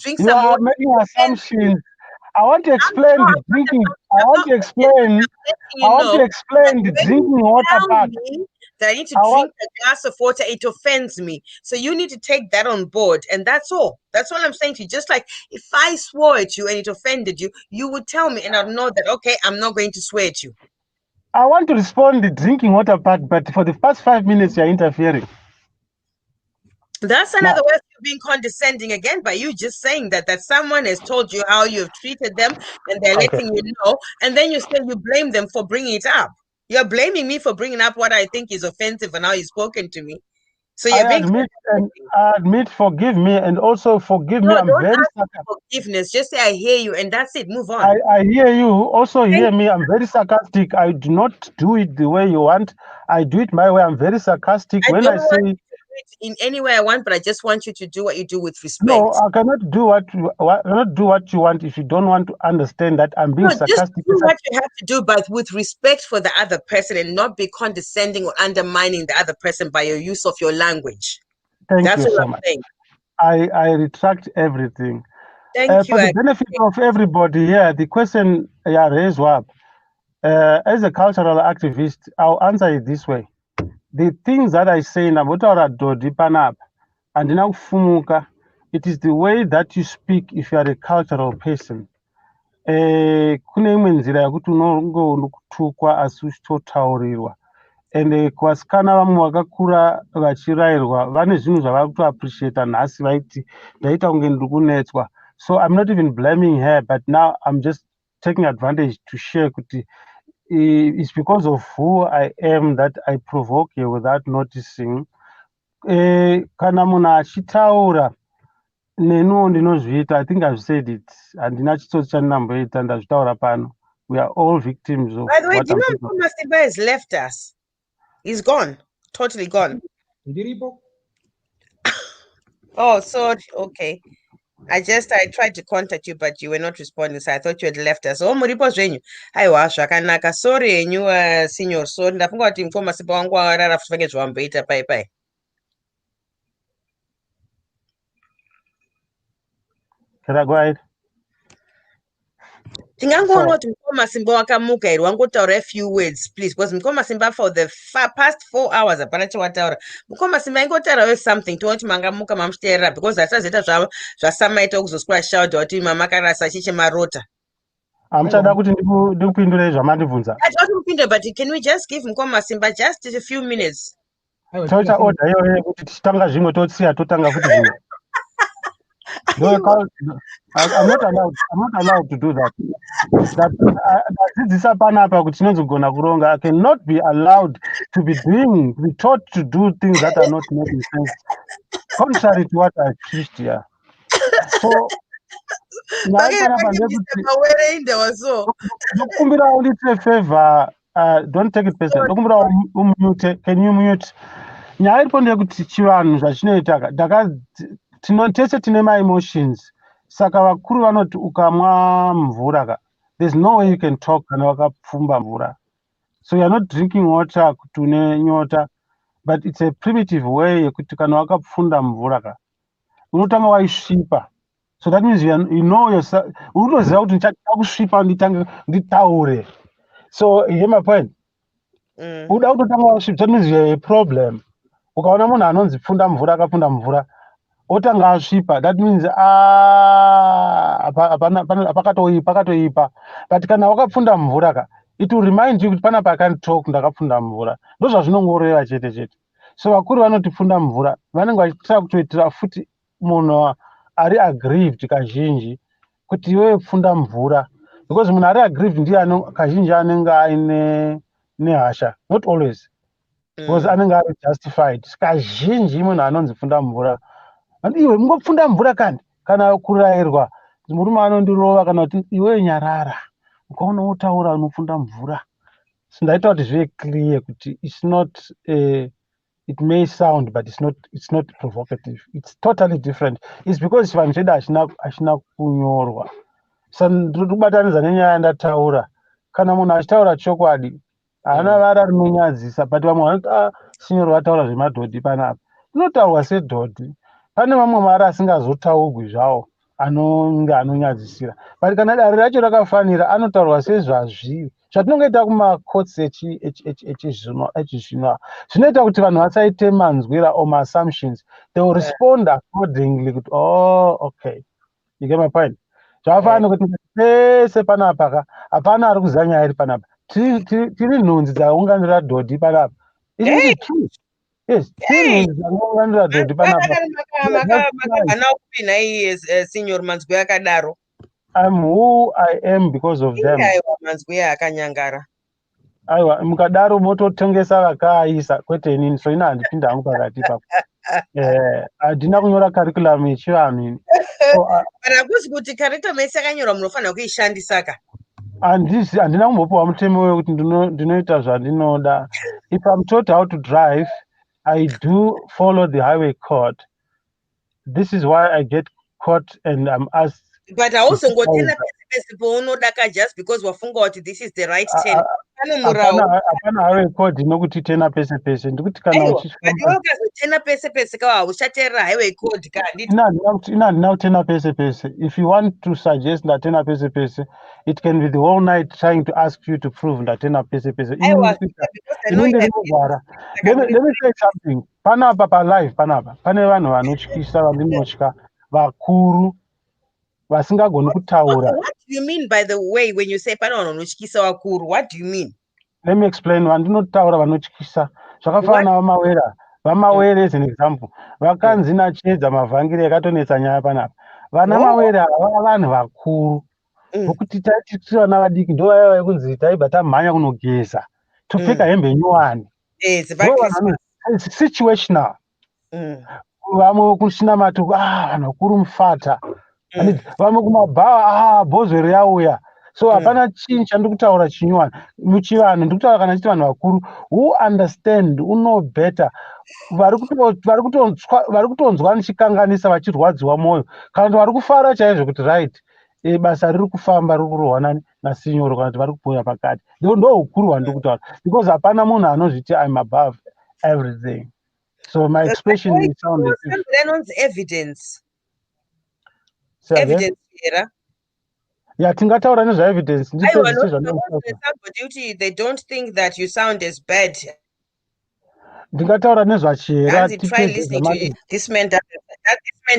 drink some water, making assumptions. I want to explain the drinking. I want to explain the drinking water part. That I need to drink a glass of water. It offends me. So you need to take that on board. And that's all. That's all I'm saying to you. Just like if I swore at you and it offended you, you would tell me and I'll know that, okay, I'm not going to swear at you. I want to respond the drinking water part, but for the past 5 minutes, you're interfering. That's another way of being condescending again by you just saying that someone has told you how you've treated them and they're letting you know, and then you blame them for bringing it up. You're blaming me for bringing up what I think is offensive and how you've spoken to me. So you're I admit, forgive me, and also forgive me. I'm very sarcastic. Forgiveness. Just say I hear you, and that's it. Move on. I hear you. Also hear me. I'm very sarcastic. I do not do it the way you want. I do it my way. I'm very sarcastic. When I say in any way I want, but I just want you to do what you do with respect. No, I cannot do what you want if you don't want to understand that I'm being sarcastic. Just do what you have to do, but with respect for the other person and not be condescending or undermining the other person by your use of your language. That's you so much. Saying. I retract everything. Thank you. For the benefit of everybody here, the question raised up. As a cultural activist, I'll answer it this way. The things that I say in Panap and now Fumuka, it is the way that you speak if you are a cultural person. And kwasikana vamwe vakakura vachirayirwa vane zvinhu zvavari kutoappreciata nhasi vaiti ndaita kunge ndiri kunetswa. So I'm not even blaming her, but now I'm just taking advantage to share kuti it's because of who I am that I provoke you without noticing. Kana munhu achitaura nenuwo ndinozviita, I think I've said it, handina chitsotsi chandinamboita ndazvitaura pano. We are all victims of By the way, what do you I'm know talking about. Mutumwa Simba has left us? He's gone. Totally gone. Ndiripo. Oh, so okay. I tried to contact you, but you were not responding, so I thought you had left us. Oh, muripo zvenyu. Aiwa, zvakanaka. Sorry henyu, senior. So ndafunga kuti Mutumwa Simba wangu warara futi vange zvawamboita pai. Can I go ahead? Tingangoona So, kuti Mutumwa Simba wakamuka here wangotaura a few words, please, because Mutumwa Simba for the past 4 hours hapana chawataura. Mutumwa Simba ingotaurawo something tione kuti mangamuka mamuteerera, because hatisazoita zvasamaita kuzoswera shauta kuti mamakarasa chiche marota. amuchada kuti ndikupindure zvamandibvunza. I don't think, but can we just give Mutumwa Simba just a few minutes? Toita order iyoyo kuti tichitanga zvimwe totsiya totanga futi zvimwe. I'm not allowed to do that. Ndadzidzisa panapa kuti tinozogona kuronga. I cannot be allowed to be taught to do things that are not making sense, contrary to what I preached here. So, ndokumbira ulite favor, don't take it personal. Ndokumbira umute, can you mute? Nyaya iripo ndeyekuti chivanhu zvachinoita tese tine ma-emotions, saka vakuru vanoti ukamwa mvura ka, there's no way you can talk kana wakapfumba mvura. So you're not drinking water kuti une nyota, but it's a primitive way yekuti kana wakapfunda mvura ka unotanga waisvipa. So that means you know yourself, unoziva kuti ndichada kusvipa nditaure. So you hear my point? Uda kutotanga wasvipa, that means you're a problem. Ukaona munhu anonzi pfunda mvura akapfunda mvura otanga asvipa, that means pakatoipa. But kana wakapfunda mvura ka, it will remind you kuti panapa I can't talk ndakapfunda mvura. Ndo zvazvinongoreva chete. So vakuru vanoti pfunda mvura vanenge vachitira kutoitira futi munhu ari aggrieved kazhinji kuti iwe pfunda mvura, because munhu ari aggrieved ndiye kazhinji anenge aine nehasha, not always, because anenge ari justified. Kazhinji munhu anonzi pfunda mvura, iwe mungopfunda mvura kana kurayirwa murume anondirova kana kuti iwe nyarara ukaona wotaura unopfunda mvura. So ndaita kuti zvive clear kuti it's not it may sound, but it's not provocative. It's totally different. It's because chivanhu chedu hachina kunyorwa. Saka ndikubatanidza nenyaya yandataura. Kana munhu achitaura chokwadi haana vara rinonyadzisa, but vamwe vanoti senior vataura zvemadhodhi panapa. Inotaurwa sedhodhi. Pane mamwe mara asingazotaurwi zvawo anonge anonyadzisira, but kana dare racho rakafanira anotaurwa sezvazviri. Zvatinongoita kumacourts echizvino zvinoita kuti vanhu vasaite manzwira or assumptions. They will respond accordingly kuti okay, you get my point. Zvakafanira kuti pese panapa ka hapana ari kuziva nyaya iri panapa. Tiri nhunzi dzaunganira dhodhi panapa. Isn't it true? Yes, tiri nhunzi dzaunganira dhodhi panapa. Senior manzwi akadaro. I'm who I am because of them. Manzwi akanyangara. Aiwa, mukadaro mototengesa vakaisa kwete inini, so ina handipinda hangu pakati ipapo. Handina kunyora curriculum yechivanhu ini. Kana kuzi kuti curriculum yese yakanyorwa munofanira kuishandisa ka. Handina kumbopiwa mutemo wekuti ndinoita zvandinoda. If I'm taught how to drive, I do follow the highway code. This is why I get caught and I'm asked. But also ngotena pese paunoda ka just because wafunga kuti this is the right turn. Hapana highway code inokuti tena pese ndikuti kana uchifamba tena pese ka uchateerera highway code ka ina tena pese. If you want to suggest that tena pese, it can be the whole night trying to ask you to prove that tena pese. Let me say something. Panapa pa live panapa pane vanhu vanotyisa vandinotya vakuru vasingagoni kutaura. What do you mean by the way when you say pana vanhu vanotyisa vakuru? What do you mean? Let me explain. Vandinotaura vanotyisa zvakafanana vamawere as an example. Vakanzi nachedza mavhangiri yakatonetsa nyaya panapa. Vana mawere hava vanhu vakuru vokuti taiti vana vadiki ndo vaya kunzi taibva tamhanya kunogeza topfeka hembe nyowani. It's situational. Vamwe kushina matuku vanhu vakuru mufata. Vamwe kumabhawa bhozwe riyauya. So hapana chinhu chandiri kutaura chinyuwani muchivanhu ndiri kutaura kana chiti vanhu vakuru who understand, who know better, vari kutonzwa ndichikanganisa vachirwadziwa mwoyo kana kuti vari kufara chaizvo kuti right basa riri kufamba riri kurohwa nani nasinyoro kana kuti vari kubhuya pakati. Ndo ukuru hwandiri kutaura because hapana munhu anozviti I'm above everything. So my expression is sounded evidence. Say again? Evidence here. Yeah, tingataura nezvaevidence duty. They don't think that you sound as bad. Ndingataura nezvachera try listening to you. This man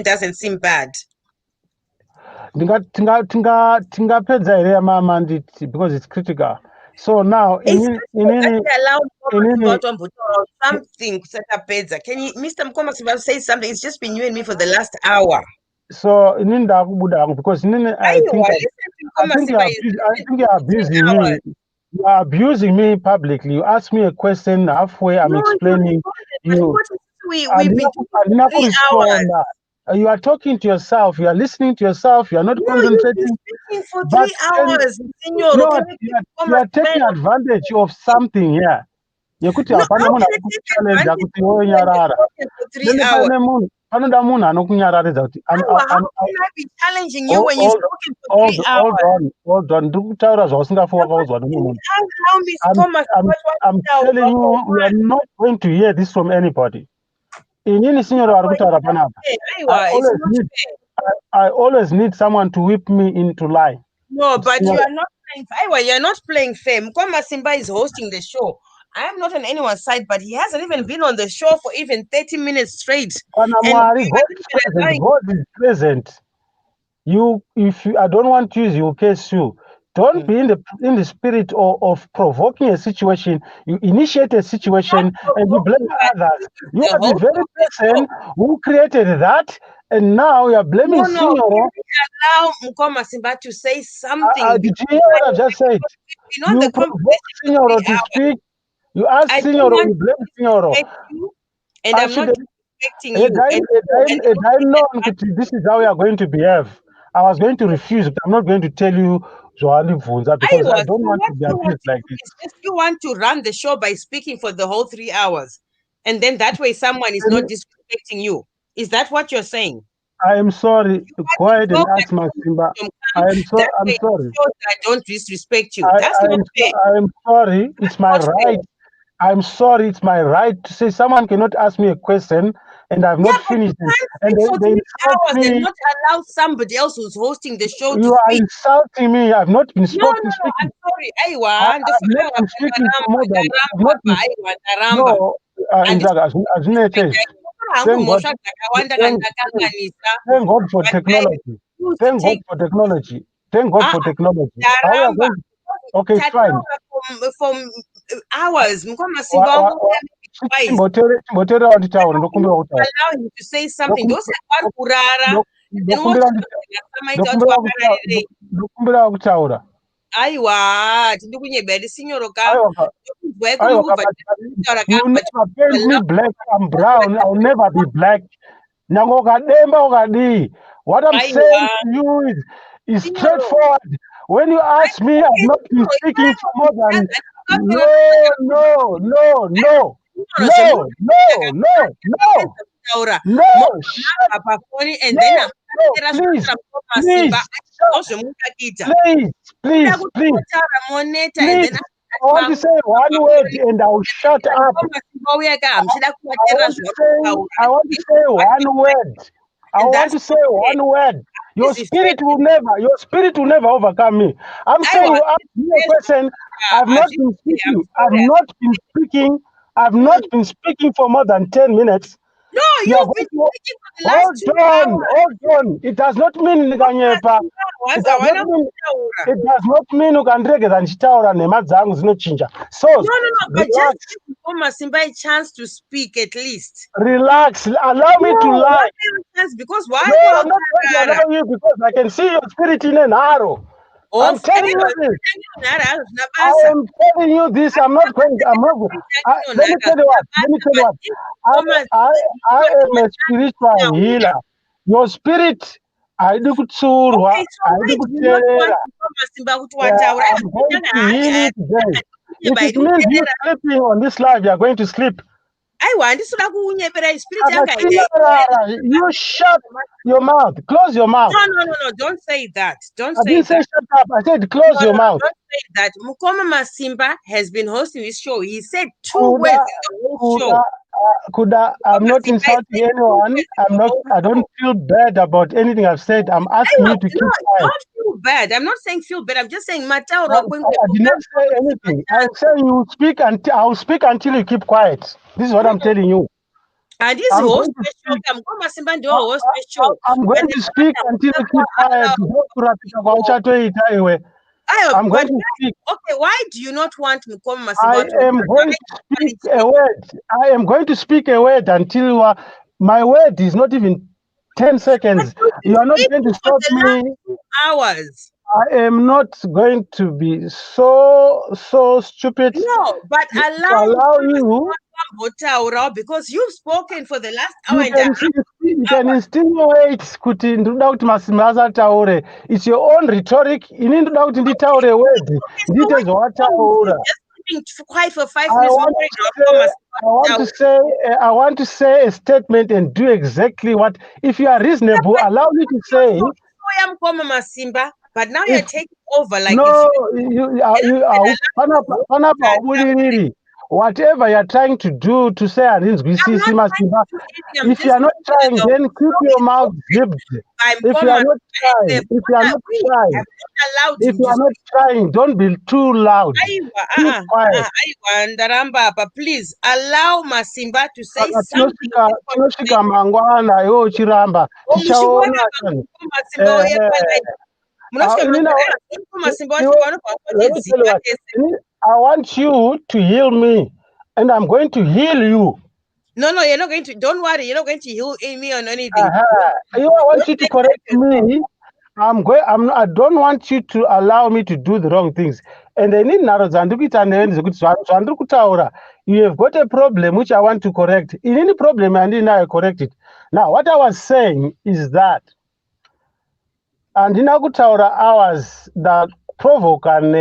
doesn't seem bad. Tingapedza here mama nditi because it's critical. So now something set up pedza. Can you Mr. Mukoma say something? It's just been you and me for the last hour. So because I think you're abusing me. You are abusing me publicly. You ask me a question halfway, I'm explaining. We've been talking 3 hours. You are talking to yourself. You are listening to yourself. You are not concentrating. You've been speaking for 3 hours. You are taking advantage of something here. Panoda munhu anokunyararidza kuti how can I be challenging you when you've spoken for 3 hours? Hold on. Ndiri kutaura zvausingafi wakaudzwa nemunhu. I'm telling you, we are not going to hear this from anybody. Inini signora vari kutaura panapa. I always need someone to whip me into lie. No, but you are not playing. You're not playing fair. Mutumwa Simba is hosting the show. I am not on anyone's side, but he hasn't even been on the show for even 30 minutes straight. God is present. I don't want to use your case too. Don't be in the spirit of provoking a situation. You initiate a situation and you blame others. You are the very person who created that, and now you are blaming Signora. Allow Mutumwa Simba to say something. Did you hear what I just said? You provoke Signora to speak. You ask Signora, you blame Signora. And I'm not expecting you. I know this is how we are going to behave. I was going to refuse, but I'm not going to tell you because I don't want to be abused like this. If you want to run the show by speaking for the whole 3 hours, and then that way someone is not disrespecting you. Is that what you're saying? I am sorry. Go ahead and ask my Simba. I'm sorry. I don't disrespect you. That's not fair. I am sorry. It's my right. I'm sorry, it's my right to say someone cannot ask me a question and I've not finished it. And they insult me. And not allow somebody else who's hosting the show you are insulting me. I've not been speaking. No, I'm sorry. I've not been speaking for more than Thank God for technology. Thank God for technology. Thank God for technology. Okay, fine. From hours, Mutumwa Simba allow him to say something. Those are kurara. Aiwa, tindikunyebedi signoro ka. You never paint me black. I'm brown. I'll never be black. What I'm saying to you is straightforward. When you ask me, I've not been speaking for more than Please. I want to say one word and I'll shut up. I want to say one word. Your spirit will never overcome me. I'm saying you ask me a question. I've not been speaking for more than 10 minutes. No, you've been speaking for the last 2 hours. Hold on. It does not mean it does not mean you can drag it. So no, but just give Mutumwa Simba a chance to speak at least. Relax. Allow me to lie. Because why? No, I'm not going to allow you because I can see your spirit in an arrow. I'm telling you this. I am telling you this. I'm not going. Let me tell you what. I am a spiritual healer. Your spirit haidi kutsurwa, Okay, so why haidi do you not want kuteerera. Mukomba Simba kuti Yeah, wataura? I'm going to heal you today. If it means you sleeping on this live, you are going to sleep. Aiwa, handisina kuunyepera spirit yanga You shut your mouth. Close your mouth. No, don't say that. Don't I say didn't say that. shut up. I said close your mouth. Don't say that. Mukoma Masimba has been hosting this show. He said two words in the whole show. I'm not insulting anyone. I don't feel bad about anything I've said. I'm asking you to keep quiet. Don't feel bad. I'm not saying feel bad. I'm just saying I did not say anything. I'm saying you speak and I'll speak until you keep quiet. This is what I'm telling you. And this host show, I'm going to speak until you keep quiet. I'm going to speak. Okay, why do you not want Mukoma Masimba? I am going to speak a word. I am going to speak a word until my word is not even 10 seconds. You are not going to stop me. Hours. I am not going to be so stupid. No, but allow you because you've spoken for the last hour and a half. You can insinuate kuti ndoda kuti Masimba asataure. It's your own rhetoric. Ini ndoda kuti nditaure word. Ndite zvawataura. Quiet for 5 minutes. I want to say a statement and do exactly what. If you are reasonable, allow me to say. Masimba, but now you're taking over like no. Whatever you're trying to do to say Masimba, if you are not trying, then keep your mouth zipped. If you are not trying, don't be too loud. Keep quiet. Please allow Masimba to say something. I want you to heal me, and I'm going to heal you. No, you're not going to. Don't worry, you're not going to heal me on anything. I want you to correct me. I don't want you to allow me to do the wrong things. And then you have got a problem which I want to correct. In any problem, and then I correct it. Now, what I was saying is that, and in hours that provoke and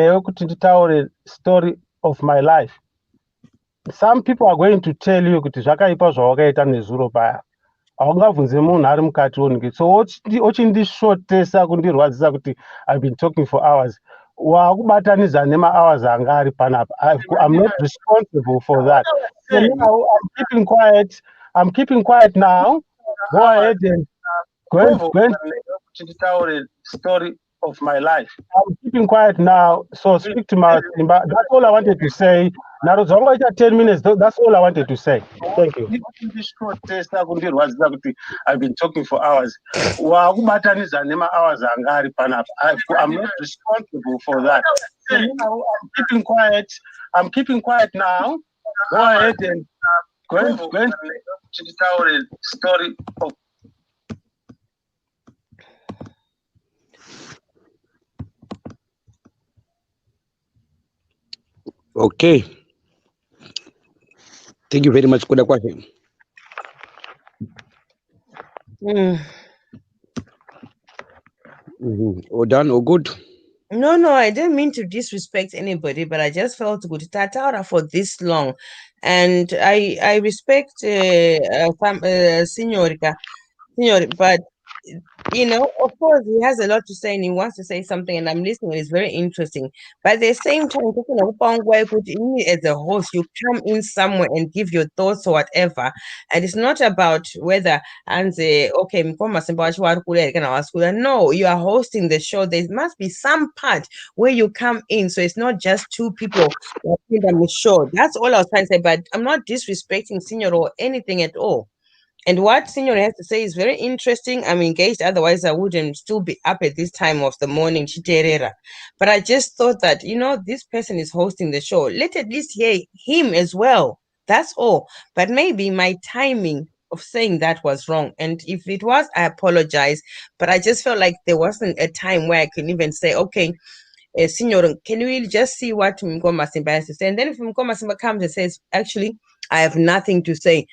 tell a story of my life. Some people are going to tell you kuti zvakaipa zvawakaita nezuro paya. Aungabvunze munhu ari mukati wonke. So ochindishotesa kundirwadzisa kuti I've been talking for hours. Wakubatanidza nema hours anga ari panapa. I'm not responsible for that. So now I'm keeping quiet. I'm keeping quiet now. Go ahead and go tell a story of my life. I'm keeping quiet now, so speak to my Masimba. That's all I wanted to say. Now, 10 minutes, that's all I wanted to say. Thank you. I've been talking for hours. I'm not responsible for that. So now I'm keeping quiet. I'm keeping quiet now. Go ahead and go tell a story of. Okay. Thank you very much. Kuda kwake. All done, all good? No, I didn't mean to disrespect anybody, but I just felt good Tataura for this long. And I respect Signorita, but of course, he has a lot to say and he wants to say something, and I'm listening. It's very interesting. But at the same time, as a host, you come in somewhere and give your thoughts or whatever. And it's not about whether and say, okay, no, you are hosting the show. There must be some part where you come in. So it's not just two people walking on the show. That's all I was trying to say. But I'm not disrespecting Senior or anything at all. And what Senior has to say is very interesting. I'm engaged, otherwise I wouldn't still be up at this time of the morning. But I just thought that, this person is hosting the show. Let at least hear him as well. That's all. But maybe my timing of saying that was wrong. And if it was, I apologize. But I just felt like there wasn't a time where I could even say, okay, Senior, can we just see what Mutumwa Mawere has to say? And then if Mutumwa Mawere comes and says, actually, I have nothing to say.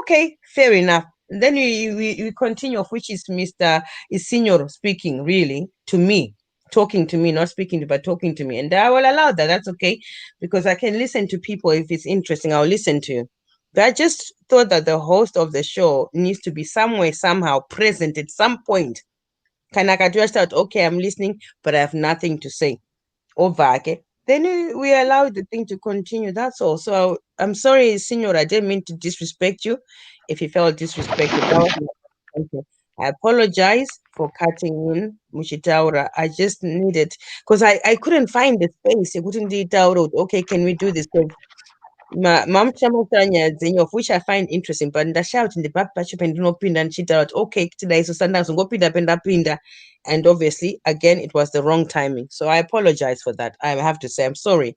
Okay, fair enough. Then we continue, of which is Mr. Senior speaking, really, to me, talking to me, not speaking, but talking to me. And I will allow that. That's okay, because I can listen to people. If it's interesting, I'll listen to you. But I just thought that the host of the show needs to be somewhere, somehow present at some point. Can I just out, okay, I'm listening, but I have nothing to say. Over, okay? Then we allow the thing to continue. That's all. So I'm sorry, Senor. I didn't mean to disrespect you. If you felt disrespected, that was not okay. I apologize for cutting in, Mushitaura. I just needed, because I couldn't find the space. I couldn't do it out. Okay, can we do this? Mamchamatanya of which I find interesting, but shout in the back patch and no pinda and cheat out. Okay, today so sometimes go pinda. And obviously, again, it was the wrong timing. So I apologize for that. I have to say, I'm sorry.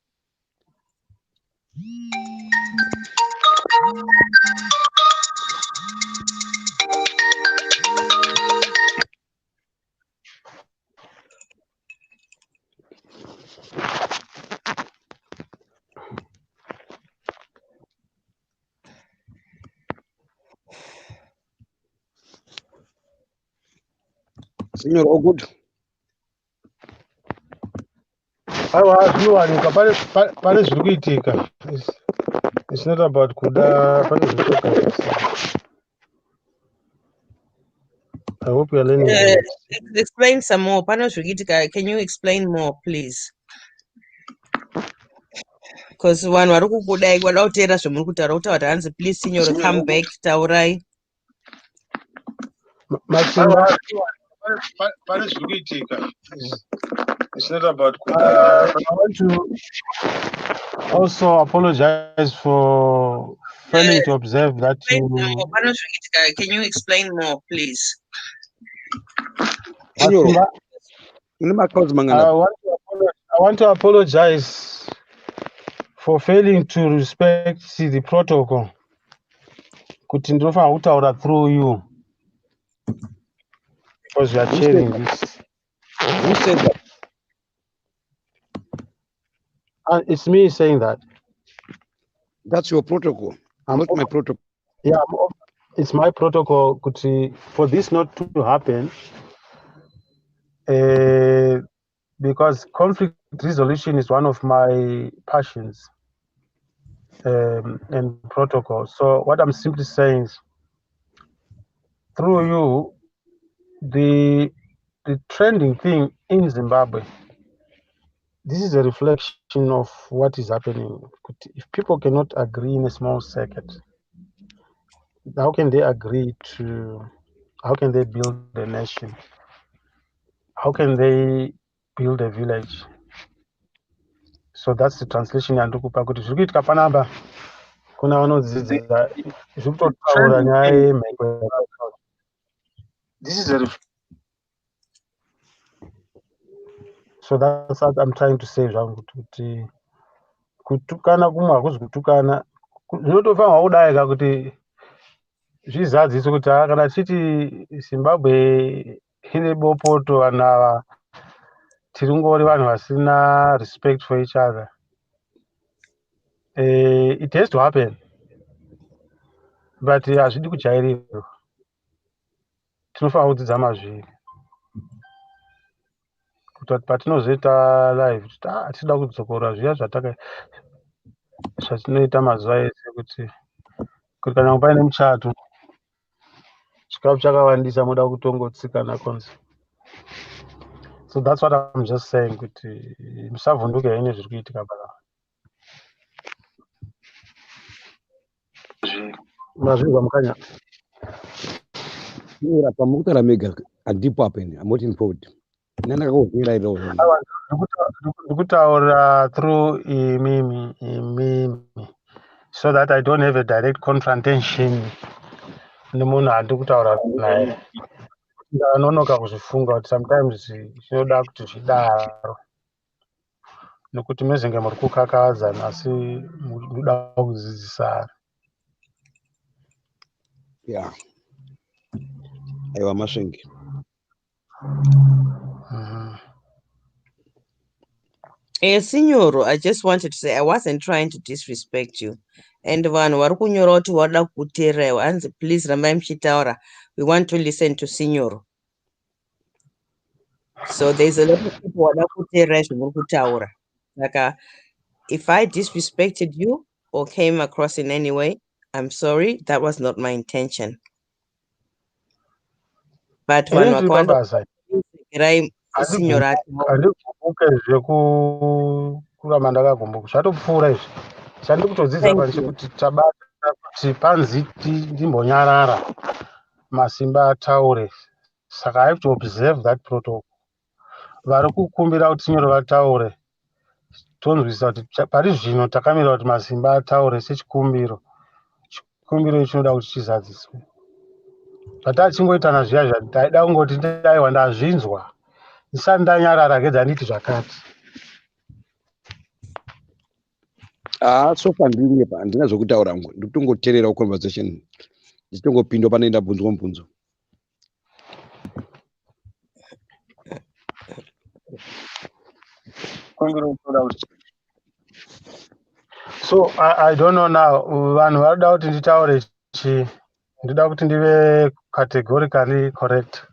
Senor, all good. Pane zviri kuitika. It's not about kuda. Pane zviri kuitika. I hope you're learning from it. Explain some more. Panos Rigitika, can you explain more, please? Because one warukudai wadautera zvomurikutaura kutaura hanzi please Signor come back taurai. Maximba, pane zviri kuitika. It's not about kuda. I want to also apologize for failing to observe that you. Panos Rigitika, can you explain more, please? Senor, I want to apologize for failing to respect the protocol. Kuti ndinofanira kutaura through you because you are chairing this. Who said that? It's me saying that. That's your protocol, not my protocol. Yeah, it's my protocol kuti, for this not to happen, because conflict resolution is one of my passions and protocol. So what I'm simply saying is, through you, the trending thing in Zimbabwe, this is a reflection of what is happening. If people cannot agree in a small circuit, how can they agree to, how can they build a nation? How can they build a village? So that's the translation yandokupa kuti zviri kuitika panapa kuna vanodzidza zviri kutotaura nyaya yemheko. This is a so that's what I'm trying to say zvangu kuti kutukana kumwe hakuzi kutukana, zvinotofanirwa kudai kuti zvizadziso kuti kana chiti Zimbabwe ine bopoto, vanhu ava tiri ngori vanhu vasina respect for each other. It has to happen, but hazvidi kujairirwa. Tinofanira kudzidza mazviri kuti patinozoita live tinoda kudzokora zviya zvatinoita mazuva ese kuti kana paine muchato chikafu chakawandisa muda kutongotsikana konzi. So that's what I'm just saying kuti musavhunduke ine zviri kuitika panapa. Mazvizwa mukanya. Pamukutaura mega handipo apa ine, I'm not involved. Ndandakakubvira iro. Ndikutaura through imimi so that I don't have a direct confrontation nemunhu handiri kutaura naye. Ndanonoka kuzvifunga kuti sometimes zvinoda kuti zvidaro nekuti mezenge muri kukakadzana asi munoda kudzidzisana. Yeah. Aiwa masvingi. Signoro, I just wanted to say I wasn't trying to disrespect you. And vanhu vari kunyora kuti wada kuteerera hanzi please rambai muchitaura. We want to listen to Signoro. So there's a lot of people wada kuteerera zvamuri kutaura. Saka if I disrespected you or came across in any way, I'm sorry. That was not my intention. But vanhu Ini vakawanda pabasa kuregerai Signoro ataura. handigubuke zvekuramba ndakagumbuka zvatopfuura izvi chandiri kutodzidza Thank pano you. chekuti tabata kuti panzi ndimbonyarara masimba ataure saka I have to observe that protocol. Vari kukumbira kuti Signoro vataure tonzwisisa kuti pari zvino takamira kuti masimba ataure sechikumbiro. Chikumbiro ichi chinoda kuti chizadziswe. Patachingoitana zviya ndaida kungoti ndaiwa ndazvinzwa ndisati ndanyarara gedza nditi zvakati. So far ndiri pa handina zvokutaura ngo ndikutongoteerera conversation ndichitongopinda pane ndabvunzwa mubvunzo. So I don't know now vanhu varikuda kuti nditaure chi ndinoda kuti ndive categorically correct.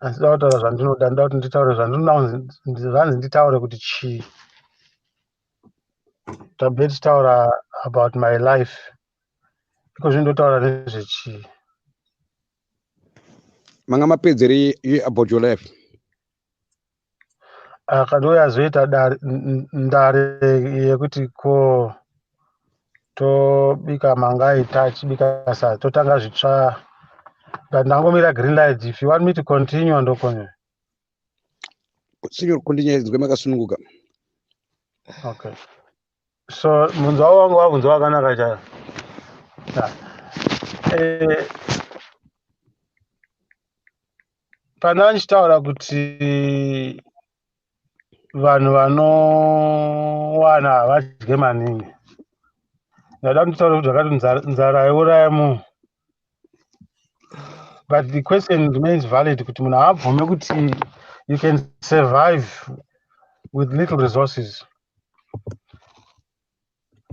Handida kutaura zvandinoda, ndinoda kuti nditaure zvanzi nditaure kuti chi. Tabve tichitaura about my life. Iko zvindotaura nezvechi. Manga mapedzere about your life. Akadouya azoita ndare yekuti ko tobika mangai tachibika sadza totanga zvitsva. But ndangomira green light. If you want me to continue ndokonye. Signor continue zvema kasununguka. Okay. So munzwa wangu wabvunzwa wakanaka chayo. Pana ndichitaura kuti vanhu vanowana havadye maningi. Ndada kutaura kuti zvakati nzara yeuraya munhu. But the question remains valid kuti munhu haabvume kuti you can survive with little resources.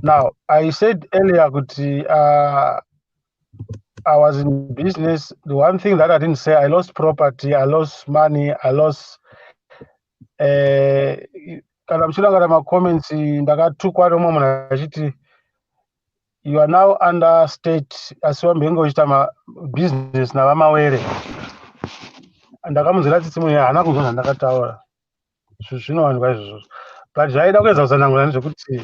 Now, I said earlier kuti I was in business. The one thing that I didn't say, I lost property, I lost money, I lost kana muchida kana macomments ndakatukwa nomwe munhu achiti you are now under state asi wambenge uchita business navamawere. Ndakamunzwira tsitsi munhu haana kunzwa zvandakataura. Zvinowanikwa izvozvo. But zvaida kuedza kusanangura nezvekuti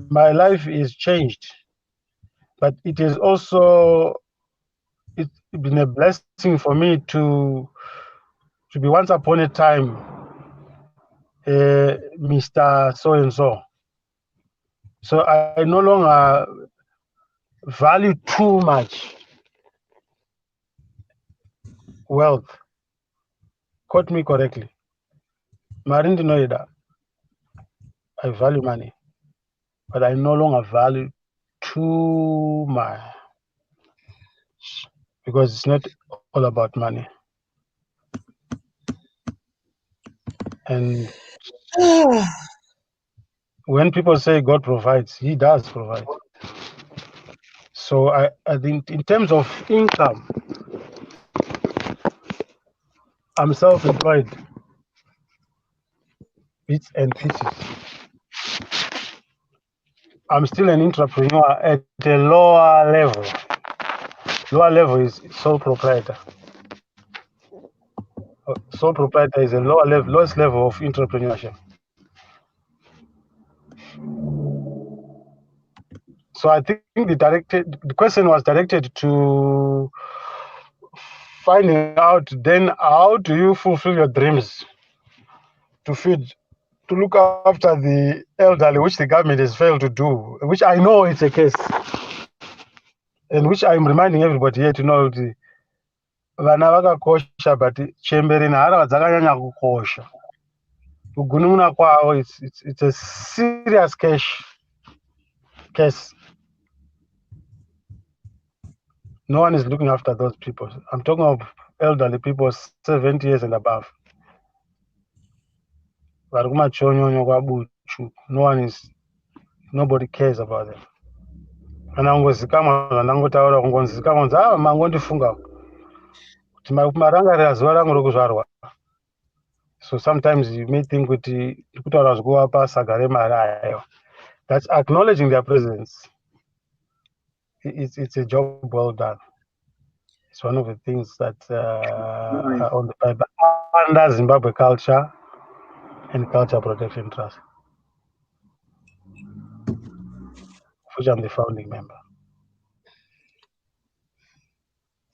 my life is changed. But it has also been a blessing for me to be once upon a time Mr. So-and-so. So I no longer value too much wealth. Quote me correctly. Marindi Noida. I value money, but I no longer value too much because it's not all about money. And when people say God provides, He does provide. So I think in terms of income, I'm self-employed, bits and pieces. I'm still an entrepreneur at a lower level. Lower level is sole proprietor. Sole proprietor is a lowest level of entrepreneurship. So I think the question was directed to finding out then how do you fulfill your dreams to feed, to look after the elderly, which the government has failed to do, which I know it's a case, and which I'm reminding everybody here to know the vana vakakosha but chemberi nharava dzakanyanya kukosha. Kugunun'una kwavo it's a serious case. No one is looking after those people. I'm talking of elderly people 70 years and above. vari kumachonyonyo kwabuchu. Nobody cares about them. Kana kungozikamwa zvandangotaura kungonzikamwa kunzi mangondifunga kuti marangarira zuva rangu rokuzvarwa. So sometimes you may think kuti kutaura zvekuvapa saga remari aiwa. That's acknowledging their presence. It's a job well done. It's one of the things that are on the Bible under Zimbabwe Culture and Culture Protection Trust, which I'm the founding member.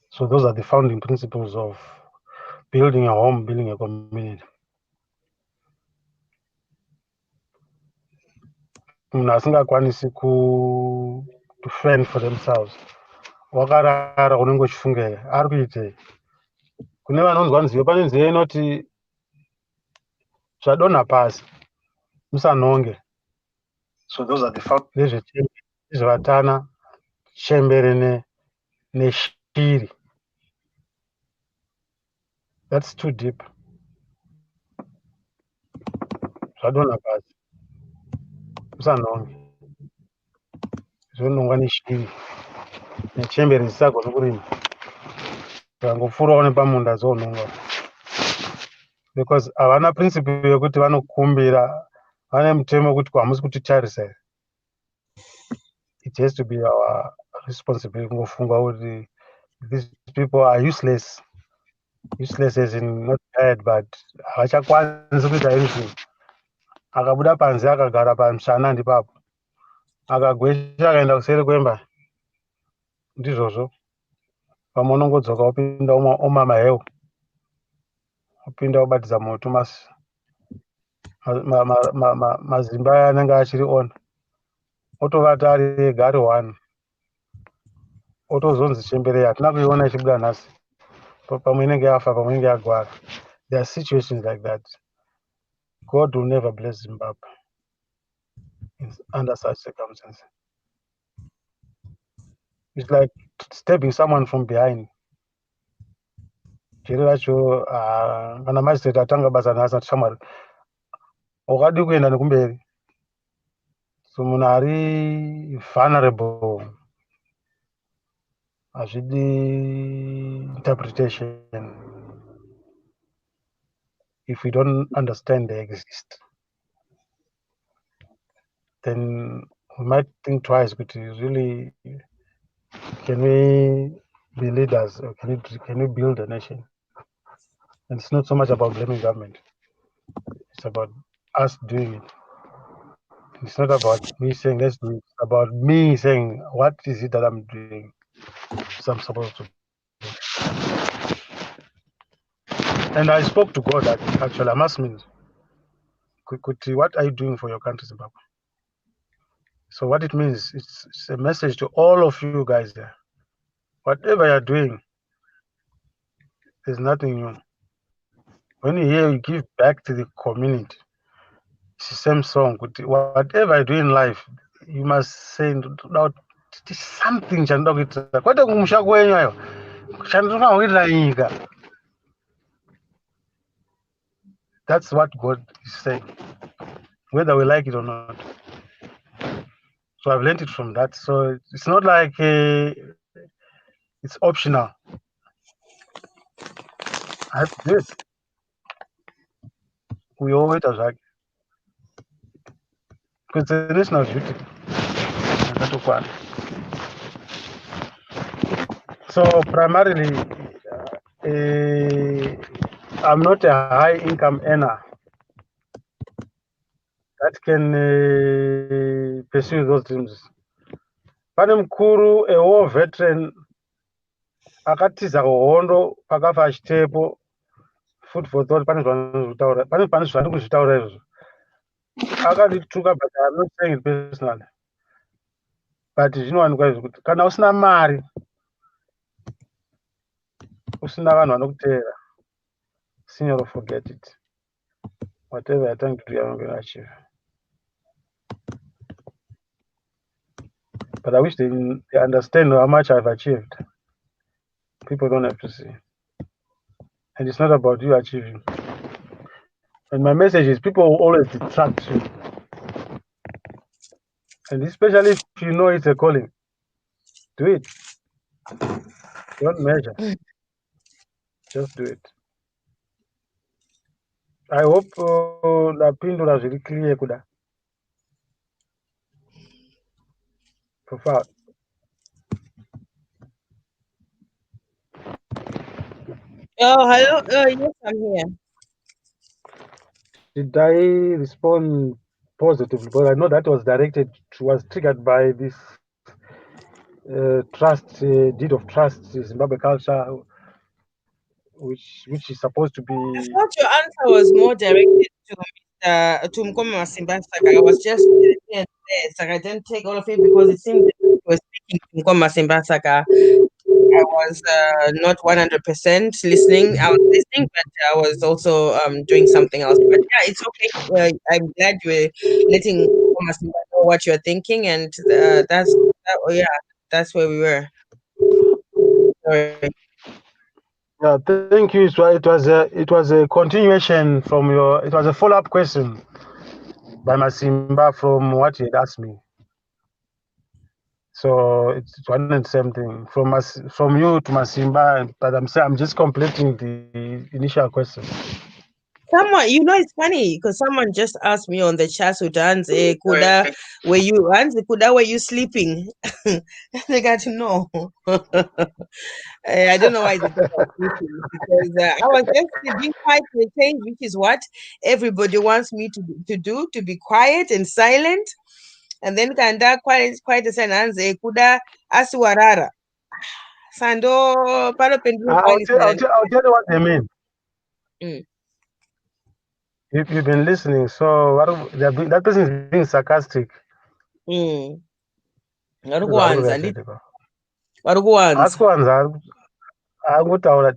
So those are the founding principles of building a home, building a community. Munhu asingakwanisi to fend for themselves, wakarara unenge uchifunga ari kuitei. Kune vanonzwa nziyo, pane nziyo inoti zvadonha pasi musanonge. So those are the foundations. Nezvevatana, chembere neshiri. That's too deep. Zvadonha pasi musanonge. Zvonongwa neshiri nechembere zisagona kurima. Zvangopfuurawo nepamunda dzonongwa. Because havana principle yekuti vanokumbira, vane mutemo wekuti hamusi kutitarisa. It has to be our responsibility kungofunga kuti these people are useless. Useless as in not bad, but havachakwanisi kuita anything. Akabuda panze akagara pamushana ndipapo. Akagwesha akaenda kuseri kwemba. Ndizvozvo. Pamwe unongodzoka upinda omama hewu. Upinda ubatidza moto mazimba aya anenge achiri on. Otovata ari ega ari one. Otozonzi chembere hatina kuiona ichibuda nhasi. Pamwe inenge yafa, pamwe inenge yagwara. There are situations like that. God will never bless Zimbabwe under such circumstances. It's like stabbing someone from behind. Chiri racho kana magistrate atanga basa nhasi shamwari wakadi kuenda nekumberi. So munhu ari vulnerable, hazvidi interpretation. If we don't understand they exist, then we might think twice, but really, can we be leaders or can we build a nation? And it's not so much about blaming government. It's about us doing it. It's not about me saying let's do it. It's about me saying what is it that I'm doing, so I'm supposed to do. And I spoke to God actually. I'm asking, what are you doing for your country, Zimbabwe? So what it means, it's a message to all of you guys there. Whatever you're doing, there's nothing new. When you hear you give back to the community, it's the same song. Whatever you do in life, you must say something. That's what God is saying, whether we like it or not. So I've learned it from that. So it's not like it's optional. I have to do it. We owe it as like, because it's a national duty. So primarily, I'm not a high income earner that can pursue those dreams. Pane mukuru, a war veteran, akatiza kuhondo pakafa achitepo, food for thought, pane zvandiri kuzvitaura izvo. Akandituka, but I'm not saying it personally. But zvinowanikwa izvo kuti kana usina mari, usina vanhu vanokuteera, signor, forget it. Whatever you're trying to do, you're not going to achieve. But I wish they understand how much I've achieved. People don't have to see. And it's not about you achieving. And my message is people will always detract you. And especially if you know it's a calling, do it. Don't measure. Just do it. I hope lapindula zviri clear kuda. Profound. Oh, hello. Yes, I'm here. Did I respond positively? But I know that was triggered by this deed of trust, Zimbabwe culture, which is supposed to I be. thought your answer was more directed to Mukumwa Mawere. I was just here and there, so I didn't take all of it because it seemed that you were speaking to Mukumwa Mawere. I was not 100% listening. I was listening, but I was also doing something else. But yeah, it's okay. I'm glad you're letting Mukumwa Mawere know what you're thinking, and that's where we were. Sorry. Yeah, thank you. It was a continuation from your. It was a follow up question by Masimba from what he had asked me. So it's one and same thing from you to Masimba, but I'm just completing the initial question. Someone, it's funny because someone just asked me on the chat, Kuda, were you sleeping? They got to know. I don't know why they think I was sleeping because I was just being quiet to change, which is what everybody wants me to do, to be quiet and silent. And then kanda quiet and silent, Kuda asiwarara. Sando palo pendulu I'll quiet tell, I'll, silent. tell, I'll tell you what they mean. Mm. You've been listening, so that person is being sarcastic. Warikuwanza warikuwanza angotaura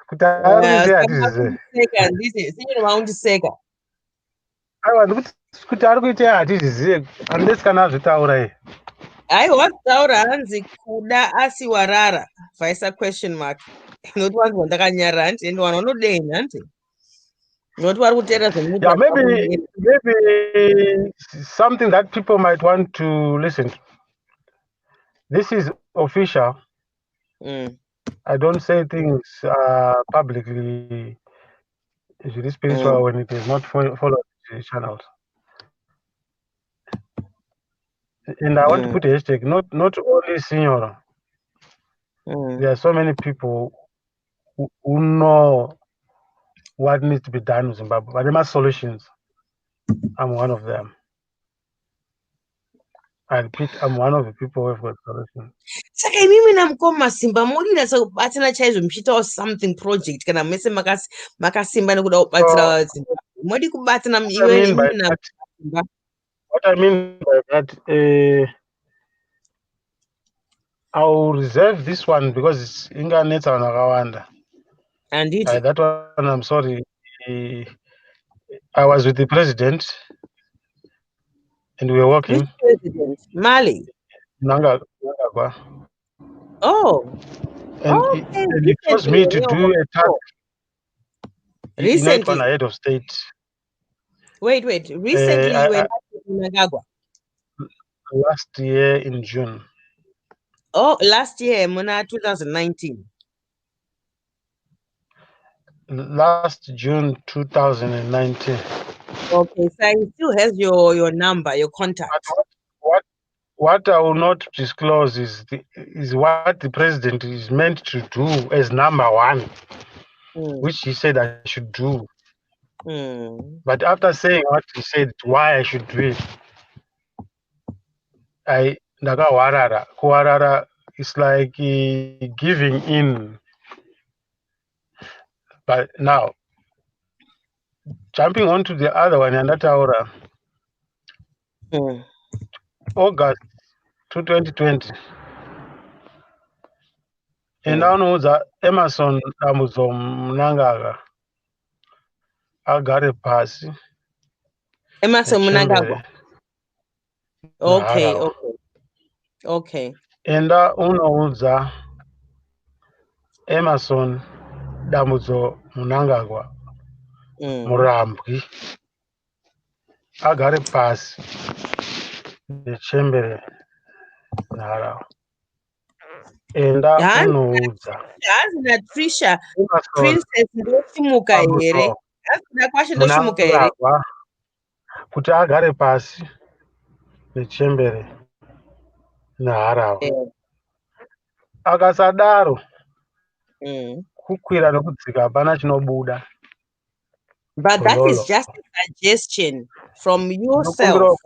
kuti ari kuita hatizvizive maundiseka aiwa kuti ari kuita hatizvizive unless kana azvitaura iye aiwa taura hanzi kuda asiwarara vaisa question mark inoti wanzwa ndakanyarara hanti ende wana unodei hanti noti vari kuteera yeah, maybe something that people might want to listen to. This is official. I don't say things publicly. It's really spiritual when it is not followed the channels. And I want to put a hashtag, not only senior. There are so many people who know what needs to be done in Zimbabwe, but there are solutions. I'm one of them. I repeat, I'm one of the people who have got solutions. Saka imimi naMukoma Simba mulinasa kubatsira chaizvo muchiitawo something project kana mese makasimba nekuda kubatsira Zimbabwe modi kubatsira what I mean by that, I'll reserve this one because it's inganetsa vanhu vakawanda. That one, I'm sorry. I was with the president and we were working. Which president? Mali? Mnangagwa. Oh. And he forced me to do a task. Recently? One head of state. Wait. Recently you were with Mnangagwa? Last year in June. Oh, last year, Muna 2019. Last June 2019. Okay, so he still has your number, your contact. What I will not disclose is what the president is meant to do as number one, which he said I should do. But after saying what he said, why I should do it, Kuwarara is like giving in. But now, jumping on to the other one, Andataura, August 2020. And now knows that Emerson Amuzom Nangaga. I got a pass. Emerson Mnangagwa. Okay. And unouza Emerson Damuzo Mnangagwa Murambwi agare pasi nechembere nharawa enda unoudza Hazi naTrisha Emerson Princess ndosimuka here. pamusoro Hazi kuda kwacho muna ndoshimuka here. varwa kuti agare pasi nechembere neharahwa. Akasadaro kukwira nekudzika hapana chinobuda. But that is Gololo. just a suggestion from Ndinokumbira yourself.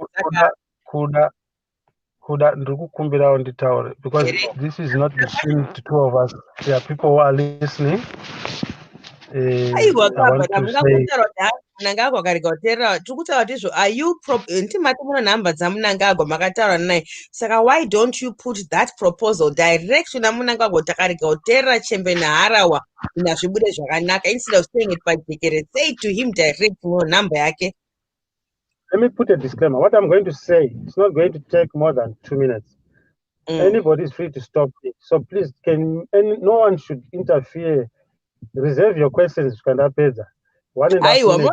ndikukumbirawo nditaure because this is not between the two of us. There are people who are listening. I want to say Munangagwa akarega kuteerera tiri kutaura tizvo are you ndimati muna nhamba dzamunangagwa makataura naye saka why don't you put that proposal direct kuna munangagwa kuti akarega kuteerera chembe neharawa nazvibude zvakanaka instead of saying it pajekere. Say it to him direct nhamba yake. let me put a disclaimer. What I'm going to say is not going to take more than 2 minutes. Anybody is free to stop it. So please, no one should interfere. Reserve your questions. Aiwa,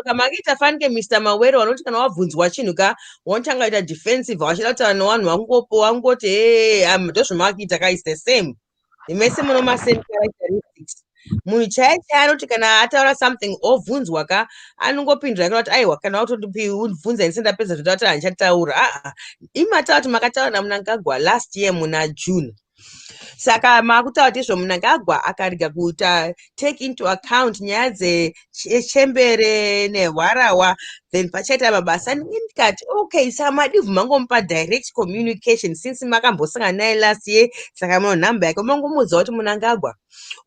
kamangita fanike Mr. Mawere vanoti kana wabvunzwa chinhu ka wanotanga ita defensive wachida kutaura nevanhu wangoti ndozvamakuita ka is the same. Mese muno masame characteristics. Munhu chaiye anoti kana ataura something obvunzwa ka anongopindura kana kuti aiwa kana utondibvunza ini sendapedza zvotaura handichataura. Imataura kuti makataura naMunangagwa last year muna June. Saka makutaura tizvo Munangagwa akarega kuita take into account nyaya dzechembere nehwarawa then pachaita mabasa ndikati okay saka madivhu mangomupa direct communication since makambosangana naye last year saka muno nhamba yake mangomuudza kuti Munangagwa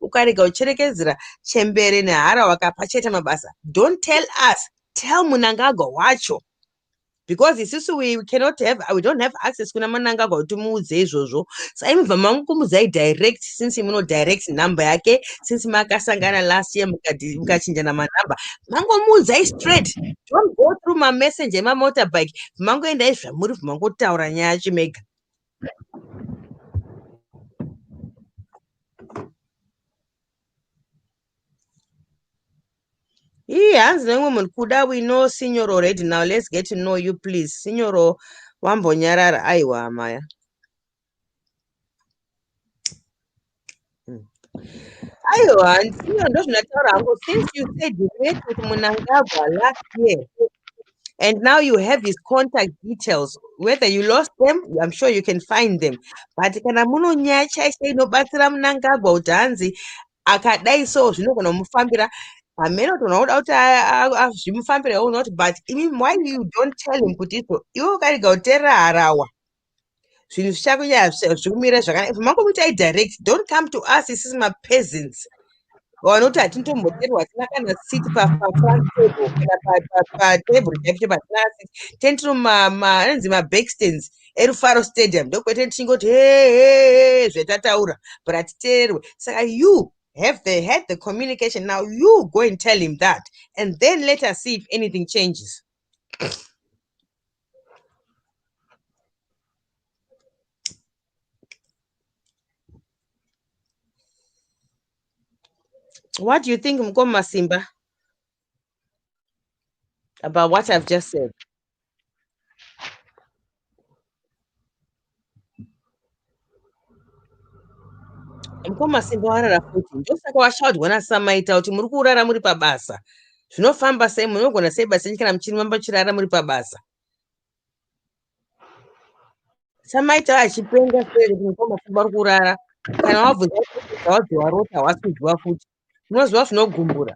ukarega kucherekedzera chembere neharawa pachaita mabasa don't tell us, tell Munangagwa wacho. Because isusu we don't have access kuna Munangagwa kuti muudze izvozvo. Saka imibva mangokumuudzai direct since muno direct number yake since makasangana last year mukachinjana manhamba. Mangomuudzai straight. Don't go through my messenger motorbike. Mangoendai zvamuri mangotaura nyaya yacho mega. Hands woman kuda we know Signor already. Now let's get to know you please. Signor wambonyarara aiwa maya. Aiwa, Signor ndozvinataura hangu since you said you met with Munangagwa last year and now you have his contact details. Whether you lost them, I'm sure you can find them. But kana muno nyaya chaise inobatsira Munangagwa kuti hanzi akadai so zvinogona kumufambira hamene kuti unoda kuti zvimufambire or not, but why you don't tell him kuti iwe ukarega kuteerera harawa zvinhu zvichakunyaya zvikumira zvakanaka mangomuitai direct. Don't come to us isisi mapeasants vanoti hatintomboterwa hatina kana seat pafront table kana patable chaipo patina seat tendiro anonzi mabackstands erufaro stadium ndokwete tichingoti zvetataura but hatiteerwe. Saka you had the communication. Now you go and tell him that and then let us see if anything changes. What do you think, Mukoma Simba, about what I've just said? Mukoma Simba warara futi ndosaka washautirwa naSamaita kuti muri kurara muri pabasa. Zvinofamba sei munogona sei basa kana muchiri mamba chirara muri pabasa. Samaita achipenga sei kuti Mukoma Simba uri kurara kana wabvunza kuti warota wasudwa futi unoziva zvinogumbura.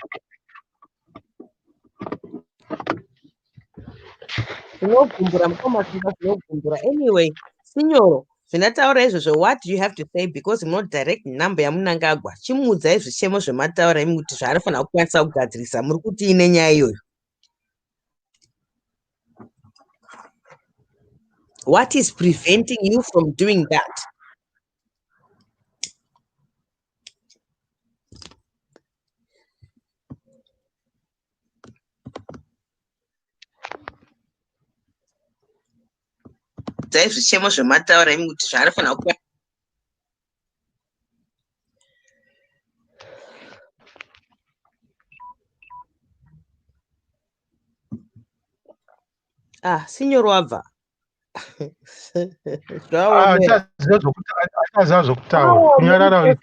Zvinogumbura Mukoma Simba zvinogumbura. Anyway, Signoro zvinataura izvozvo what do you have to say because not direct number yaMunangagwa chimuudzai zvichemo zvemataura imi kuti zvaanofanira kukwanisa kugadzirisa muri kuti ine nyaya iyoyo. What is preventing you from doing that? Zvichemo zvemataura imi kuti zvaanofanira kukwanisa. Signor Wava. Zvawomera. achaziva zvokutaura kunyarara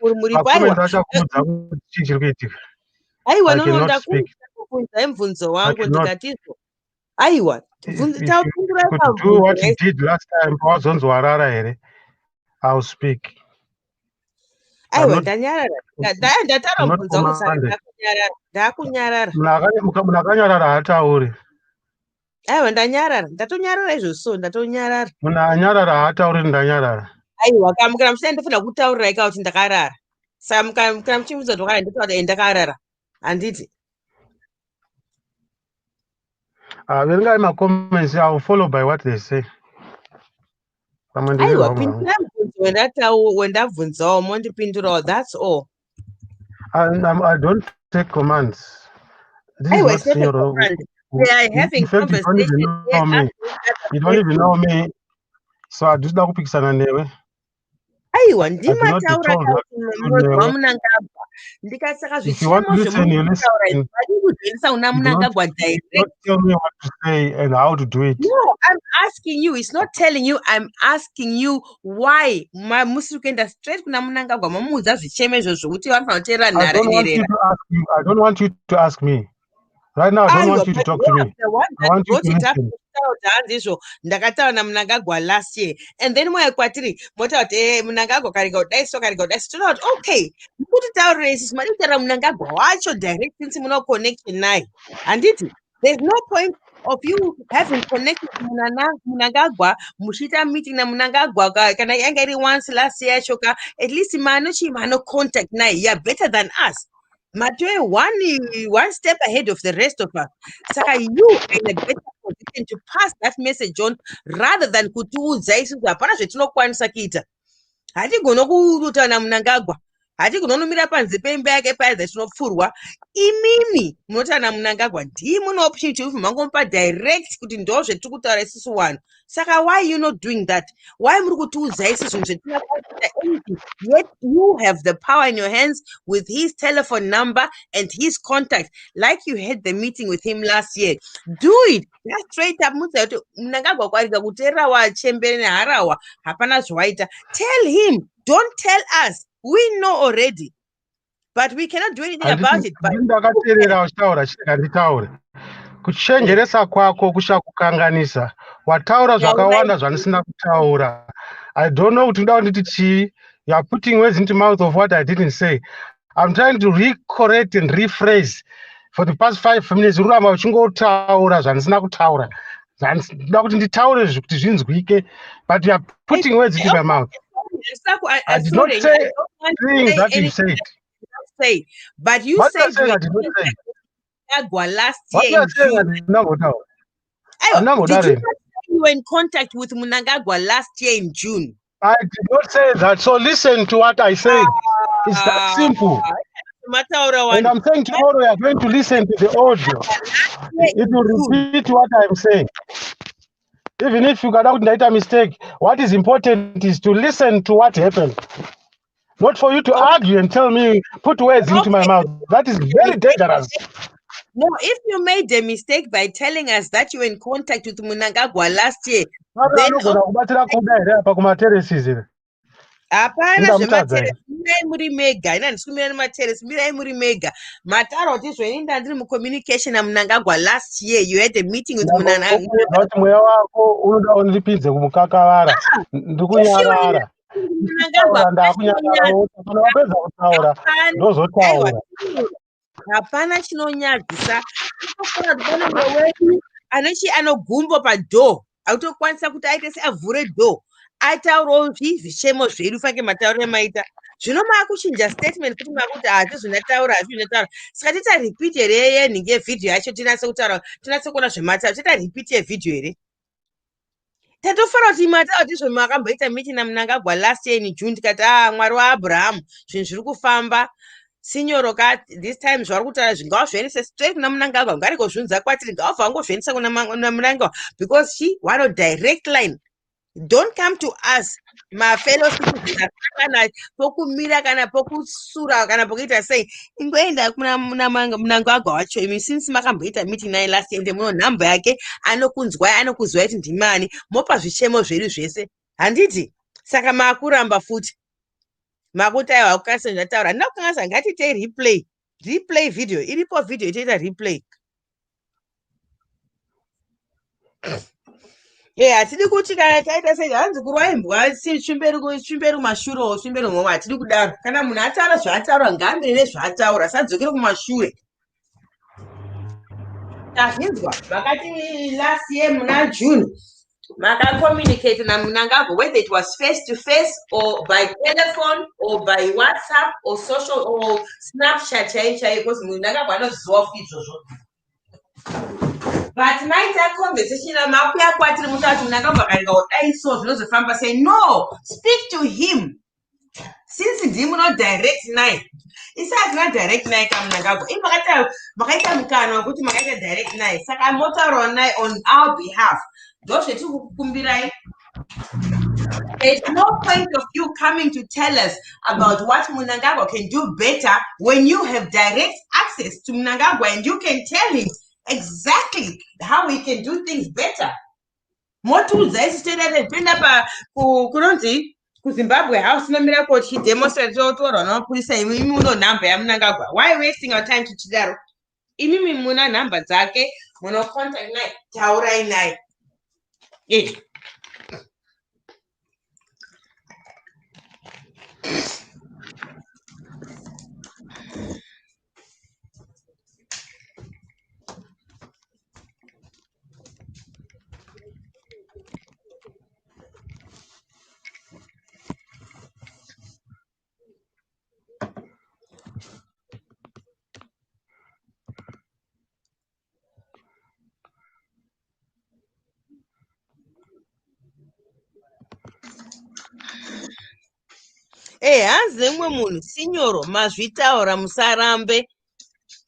Muri makomenti paiwa. achakuudza kuti chii chiri kuitika. Aiwa I cannot speak. ndakubvunza mubvunzo I wangu cannot. ndikatizvo. Aiwa, If you taupindurai could do pabvunzo what you raisi. did last time, pawazonzi warara here, I'll speak. I'm Aiwa not, ndanyarara. Ndataura I'm not mubvunzo wangu saka commanded. ndakunyarara. Munhu akanyarara haatauri. Aiwa ndanyarara. Ndatonyarara izvo ndatonyarara. Munhu anyarara haatauri ndanyarara. Aiwa kana muchida ndofana kutaurirai kuti ndakarara. Saka kana muchibvunza ndokana ndotaura ndakarara. Handiti. Verengai macomments, I'll follow by what they say. Aiwa pindurai mubvunzo wendabvunzawo mondipindurawo, that's all. I don't take commands. This Aiwa, is not senior. we are having conversation. You don't even know me. So I just don't pick newe. Aiwa ndimataura munozwa Munangagwa. Ndikasaka zvichemo zvemuntaura kuzvenzisa una Munangagwa direct. Not tell me what to say and how to do it. No, I'm asking you. It's not telling you. I'm asking you why. Musiri kuenda straight kuna Munangagwa mamuudza zvichemo izvo zvokuti vanofana kuteerera nharirera. I don't want you to ask me. Right now, I don't want you to talk to me. I want you to listen. Ndakataura naMunangagwa last year, and then kwatiri motaura kuti Munangagwa karega kudai so karega kudai. Totaura kuti okay, mukutitaurira isusu mari kutaura Munangagwa wacho direct since muna connection naye. Handiti, there's no point of you having connected Munangagwa muchiita meeting naMunangagwa kana yanga iri once last year choka, at least mano contact naye. You are better than us. Matwe one step ahead of the rest of us. Saka you are in a better position to pass that message on rather than kutiudza isusu hapana zvetinokwanisa kuita. Hatigona kuruta naMunangagwa. Hatigona kumira panze peimba yake paya zvatinopfurwa. Imimi munota naMunangagwa ndii mune opportunity kuti mangomupa direct kuti ndo zvetiri kutaura isusu wanu. Saka why you not doing that? Why muri kutiudza isusu zvetinakwanisa anything? Yet you have the power in your hands with his telephone number and his contact, like you had the meeting with him last year. Do it. Just straight up. Munangagwa kwarika kuteerera wachembere neharawa hapana zvawaita. Tell him. Don't tell us. We know already. But we cannot do anything about it. Ndakateerera uchitaura chirega nditaure. Kuchenjeresa kwako kushakukanganisa. Wataura zvakawanda zvanisina kutaura. I don't know kuti ndoda nditi chii. You are putting words into mouth of what I didn't say. I'm trying to recorrect and rephrase. For the past 5 minutes, uramba uchingotaura zvanisina kutaura. Ndoda kuti nditaure kuti zvinzwike, but you are putting words into my mouth. I did not say things that you said. But you What said you saying I did not say? last What year you in saying I June. did not know. Did you not say you were in contact with Munangagwa last year in June? I did not say that. So listen to what I said. It's that simple. And I'm saying tomorrow you are going to listen to the audio. It will repeat what I'm saying. Even if you got made a mistake, what is important is to listen to what happened. Not for you to argue and tell me, put words into my mouth. That is very dangerous. No, if you made a mistake by telling us that you were in contact with Munangagwa last year, then hapana zvemateresi, mirai muri mega. Ina ndisikumira nemateresi, mirai muri mega. Mataura kuti zvoinda ndiri mucommunication naMunangagwa last year. You had a meeting with Munangagwa. Mweya wako unoda undipinze kumukakavara. Ndikunyarara. Wapedza kutaura ndozotaura. Hapana chinonyadzisa. Pane wedu anogumbo padoo. Autokwanisa kuti aite seavhure dhoo. Ataurawo zvichemo zvedu fange matauro emaita. Zvino makuchinja statement kuti makuti hatizvinataura hazvinataura. Saka tita repeat here yenhingi yevidhio yacho tinase kutaura, tinase kuona zvemataura. Tita repeat yevidhio here. Tatofara kuti mataura kuti zvomakamboita meeting naMunangagwa last year in June tikati Mwari waAbraham zvinhu zviri kufamba. Signoro this time zvari kutaura zvingava zvoendesa straight kuna Munangagwa. Ngariko zvinza kwatiri ngavabva vangozviendesa kuna Munangagwa because she want a direct line. Don't come to us, my fellow citizens, kana pokumira kana pokusura kana pokuita sei ingoenda kuna Mnangagwa wacho imi since makamboita meeting naye last year muno nhamba yake anokuzwai kuti ndimani mopa zvichemo zvedu zvese handiti saka makuramba futi makuti aiwa kukasa ndataura handina kukanganisa ngatitei replay video iripo video itoita replay. Hatidi kuti kana taita sei hanzi kurwa imbwa svimberi kumashure svimberi mhomho hatidi kudaro. Kana munhu ataura zvaataura ngaambire nezvaataura sadzokere kumashure. Tazvinzwa vakati last year muna June makakommunicate naMnangagwa whether it was face to face or by telephone or by WhatsApp or social or Snapchat chaichai because Mnangagwa anoziva futi izvozvo. But maita conversation makuya kwatiri mutatu Mnangagwa akaringa kudai so zvinozofamba say no, speak to him. Since ndimu no direct naye. Isa akuna direct naye kaMnangagwa. Ini makaita mukana wekuti makaita direct naye. Saka motaura naye on our behalf. There's no point of you coming to tell us about what Mnangagwa can do better when you have direct access to Mnangagwa and you can tell him exactly how he can do things better. Zimbabwe House nomira kuti demonstrate totorwa namapurisa imi muno nhamba yaMnangagwa. Why wasting our time to chidaro? Imi muna nhamba dzake muno contact naye taurai naye. Hanzi mumwe munhu sinyoro mazvitaura musarambe.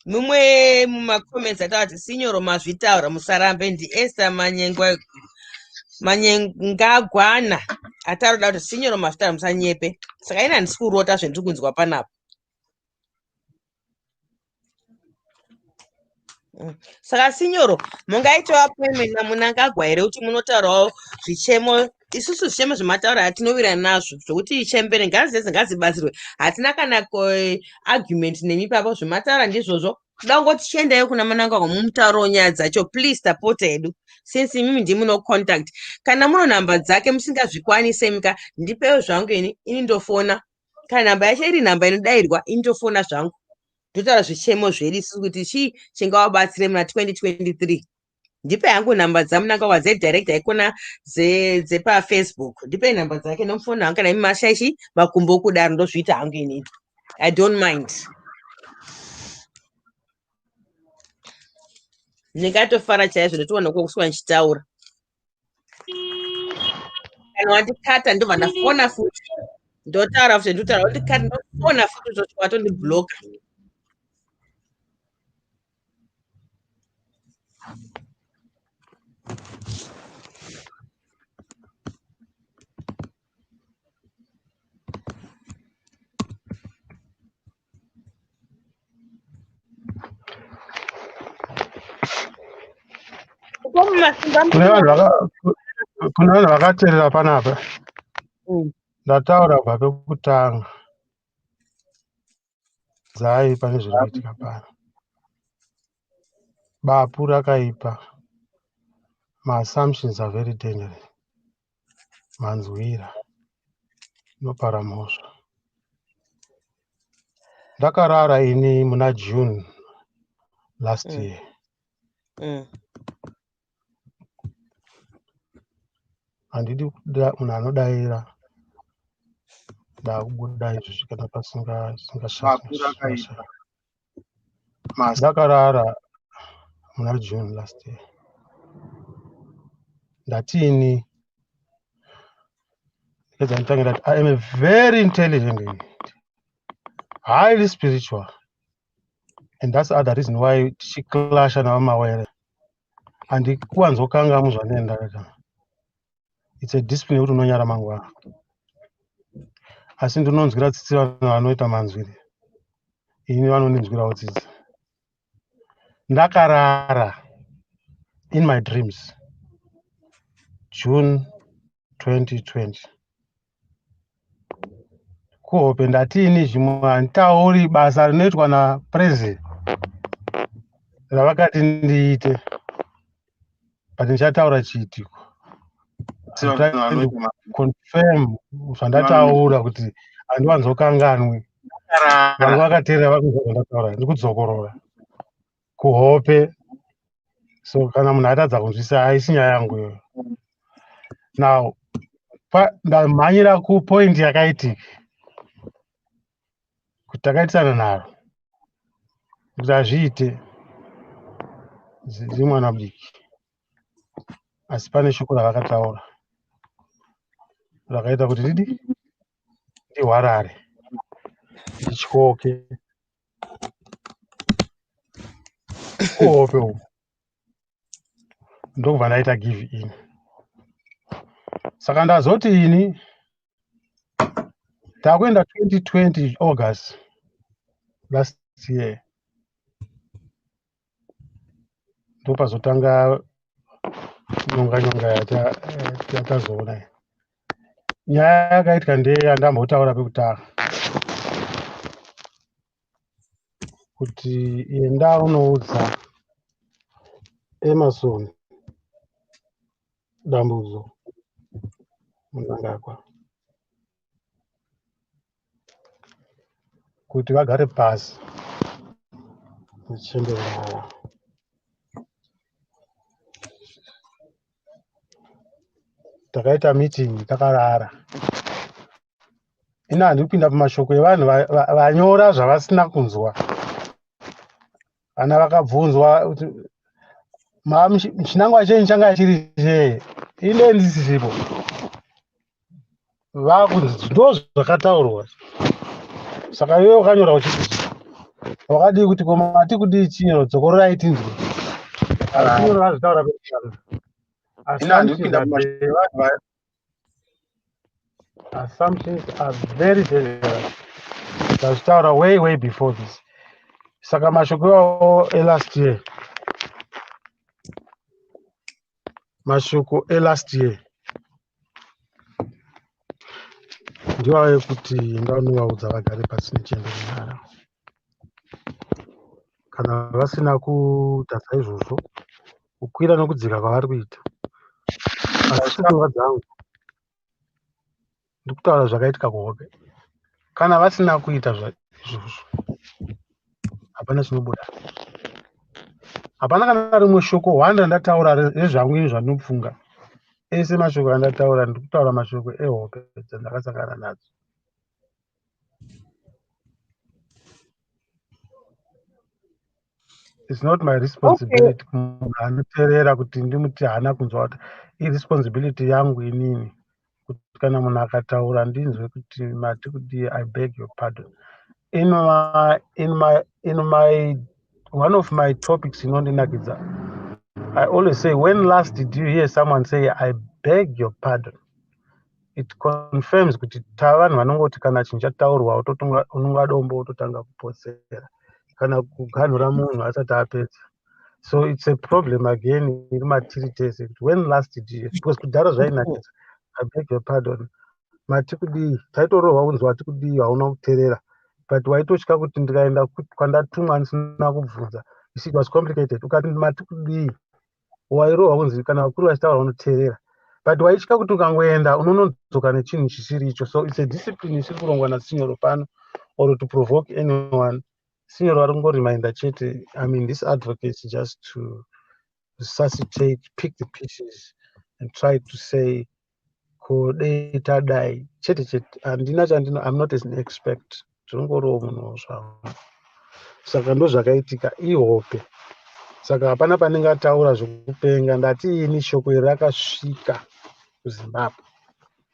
Mumwe mumacomments atavati sinyoro mazvitaura musarambe ndiEsther Manyengagwana ataroda kuti sinyoro mazvitaura musanyepe. Saka ina handisi kurota zvendiri kunzwa panapa. Saka sinyoro mungaitawo appointment naMnangagwa here kuti munotaurawo zvichemo. Isusu zvichemo zvemataura hatinowira nazvo zvokuti chembere ngazi ngazibatsirwe. Hatina kana argument nemi papo zvemataura ndizvozvo. Kuda kungoti chiendayo kuna Mnangagwa mumutauro nyaya dzacho please tapota hedu. Since imimi ndimuno contact. Kana muno nhamba dzake musingazvikwanise mika ndipewo zvangu ini ndofona. Kana nhamba yacho iri nhamba inodairwa indofona zvangu. Ndotaura zvichemo zvedu isusu kuti chii chingawabatsire muna 2023. Ndipe hangu nhamba dzaMnangagwa dzedirect haikona dzepafacebook. Ndipe nhamba dzake nomufoni wangu kana imi mashaishi makumbo kudaro ndozviita hangu inini. I don't mind. Ndingatofara chaizvo ndotiwana kuswa nchitaura. Kana wandikata ndobva ndafona futi. Ndotaura futi ndotaura wandikata ndofona futi zvoti watondibloka. Kune vanhu vakateerera panapa ndataura kubva pekutanga dzai pane zviri kuitika pano. Bapu rakaipa. Ma-assumptions are very dangerous. Manzwira inopara mhosva. Ndakarara ini muna June last year. Handidi kuda munhu anodaira ndakubuda izvi kana pasingashasha. Ndakarara muna June last year. Ndatini that I am a very intelligent lady, highly spiritual, and that's the other reason why she clashed na Mawere. And kuanzokanga muzvanenda. It's a discipline yekuti unonyara mangwana. Asi ndinonzwira tsitsi vanhu vanoita manzwiri. Ini vanondinzwirawo tsitsi. Ndakarara in my dreams June 2020. Kuhope ndatini zvimwe handitauri basa rinoitwa napresident ravakati ndiite, but ndichataura chiitiko. Confirm zvandataura kuti handiwanzokanganwi. Vanhu vakateerera vakunzwa zvandataura, ndikudzokorora kuhope. So kana munhu atadza kunzwisa haisi nyaya yangu iyoyo. Now ndamhanyira kupoint yakaitika kuti takaitisana naro kuti hazviite zviri mwana mudiki, asi pane shoko ravakataura rakaita kuti ndihwarare ndityoke kuhope uku ndokubva ndaita give in. Saka ndazoti ini takuenda 2020 August last year ndopazotanga nyonga yatazoona. Nyaya yakaitika ndeyandambotaura pekutanga kuti enda unoudza Emerson dambudzo munangagwa kuti vagare pasi muchemberera. Takaita meeting takarara. Ina handiri kupinda pamashoko evanhu vanyora zvavasina kunzwa. Vana vakabvunzwa kuti chinangwa chenyu changa chiri chei, ine ndisisipo. Vakunzi ndo zvakataurwa. Saka iwe wakanyora uchiti wakadii kuti koma ati kudii chinyero dzokororai tinzwe. Chinyero vazvitaura pekutanga. Assumptions are very dangerous. Vazvitaura way before this. Saka mashoko iwawo elast year. Mashoko elast year ndiwo ekuti ndanovaudza vagare pasi nechemberera. Kana vasina kuita saizvozvo, kukwira nokudzika kwavari kuita. Asi pfungwa dzangu ndikutaura zvakaitika kuhope. Kana vasina kuita izvozvo, hapana chinobuda. Hapana kana rimwe shoko 100 ndataura rezvangu ini zvandinopfunga. Ese mashoko andataura ndikutaura mashoko ehope dzandakasangana nadzo. It's not my responsibility anoteerera kuti ndimuti haana kunzwa kuti irresponsibility yangu inini kuti kana munhu akataura ndinzwe kuti mati kudii, I beg your pardon. In my one of my topics inondinakidza, I always say, when last did you hear someone say I beg your pardon? It confirms kuti tavanhu vanongoti kana chinhu chataurwa unonga dombo wototanga kuposera kana kuganhura munhu asati apedza. So it's a problem again iri matiri tese kuti when last did you, because kudhara zvainakidza, I beg your pardon, mati kudii, taitorohwa kunzwa ati kudii hauna kuteerera, but waitotya kuti ndikaenda kwandatumwa ndisina kubvunza. It was complicated. Ukati mati kudii wairohwa kunzi kana vakuru vachitaura unoteerera, but waitya kuti ukangoenda unonodzoka nechinhu chisiri icho. So it's a discipline isiri kurongwa naSignoro pano or to provoke anyone. Signoro ari kungoriminda chete. I mean, this advocates just to resuscitate, pick the pieces and try to say kodei tadai chete. Handina chandino, I'm not an expert. Tinongorowo munhu zvavo. Saka ndo zvakaitika ihope. Saka hapana panenge ataura zvekupenga. Ndati ini shoko iri rakasvika kuZimbabwe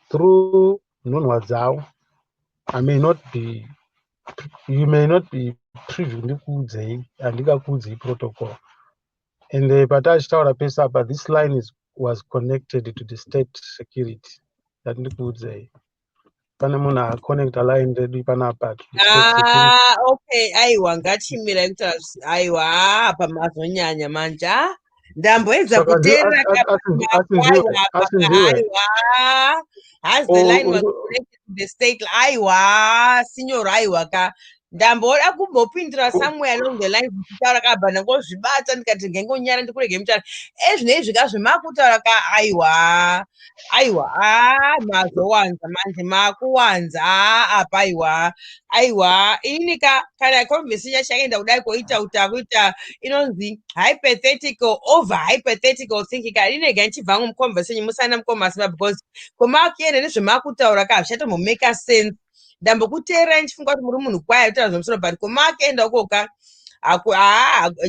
through nhunhwa dzavo. You may not be privy ndikuudzei, handingakuudzei protocol. And patachitaura pese apa, this line is was connected to the state security. That ndikuudzei. Pane munhu aconnecta line redu panapa to the state security. Okay, aiwa ngachimira kutaura aiwa pamazonyanya manje ndamboedza Saka kuteerera asinziwe. aiwa has the line was connected to the state aiwa signor aiwa ka ndamboda kumbopindira somewhere along the line zvichitaura kabva ndangozvibata ndikati ngengonyara ndikurege mutaura ezvinezvi ka zvimakutaura ka aiwa mazowanza manje makuwanza apa aiwa inika kana conversation chakaenda kudai koita utakuita inonzi hypothetical over hypothetical thinking kana inega ichibva muconversation musana mukomasimba because komakienda nezvemakutaura ka zvichatombomake sense ndambokuteerai ndichifunga kuti muri munhu kwaya kutaura zvemusoro but komakienda ukoka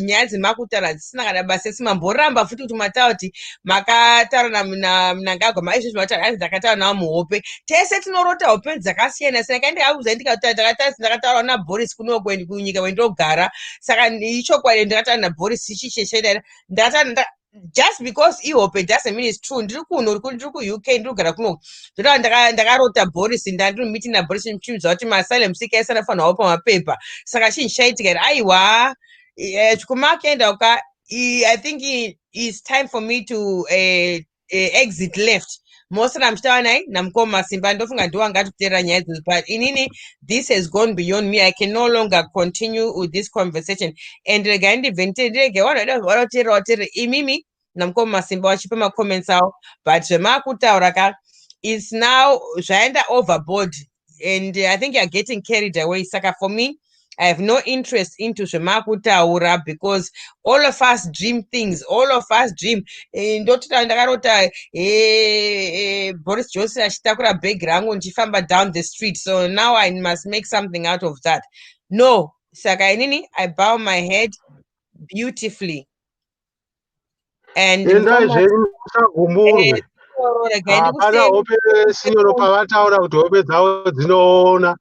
nyaya dzemakutaura hadzisina kana basa simamboramba futi kuti mataura kuti makataura naMnangagwa maizvozvi mataura asi ndakataura nawo muhope tese tinorota hope dzakasiyana siyana kandi auza ndakataura naBoris kuno kunyika wendogara saka ichokwadi ndakataura naBoris ichicheshera just because ihope doesn't mean it's true ndiri kuno ndiri kuuk ndiri kugara kuno ndotaura ndakarota Boris ndandiri mumiti naBoris ndichiudza kuti maasylum seeker ese anofanirwawo pamapepa saka chinhu chaitika aiwa zvikumakienda uka I think it's time for me to exit left mosara muchitaura nai namukoma simba ndofunga ndiwangati kuteerera nyaya idzodzo but inini this has gone beyond me. I can no longer continue with this conversation and regai ndibve ndirege vanhu vanoteerera imimi namukoma simba vachipa macomments avo but zvemakutaura ka it's now zvaenda overboard and I think you're getting carried away saka for me I have no interest into zvemakutaura because all of us dream things. All of us dream. Ndakarota Boris Johnson achitakura bag rangu ndichifamba down the street. So now I must make something out of that. No, saka inini, I bow my head beautifully. And Endai zvenyu musagumburwe. Hapana hope sinyoro pavataura kuti hope dzavo dzinoona.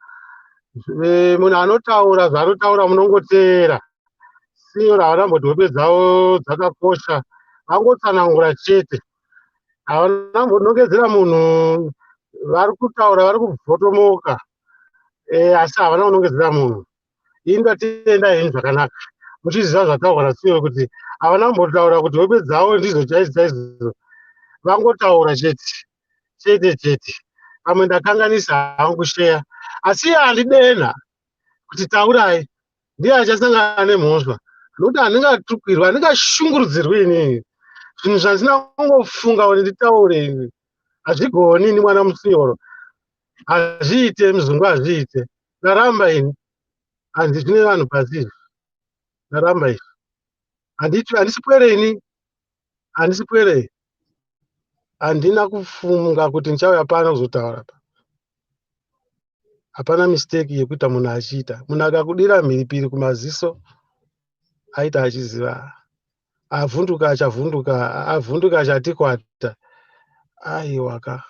Munhu anotaura zvaanotaura munongoteera. Sinyora havana mboti hope dzavo dzakakosha. Vangotsanangura chete. Havana mbonongedzera munhu vari kutaura vari kubvotomoka. Asi havana kunongedzera munhu. Ini ndatenda henyu zvakanaka. Muchiziva zvataurwa naSinyoro kuti havana kumbotaura kuti hope dzavo ndidzo chaidzo. Vangotaura chete. Pamwe ndakanganisa hangu sheya. Asi handidena kuti taurai ndiye achasangana nemhosva nokuti handingatukirwi handingashungurudzirwi inini zvinhu zvandina kungofunga kuti nditaure ini hazvigoni ini mwana muSinyoro hazviite muzungu hazviite ndaramba ini handizvine vanhu pasi izvi ndaramba izvi handisi pwere ini handisi pwere handina kufunga kuti ndichauya pano kuzotaura pa hapana mistake yekuita munhu achiita munhu akakudira mhiripiri kumaziso aita achiziva avhunduka achavhunduka avhunduka achatikwata aiwaka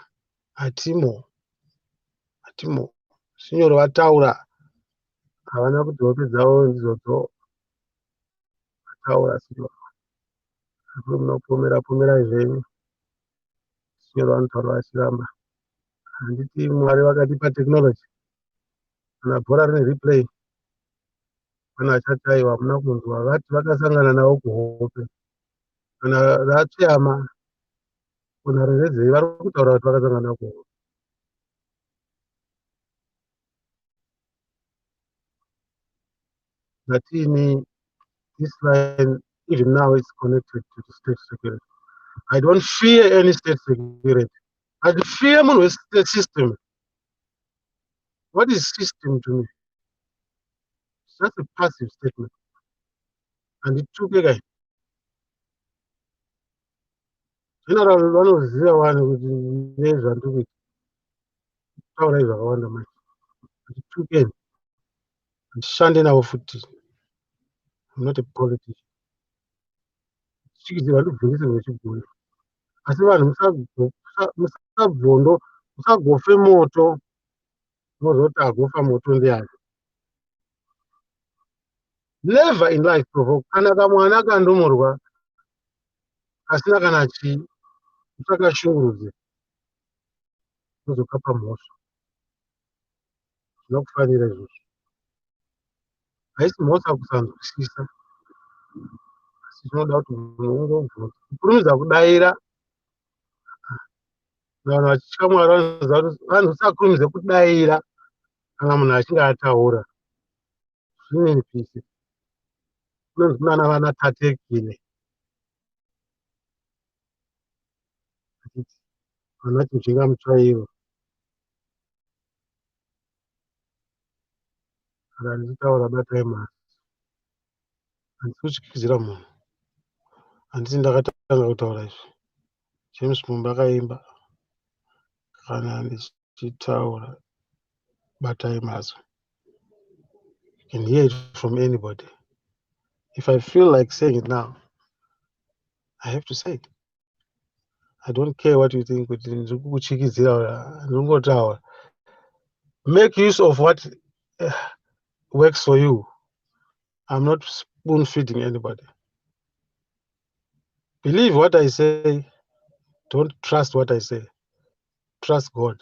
hatimo Sinyoro vataura havana kuti hope dzavo ndizodzo vataura Sinyoro munopomera zvenyu Sinyoro vanotaura vachiramba handiti Mwari vakatipa tekinoloji kana bhora rine replay kana achati aiwa hamuna kunzwa vati vakasangana navo kuhope kana ratsveyama kuna reredzei vari kutaura kuti vakasangana navo kuhope Latini, this line, even now, is connected to the state security. I don't fear any state security. I fear the state system. What is system to me? It's just a passive statement. And it took again. General, one of the one with the names and do it. How I wonder, man. It took again. I'm standing our foot. I'm not a politician. Asi vanhu musabvondo musagofe moto mozoti agofa moto ndiani. Never in life provoke kana kamwana kandumurwa kasina kana chii usakashungurudzira uzokapa mhosva zvinokufanira izvozvo. Haisi mhosva kusanzwisisa, asi zvinoda kuti munhu ungobvunza. Kukurumidza kudaira, vanhu vachitya Mwari vanoziva kuti vanhu usakurumidze kudaira kana munhu achinge ataura. Zvimweni pisi kunonzi kunana vana tatekine, vana tijinga mutsvairo. Saka ndichitaura batai mhari, handisi kutyisidzira munhu, handisi ndakatanga kutaura izvi. James Mumba akaimba kana ndichitaura batai mazwi. You can hear it from anybody. If I feel like saying it now, I have to say it. I don't care what you think. Make use of what works for you. I'm not spoon feeding anybody. Believe what I say. Don't trust what I say. Trust God.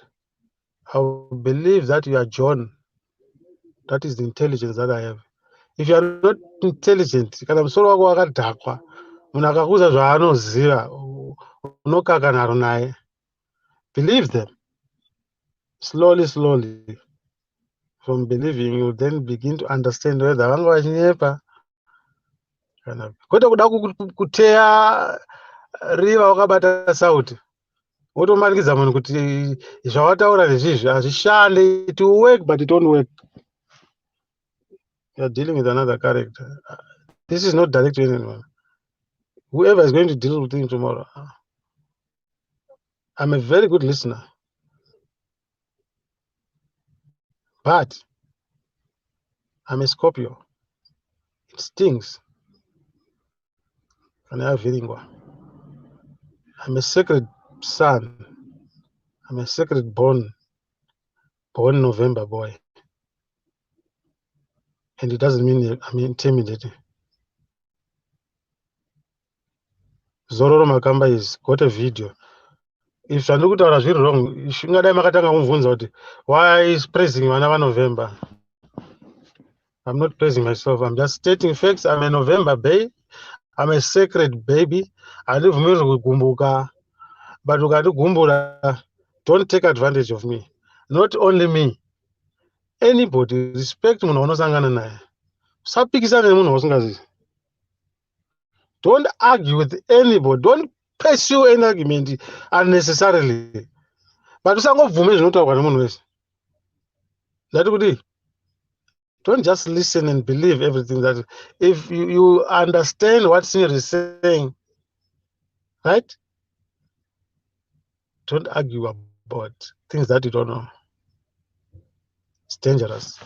I believe that you are John. That is the intelligence that I have. If you are not intelligent, kana musoro wako wakadhakwa, munhu akakuudza zvaanoziva, unokaka naro naye. Believe them. Slowly, slowly. From believing, you then begin to understand whether vanga vachinyepa kana kwete kuda kuteya riva wakabata sauti wotomanikidza munhu kuti zvawataura nezvizvi hazvishande. It will work but it won't work. You are dealing with another character. This is not direct to anyone. Whoever is going to deal with him tomorrow. I'm a very good listener, but I'm a Scorpio. It stings. I'm a sacred son. I'm a sacred born November boy. And it doesn't mean I'm intimidating. Zororo Makamba is got a video. If Shandukutaura zviri wrong, ungadai makatanga kumubvunza kuti why is praising vana vaNovember? I'm not praising myself. I'm just stating facts. I'm a November baby. I'm a sacred baby. Handibvumirwi kugumbuka. But ukandigumbura, don't take advantage of me. Not only me. Anybody. Respect munhu unosangana naye. Usapikisana nemunhu usingazivi. Don't argue with anybody. Don't pursue any argument unnecessarily. But usangobvume zvinotaurwa nemunhu wese. Ndati kuti don't just listen and believe everything that if you understand what Senior is saying, right? Don't argue about things that you don't know. It's dangerous.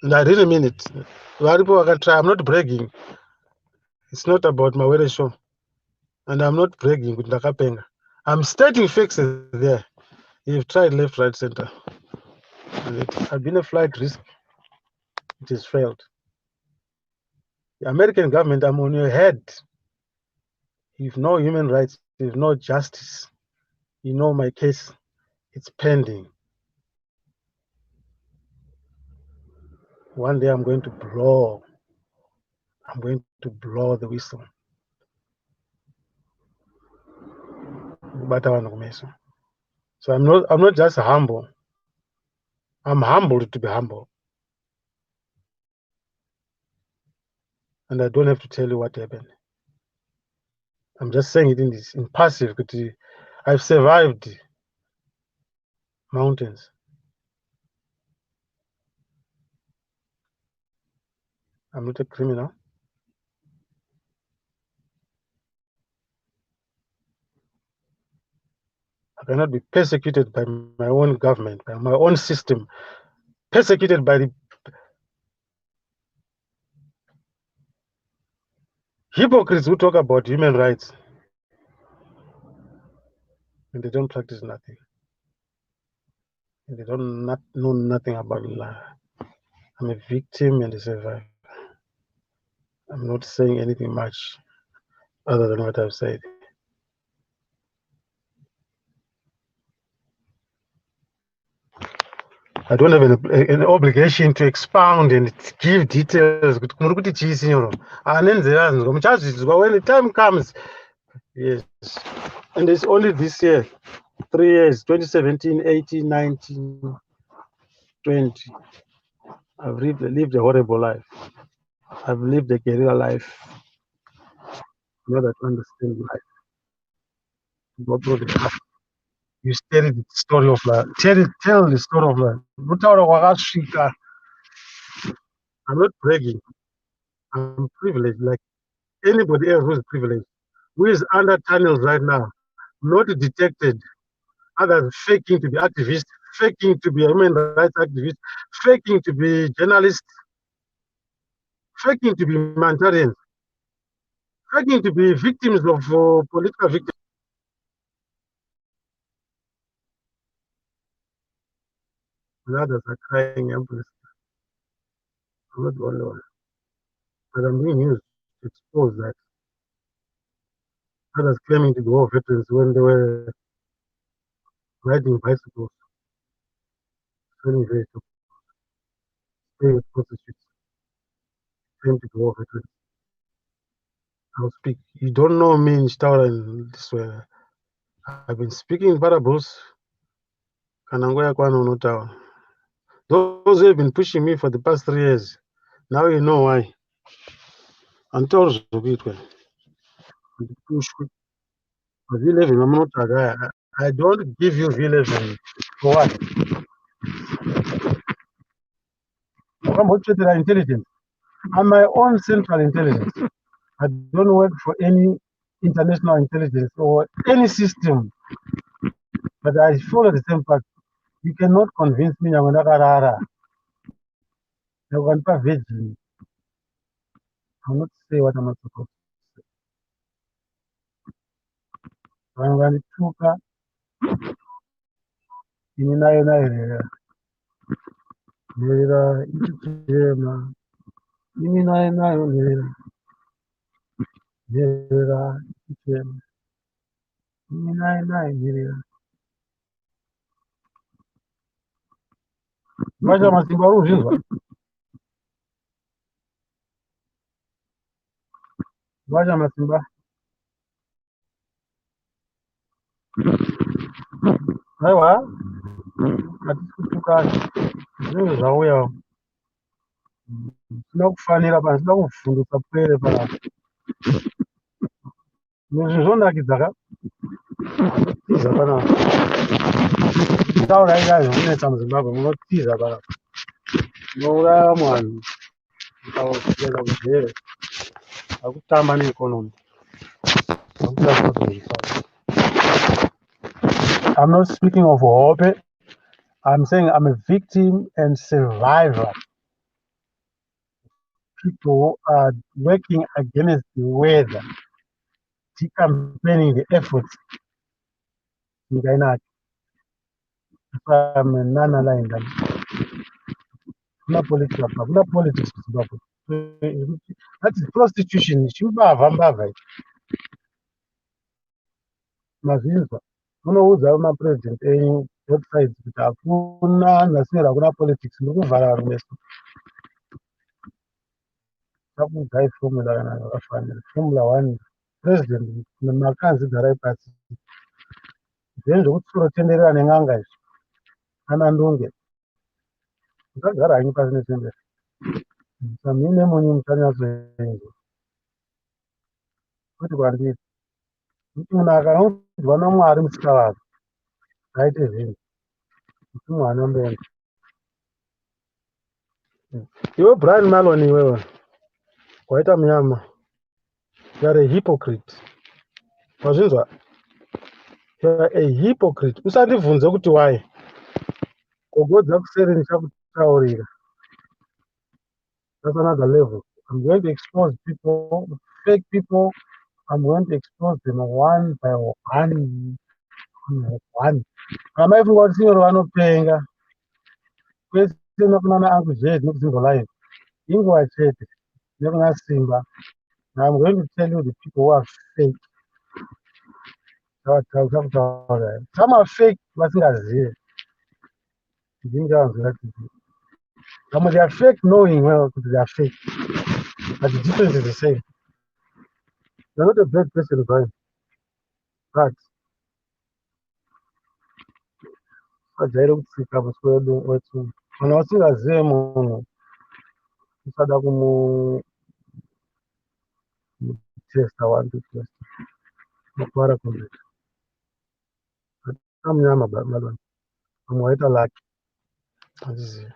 And I really mean it. People can try. I'm not bragging. It's not about Mawere show. And I'm not bragging with Nakapenga. I'm stating facts there. You've tried left, right, center. And it has been a flight risk. It has failed. The American government, I'm on your head. You've no human rights. You've no justice. You know my case. It's pending. One day I'm going to blow. I'm going to blow the whistle. So I'm not just humble. I'm humbled to be humble. And I don't have to tell you what happened. I'm just saying it in passive. I've survived mountains. I'm not a criminal. I cannot be persecuted by my own government, by my own system, persecuted by the hypocrites who talk about human rights and they don't practice nothing. And they don't know nothing about life. I'm a victim and a survivor. I'm not saying anything much other than what I've said. I don't have an obligation to expound and give details. When the time comes, yes. And it's only this year, 3 years, 2017, 18, 19, 20. I've lived a horrible life. I've lived a career life. You know that understand life. Go through the life. You tell the story of life. Tell the story of life. I'm not bragging. I'm privileged, like anybody else who is privileged, who is under tunnels right now, not detected, others faking to be activists, faking to be a human rights activist, faking to be journalists, faking to be humanitarians, faking to be victims of political victims. And others are crying helpless. I'm not the only one. But I'm being used to expose that others claiming to be war veterans when they were riding bicycles, selling vehicles, paying with prostitutes, claiming to be war veterans. I'll speak. You don't know me in Staura in this way. I've been speaking in parables. Kanangoya Kwano no Tawa. Those who have been pushing me for the past 3 years, now you know why. Until Zubitwe, push V11, I'm not a guy. I don't give you V11 for what? I'm not intelligence. I'm my own central intelligence. I don't work for any international intelligence or any system, but I follow the same path. You cannot convince me I'm not virgin. I'll not say what I'm not supposed to. I'm going to talk in Nera ichema mimi nayo nera ichema mimi nayo nera vacha masimba ruzvinzwa vacha masimba aiwa hatisi kutukana zvinenge zvauya sina kufanira pana sina kuvhundutsa pwere pana izvi zvonakidza ka tiza pana taura ikaizvo munetsa muzimbabwe munotiza pana munouraya mwanhu mukaenda kujere akutamba neekonomi. I'm not speaking of hope. I'm saying I'm a victim and survivor. People are working against the weather, campaigning the efforts. I'm a non-aligned. Not politics. Not politics. That is prostitution. Mazinza. Unouudza mapresident enyu websites kuti hakuna nhaswera hakuna politics nokuvhara rumeso takuudzai formula kana yakafanira formula 1 president nemakanzi garai pasi zvenyu zvokuti tinotenderera nen'anga izvi ana ndunge mukagara hanyu pasi netendera samhine munyu muchanyatsoenza kuti kwandiri kuti munhu akaudzwa namwari musikavava aite zvinhu kuti mwana mbeni iwe Brian Malon iwewe waita munyama you are a hypocrite wazvinzwa you are a hypocrite usandibvunze kuti why gogodza kuseri ndichakutaurira that's another level. I'm going to expose people, fake people. I'm going to expose them one by one. Amaivunga kuti sinyoro vanopenga kwese nekunana angu zhed nekuzingo live inguva chete nekuna simba. Now I'm going to tell you the people who are fake. Some are fake vasingazivi. They are fake knowing well they are fake. But the difference is the same. You're not a bad person, Brian. But ajaire kutsika muswe wetu kana usingazive munhu usada kumutesta wanditesta nokwara kunze amunyama balwana amwe waita laki azizive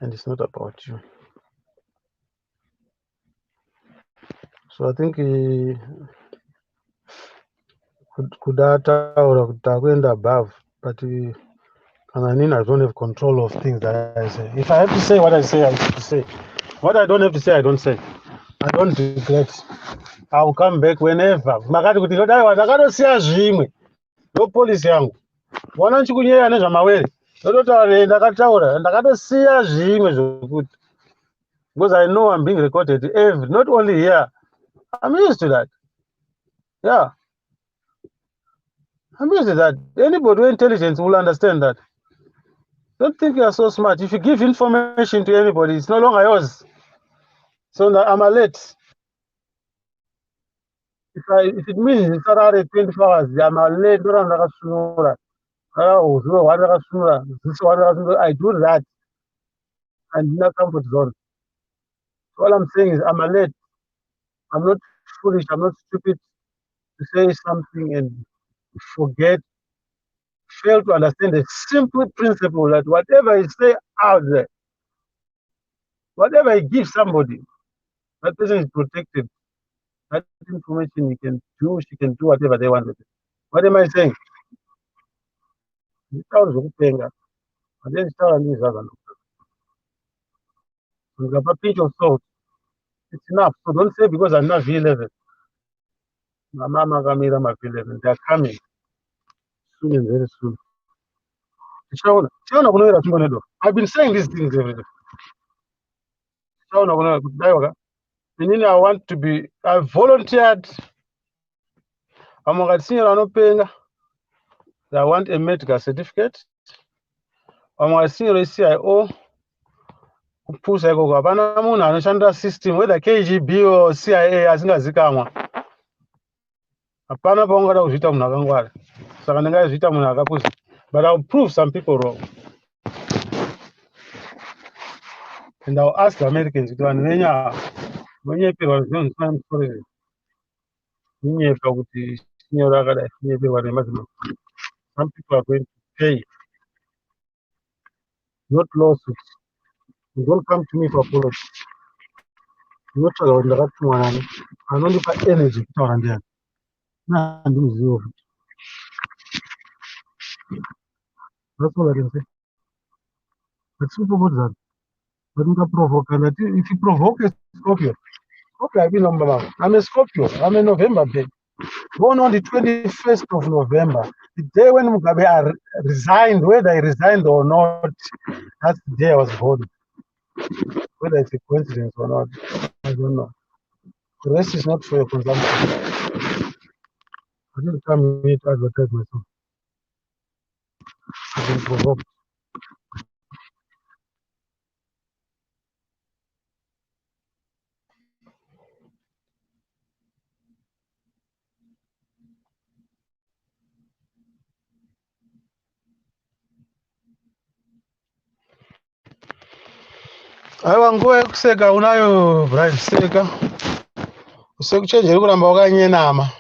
and it's not about you. So I think kudataura kuti takuenda above, but kana inini I don't have control of things that I say. If I have to say what I say, I have to say. What I don't have to say, I don't say. I don't regret. I will come back whenever. Makati kuti daiwa ndakatosiya zvimwe ndopolisi yangu. Wana nchikunyeya nezvamawere. Ndototaura ndakataura ndakatosiya zvimwe zvokuti. Because I know I'm being recorded every, not only here. I'm used to that. Yeah. I'm used to that. Anybody with intelligence will understand that. Don't think you are so smart. If you give information to anybody, it's no longer yours. So I'm alert. If it means it's already 24 hours, I'm alert. I do that and in a comfort zone. So all I'm saying is I'm alert. I'm not foolish. I'm not stupid to say something and forget, fail to understand the simple principle that whatever you say out there, whatever you give somebody, that person is protected. That information you can do, she can do whatever they want with it. What am I saying? And then start a pinch of salt. It's enough. So don't say because I'm not V11. My mama Gamira my V11. They're coming soon and very soon. I've been saying these things every day. I want to be, I volunteered. I'm going to I want a medical certificate. I'm going to CIO. Push I go hapana munhu anoshanda system whether KGB or CIA asingazikamwa. Hapana paungada kuzviita munhu akangwara. Saka ndingazviita munhu akapusa. But I'll prove some people wrong. And I'll ask the Americans kuti vanhu venya vonyeperwa zvinonzwa musorere. Ninyepa kuti sinyora akadai sinyeperwa nemazino. Some people are going to pay. Not lawsuits. You don't come to me for apology. Unotsvaga kuti ndakatumwa nani. Anondipa energy kutaura ndiani. Nandimuzivo futi. That's all I can say. But super good that. But if you provoke a Scorpio, I've been number one. I'm a Scorpio. I'm a November baby. Born on the 21st of November, the day when Mugabe resigned, whether he resigned or not, that's the day I was born. Whether it's a coincidence or not, I don't know. The rest is not for your consumption. I didn't come here to advertise myself. I've been provoked. Aiwa nguva yekuseka unayo Brian seka usekuchenjeri kuramba wakanyenama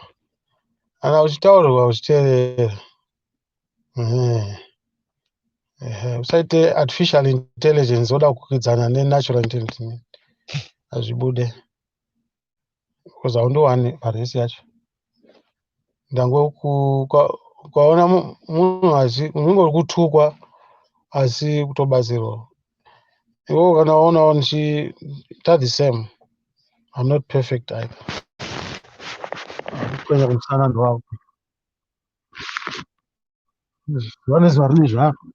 kana uchitaurirwa uchiteerera usaite artificial intelligence woda kukwikwidzana nenatural intelligence azvibude because haundowani paresi yacho ndange ukaona munhu unenge uri kutukwa asi kutobatsirwa iwo kana waonawo nichiita the same. I'm not perfect either. Kwenya kumsanando wako vane zuva rine zvako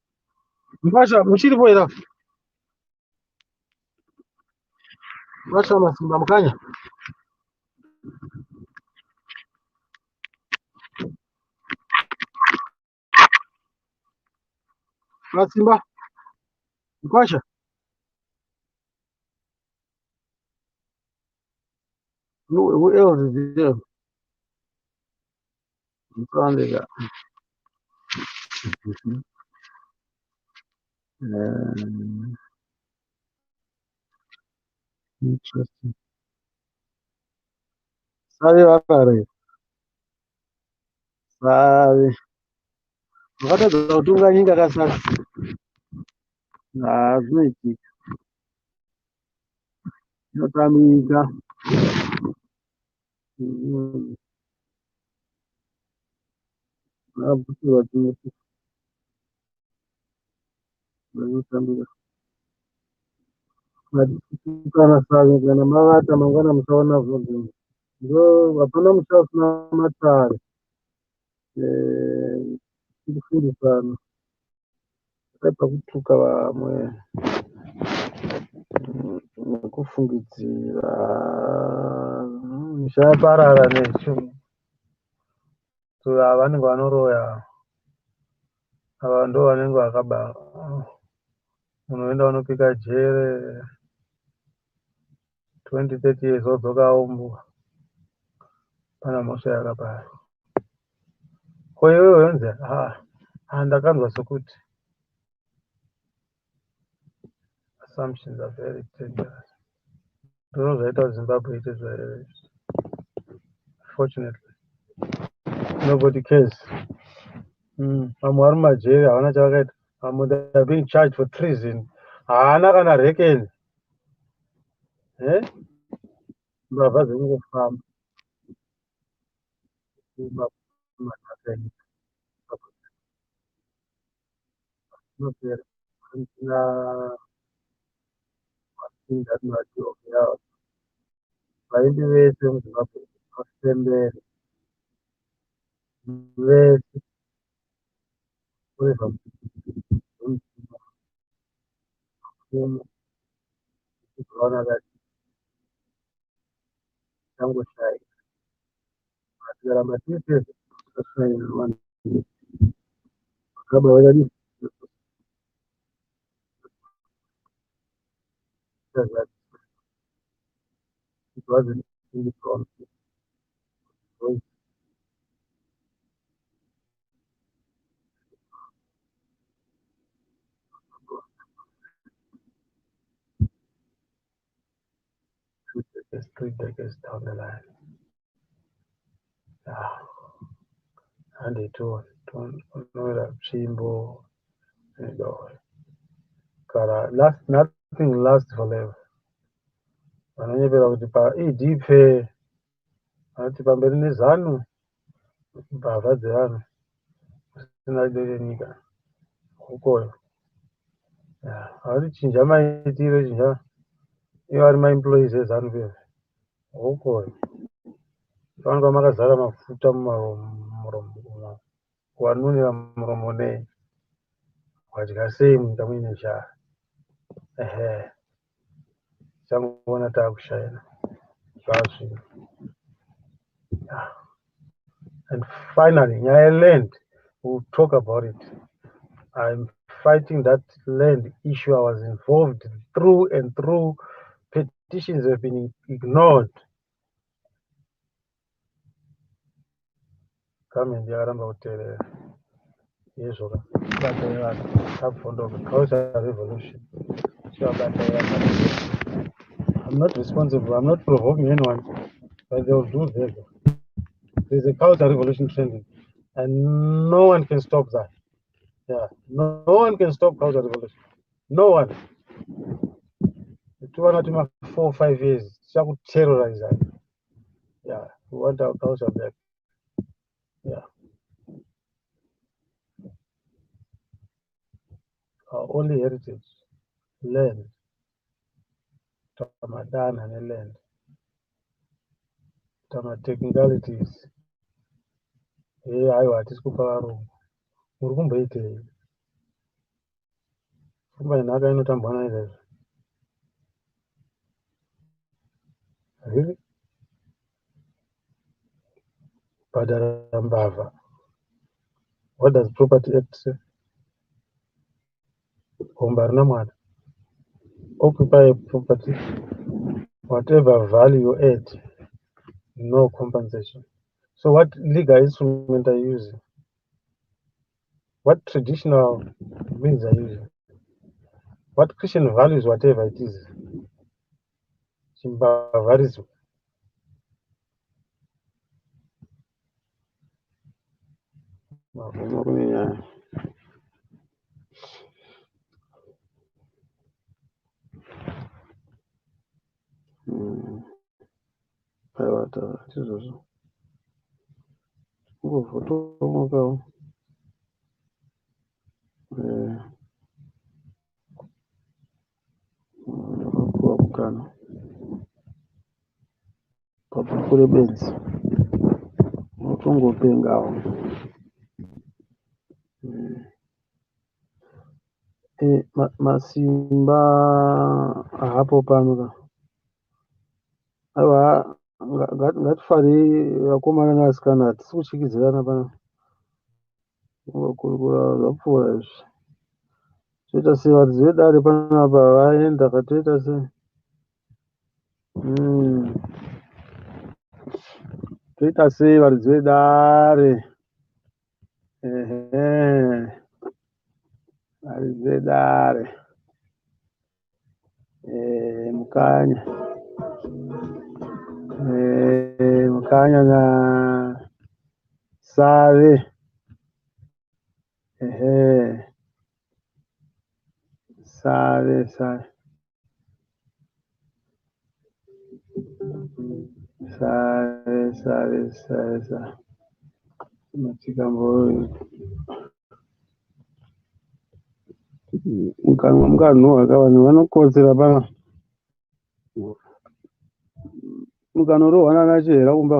mbasha muchiripo era mbasha masimba mukanya Masimba, Mkwasha. Who else is there? Msandega. Interesting. Sabe vakare. Sabe. Vakatadza kutunga nyika kasasa. Zvinoitika. Inotamika. Vaputirwa tinoti. Vanotambira. Kana save kana mavata mangwana musaona zvoga. Ndo hapana musa usina matare. Tirifundisana. Paipa kutuka vamwe. Nekufungidzira. Zvaparara necho. Vanenge vanoroya. Ava ndo vanenge vakaba. Unoenda unopika jere 20-30 years wodzoka umbwa. Pana mhosva yakapara. Kwa hiyo wenze ndakanzwa sokuti assumptions are very dangerous. Ndizvo zvaita Zimbabwe ite zvayo. Fortunately nobody cares. Vamwe vari mumajeri havana chavakaita. Vamwe they are being charged for treason. Haana kana rekeni. Mbavha dzingofamba. Vaimbi vese muZimbabwe vafembere vese kurebva kuona kati tangoshaya kurarama tese kushaira vanhu vakaba vakadi it wasn't in the front. Three decades down the line. And it was Chimbo and all. Nothing lasts forever. Vanonyepera kuti paidp vanoti pamberi nezano mbavha dzevanhu kusina dere nyika ukoyo. Havati chinja maitiro chinja ivo vari maemployees ezanu pezvo ukoyo. Vanenge makazara mafuta muromo wanunira muromo nei wadya sei munyika muine njara. Changoona taakushaina zvazvino. And finally, nyaya land, we'll talk about it. I'm fighting that land issue. I was involved through and through. Petitions have been ignored. Come in, Yaramba Hotel. Yes, revolution. I'm not responsible. I'm not provoking anyone, but they'll do that. There's a counter revolution trending, and no one can stop that. No one can stop counter revolution. No one. 4 or 5 years, to terrorize that. We want our culture back. Our only heritage, land, tamadana and land, technicalities. Aiwa hatisi kupa varungu. Muri kumboitei? Pfumba yenhaka inotambwa naizvozvo. Really? Bhadhara mbavha. What does Property Act say? Occupy a property, whatever value you add, no compensation. So what legal instrument are you using? What traditional means are you using? What Christian values, whatever it is, chimbavarism. BhukuReBenzi utongopengawo masimba hapo pano ka aiwa ngatifare vakomana nevasikana tisi kushikidzirana pana kurikura zvapfuura izvi toita sei varidzi vedare panapa vaenda katoita sei toita sei varidzi vedare varidzi vedare mukanya na save save matikambo mukanhuhwaka vanhu vanokotsera pana mukanorohwana nachihera kumba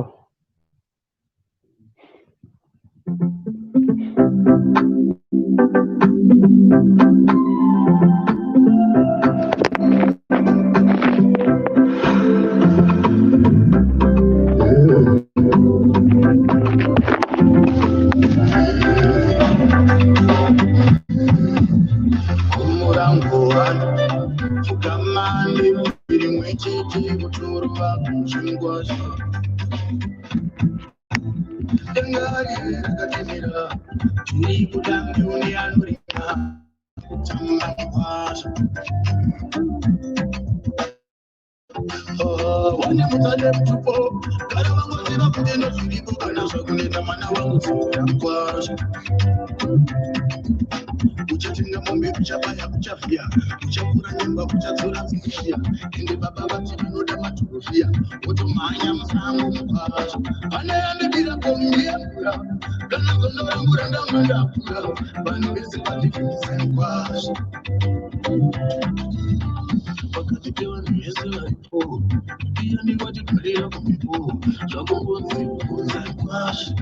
Uchatinga mombe kuchabaya kuchafia uchakura nyumba kuchadzura zikifia ende baba vati vanoda matokofia otomhanya musango mukwazo pane andibira komia mvura kana kondorambura ndamandakura vanhu vese vatifundisani kwazvo pakati pevanhu vese varipo iyani vatigarira kumipo zvakongonzi kukunzani kwazvo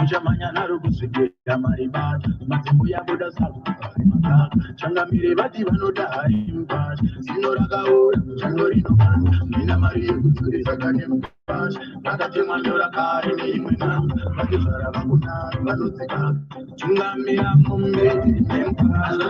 Muchamanyana rukusvika maribata madzimbo yabuda saruka changamire vati vanoda imbashi zino rakaora chando rinopanda nina mari yekudzoresa kane mukasha rakatemwa ndorakare neimwe namba vakizvara vakunaro vanodzeka tungamira mombe nemukasha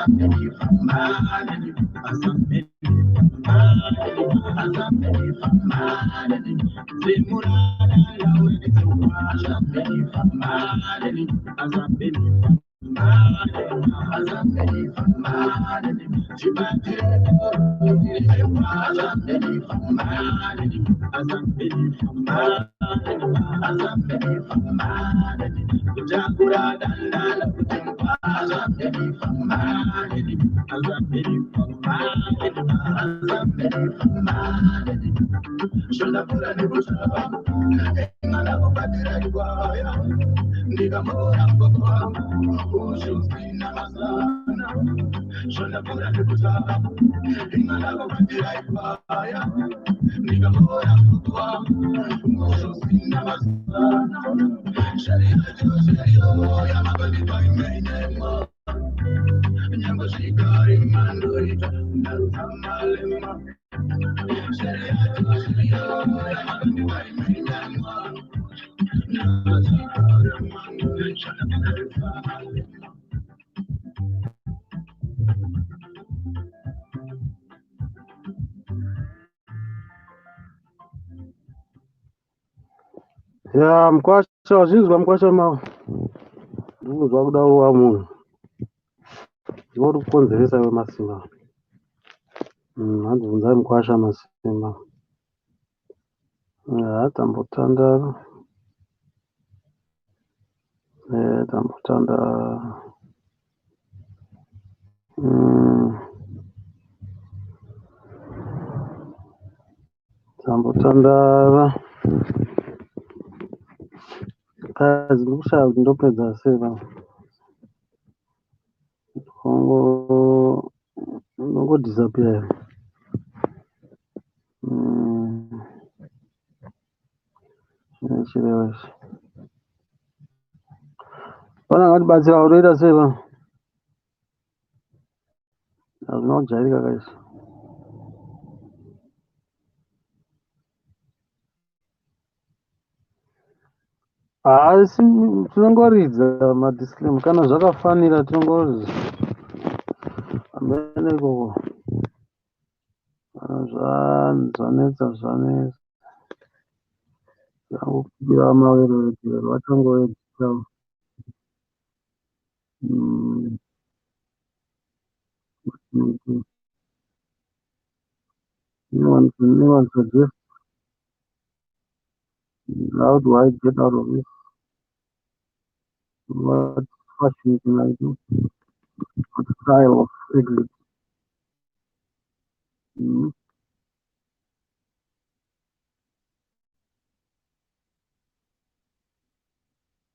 Ya mkwasha wazizwa mkwasha mawe ndikuzwa kudaro wa munhu ndikuri kukonzeresa we masimba handibvunzai mukwasha masimba tambotandara tambotandara tambotandara kazi ndikushaya kuti ndopedza sei kongo nongodisappear chirewechi pana ngatibatsira unoita sei hazvina kujairika kaizvo asi tinongoridza madisclaim kana zvakafanira tinongoridza ambene ikoko zvanetsa yakupira mawerero vachangoedza anyone suggest how do I get out of this? What fashion can I do? What style of exit?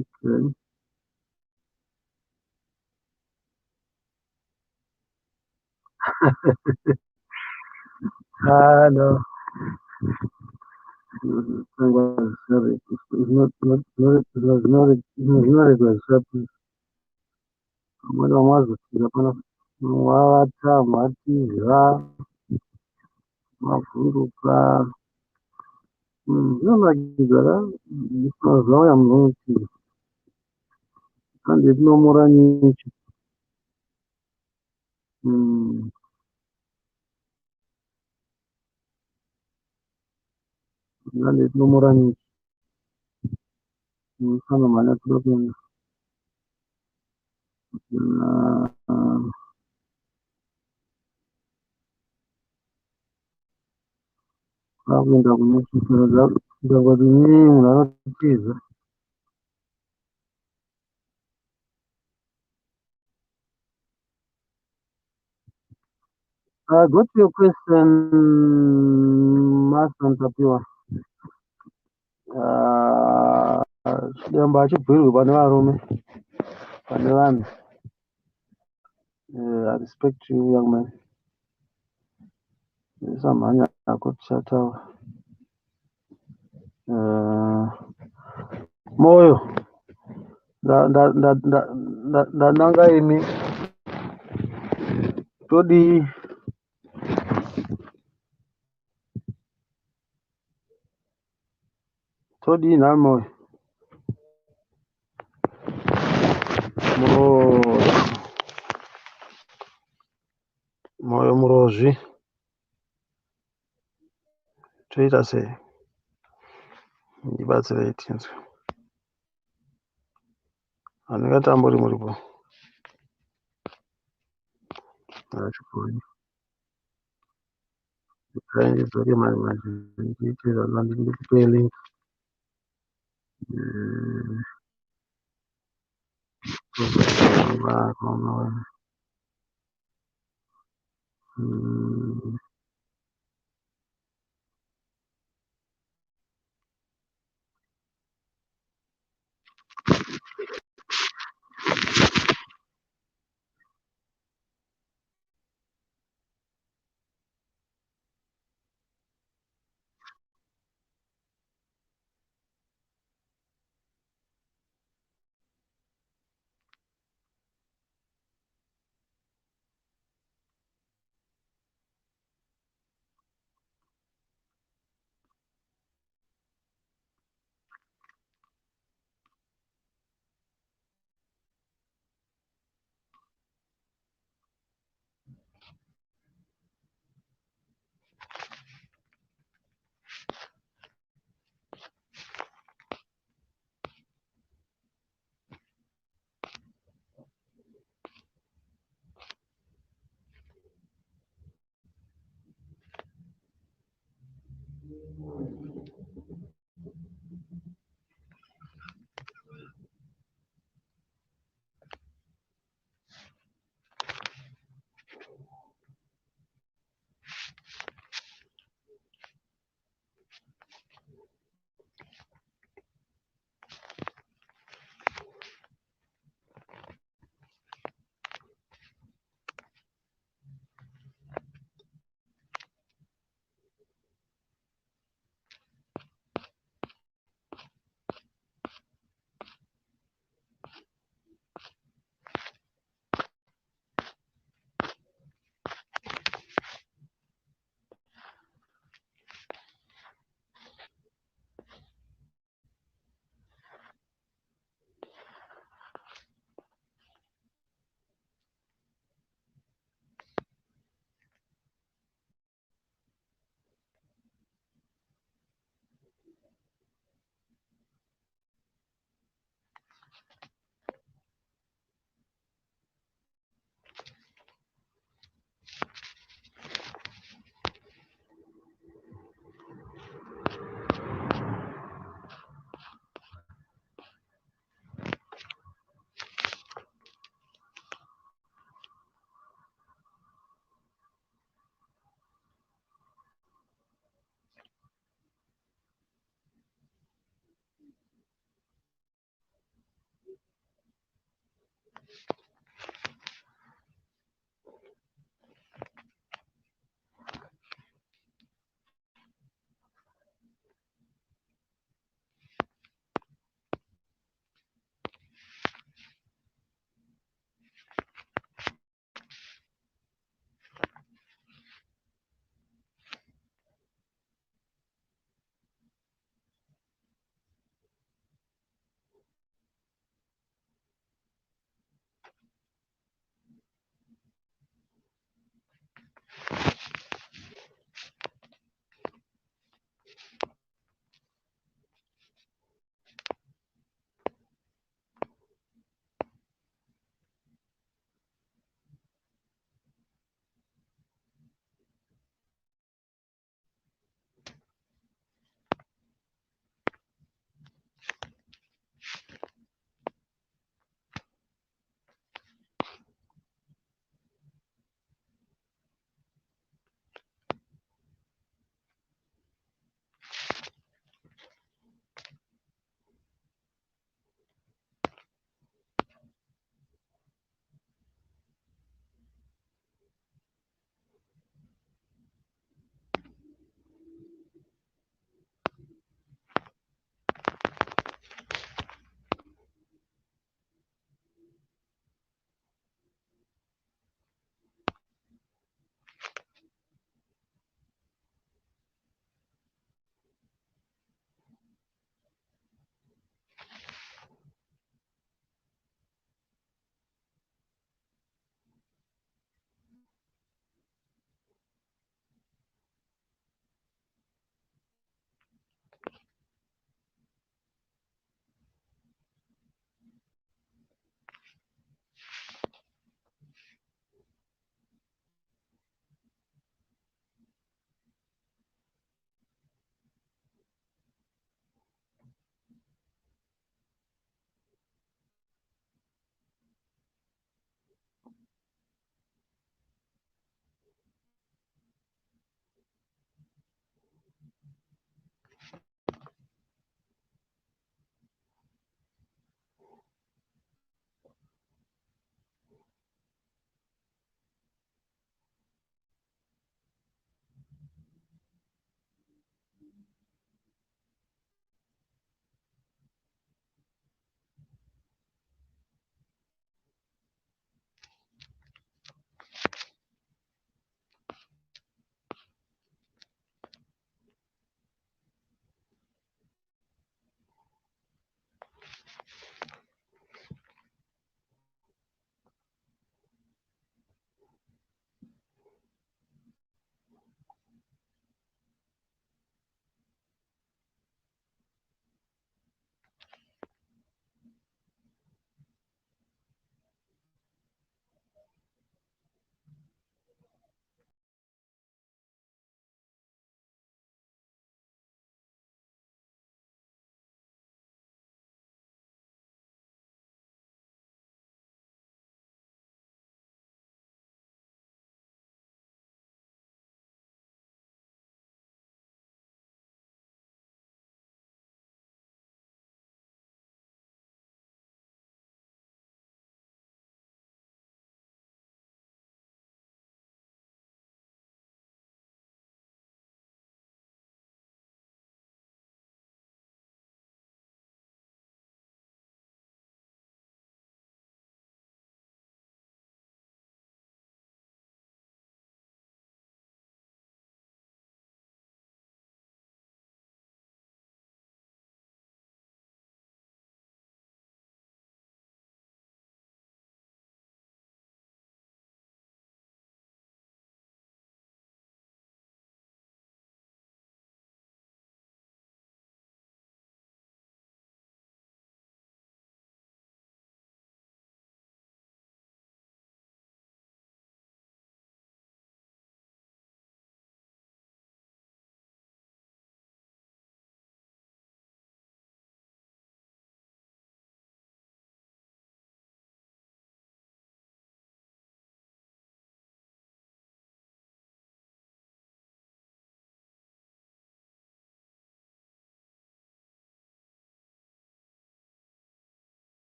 Okay. No. Mwana wamazosvika pana wavata matiza mavhunduka zvinonakidza mazuva uya munoti handeti nomura nyuchi handeti nomura nyuchi kana mhanya totopenda akuenda kunosvikira kuti nyii munhu anotiza I got your question, Master Ntapiwa. Chidemba hachibhuirwi pane varume, pane vanhu. I respect you, young man. Samhanya ako tichataura. Moyo, ndananga imi. Todii. Todii nhari moyo. Moyo murozvi. Toita sei? Ndibatsirei tinzwe. Handingatamburi muripo. dashboard. The client is very much details are not detailing.